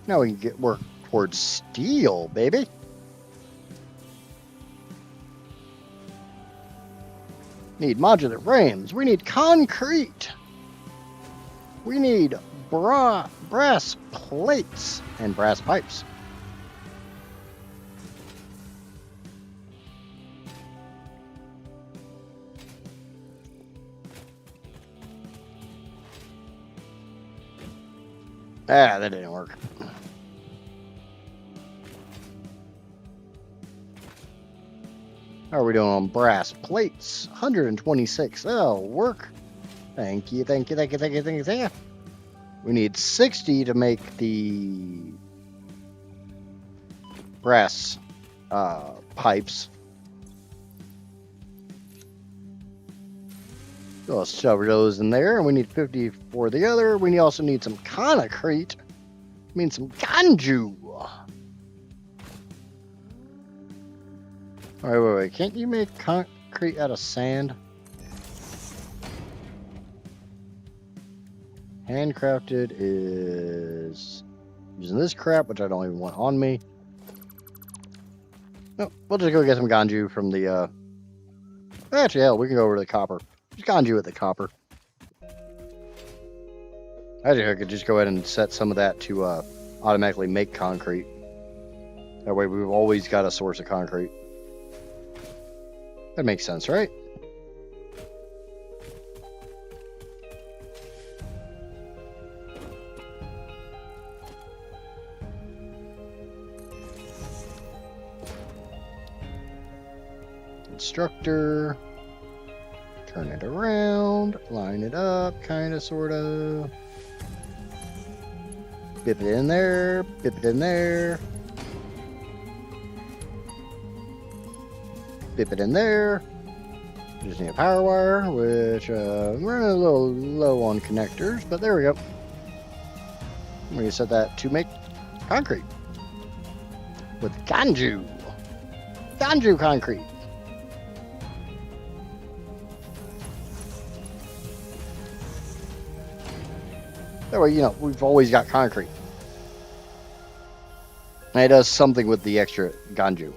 Now we can work towards steel, baby. Need modular frames. We need concrete. We need brass plates and brass pipes. Ah, that didn't work. How are we doing on brass plates? 126. That'll work. Thank you, thank you, thank you, thank you, thank you, thank you. We need 60 to make the brass pipes. So I'll shove those in there, and we need 50 for the other. We also need some concrete. I mean, some ganju. All right, wait. Can't you make concrete out of sand? Handcrafted is using this crap, which I don't even want on me. No, we'll just go get some ganju from the, actually, hell, we can go over to the copper. Just ganju at the copper. Actually, I could just go ahead and set some of that to automatically make concrete. That way we've always got a source of concrete. That makes sense, right? Instructor. Turn it around. Line it up, kind of, sort of. Bip it in there. Bip it in there. Dip it in there. Just need a power wire, which we're running a little low on connectors, but there we go. I'm going to set that to make concrete with Ganju. Ganju concrete. That way, you know, we've always got concrete. And it does something with the extra Ganju.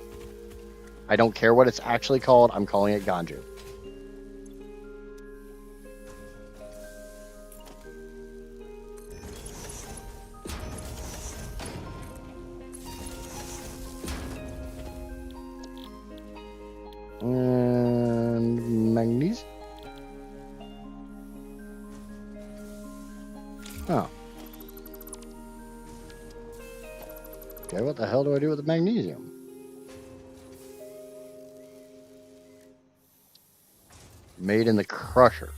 I don't care what it's actually called. I'm calling it Ganju. And magnesium. Oh. Okay, what the hell do I do with the magnesium? Made in the crusher.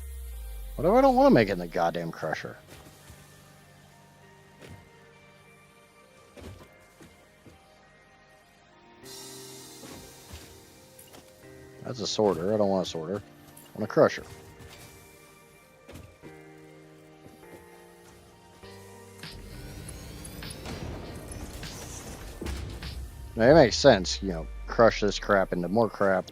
What if I don't want to make it in the goddamn crusher? That's a sorter. I don't want a sorter. I want a crusher. Now, it makes sense, you know, crush this crap into more crap.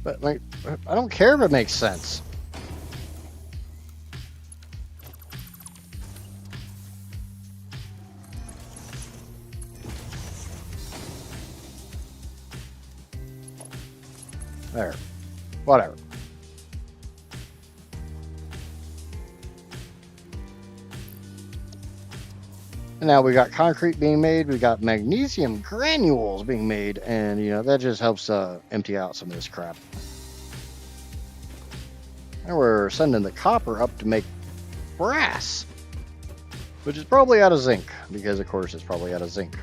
But, like, I don't care if it makes sense. There. Whatever. And now we got concrete being made, we got magnesium granules being made, and you know that just helps empty out some of this crap. And we're sending the copper up to make brass, which is probably out of zinc, because of course it's probably out of zinc.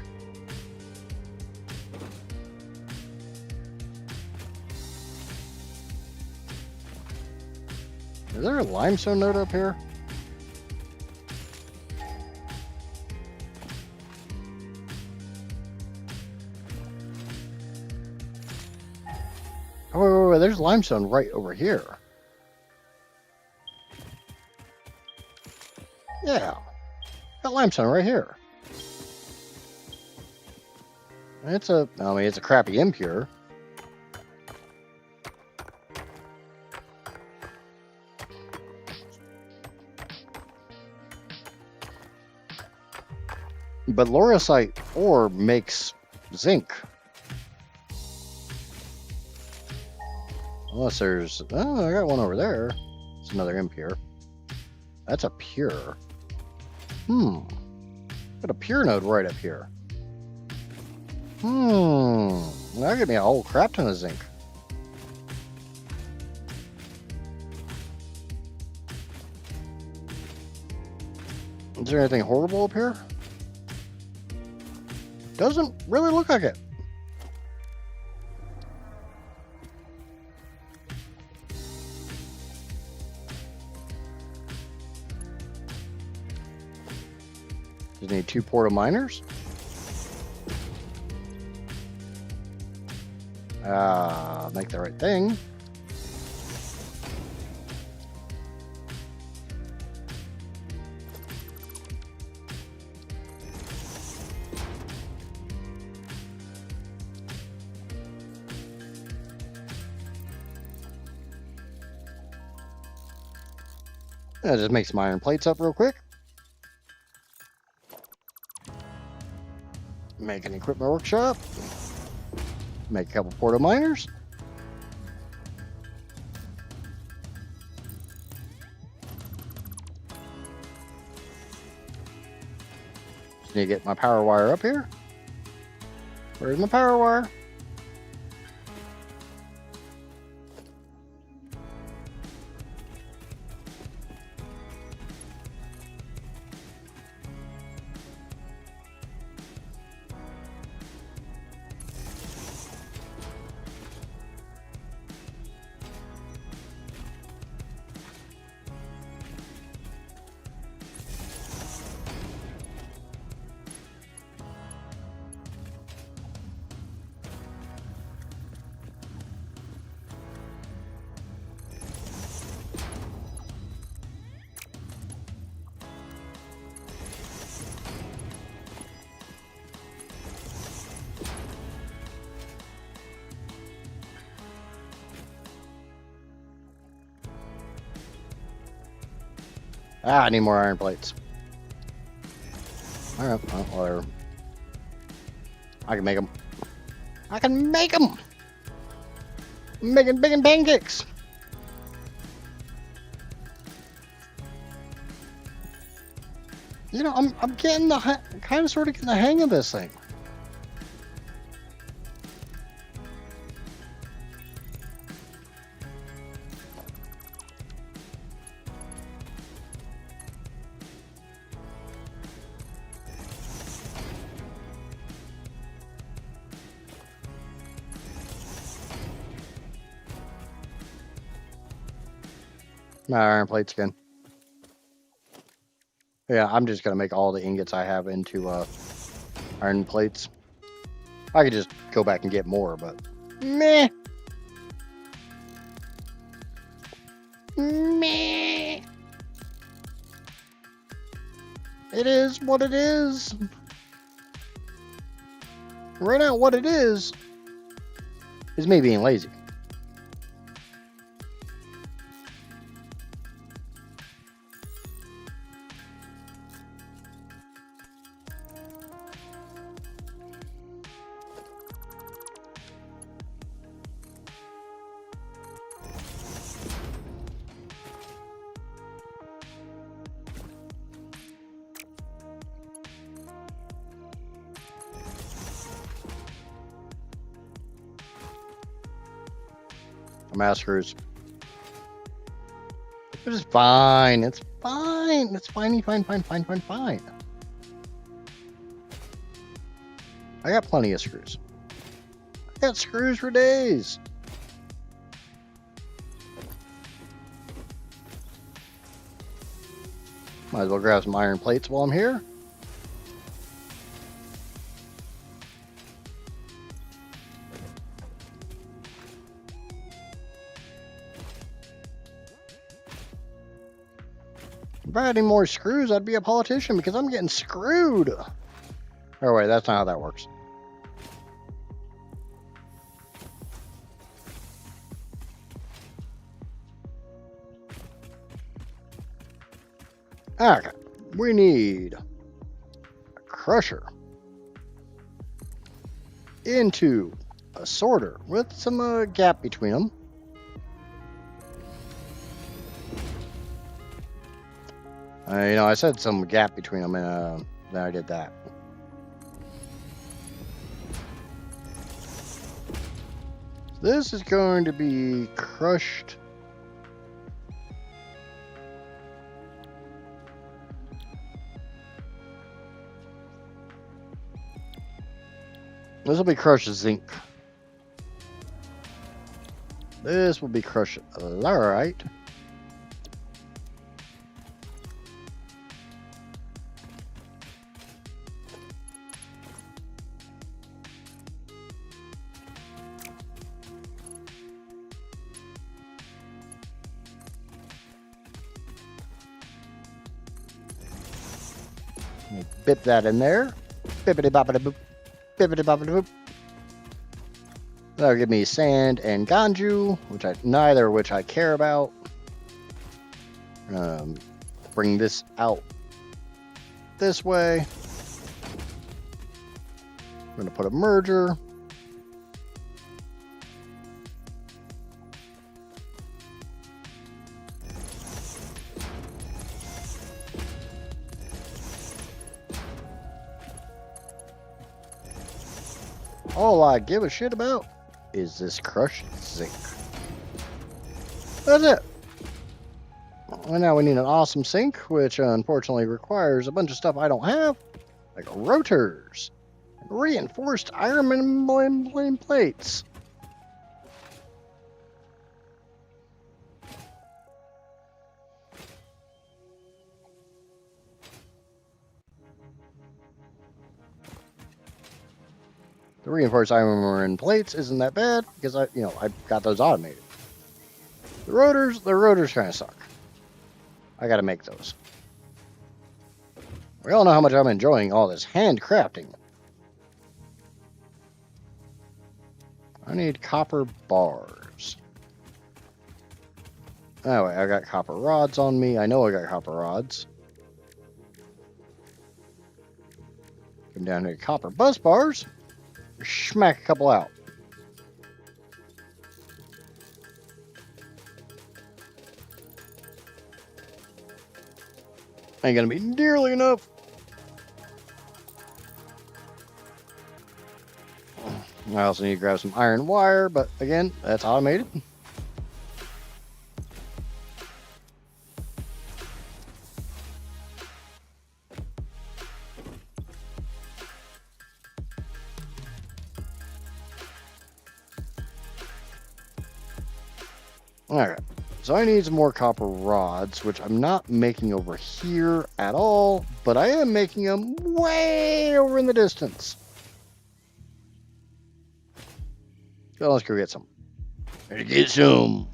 Is there a limestone node up here? Oh, wait, there's limestone right over here. Yeah, got limestone right here. It's a, I mean, it's a crappy impure. But lauracite ore makes zinc. Unless there's, oh, I got one over there. It's another impure. That's a pure. Got a pure node right up here. That'll give me a whole crap ton of zinc. Is there anything horrible up here? Doesn't really look like it. Just need 2 portal miners. Make the right thing. That just makes my iron plates up real quick. Make an equipment workshop. Make a couple portal miners. Just need to get my power wire up here. Where's my power wire? Ah, I need more iron plates. Alright, well, whatever. I can make them. I can make them! Making bacon pancakes! You know, I'm getting the kind of sort of getting the hang of this thing. My iron plates again. Yeah, I'm just gonna make all the ingots I have into iron plates. I could just go back and get more, but meh. Meh. It is what it is. Right now, what it is me being lazy. I'm out of screws. It's fine. It's fine. It's fine. I got plenty of screws. I got screws for days. Might as well grab some iron plates while I'm here. If I had any more screws, I'd be a politician because I'm getting screwed. Oh, wait, that's not how that works. Okay, we need a crusher into a sorter with some gap between them. You know, I said some gap between them, and then I did that. This is going to be crushed. This will be crushed zinc. This will be crushed laurite. Bip that in there. Bippity boppity boop. Bippity boppity boop. That'll give me sand and ganju, neither of which I care about. Bring this out this way. I'm going to put a merger. All I give a shit about is this crushed zinc. That's it. And now we need an awesome sink, which unfortunately requires a bunch of stuff I don't have, like rotors, reinforced iron plates. The reinforced iron plates isn't that bad because I've got those automated. The rotors kind of suck. I gotta make those. We all know how much I'm enjoying all this handcrafting. I need copper bars. Anyway, I got copper rods on me. I know I got copper rods. Come down to copper bus bars. Smack a couple out. Ain't gonna be nearly enough. I also need to grab some iron wire, but again, that's automated. Alright, so I need some more copper rods, which I'm not making over here at all, but I am making them way over in the distance. So let's go get some. Ready to get some.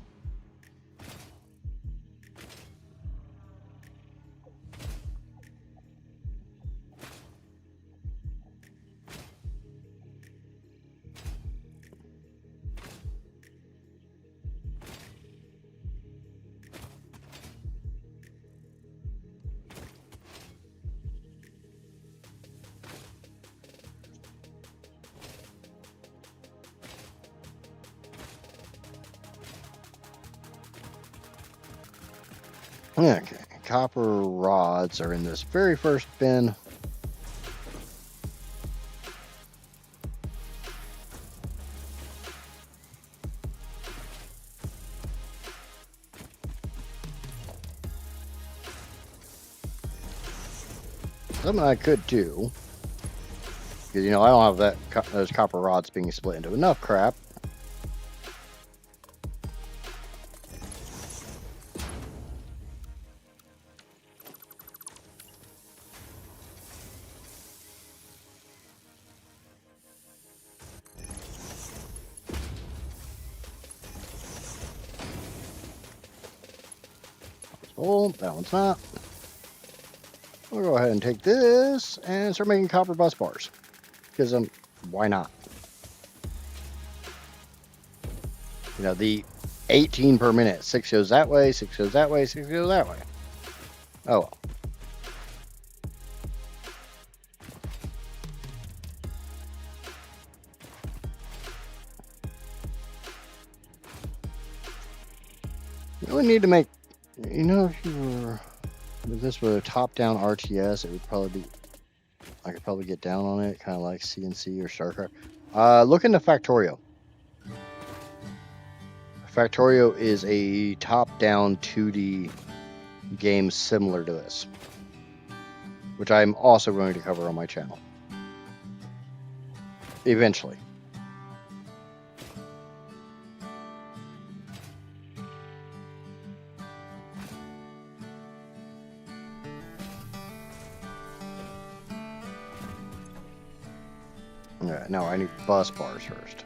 Okay, copper rods are in this very first bin. Something I could do, because you know I don't have those copper rods being split into enough crap. Oh, that one's not. We'll go ahead and take this and start making copper bus bars. Because, why not? You know, the 18 per minute. 6 goes that way, 6 goes that way, 6 goes that way. Oh well. You really need to make, you know, if this were a top-down RTS, it would probably be, I could probably get down on it, kind of like CNC or StarCraft. Look into Factorio. Factorio is a top-down 2D game similar to this, which I'm also going to cover on my channel eventually. Alright, now I need bus bars first.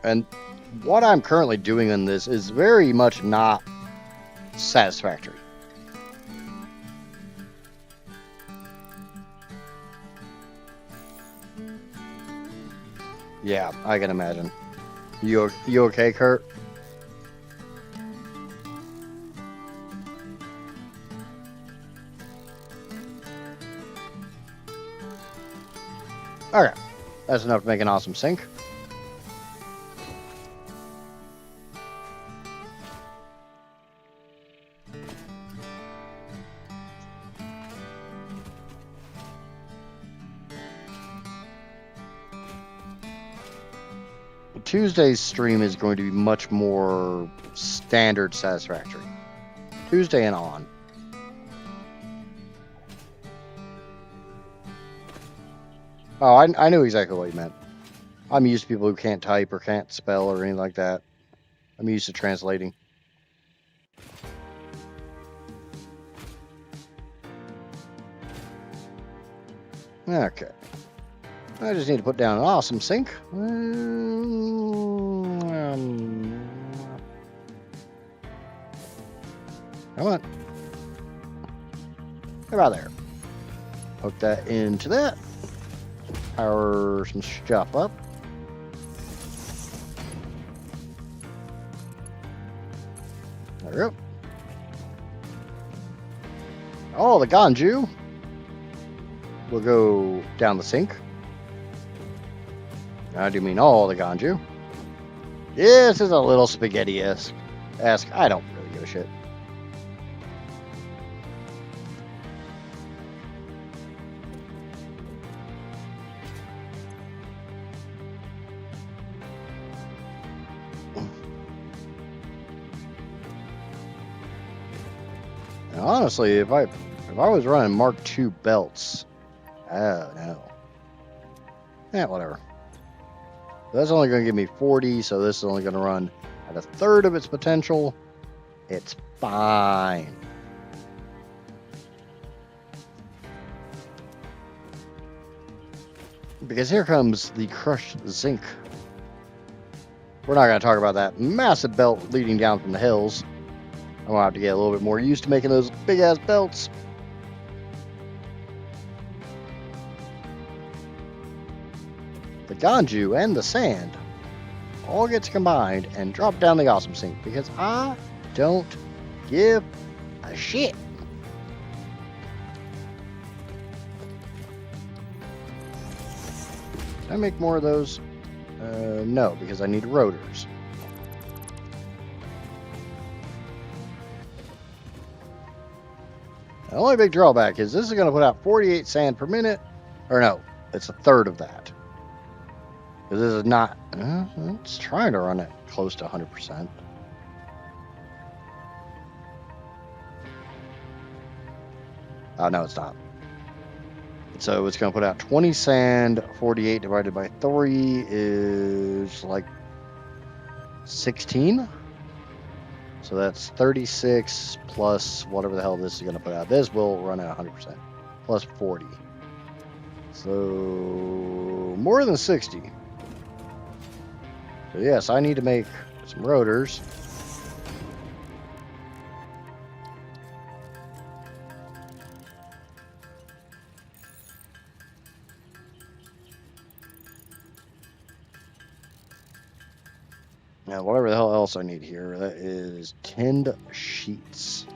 And what I'm currently doing in this is very much not satisfactory. Yeah, I can imagine. You okay, Kurt? Okay, that's enough to make an awesome sink. Tuesday's stream is going to be much more standard satisfactory. Tuesday and on. Oh, I knew exactly what you meant. I'm used to people who can't type or can't spell or anything like that. I'm used to translating. Okay. I just need to put down an awesome sink. Come on. About there. Hook that into that. Power some stuff up. There we go. All the ganju will go down the sink. I do mean all the ganju. This is a little spaghetti-esque. I don't really give a shit. Now, honestly, if I was running Mark II belts, oh no. Yeah, whatever. That's only going to give me 40, so this is only going to run at a third of its potential. It's fine. Because here comes the crushed zinc. We're not going to talk about that massive belt leading down from the hills. I'm going to have to get a little bit more used to making those big-ass belts. The ganju and the sand all gets combined and drop down the awesome sink because I don't give a shit. Can I make more of those? No, because I need rotors. The only big drawback is this is going to put out 48 sand per minute. Or no, it's a third of that. Because this is not... it's trying to run it close to 100%. Oh, no, it's not. So it's going to put out 20 sand. 48 divided by 3 is like 16. So that's 36 plus whatever the hell this is going to put out. This will run at 100%. Plus 40. So more than 60. So yes, I need to make some rotors. Now, whatever the hell else I need here, that is tinned sheets.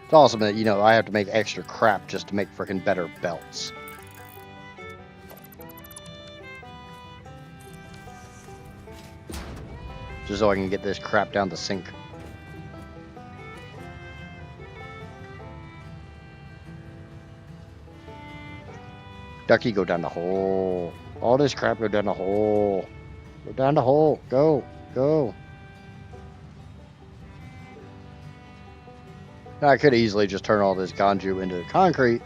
It's awesome that, I have to make extra crap just to make freaking better belts. Just so I can get this crap down the sink. Ducky, go down the hole. All this crap, go down the hole. Go down the hole. Go. Go. Now, I could easily just turn all this ganju into concrete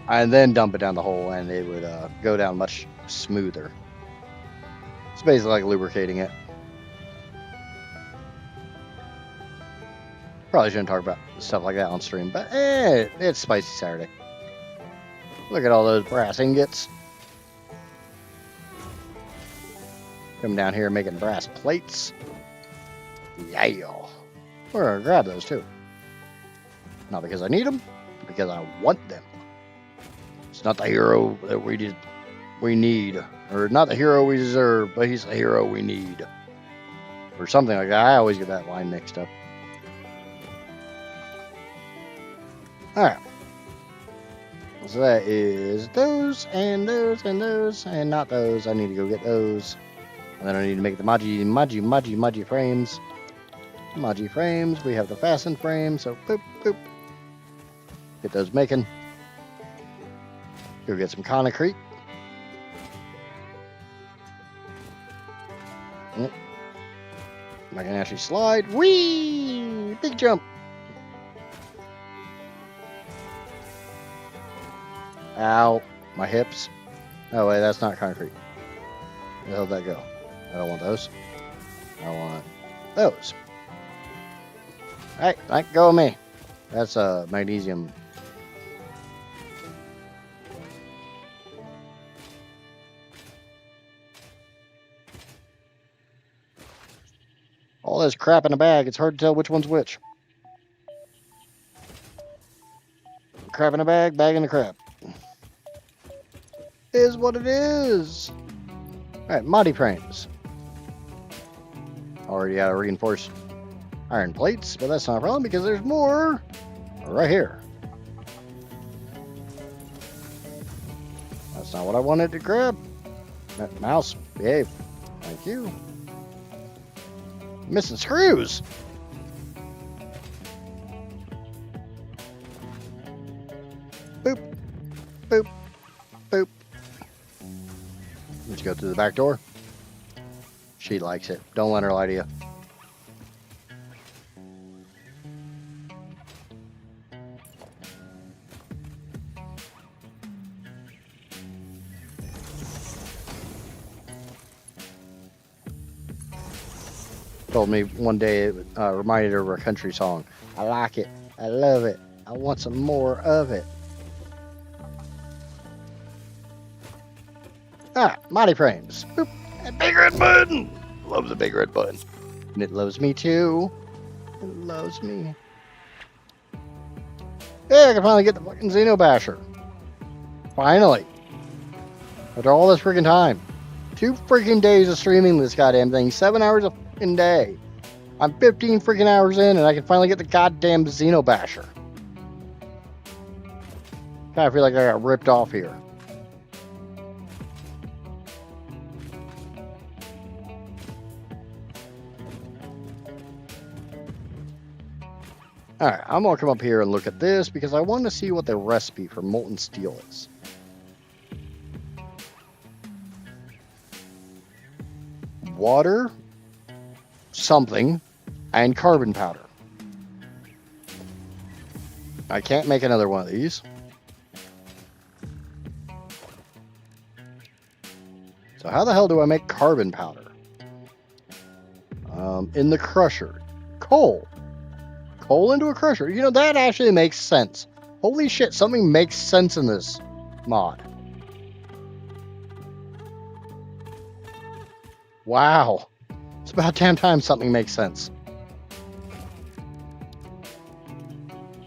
and then dump it down the hole, and it would go down much smoother. It's basically like lubricating it. Probably shouldn't talk about stuff like that on stream, but it's Spicy Saturday. Look at all those brass ingots. Coming down here making brass plates. Yeah. We're going to grab those too. Not because I need them, but because I want them. It's not the hero that we need. Or not the hero we deserve, but he's the hero we need. Or something like that. I always get that line mixed up. Alright. So that is those, and those, and those, and not those. I need to go get those. And then I need to make the Maji frames. Maji frames. We have the fastened frame, so boop, boop. Get those making. Go get some concrete. I can actually slide. Whee! Big jump. Ow. My hips. Oh, wait, that's not concrete. Where the hell did that go? I don't want those. I want those. Alright, let go of me. That's magnesium. All this crap in a bag, it's hard to tell which one's which. Crap in a bag, bag in the crap. Is what it is. Alright, MODDED frames. Already out of reinforced iron plates, but that's not a problem because there's more right here. That's not what I wanted to grab. Mouse, behave. Thank you. Missing screws. Boop, boop, boop. Let's go through the back door. She likes it. Don't let her lie to you. Told me one day it reminded her of a country song. I like it. I love it. I want some more of it. Ah, MODDED frames. Boop. That big red button. Loves the big red button. And it loves me too. It loves me. Yeah, I can finally get the fucking Xenobasher. Finally. After all this freaking time. 2 freaking days of streaming this goddamn thing. 7 hours a fucking day. I'm 15 freaking hours in and I can finally get the goddamn Xenobasher. Kinda feel like I got ripped off here. Alright, I'm gonna come up here and look at this because I want to see what the recipe for molten steel is. Water, something, and carbon powder. I can't make another one of these. So how the hell do I make carbon powder? In the crusher. Coal. Coal into a crusher. You know, that actually makes sense. Holy shit, something makes sense in this mod. Wow. It's about damn time something makes sense.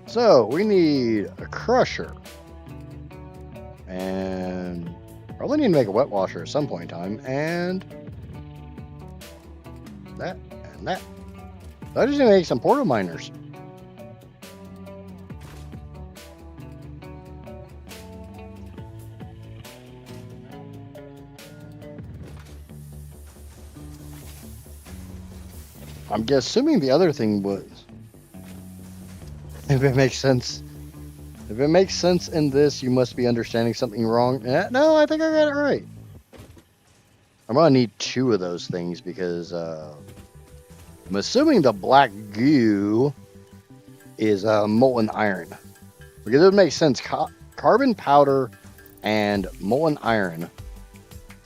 So, we need a crusher. And probably need to make a wet washer at some point in time. And that and that. So I just need to make some portal miners. I'm assuming the other thing was, if it makes sense, if it makes sense in this, you must be understanding something wrong. No, I think I got it right. I'm gonna need 2 of those things because I'm assuming the black goo is molten iron, because it would make sense. Carbon powder and molten iron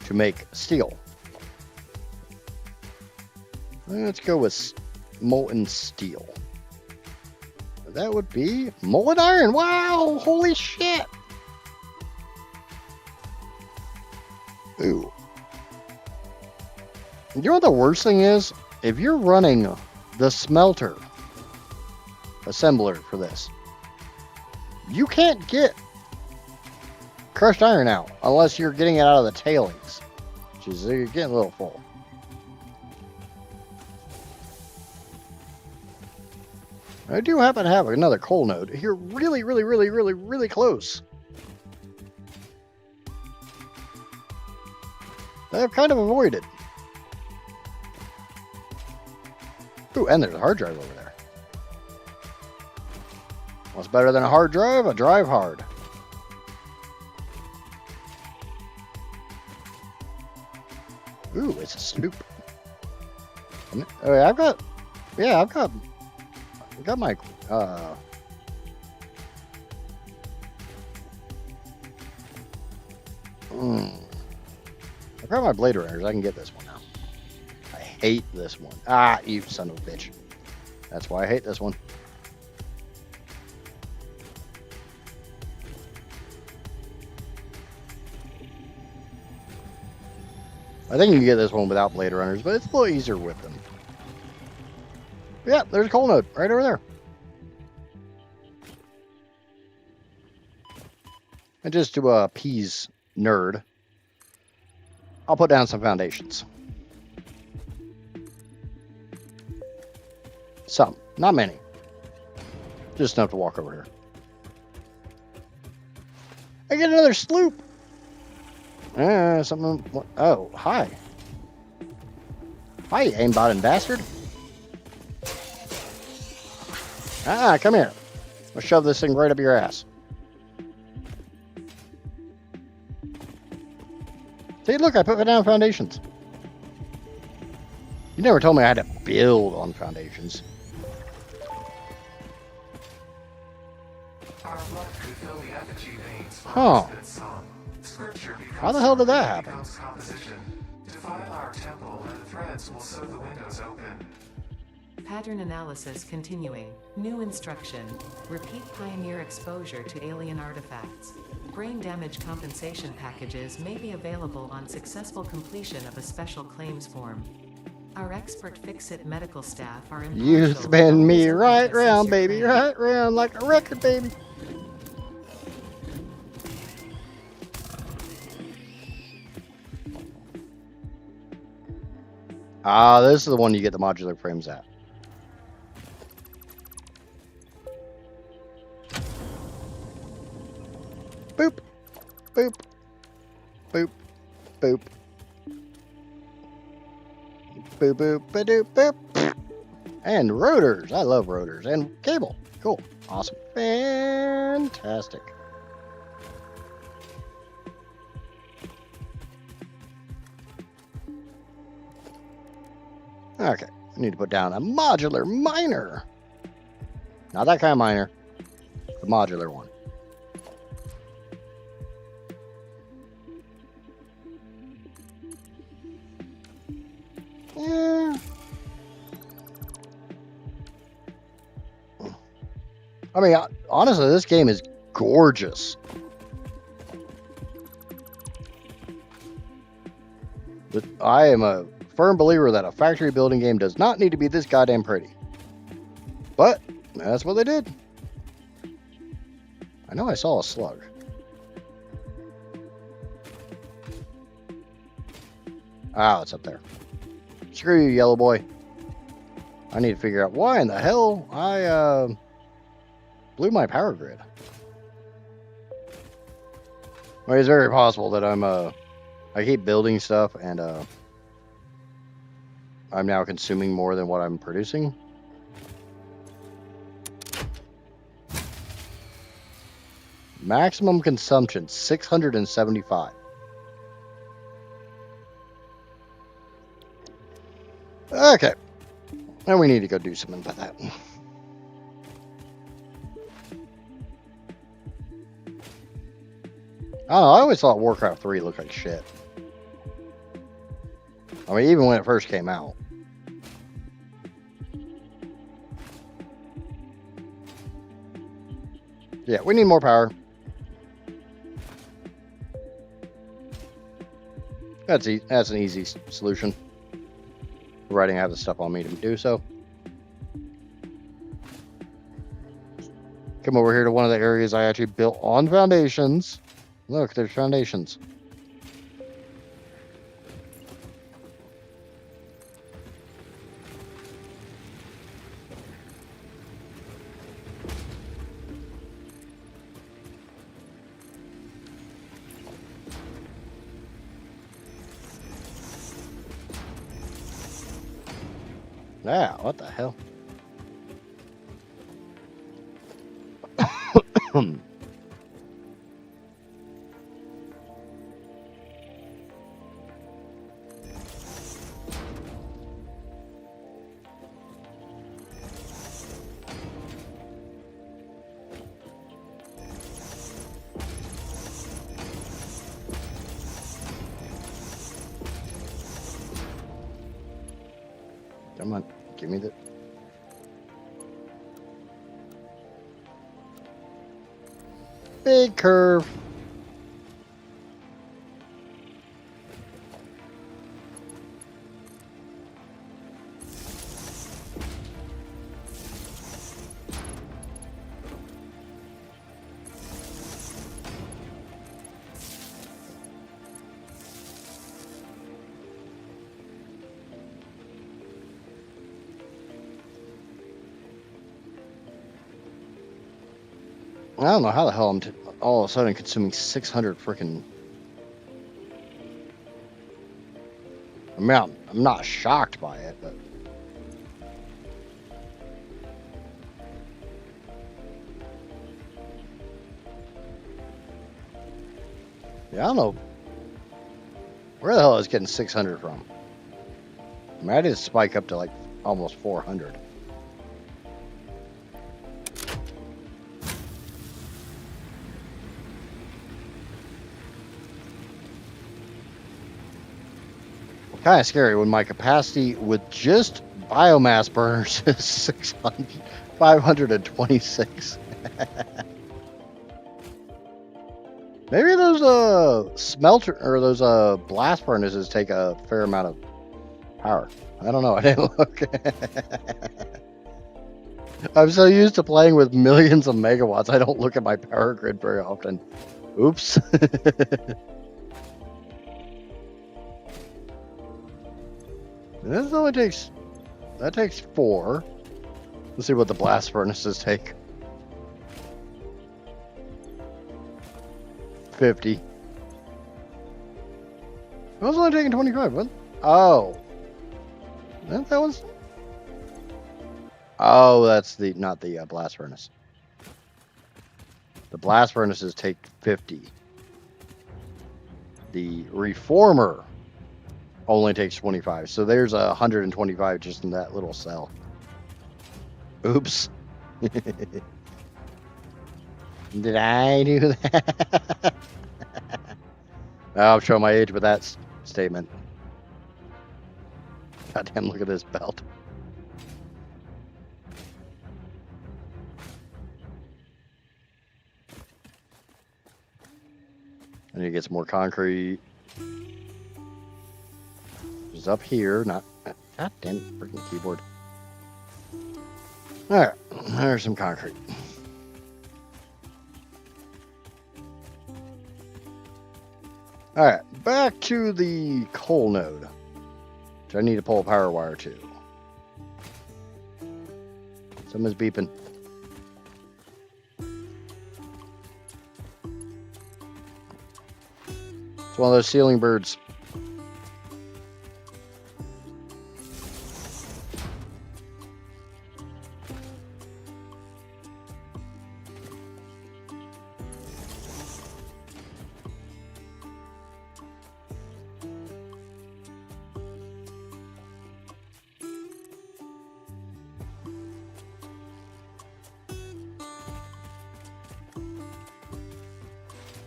to make steel. Let's go with molten steel. That would be molten iron. Wow! Holy shit! Ooh. You know what the worst thing is? If you're running the smelter assembler for this, you can't get crushed iron out unless you're getting it out of the tailings, which is, you're getting a little full. I do happen to have another coal node here really close. That I've kind of avoided. Ooh, and there's a hard drive over there. What's better than a hard drive? A drive hard. Ooh, it's a sloop. Oh, yeah, I've got my I've got my blade runners. I can get this one now. I hate this one. Ah, you son of a bitch. That's why I hate this one. I think you can get this one without blade runners, but it's a little easier with them. Yeah, there's a coal node right over there. And just to appease nerd, I'll put down some foundations. Some, not many. Just enough to walk over here. I get another sloop. Something. Oh, hi. Hi, aimbot and bastard. Come here. I'll shove this thing right up your ass. See, look, I put down foundations. You never told me I had to build on foundations. Our blood could fill the effigy veins for Huh. that song. Scripture How the hell did that happen? becomes composition. Defile our temple, and the threads will sew the windows open. Pattern analysis continuing. New instruction. Repeat pioneer exposure to alien artifacts. Brain damage compensation packages may be available on successful completion of a special claims form. Our expert fix-it medical staff are impartial. You spin me always open right to round, assess your baby, claim. right round like a record, baby. This is the one you get the modular frames at. Boop, boop, boop, boop. Boop, boop, ba-doop, boop. And rotors. I love rotors. And cable. Cool. Awesome. Fantastic. Okay. I need to put down a modular miner. Not that kind of miner. The modular one. Yeah. I mean, honestly, this game is gorgeous. But I am a firm believer that a factory building game does not need to be this goddamn pretty. But that's what they did. I know I saw a slug. It's up there. Screw you, yellow boy. I need to figure out why in the hell I blew my power grid. Well, it's very possible that I keep building stuff and I'm now consuming more than what I'm producing. Maximum consumption 675. Okay. Now we need to go do something about that. I don't know, I always thought Warcraft 3 looked like shit. I mean, even when it first came out. Yeah, we need more power. That's an easy solution. Providing I have the stuff on me to do so. Come over here to one of the areas I actually built on foundations. Look, there's foundations. Yeah, what the hell? Come on, give me the... Big curve. I don't know how the hell I'm all of a sudden consuming 600 freaking. I mean, I'm not shocked by it, but. Yeah, I don't know. Where the hell is getting 600 from? I mean, I did spike up to like almost 400. Kind of scary when my capacity with just biomass burners is 526. Maybe those smelter or those blast furnaces take a fair amount of power. I don't know. I didn't look. I'm so used to playing with millions of megawatts. I don't look at my power grid very often. Oops. This only takes. That takes 4. Let's see what the blast furnaces take. 50. I was only taking 25. What? Oh. That was. Oh, that's the not the blast furnace. The blast furnaces take 50. The reformer only takes 25. So there's 125 just in that little cell. Oops. Did I do that? I'm showing my age with that statement. Goddamn, look at this belt. I need to get some more concrete. It's up here, not. God damn it, freaking keyboard. Alright, there's some concrete. Alright, back to the coal node, which I need to pull a power wire to. Someone's beeping. It's one of those ceiling birds.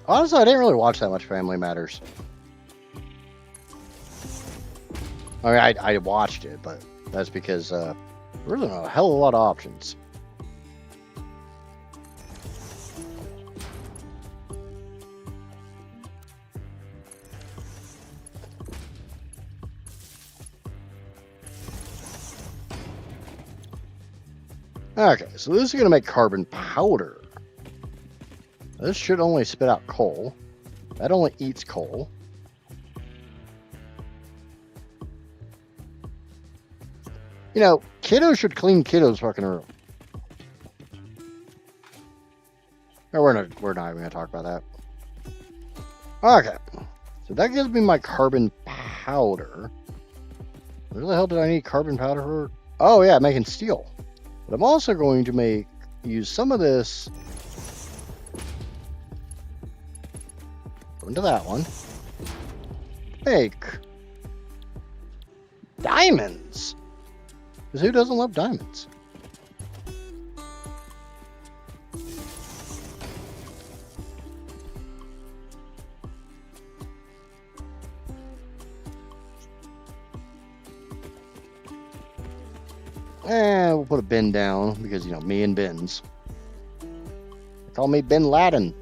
Honestly, I didn't really watch that much Family Matters. I mean, I watched it, but that's because there wasn't a hell of a lot of options. Okay, so this is going to make carbon powder. This should only spit out coal. That only eats coal. You know, kiddos should clean kiddos' fucking room. No, we're not even going to talk about that. Okay, so that gives me my carbon powder. Where the hell did I need carbon powder for? Oh yeah, making steel. But I'm also going to use some of this. Go into that one. Make diamonds. Because who doesn't love diamonds? And we'll put a bin down because, you know, me and bins. They call me Bin Laden.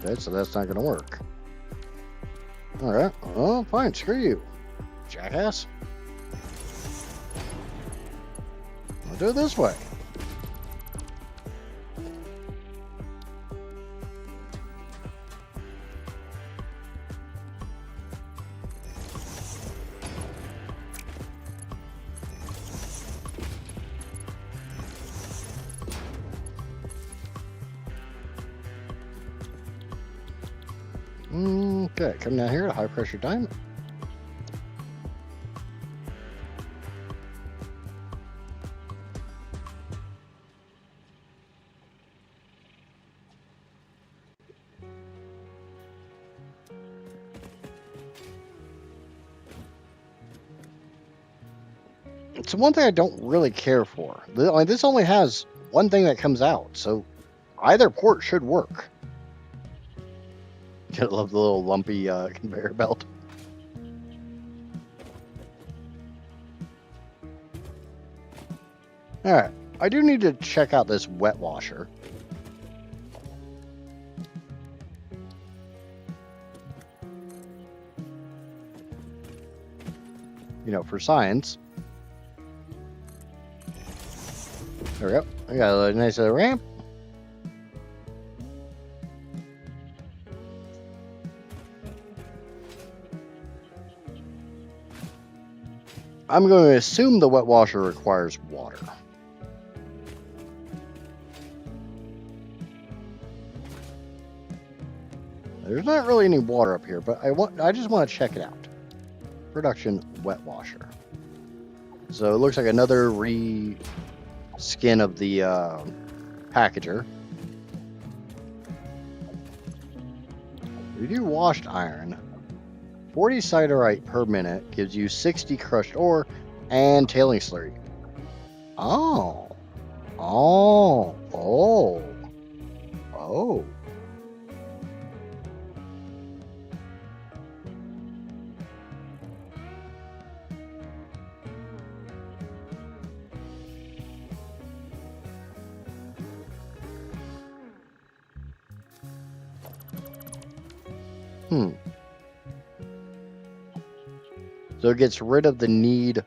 Okay, so that's not going to work. Alright, well, fine, screw you, jackass. I'll do it this way. Okay, come down here to high pressure diamond. It's one thing I don't really care for. This only has one thing that comes out, so either port should work. I love the little lumpy conveyor belt. Alright, I do need to check out this wet washer. You know, for science. There we go. I got a nice little ramp. I'm going to assume the wet washer requires water. There's not really any water up here, but I just want to check it out. Production wet washer. So it looks like another skin of the packager. We do washed iron. 40 siderite per minute gives you 60 crushed ore and tailing slurry. Oh. Oh. Oh. Oh. So it gets rid of the need.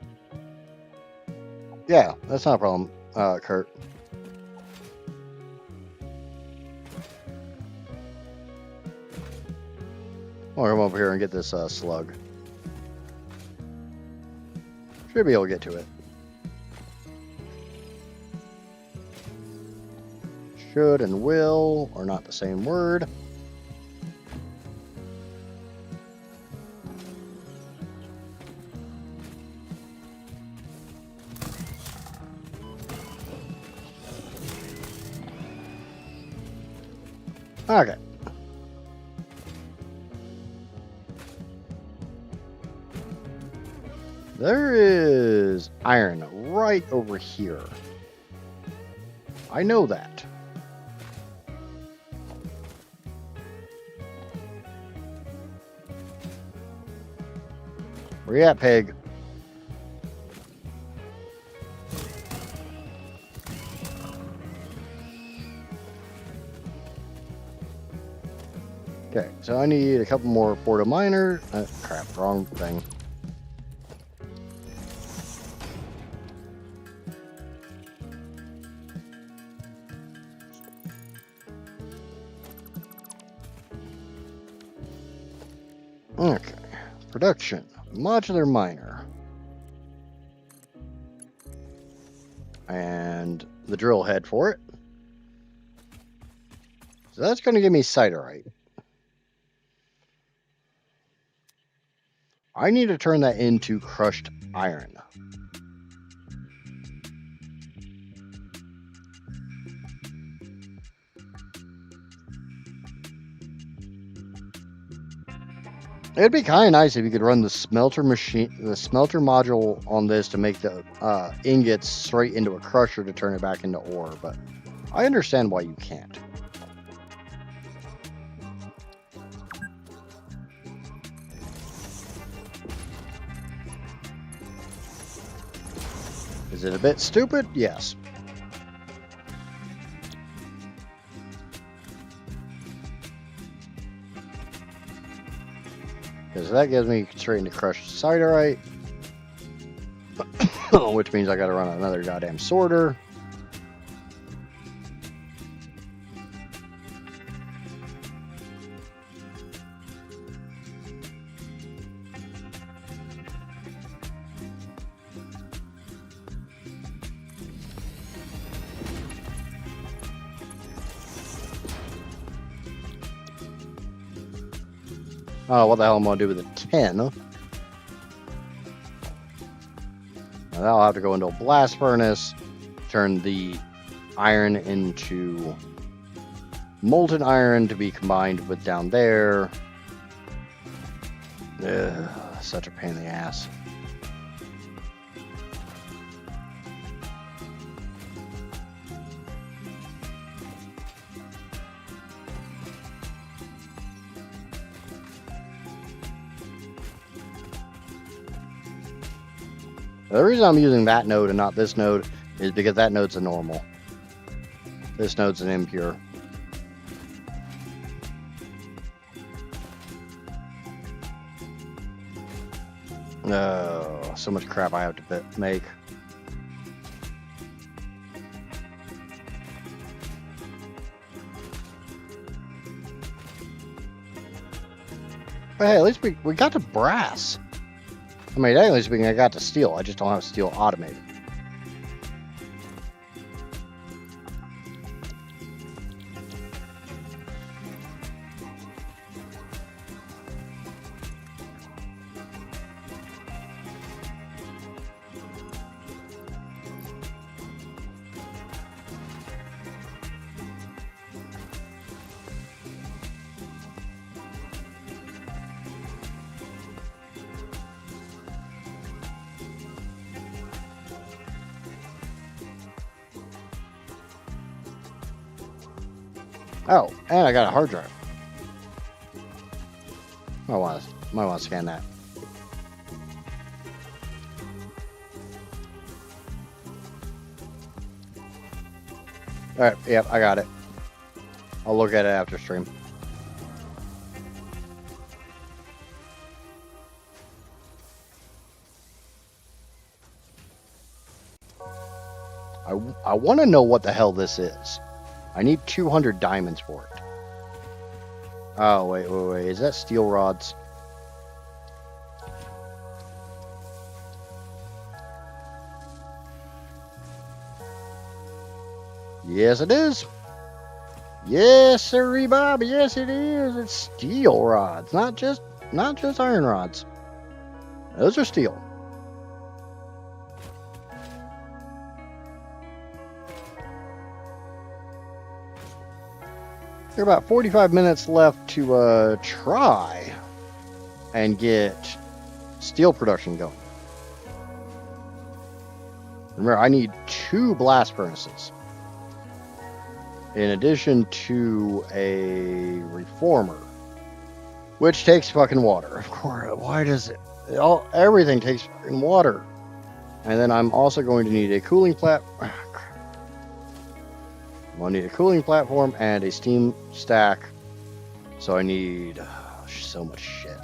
Yeah, that's not a problem, Kurt. I'll come over here and get this slug. Should be able to get to it. Should and will are not the same word. Okay. There is iron right over here. I know that. Where you at, pig? Okay, so I need a couple more porta miner. Crap, wrong thing. Okay, production, modular miner. And the drill head for it. So that's going to give me siderite. I need to turn that into crushed iron. It'd be kind of nice if you could run the smelter module on this to make the ingots straight into a crusher to turn it back into ore, but I understand why you can't. Is it a bit stupid? Yes. Because that gives me straight into crushed siderite. Which means I gotta run another goddamn sorter. Oh, what the hell am I going to do with a 10? Now, that'll have to go into a blast furnace, turn the iron into molten iron to be combined with down there. Ugh, such a pain in the ass. The reason I'm using that node and not this node is because that node's a normal. This node's an impure. Oh, so much crap I have to make. But hey, at least we got to brass. I mean, technically speaking, I got to steel. I just don't have steel automated. Oh, and I got a hard drive. Might want to scan that. All right, yep, I got it. I'll look at it after stream. I want to know what the hell this is. I need 200 diamonds for it. Oh, wait. Is that steel rods? Yes, it is. Yes, sirree, Bob. Yes, it is. It's steel rods, not just iron rods. Those are steel. There are about 45 minutes left to try and get steel production going. Remember, I need 2 blast furnaces in addition to a reformer, which takes fucking water. Of course, why does it? Everything takes fucking water. And then I'm also going to need a cooling platform. I'll need a cooling platform and a steam stack. So I need so much shit.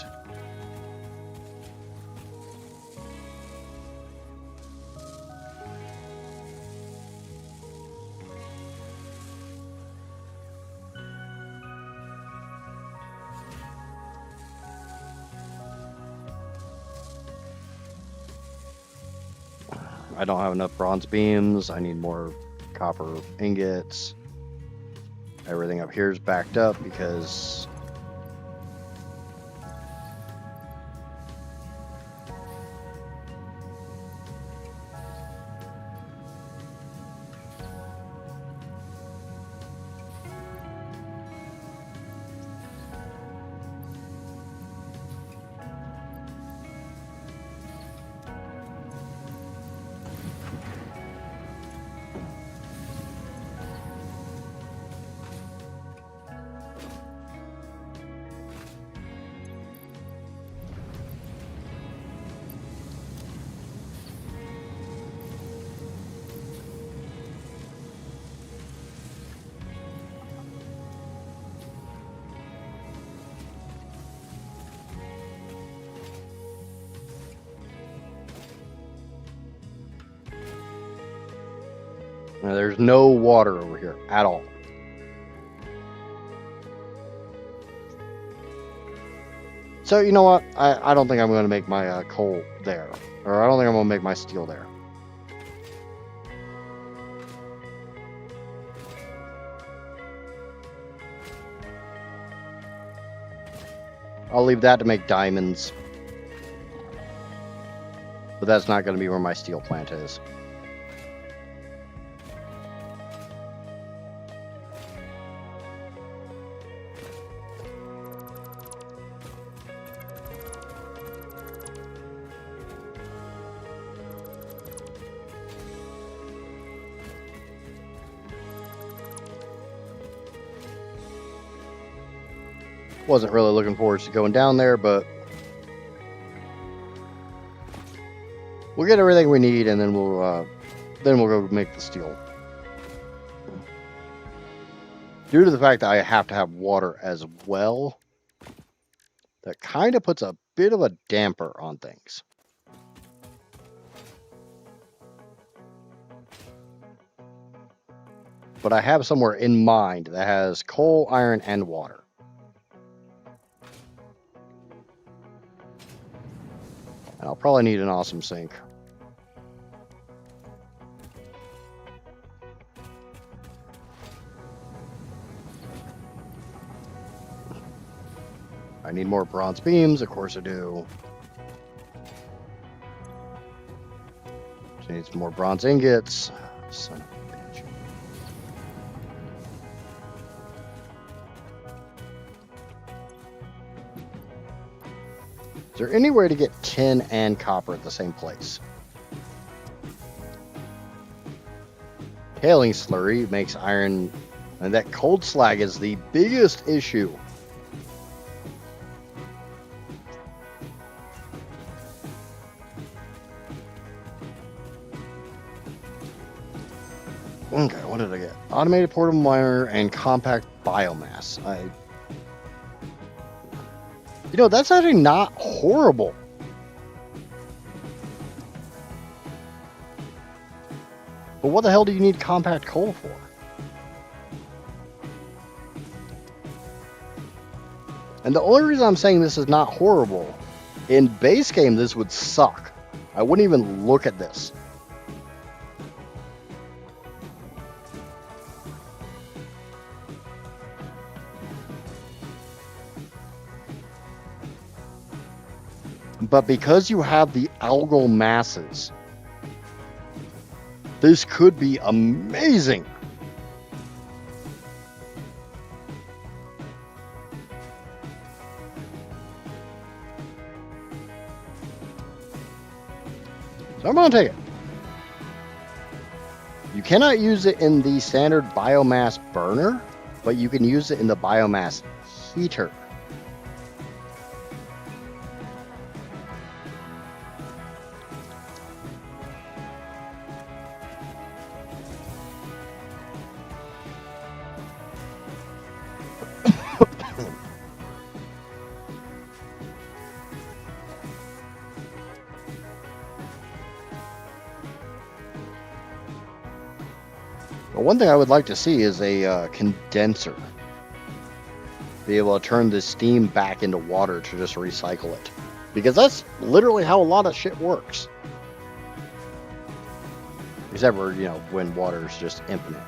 I don't have enough bronze beams. I need more copper ingots. Everything up here is backed up because there's no water over here at all. So you know what? I don't think I'm going to make my coal there. Or I don't think I'm going to make my steel there. I'll leave that to make diamonds. But that's not going to be where my steel plant is. Wasn't really looking forward to going down there, but we'll get everything we need, and then we'll go make the steel. Due to the fact that I have to have water as well, that kind of puts a bit of a damper on things. But I have somewhere in mind that has coal, iron, and water. And I'll probably need an awesome sink. I need more bronze beams, of course I do. Just need some more bronze ingots. Son of a bitch. Is there any way to get tin and copper at the same place? Tailing slurry makes iron, and that cold slag is the biggest issue. Okay, what did I get? Automated portable miner and compact biomass. You know, that's actually not horrible. But what the hell do you need compact coal for? And the only reason I'm saying this is not horrible, in base game this would suck. I wouldn't even look at this. But because you have the algal masses, this could be amazing. So I'm going to take it. You cannot use it in the standard biomass burner, but you can use it in the biomass heater. But one thing I would like to see is a condenser. Be able to turn the steam back into water to just recycle it. Because that's literally how a lot of shit works. Except for, you know, when water is just infinite.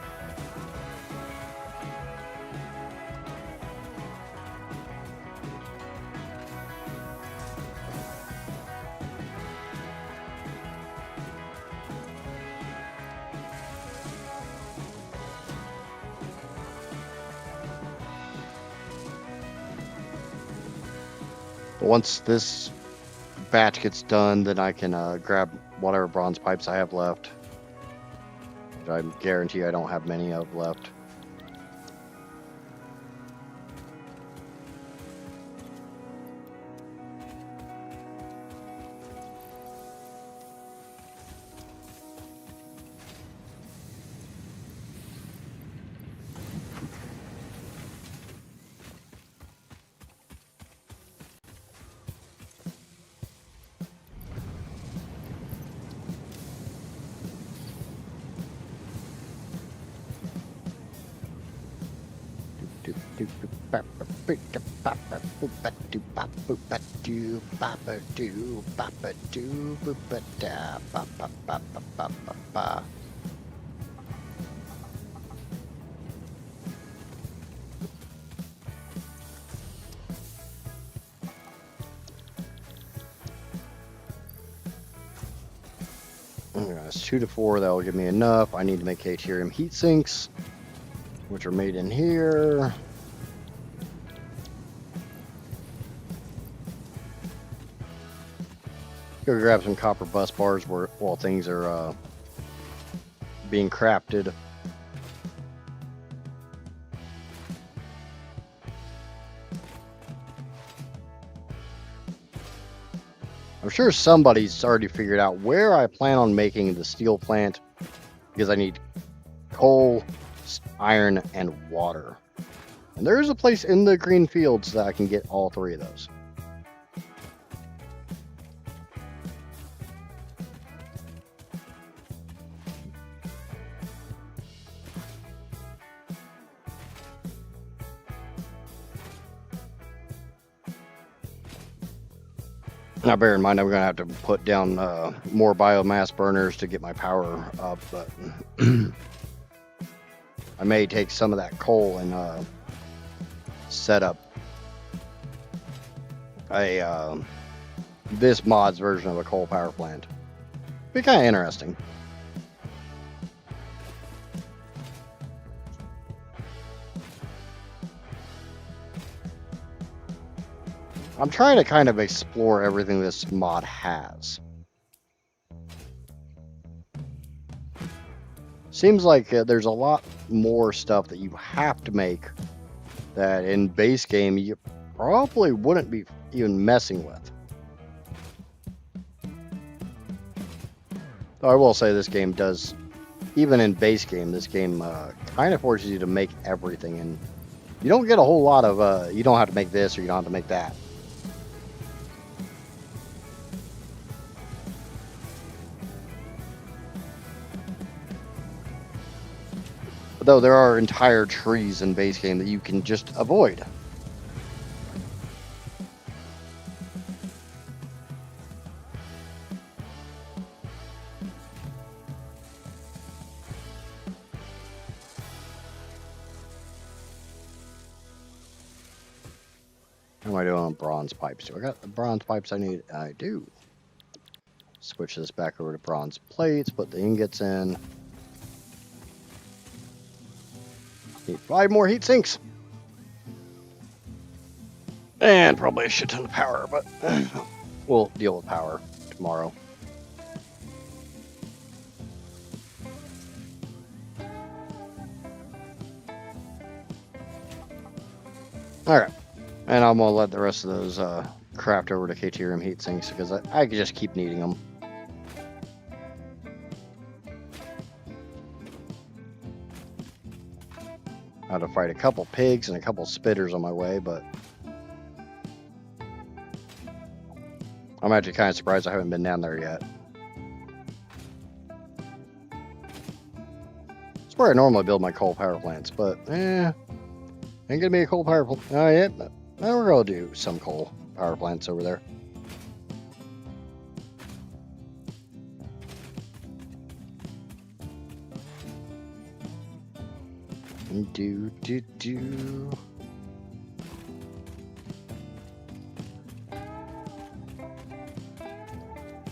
Once this batch gets done, then I can grab whatever bronze pipes I have left. Which I guarantee I don't have many of left. That's 2 to 4. That will give me enough. I need to make K-Tierium heat sinks, which are made in here. Go grab some copper bus bars while things are being crafted. I'm sure somebody's already figured out where I plan on making the steel plant, because I need coal, iron, and water. And there is a place in the green fields that I can get all 3 of those. Now, bear in mind, I'm going to have to put down more biomass burners to get my power up, but I may take some of that coal and set up a this mod's version of a coal power plant. Be kind of interesting. I'm trying to kind of explore everything this mod has. Seems like there's a lot more stuff that you have to make that in base game you probably wouldn't be even messing with. Though I will say this game does, even in base game, this game kind of forces you to make everything, and you don't get a whole lot of, you don't have to make this or you don't have to make that. Though there are entire trees in base game that you can just avoid. How am I doing on bronze pipes? Do I got the bronze pipes I need? I do. Switch this back over to bronze plates, put the ingots in. Need 5 more heat sinks. And probably a shit ton of power, but we'll deal with power tomorrow. Alright. And I'm going to let the rest of those craft over to K-Tierium heat sinks because I could just keep needing them. I had to fight a couple pigs and a couple spitters on my way, but I'm actually kind of surprised I haven't been down there yet. It's where I normally build my coal power plants, but ain't gonna be a coal power plant. Oh, yeah, but we're gonna do some coal power plants over there. Do.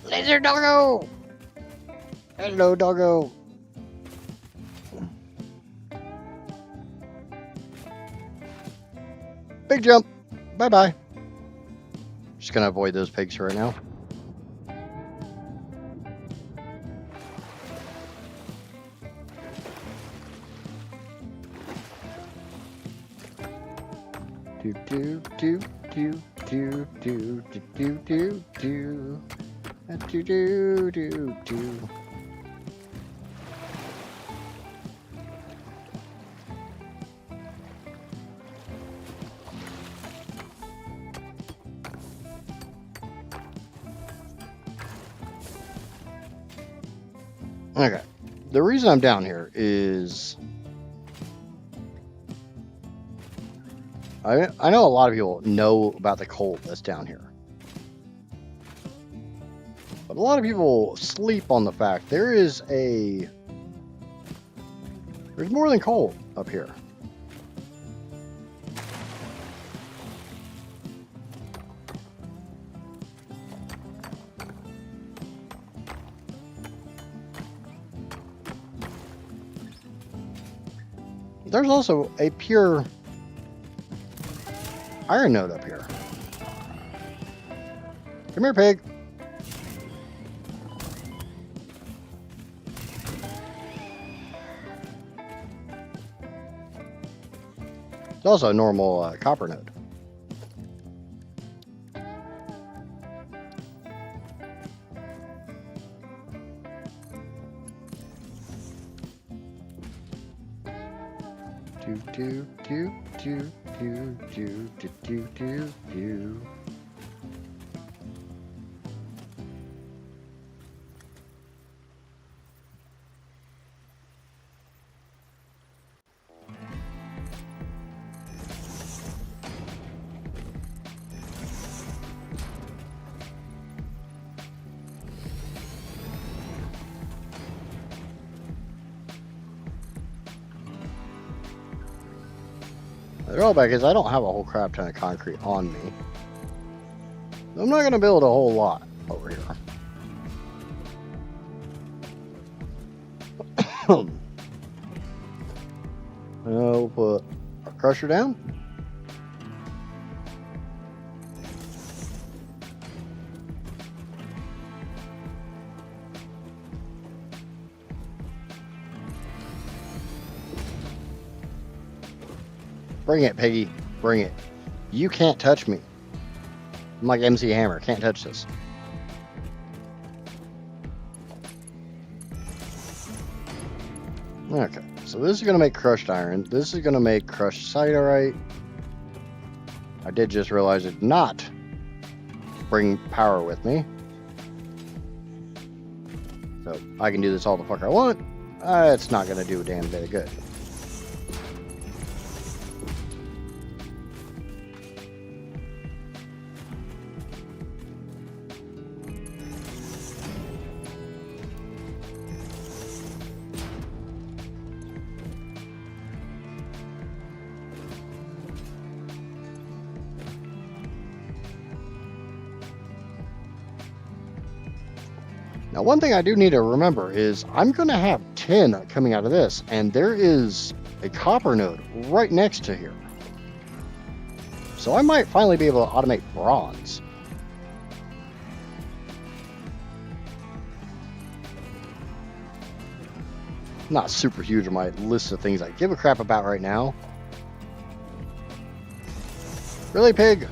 Laser doggo! Hello, doggo. Big jump. Bye-bye. Just gonna avoid those pigs right now. Do. Okay. The reason I'm down here is I know a lot of people know about the coal that's down here. But a lot of people sleep on the fact there's more than coal up here. There's also a pure iron node up here. Come here, pig. It's also a normal copper node. Do do do do do do do do do. The drawback is I don't have a whole crap ton of concrete on me. I'm not going to build a whole lot over here. We'll put our crusher down. Bring it, Piggy. Bring it. You can't touch me. I'm like MC Hammer. Can't touch this. Okay. So this is going to make crushed iron. This is going to make crushed siderite. I did just realize it did not bring power with me. So I can do this all the fuck I want. It's not going to do a damn bit of good. Now, one thing I do need to remember is I'm going to have tin coming out of this, and there is a copper node right next to here. So I might finally be able to automate bronze. Not super huge on my list of things I give a crap about right now. Really, pig?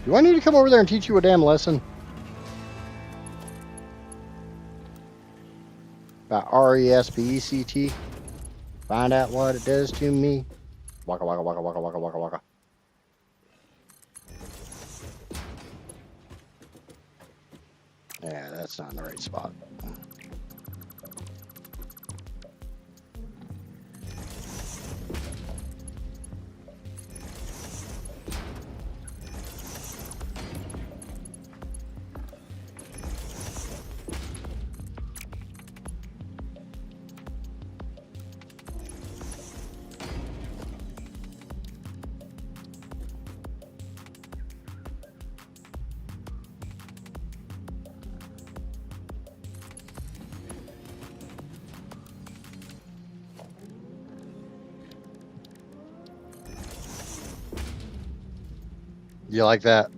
Do I need to come over there and teach you a damn lesson? About RESPECT. Find out what it does to me. Waka waka waka waka waka waka waka. Yeah, that's not in the right spot. You like that?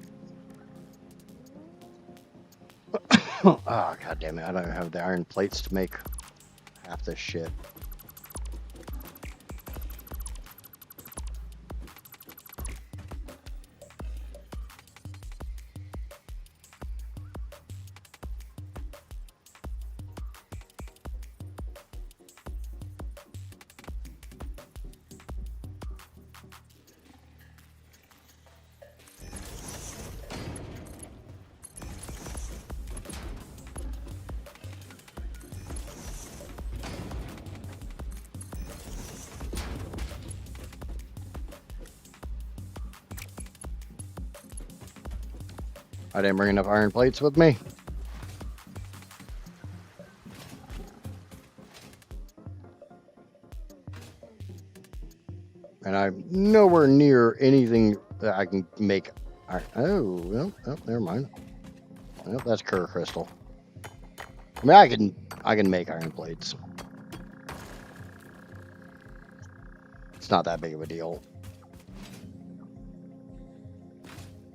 Oh, god damn it. I don't have the iron plates to make half this shit. I didn't bring enough iron plates with me. And I'm nowhere near anything that I can make iron. Oh, well, never mind. Well, that's Kerr crystal. I mean, I can make iron plates. It's not that big of a deal.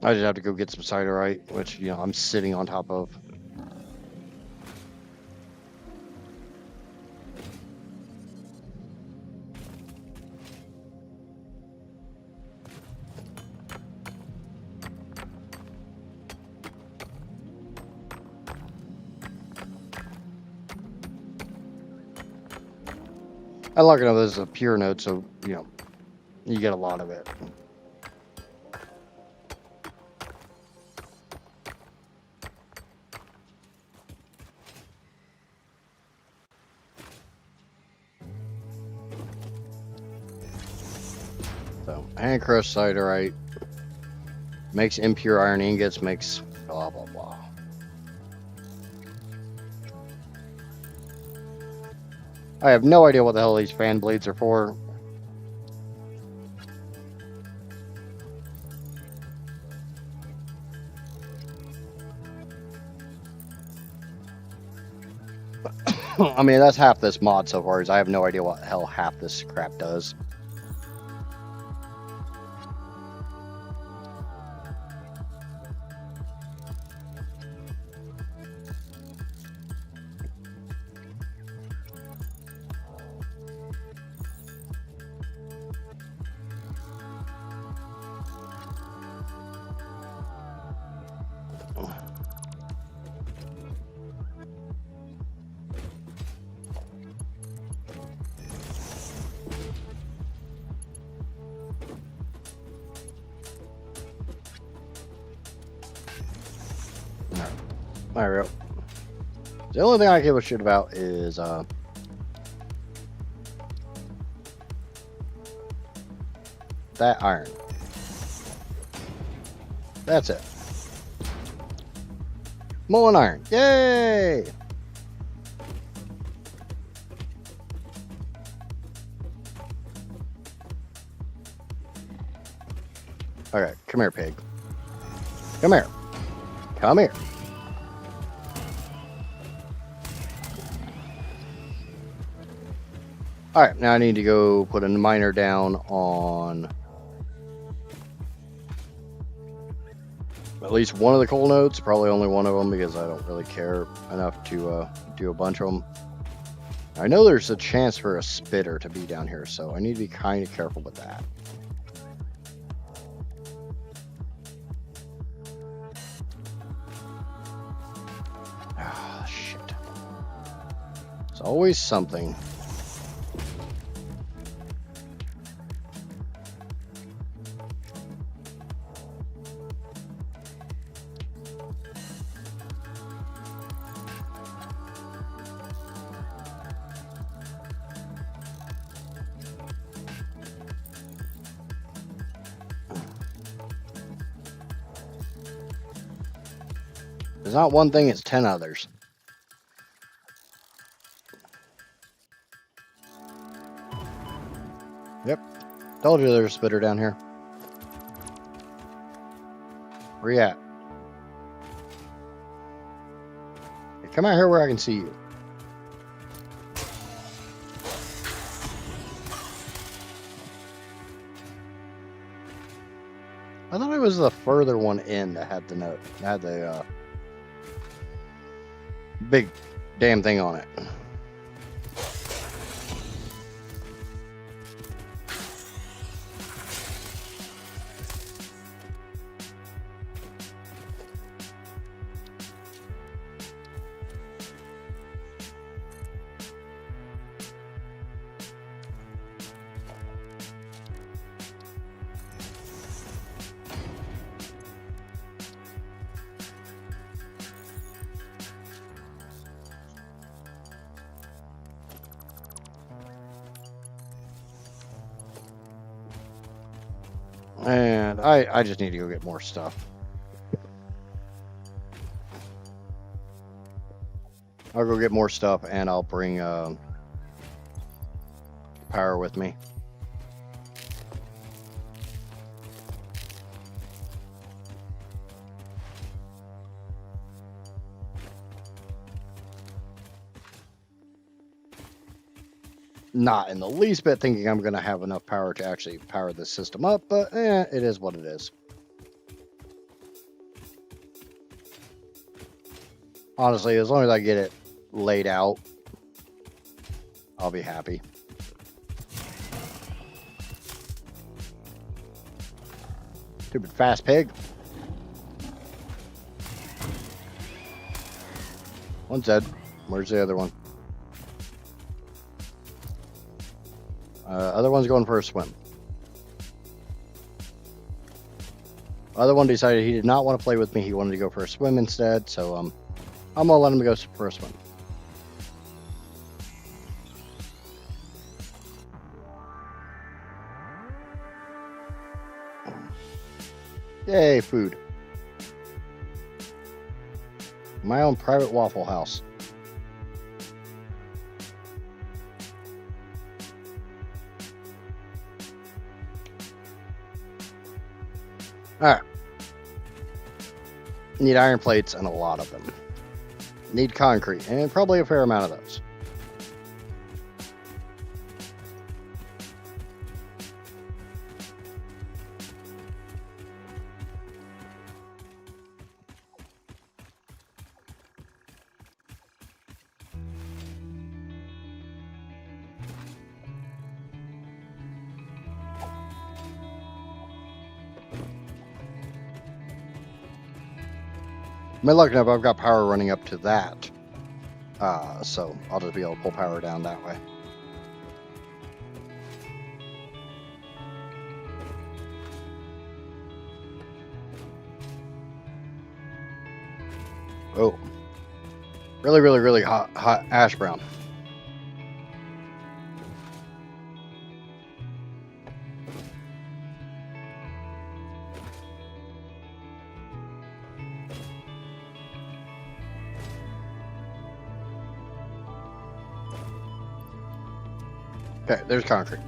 I just have to go get some siderite, which, you know, I'm sitting on top of. I like to know this is a pure node, so, you know, you get a lot of it. So, hand crushed siderite makes impure iron ingots, makes blah blah blah. I have no idea what the hell these fan blades are for. I mean, that's half this mod so far, is I have no idea what the hell half this crap does. There we go. The only thing I give a shit about is that iron. That's it. Molten iron. Yay! Okay, come here, pig. Come here. Come here. Alright, now I need to go put a miner down on at least one of the coal nodes. Probably only one of them because I don't really care enough to do a bunch of them. I know there's a chance for a spitter to be down here, so I need to be kind of careful with that. Ah, shit. It's always something. It's not one thing, it's 10 others. Yep. Told you there's a spitter down here. Where you at? Hey, come out here where I can see you. I thought it was the further one in that had the note. Had the big damn thing on it. And I just need to go get more stuff. I'll go get more stuff and I'll bring power with me. Not in the least bit thinking I'm going to have enough power to actually power this system up, but it is what it is. Honestly, as long as I get it laid out, I'll be happy. Stupid fast pig. One's dead. Where's the other one? Other one's going for a swim. Other one decided he did not want to play with me. He wanted to go for a swim instead. So I'm gonna let him go for a swim. Yay, food. My own private Waffle House. Alright. Need iron plates and a lot of them. Need concrete and probably a fair amount of those. My luck enough, I've got power running up to that. So I'll just be able to pull power down that way. Oh. Really, really, really hot ash brown. Okay, there's concrete.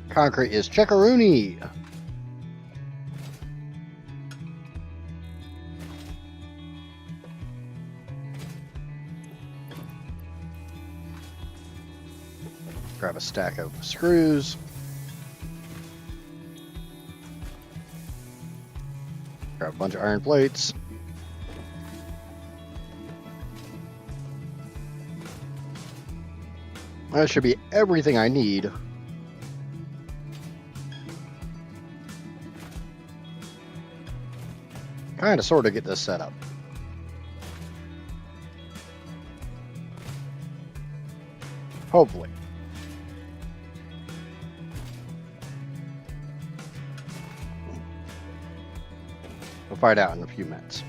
Concrete is checkaroony. Grab a stack of screws. Grab a bunch of iron plates. That should be everything I need. Kind of sort of get this set up. Hopefully. We'll find out in a few minutes.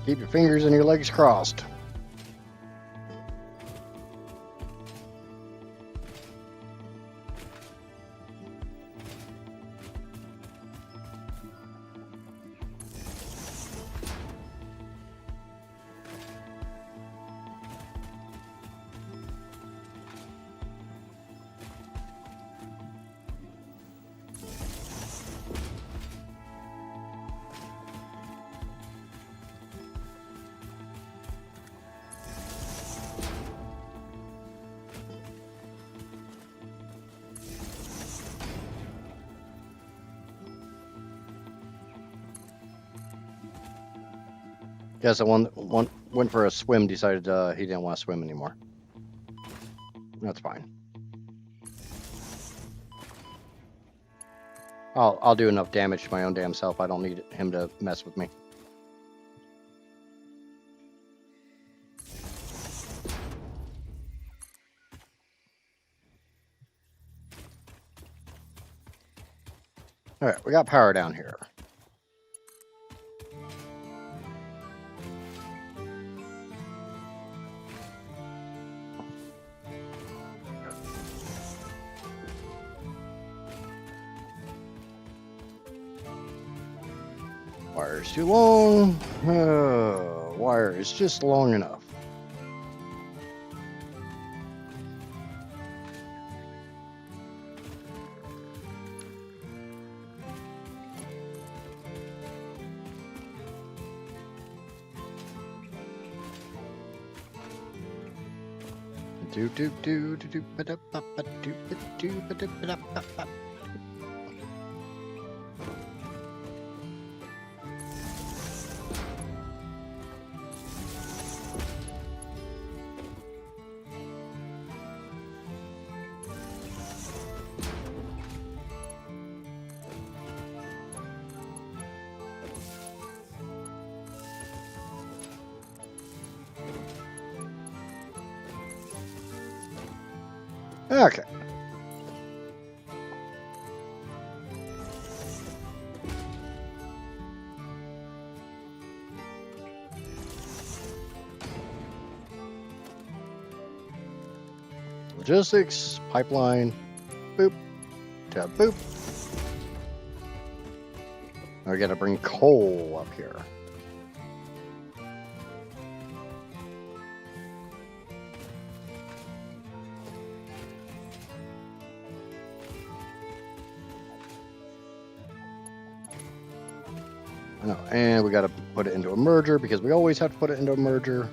Keep your fingers and your legs crossed. Guess the one went for a swim, decided he didn't want to swim anymore. That's fine. I'll do enough damage to my own damn self. I don't need him to mess with me. All right, we got power down here. Wire's too long. Wire is just long enough. Do do do do do ba da ba ba do ba do ba da ba da ba ba. Okay. Logistics, pipeline, boop, tab, boop. Now we gotta bring coal up here. No, and we gotta put it into a merger because we always have to put it into a merger.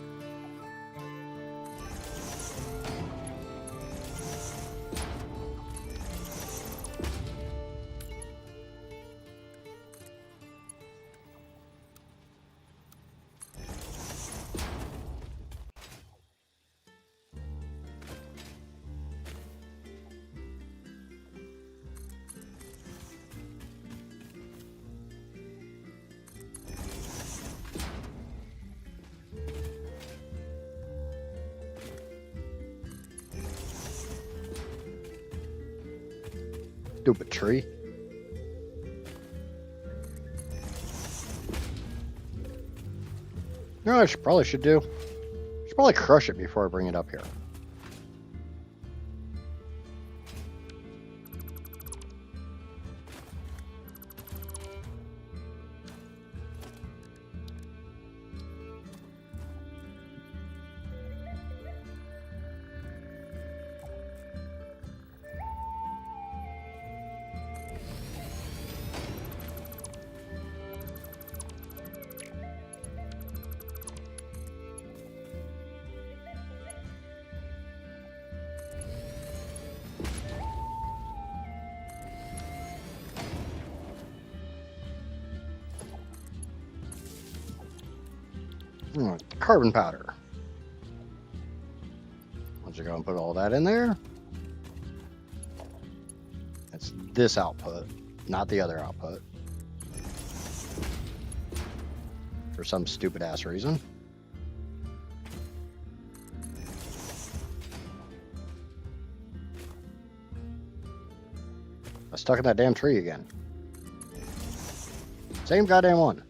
Stupid tree. You know what I probably should do? I should probably crush it before I bring it up here. Carbon powder. Once you go and put all that in there, it's this output, not the other output. For some stupid ass reason. I stuck in that damn tree again. Same goddamn one.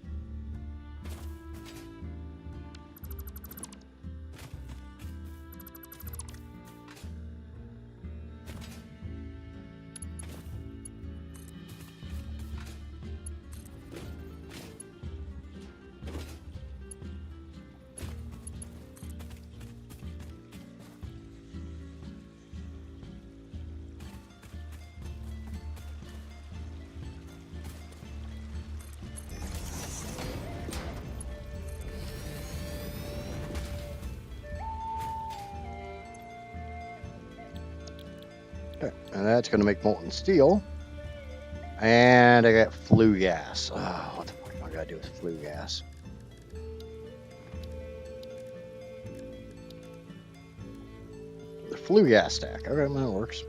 Okay, and that's going to make molten steel. And I got flue gas. Oh, what the fuck am I going to do with flue gas? The flue gas stack. Okay, well, that works.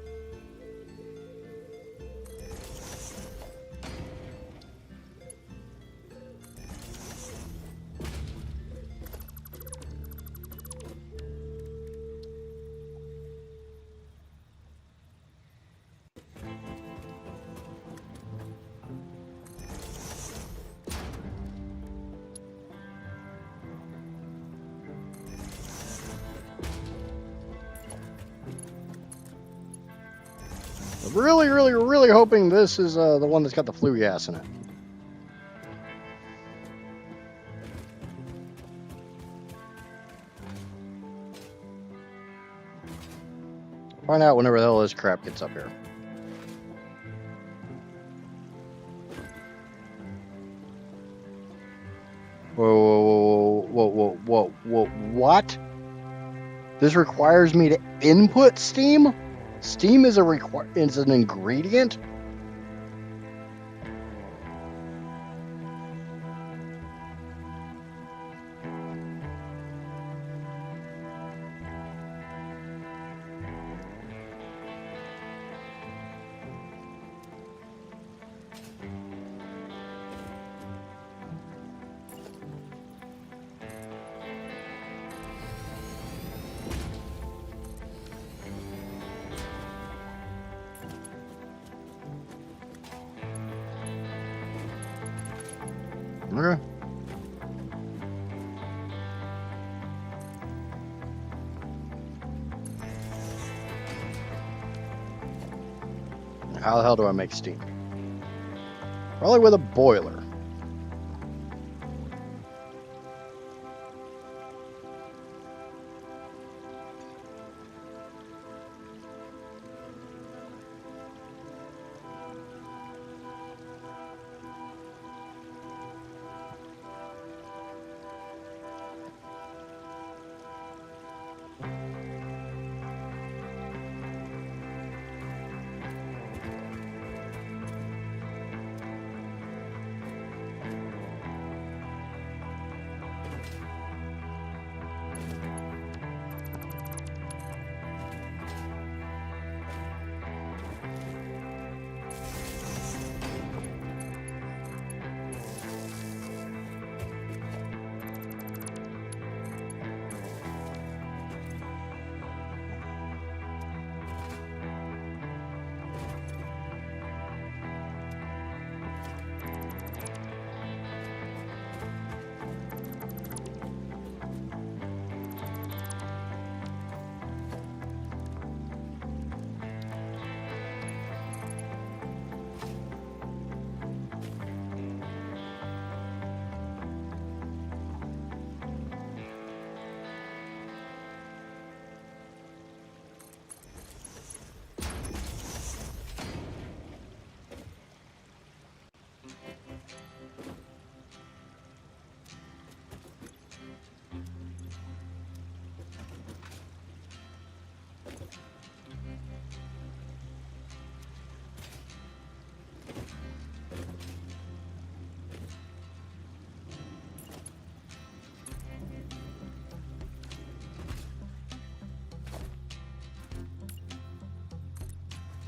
Really, really, really hoping this is the one that's got the flue gas in it. Find out whenever the hell this crap gets up here. Whoa, whoa, whoa, whoa, whoa, whoa, whoa, what? This requires me to input steam? Steam is an ingredient? Okay. How the hell do I make steam? Probably with a boiler.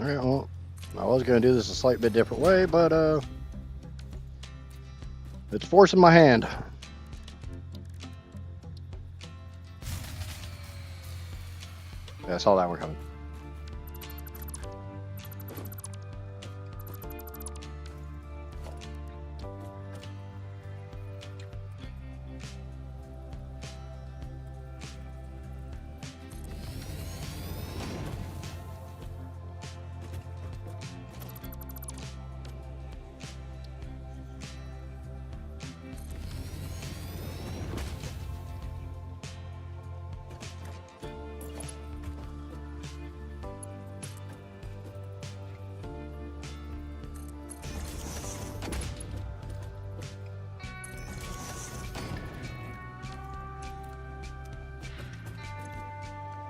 Alright, well, I was going to do this a slight bit different way, but it's forcing my hand. Yeah, I saw that one coming.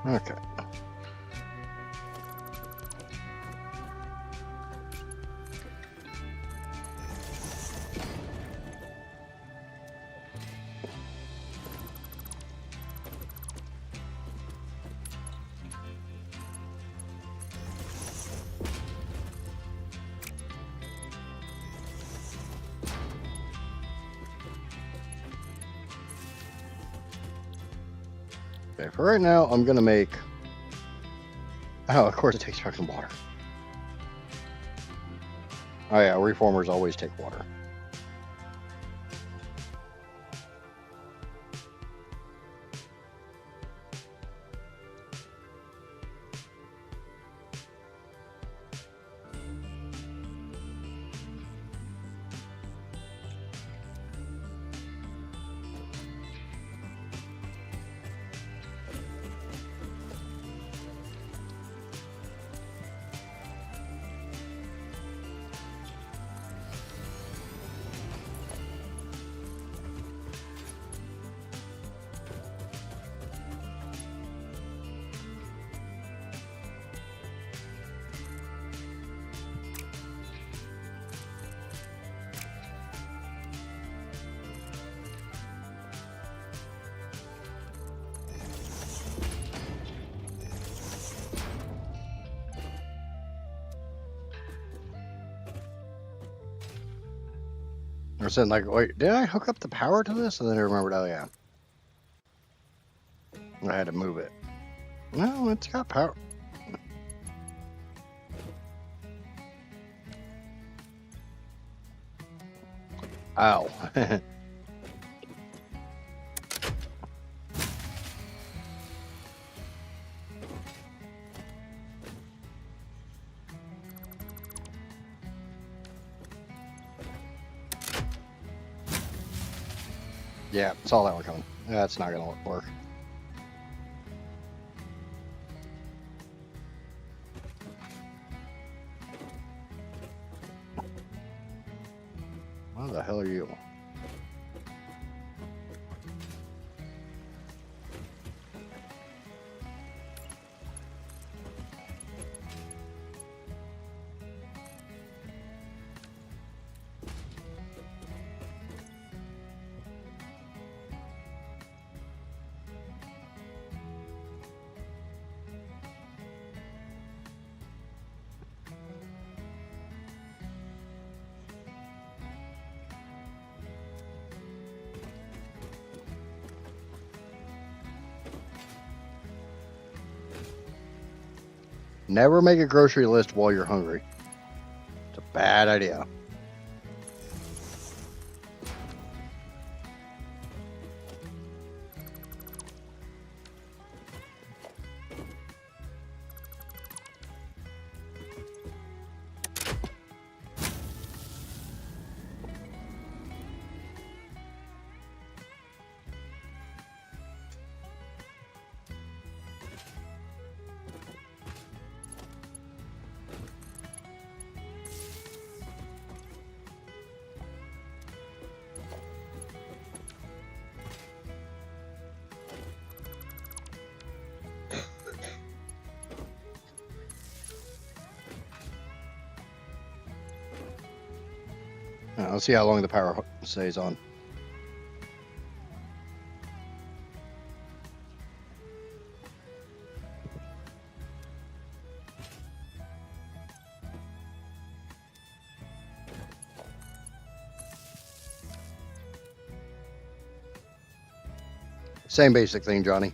Okay. Okay, for right now, I'm going to make... Oh, of course it takes fucking water. Oh yeah, reformers always take water. I was saying, like, wait, did I hook up the power to this? And then I remembered, oh yeah, I had to move it. No, it's got power. Ow. Yeah, saw that one coming. That's not gonna work. What the hell are you? Never make a grocery list while you're hungry. It's a bad idea. Let's see how long the power stays on. Same basic thing, Johnny.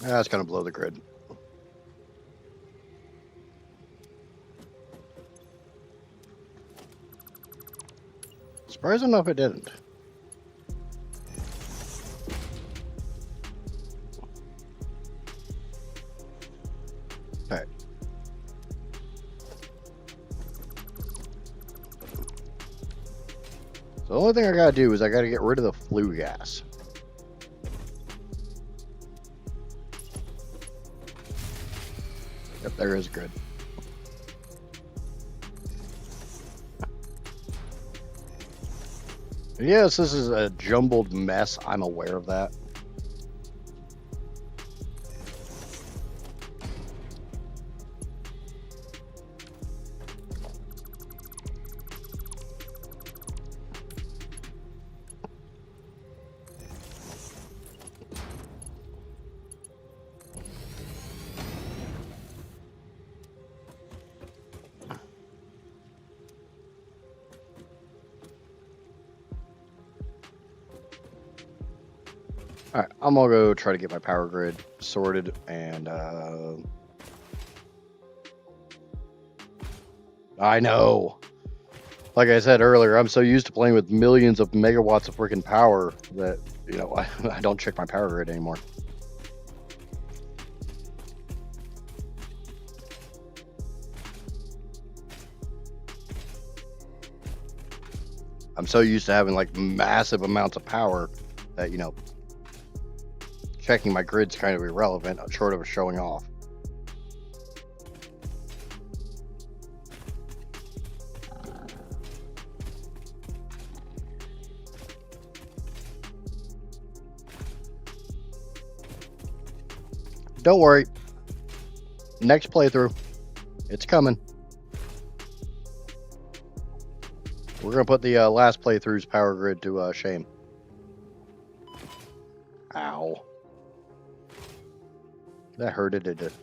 That's gonna blow the grid. Surprised enough it didn't. Okay. So the only thing I gotta do is I gotta get rid of the flue gas. Yep, there is good. Yes, this is a jumbled mess. I'm aware of that. All right, I'm gonna go try to get my power grid sorted, and I know. Like I said earlier, I'm so used to playing with millions of megawatts of freaking power that, you know, I don't check my power grid anymore. I'm so used to having like massive amounts of power that, you know, checking my grid's kind of irrelevant, short of showing off. Don't worry. Next playthrough, it's coming. We're gonna put the last playthrough's power grid to shame. Ow. That hurted, did it?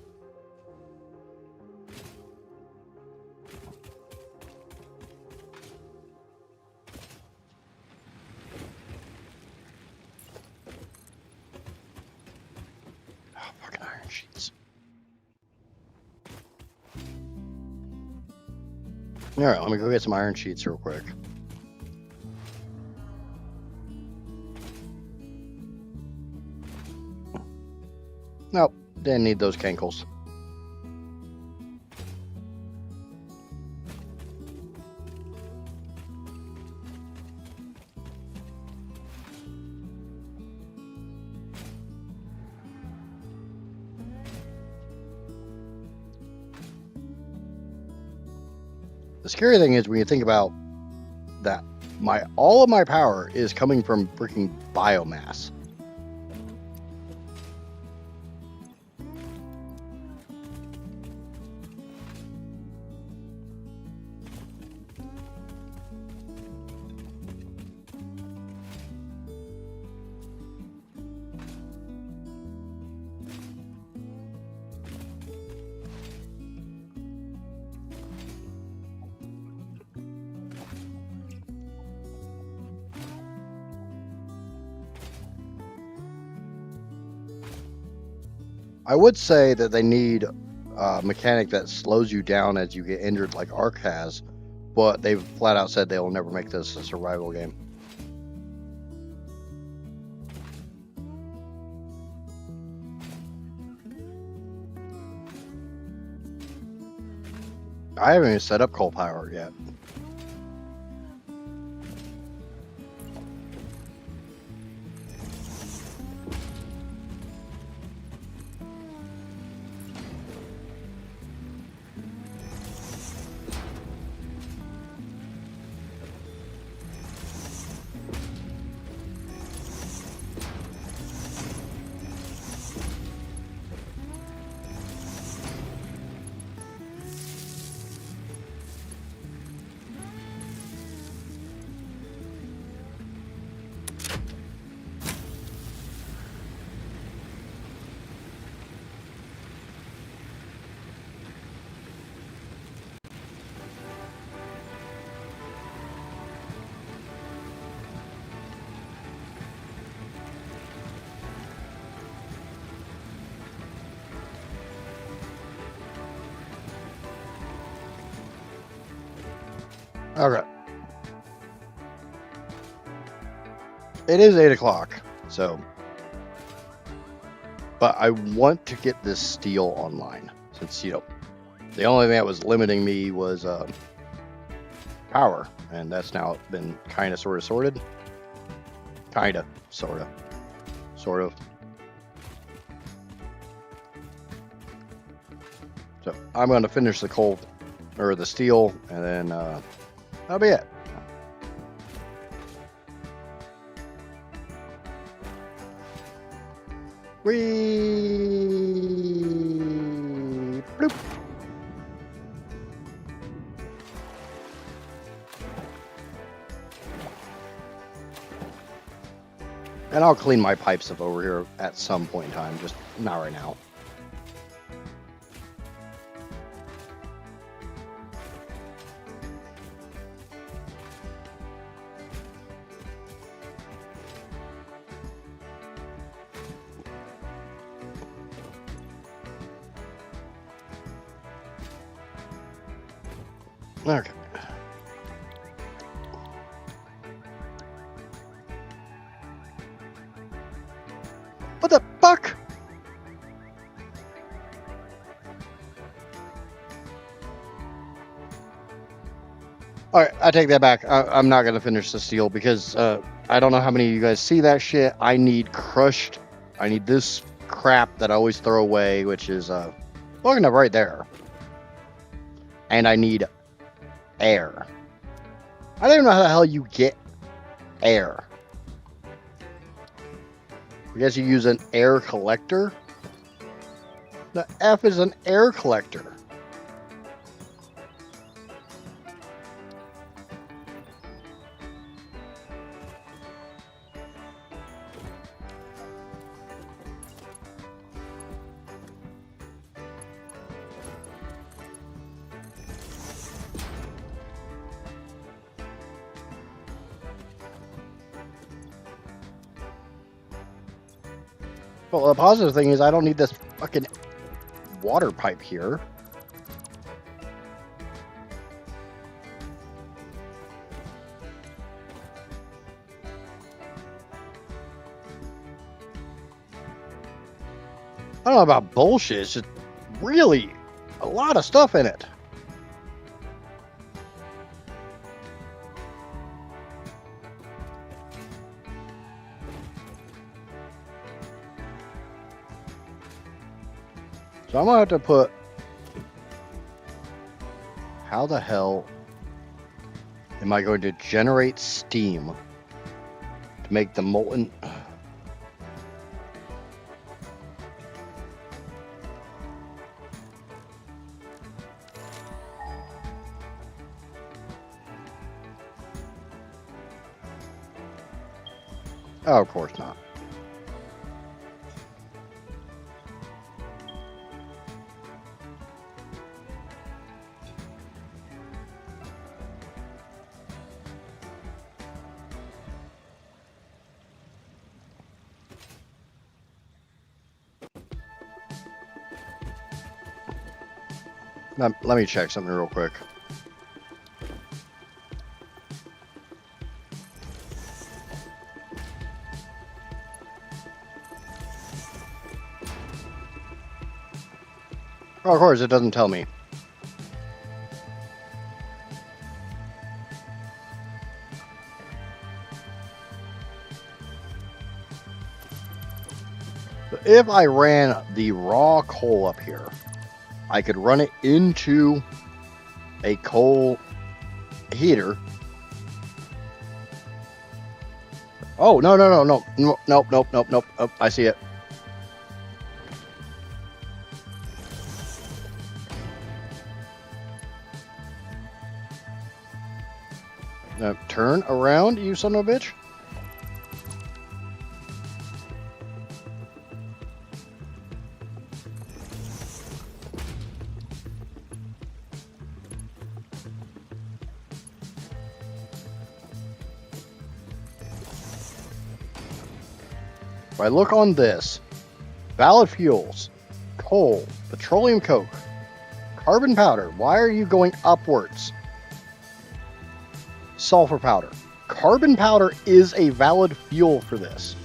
Oh, fucking iron sheets. Alright, let me go get some iron sheets real quick. Nope, didn't need those cankles. The scary thing is when you think about that, all of my power is coming from freaking biomass. I would say that they need a mechanic that slows you down as you get injured like Ark has, but they've flat out said they will never make this a survival game. I haven't even set up coal power yet. Okay. It is 8 o'clock, so. But I want to get this steel online, since, you know, the only thing that was limiting me was power, and that's now been kind of sort of sorted. Kind of, sort of. Sort of. So I'm going to finish the coal, or the steel, and then that'll be it. Bloop. And I'll clean my pipes up over here at some point in time, just not right now. Okay. What the fuck? All right, I take that back. I'm not gonna finish the steel because I don't know how many of you guys see that shit. I need crushed. I need this crap that I always throw away, which is long enough right there. And I need air. I don't even know how the hell you get air. I guess you use an air collector. The F is an air collector. Well, the positive thing is I don't need this fucking water pipe here. I don't know about bullshit. It's just really a lot of stuff in it. So I'm gonna have to put. How the hell am I going to generate steam to make the molten? Oh, of course not. Now, let me check something real quick. Oh, of course, it doesn't tell me. But if I ran the raw coal up here, I could run it into a coal heater. Oh, no. Nope. Oh, I see it. Now, turn around, you son of a bitch. If I look on this, valid fuels, coal, petroleum coke, carbon powder. Why are you going upwards? Sulfur powder. Carbon powder is a valid fuel for this.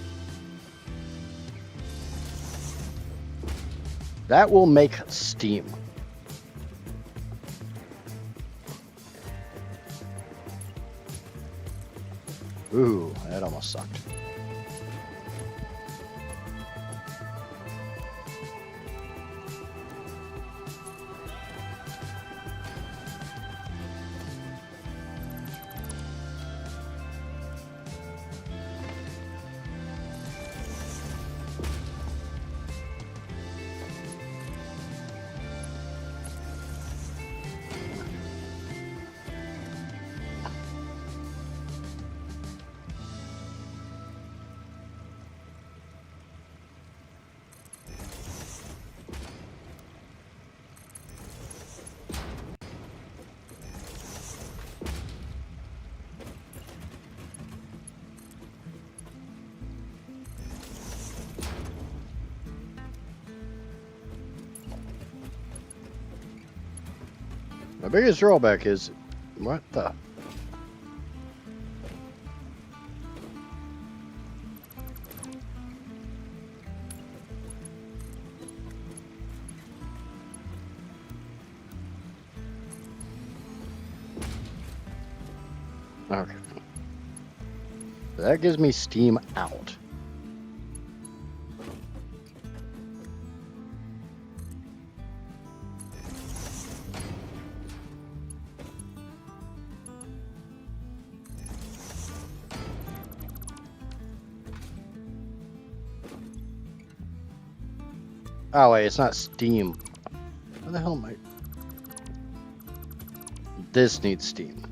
That will make steam. Ooh, that almost sucked. My biggest drawback is What the? Okay. That gives me steam out. Oh wait, it's not steam. What the hell am I? This needs steam.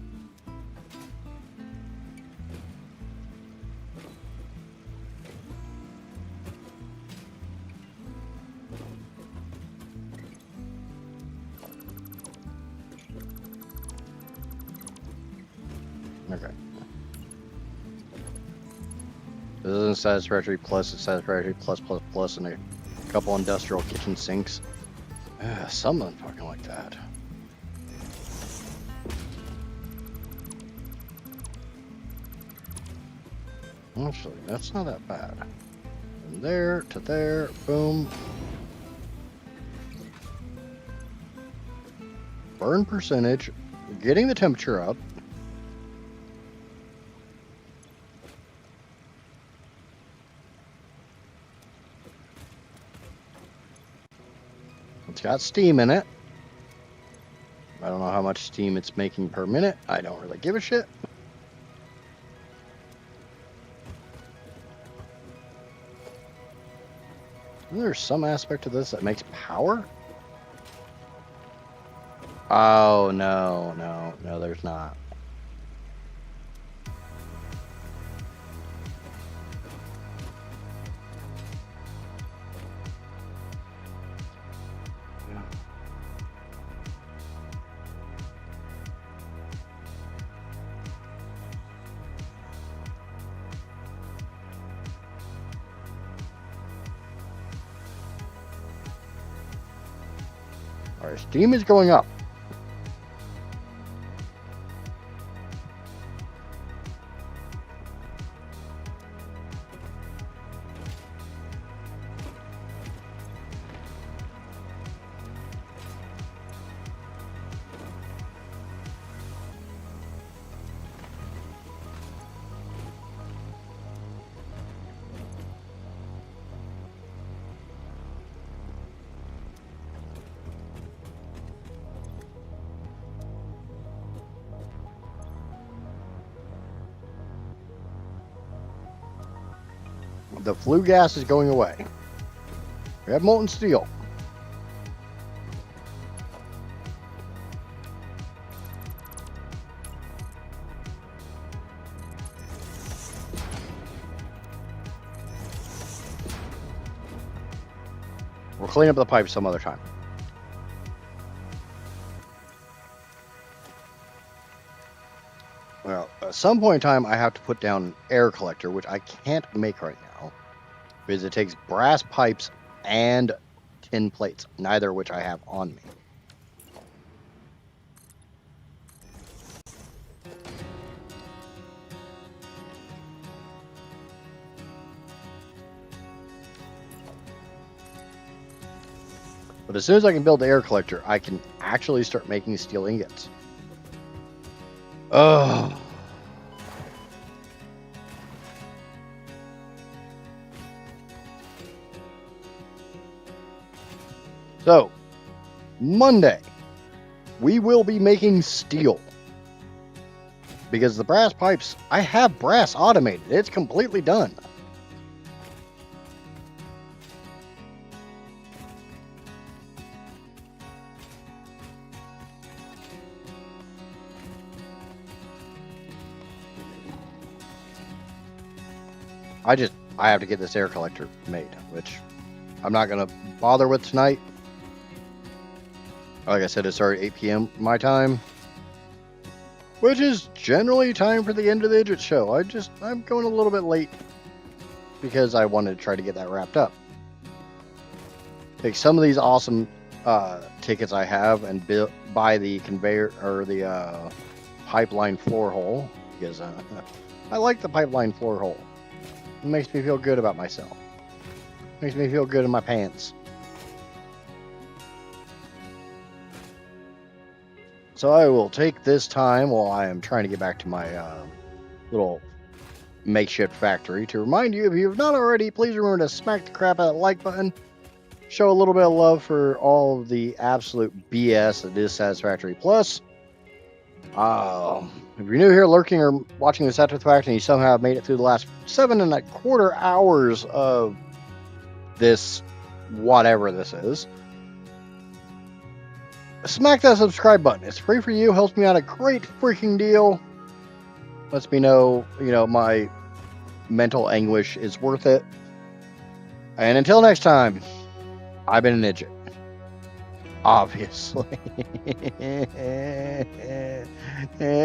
Okay. This isn't Satisfactory Plus, it's Satisfactory Plus, and a couple industrial kitchen sinks. Something fucking like that. Actually, that's not that bad. From there to there, boom. Burn percentage, getting the temperature up. It's got steam in it. I don't know how much steam it's making per minute. I don't really give a shit. There's some aspect of this that makes power? Oh, no, there's not. Alright, steam is going up. The flue gas is going away. We have molten steel. We'll clean up the pipes some other time. Well, at some point in time, I have to put down an air collector, which I can't make right now, because it takes brass pipes and tin plates, neither of which I have on me. But as soon as I can build the air collector, I can actually start making steel ingots. Oh. So, Monday, we will be making steel. Because the brass pipes, I have brass automated. It's completely done. I have to get this air collector made, which I'm not going to bother with tonight. Like I said, it started 8 p.m. my time, which is generally time for the end of the Idget show. I'm going a little bit late because I wanted to try to get that wrapped up. Take some of these awesome tickets I have and buy the conveyor or the pipeline floor hole because I like the pipeline floor hole. It makes me feel good about myself. Makes me feel good in my pants. So I will take this time while I am trying to get back to my little makeshift factory to remind you, if you have not already, please remember to smack the crap out of that like button. Show a little bit of love for all of the absolute BS that is Satisfactory. Plus, if you're new here lurking or watching this after the fact and you somehow made it through the last 7.25 hours of this, whatever this is, smack that subscribe button. It's free for you, helps me out a great freaking deal. Lets me know, my mental anguish is worth it. And until next time, I've been an idiot. Obviously.